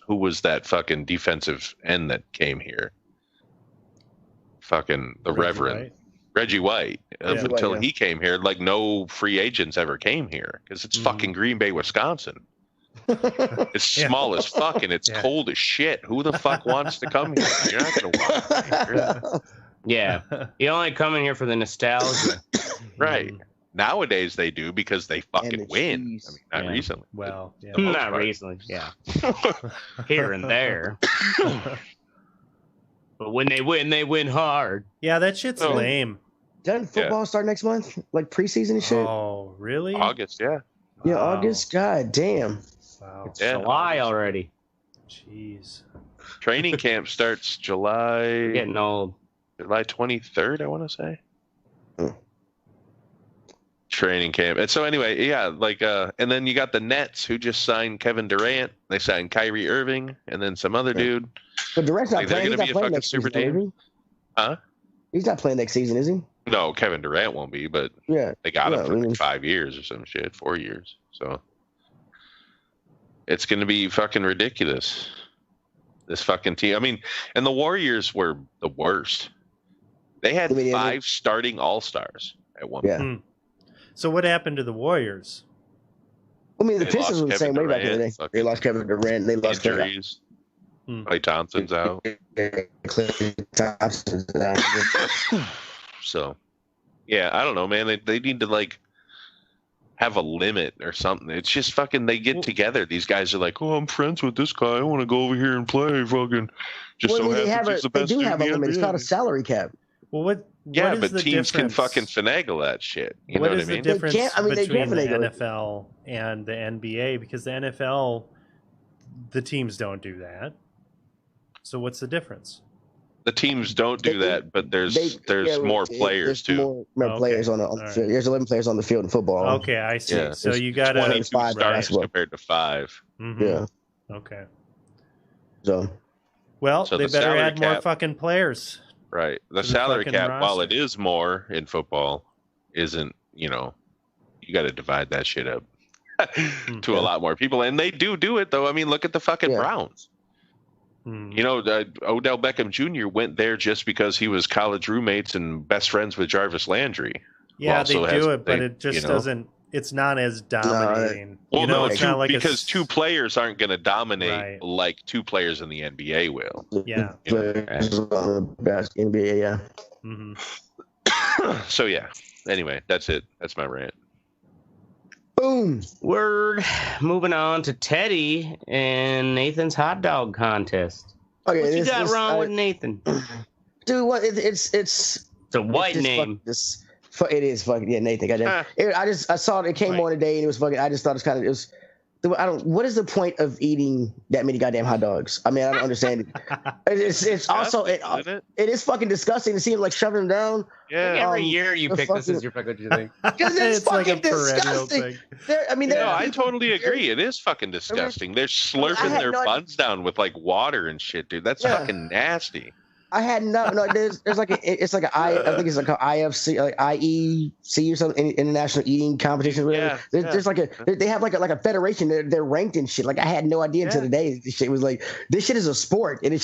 who was that fucking defensive end that came here? Fucking the Reverend Reggie White. Until he came here, like no free agents ever came here because it's fucking Green Bay, Wisconsin. It's small as fuck and it's cold as shit. Who the fuck wants to come here? You're not gonna want to come here. Yeah, you only come in here for the nostalgia, right? Nowadays they do because they fucking win. I mean, not recently. Well, not recently. Yeah, here and there. But when they win hard. Yeah, that shit's lame. Doesn't football start next month? Like preseason and shit? Oh, really? August, yeah. Yeah, August? God damn. Wow. It's July already. Jeez. Training camp starts July... Getting old. July 23rd, I want to say. Training camp. And so anyway, and then you got the Nets who just signed Kevin Durant. They signed Kyrie Irving and then some other dude. But Durant's not playing. They're going to be a fucking super team. Huh? He's not playing next season, is he? No, Kevin Durant won't be, but they got him for like 5 years or some shit, 4 years. So it's going to be fucking ridiculous. This fucking team. I mean, and the Warriors were the worst. They had 5 starting all-stars at one point. So what happened to the Warriors? I mean, the Pistons were the same way back in the day. They lost Kevin Durant. They lost injuries. Klay Thompson's out. Klay Thompson's out. So, yeah, I don't know, man. They need to, like, have a limit or something. It's just fucking, they get together. These guys are like, oh, I'm friends with this guy. I want to go over here and play. Fucking just so happens he's the best dude in the NBA. They do have a limit. It's called a salary cap. Well, what but teams can fucking finagle that shit. You know what I mean? What is the difference between the NFL and the NBA? Because the NFL, the teams don't do that. So what's the difference? The teams don't do that, but there's more players too. More players on the field. There's 11 players on the field in football. Okay, I see. Yeah. So you got 22 stars compared to 5. Yeah. Okay. So they better add more fucking players. Right. The salary cap, while it is more in football, isn't, you got to divide that shit up to a lot more people. And they do it, though. I mean, look at the fucking Browns. Odell Beckham Jr. went there just because he was college roommates and best friends with Jarvis Landry. Yeah, they do it, but it just doesn't. it's not as dominating. Well, no, it's not like because two players aren't going to dominate like two players in the NBA will. Yeah. Best NBA, yeah. Mm-hmm. So yeah. Anyway, that's it. That's my rant. Boom. Word. Moving on to Teddy and Nathan's hot dog contest. Okay, what you got wrong with Nathan? Dude, what? It's a white name. It is fucking Nathan. I saw it. It came on today, and it was fucking. I just thought it was. What is the point of eating that many goddamn hot dogs? I mean, I don't understand it. It's also it is fucking disgusting to see him like shoving them down. Yeah. Every year you pick this as your pick. What you think? Because it's fucking like disgusting. I totally agree. It is fucking disgusting. They're slurping their buns down with like water and shit, dude. That's fucking nasty. I had no. There's like I think it's like an IFC, like IEC or something, International Eating Competition. Yeah, there's like they have like a federation. They're ranked and shit. Like I had no idea until today. This shit was like, this shit is a sport, and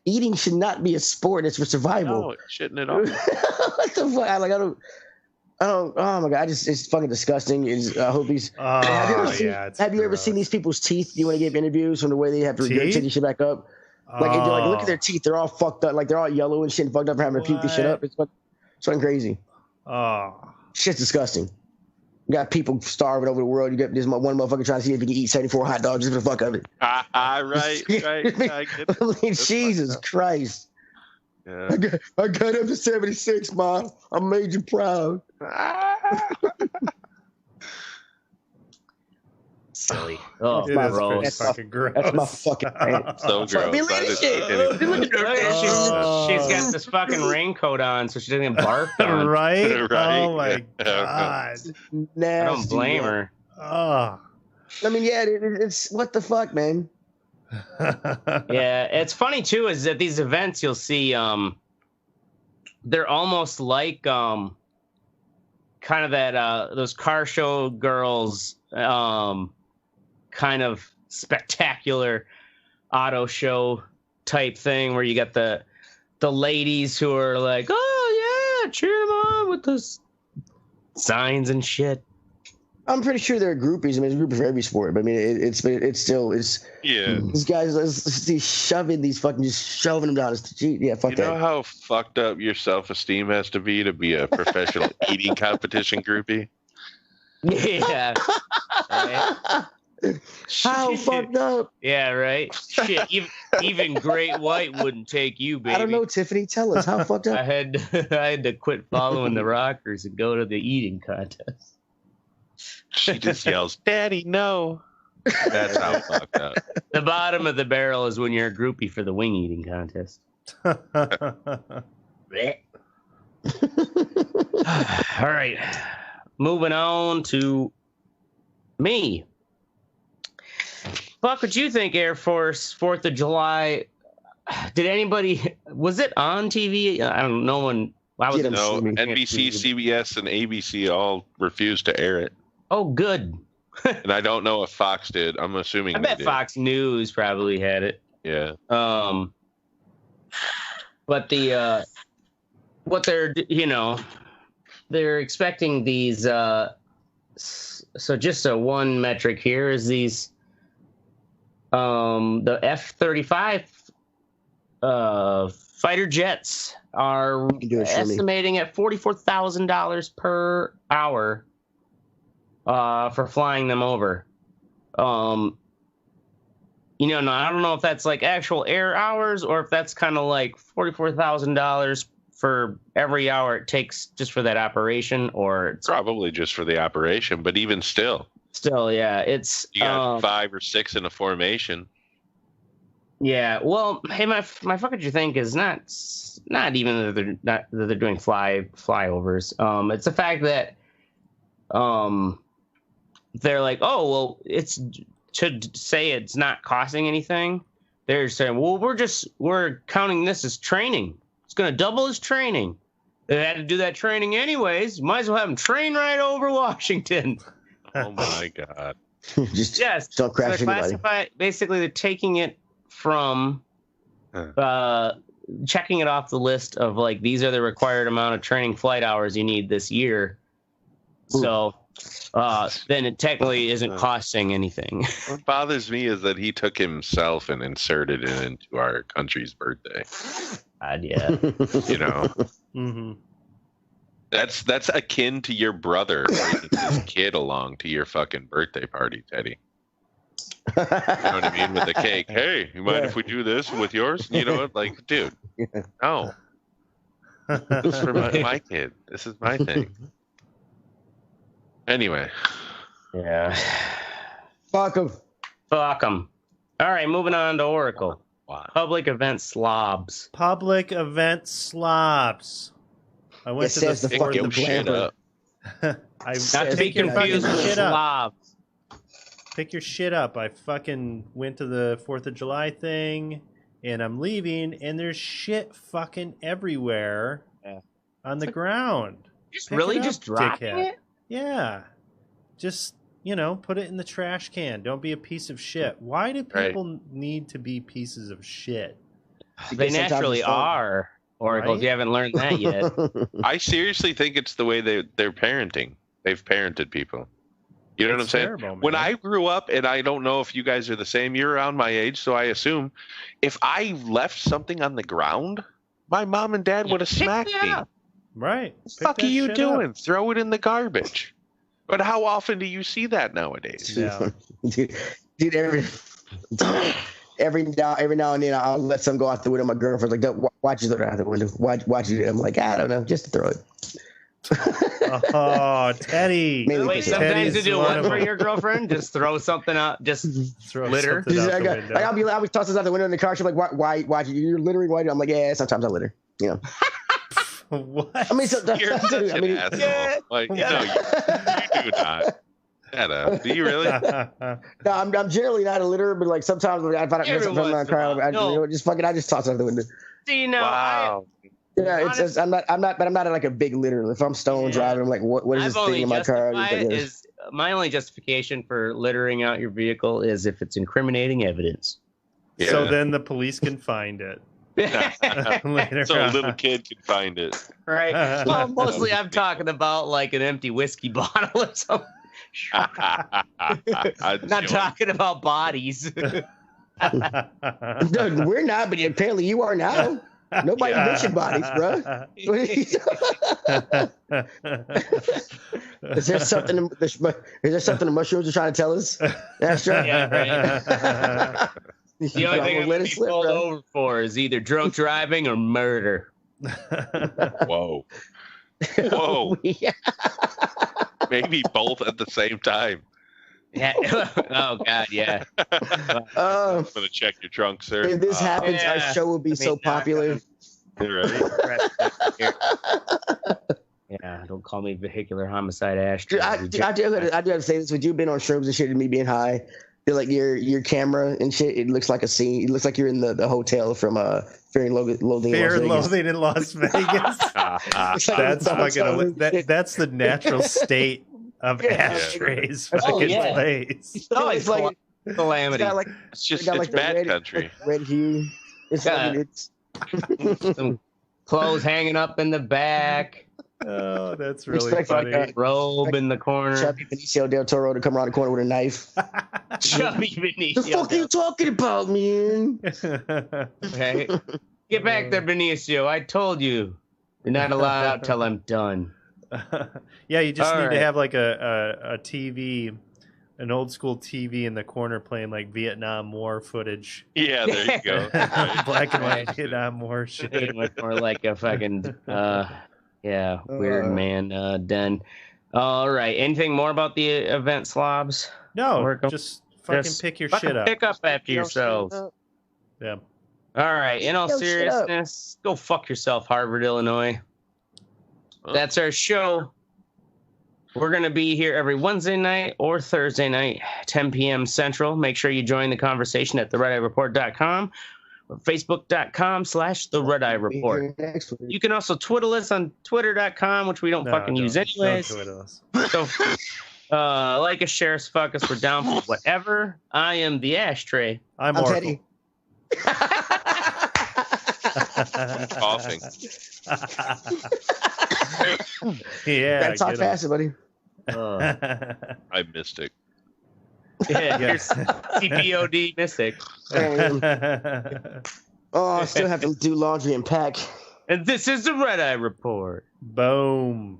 eating should not be a sport. It's for survival. No, it shouldn't at all. What the fuck? I don't. Oh my god! It's fucking disgusting. I hope he's. Have you ever seen these people's teeth? Do you want to give interviews from the way they have to regurgitate this shit back up? Like, look at their teeth. They're all fucked up. Like, they're all yellow and shit and fucked up for having to puke this shit up. It's fucking crazy. Shit's disgusting. You got people starving over the world. You got this one motherfucker trying to see if he can eat 74 hot dogs just for the fuck of it. Right. I mean, Jesus Christ. Yeah. I got up to 76, Mom. I made you proud. Silly. That's fucking gross. That's my fucking so gross. She's got this fucking raincoat on, so she doesn't get barfed on. Right? Oh my god. Nasty, I don't blame her. I mean, it's what the fuck, man. Yeah, it's funny too. Is at these events you'll see, they're almost like kind of that those car show girls. Kind of spectacular auto show type thing where you got the ladies who are like, oh yeah, cheer them on with those signs and shit. I'm pretty sure they're groupies. I mean, it's a group for every sport, but I mean, it's still these guys shoving them down. Fuck that. You know how fucked up your self-esteem has to be a professional eating competition groupie? Yeah. Right. How fucked up? Yeah, right. Shit, even Great White wouldn't take you, baby. I don't know, Tiffany. Tell us how fucked up. I had to quit following the Rockers and go to the eating contest. She just yells, "Daddy, no!" That's how fucked up. The bottom of the barrel is when you're a groupie for the wing eating contest. All right. Moving on to me. Buck, what you think, Air Force 4th of July? Did anybody, was it on TV? I don't know. NBC, CBS, and ABC all refused to air it. Oh, good. And I don't know if Fox did. I'm assuming I bet did. Fox News probably had it. Yeah. But what they're expecting these. So just one metric here is these. The F-35 fighter jets are estimating at $44,000 per hour for flying them over. I don't know if that's like actual air hours or if that's kind of like $44,000 for every hour it takes just for that operation, or it's probably just for the operation. But even still, yeah, it's you got 5 or 6 in a formation. Yeah, well, hey, my fuck what you think is not even that they're doing flyovers. It's the fact that they're like, oh well, it's to say it's not costing anything. They're saying, well, we're counting this as training. It's going to double his training. They had to do that training anyways. Might as well have them train right over Washington. Oh my god! Don't crash anybody. Basically, they're taking it from checking it off the list of like these are the required amount of training flight hours you need this year. Ooh. So then it technically isn't costing anything. What bothers me is that he took himself and inserted it into our country's birthday. God, yeah. You know, Mm-hmm. that's akin to your brother bringing his kid along to your fucking birthday party, Teddy. You know what I mean? With the cake. Hey, you mind if we do this with yours? You know, like, dude, no. This is for my kid. This is my thing. Anyway. Yeah. Fuck them. Fuck them. All right, moving on to Oracle. Wow. Public event slobs. Public event slobs. I went It to says the the Pick fucking your shit Blamper. up. Not to be confused with shit up. slobs. Pick your shit up. I fucking went to the 4th of July thing, and I'm leaving, and there's shit fucking everywhere on the ground. Just really just dropping it? Yeah. Just, put it in the trash can. Don't be a piece of shit. Why do people need to be pieces of shit? They naturally are, Oracle, if you haven't learned that yet. I seriously think it's the way they're parenting. They've parented people. You know what I'm saying? Terrible, when I grew up, and I don't know if you guys are the same, you're around my age, so I assume if I left something on the ground, my mom and dad would have smacked me. Right. What the fuck are you doing? Throw it in the garbage. But how often do you see that nowadays? Yeah. Dude, every now and then I'll let some go out the window. My girlfriend's like, "Don't watch it throw it out the window. Watch it." I'm like, I don't know, just to throw it. Oh, Teddy! Wait, sometimes you do what for your girlfriend? Just throw something out, just throw litter. Out the window. I'll be tossing out the window in the car. She's like, "Why? You're littering? Why?" I'm like, "Yeah, sometimes I litter." What? I mean, You're such an asshole. Yeah. Like, no, you do not. Shut up. Do you really? No, I'm generally not a litterer, but like sometimes if I find out something on the car, I just toss it out the window. Do you know? Wow. Yeah, I'm not like a big litter. If I'm stone driving, I'm like, what is this thing in my car? My only justification for littering out your vehicle is if it's incriminating evidence. Yeah. So then the police can find it. Later So a little kid can find it. Right. Well, mostly I'm talking about like an empty whiskey bottle or something. Not talking about bodies. No, we're not, but apparently you are now. Nobody mentioned bodies, bro. Is there something the mushrooms are trying to tell us? That's right. Yeah, right. The only thing I'm going to be pulled over for is either drunk driving or murder. Whoa. Whoa. Yeah. Maybe both at the same time. Yeah. Oh, God, yeah. I'm going to check your trunk, sir. If this happens, our show will be so popular. Right. Yeah, don't call me vehicular homicide ashtray. I do have to say this. With you being on shrooms and shit and me being high, feel like your camera and shit, it looks like a scene. It looks like you're in the hotel from Fear and Loathing in Las Vegas. That's fucking. That's the natural state of ashtrays. Fucking place. It's like calamity. It's bad country. Red hue. It's some clothes hanging up in the back. Oh, that's really funny. Like a robe in the corner. Chubby Benicio del Toro to come around the corner with a knife. Chubby Benicio. The fuck are you talking about, man? Okay. Get back there, Benicio. I told you. You're not allowed out till I'm done. Yeah, you just need to have like a TV, an old school TV in the corner playing like Vietnam War footage. Yeah, there you go. Black and white Vietnam War shit. Much more like a fucking weird man den. All right. Anything more about the event slobs? No, just fucking pick your shit up. Pick up after yourselves. Yeah. All right. In all seriousness, go fuck yourself, Harvard, Illinois. That's our show. We're going to be here every Wednesday night or Thursday night, 10 p.m. Central. Make sure you join the conversation at theredeyereport.com or facebook.com/The Red Eye Report. You can also twiddle us on twitter.com, which we don't use anyways. So like us, share us, fuck us. We're down for whatever. I am the Ashtray. I'm Teddy. I'm coughing. Yeah. Gotta talk faster, buddy. I Mystic. Yeah, here's CPOD Mystic. Oh, I still have to do laundry and pack. And this is the Red Eye Report. Boom.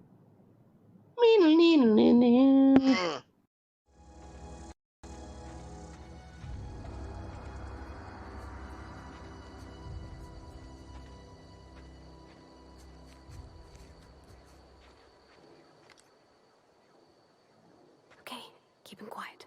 Okay, keep him quiet.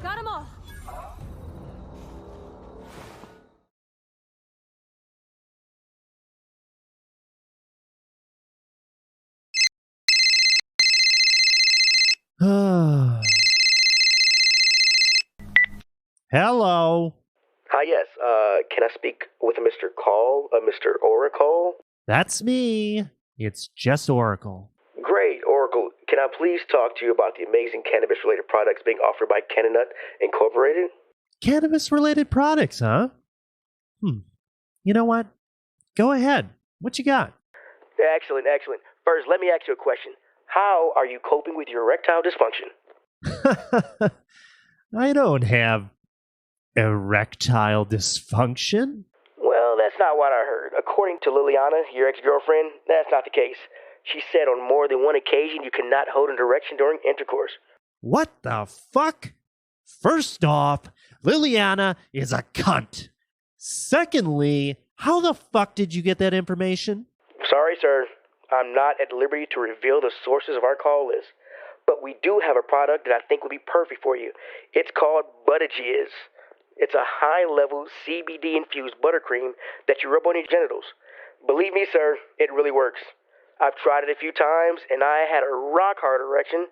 Got 'em all. Hello. Hi, yes. Can I speak with Mr. Mr. Oracle? That's me. It's just Oracle. Great, Oracle. Can I please talk to you about the amazing cannabis-related products being offered by Cannonut Incorporated? Cannabis-related products, huh? You know what? Go ahead. What you got? Excellent, excellent. First, let me ask you a question. How are you coping with your erectile dysfunction? I don't have erectile dysfunction. Well, that's not what I heard. According to Liliana, your ex-girlfriend, that's not the case. She said on more than one occasion you cannot hold an erection during intercourse. What the fuck? First off, Liliana is a cunt. Secondly, how the fuck did you get that information? Sorry, sir. I'm not at liberty to reveal the sources of our call list. But we do have a product that I think would be perfect for you. It's called Buttigiz. It's a high-level CBD-infused buttercream that you rub on your genitals. Believe me, sir, it really works. I've tried it a few times, and I had a rock-hard erection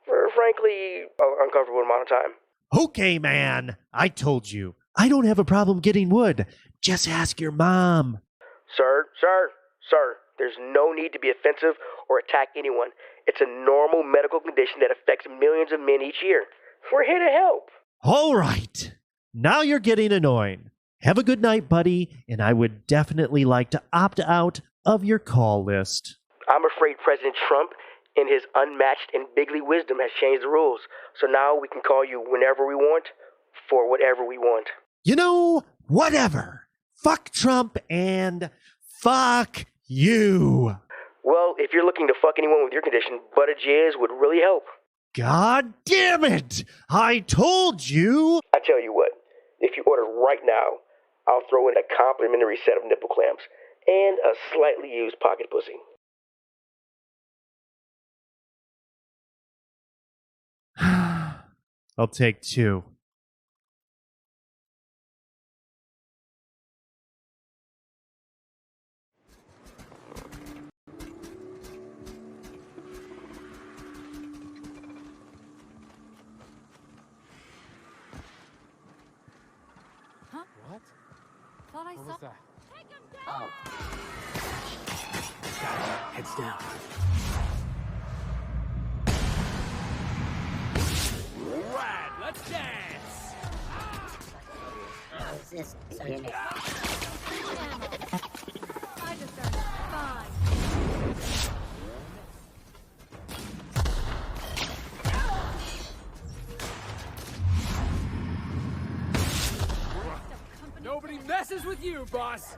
for, frankly, an uncomfortable amount of time. Okay, man. I told you. I don't have a problem getting wood. Just ask your mom. Sir, there's no need to be offensive or attack anyone. It's a normal medical condition that affects millions of men each year. We're here to help. All right. Now you're getting annoying. Have a good night, buddy, and I would definitely like to opt out of your call list. I'm afraid President Trump, in his unmatched and bigly wisdom, has changed the rules. So now we can call you whenever we want, for whatever we want. You know, whatever. Fuck Trump and fuck you. Well, if you're looking to fuck anyone with your condition, Buttigiz would really help. God damn it! I told you! I tell you what, if you order right now, I'll throw in a complimentary set of nipple clamps and a slightly used pocket pussy. I'll take 2. What was that? Take him down! Heads down. Right, let's dance! I just earned fine. Nobody messes with you, boss!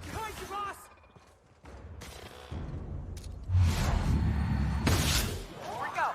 Behind you, boss! Here we go!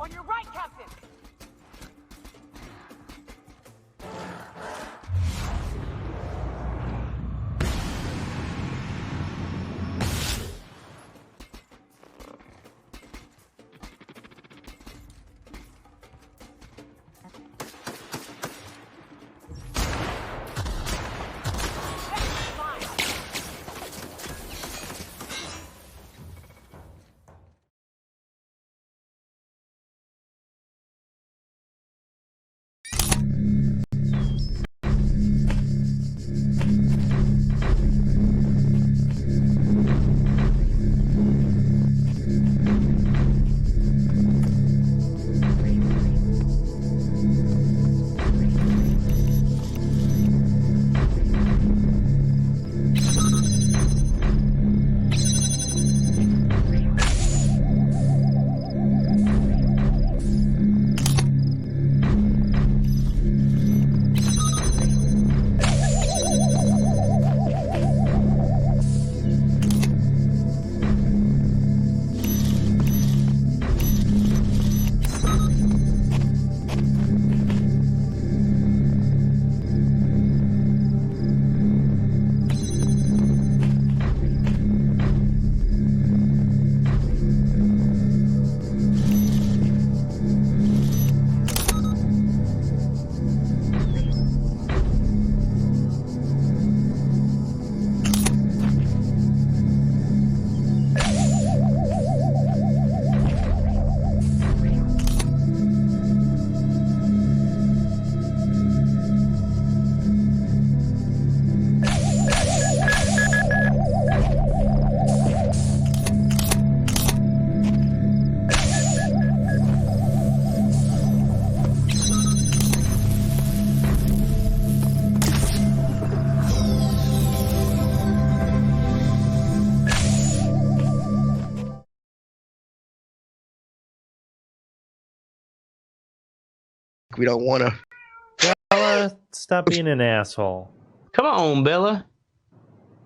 On your right, Captain. We don't want to. Bella, stop being an asshole. Come on, Bella.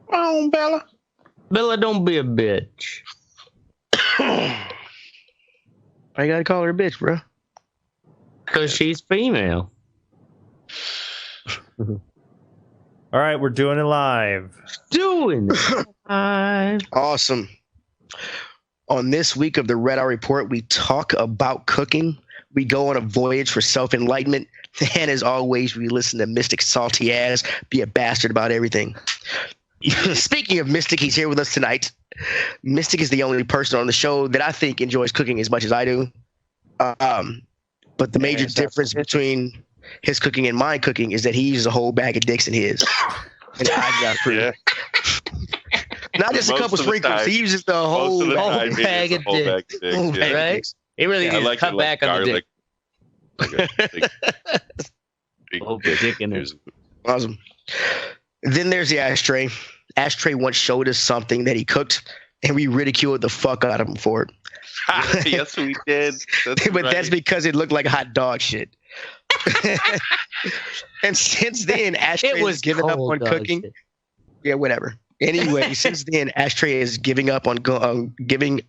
Come on, Bella. Bella, don't be a bitch. I gotta call her a bitch, bro. Because she's female. All right, we're doing it live. Doing it live. Awesome. On this week of the Red Eye Report, we talk about cooking. We go on a voyage for self-enlightenment. And as always, we listen to Mystic's salty ass be a bastard about everything. Speaking of Mystic, he's here with us tonight. Mystic is the only person on the show that I think enjoys cooking as much as I do. But the major difference between his cooking and my cooking is that he uses a whole bag of dicks in his. And I got proof. Not just a couple sprinkles. He uses the whole bag of dicks. Right? He really needs to cut back on the dick. Big dick in there. Awesome. Then there's the Ashtray. Ashtray once showed us something that he cooked, and we ridiculed the fuck out of him for it. Yes, we did. That's because it looked like hot dog shit. And since then, Ashtray has given up on cooking. Shit. Yeah, whatever. Anyway, since then, Ashtray is giving up on cooking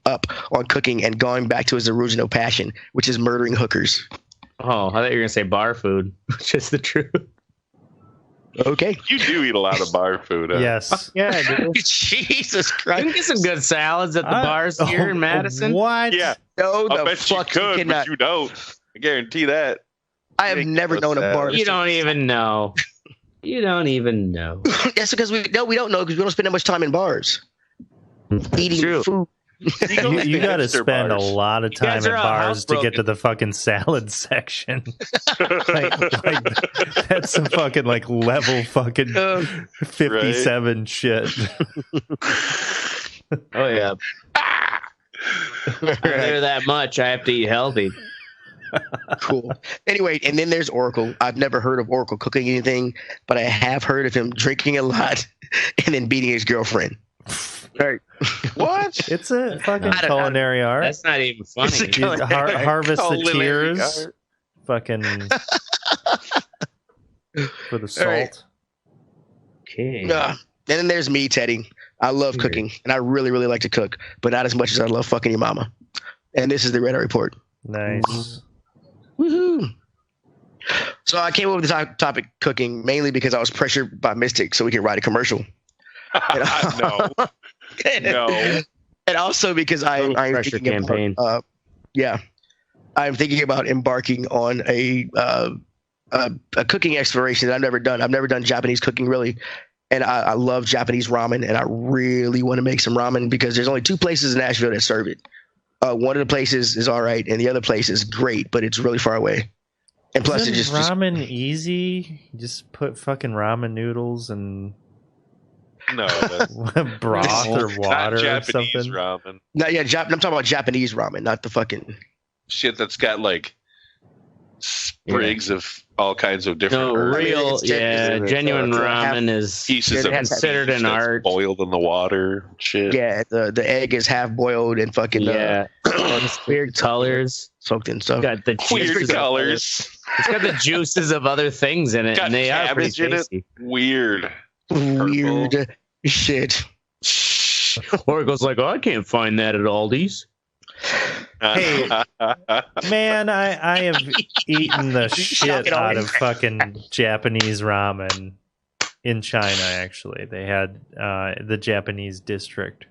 and going back to his original passion, which is murdering hookers. Oh, I thought you were gonna say bar food, which is the truth. Okay. You do eat a lot of bar food. Huh? Yes. Yeah, I do. Jesus Christ. You can get some good salads at the bars here in Madison. What? Yeah. No, I bet you could, but you don't. I guarantee that. I have never known a bar. You don't even know. You don't even know. That's because we don't know because we don't spend that much time in bars. Eating food. You got to spend a lot of time at bars to get to the fucking salad section. like that's some fucking like level fucking 57 right? Shit. Oh yeah. I hear that much. I have to eat healthy. Cool. Anyway, and then there's Oracle. I've never heard of Oracle cooking anything, but I have heard of him drinking a lot and then beating his girlfriend. Right. What? It's a fucking culinary art. That's not even funny. Harvest the tears. Fucking for the salt. Right. Okay. And then there's me, Teddy. I love cooking, and I really, really like to cook, but not as much as I love fucking your mama. And this is the Red Eye Report. Nice. Woohoo! So I came up with this topic, cooking, mainly because I was pressured by Mystic so we could write a commercial. No. And also because I'm thinking campaign. I'm thinking about embarking on a cooking exploration that I've never done. I've never done Japanese cooking really, and I love Japanese ramen, and I really want to make some ramen because there's only 2 places in Nashville that serve it. One of the places is all right, and the other place is great, but it's really far away. And plus, Isn't it just ramen easy? You just put fucking ramen noodles and broth or water or Japanese something. ramen. No, yeah, I'm talking about Japanese ramen, not the fucking shit that's got like sprigs of all kinds of different herbs. Genuine ramen is pieces of considered an art. Boiled in the water, shit. Yeah, the egg is half boiled and fucking weird colors soaked in stuff. Got the weird colors. It's got the juices of other things in it, and they are pretty tasty. Weird shit. Or it goes like, "Oh, I can't find that at Aldi's." Hey, man, I have eaten the shit out of fucking Japanese ramen in China, actually. They had the Japanese district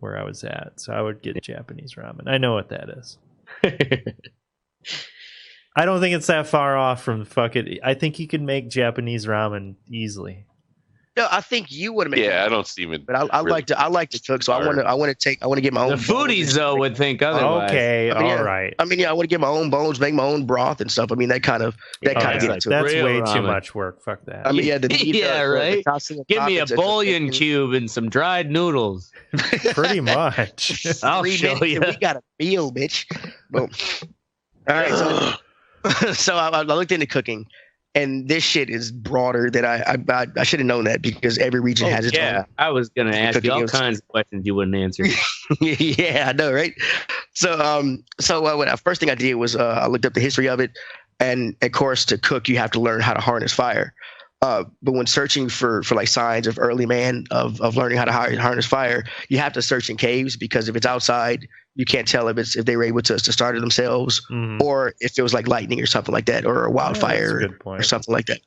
where I was at, so I would get Japanese ramen. I know what that is. I don't think it's that far off from fucking... I think you can make Japanese ramen easily. No, I think you would make. Yeah, I don't see it. But I like to cook, so I want to get my own. The foodies though would think otherwise. Okay, all right. I mean, I want to get my own bones, make my own broth and stuff. I mean, that kind of gets into it. That's way too much work. Fuck that. I mean, yeah, the meat, right. Give me a bouillon cube and some dried noodles. Pretty much. I'll show you. We got a meal, bitch. Boom. All right, so I looked into cooking. And this shit is broader than I should have known that because every region has its own. Yeah, I was gonna ask you all kinds of questions you wouldn't answer. Yeah, I know, right? So, first thing I did was I looked up the history of it, and of course, to cook, you have to learn how to harness fire. But when searching for like signs of early man of learning how to harness fire, you have to search in caves because if it's outside, you can't tell if they were able to start it themselves or if it was like lightning or something like that or a wildfire or something like that.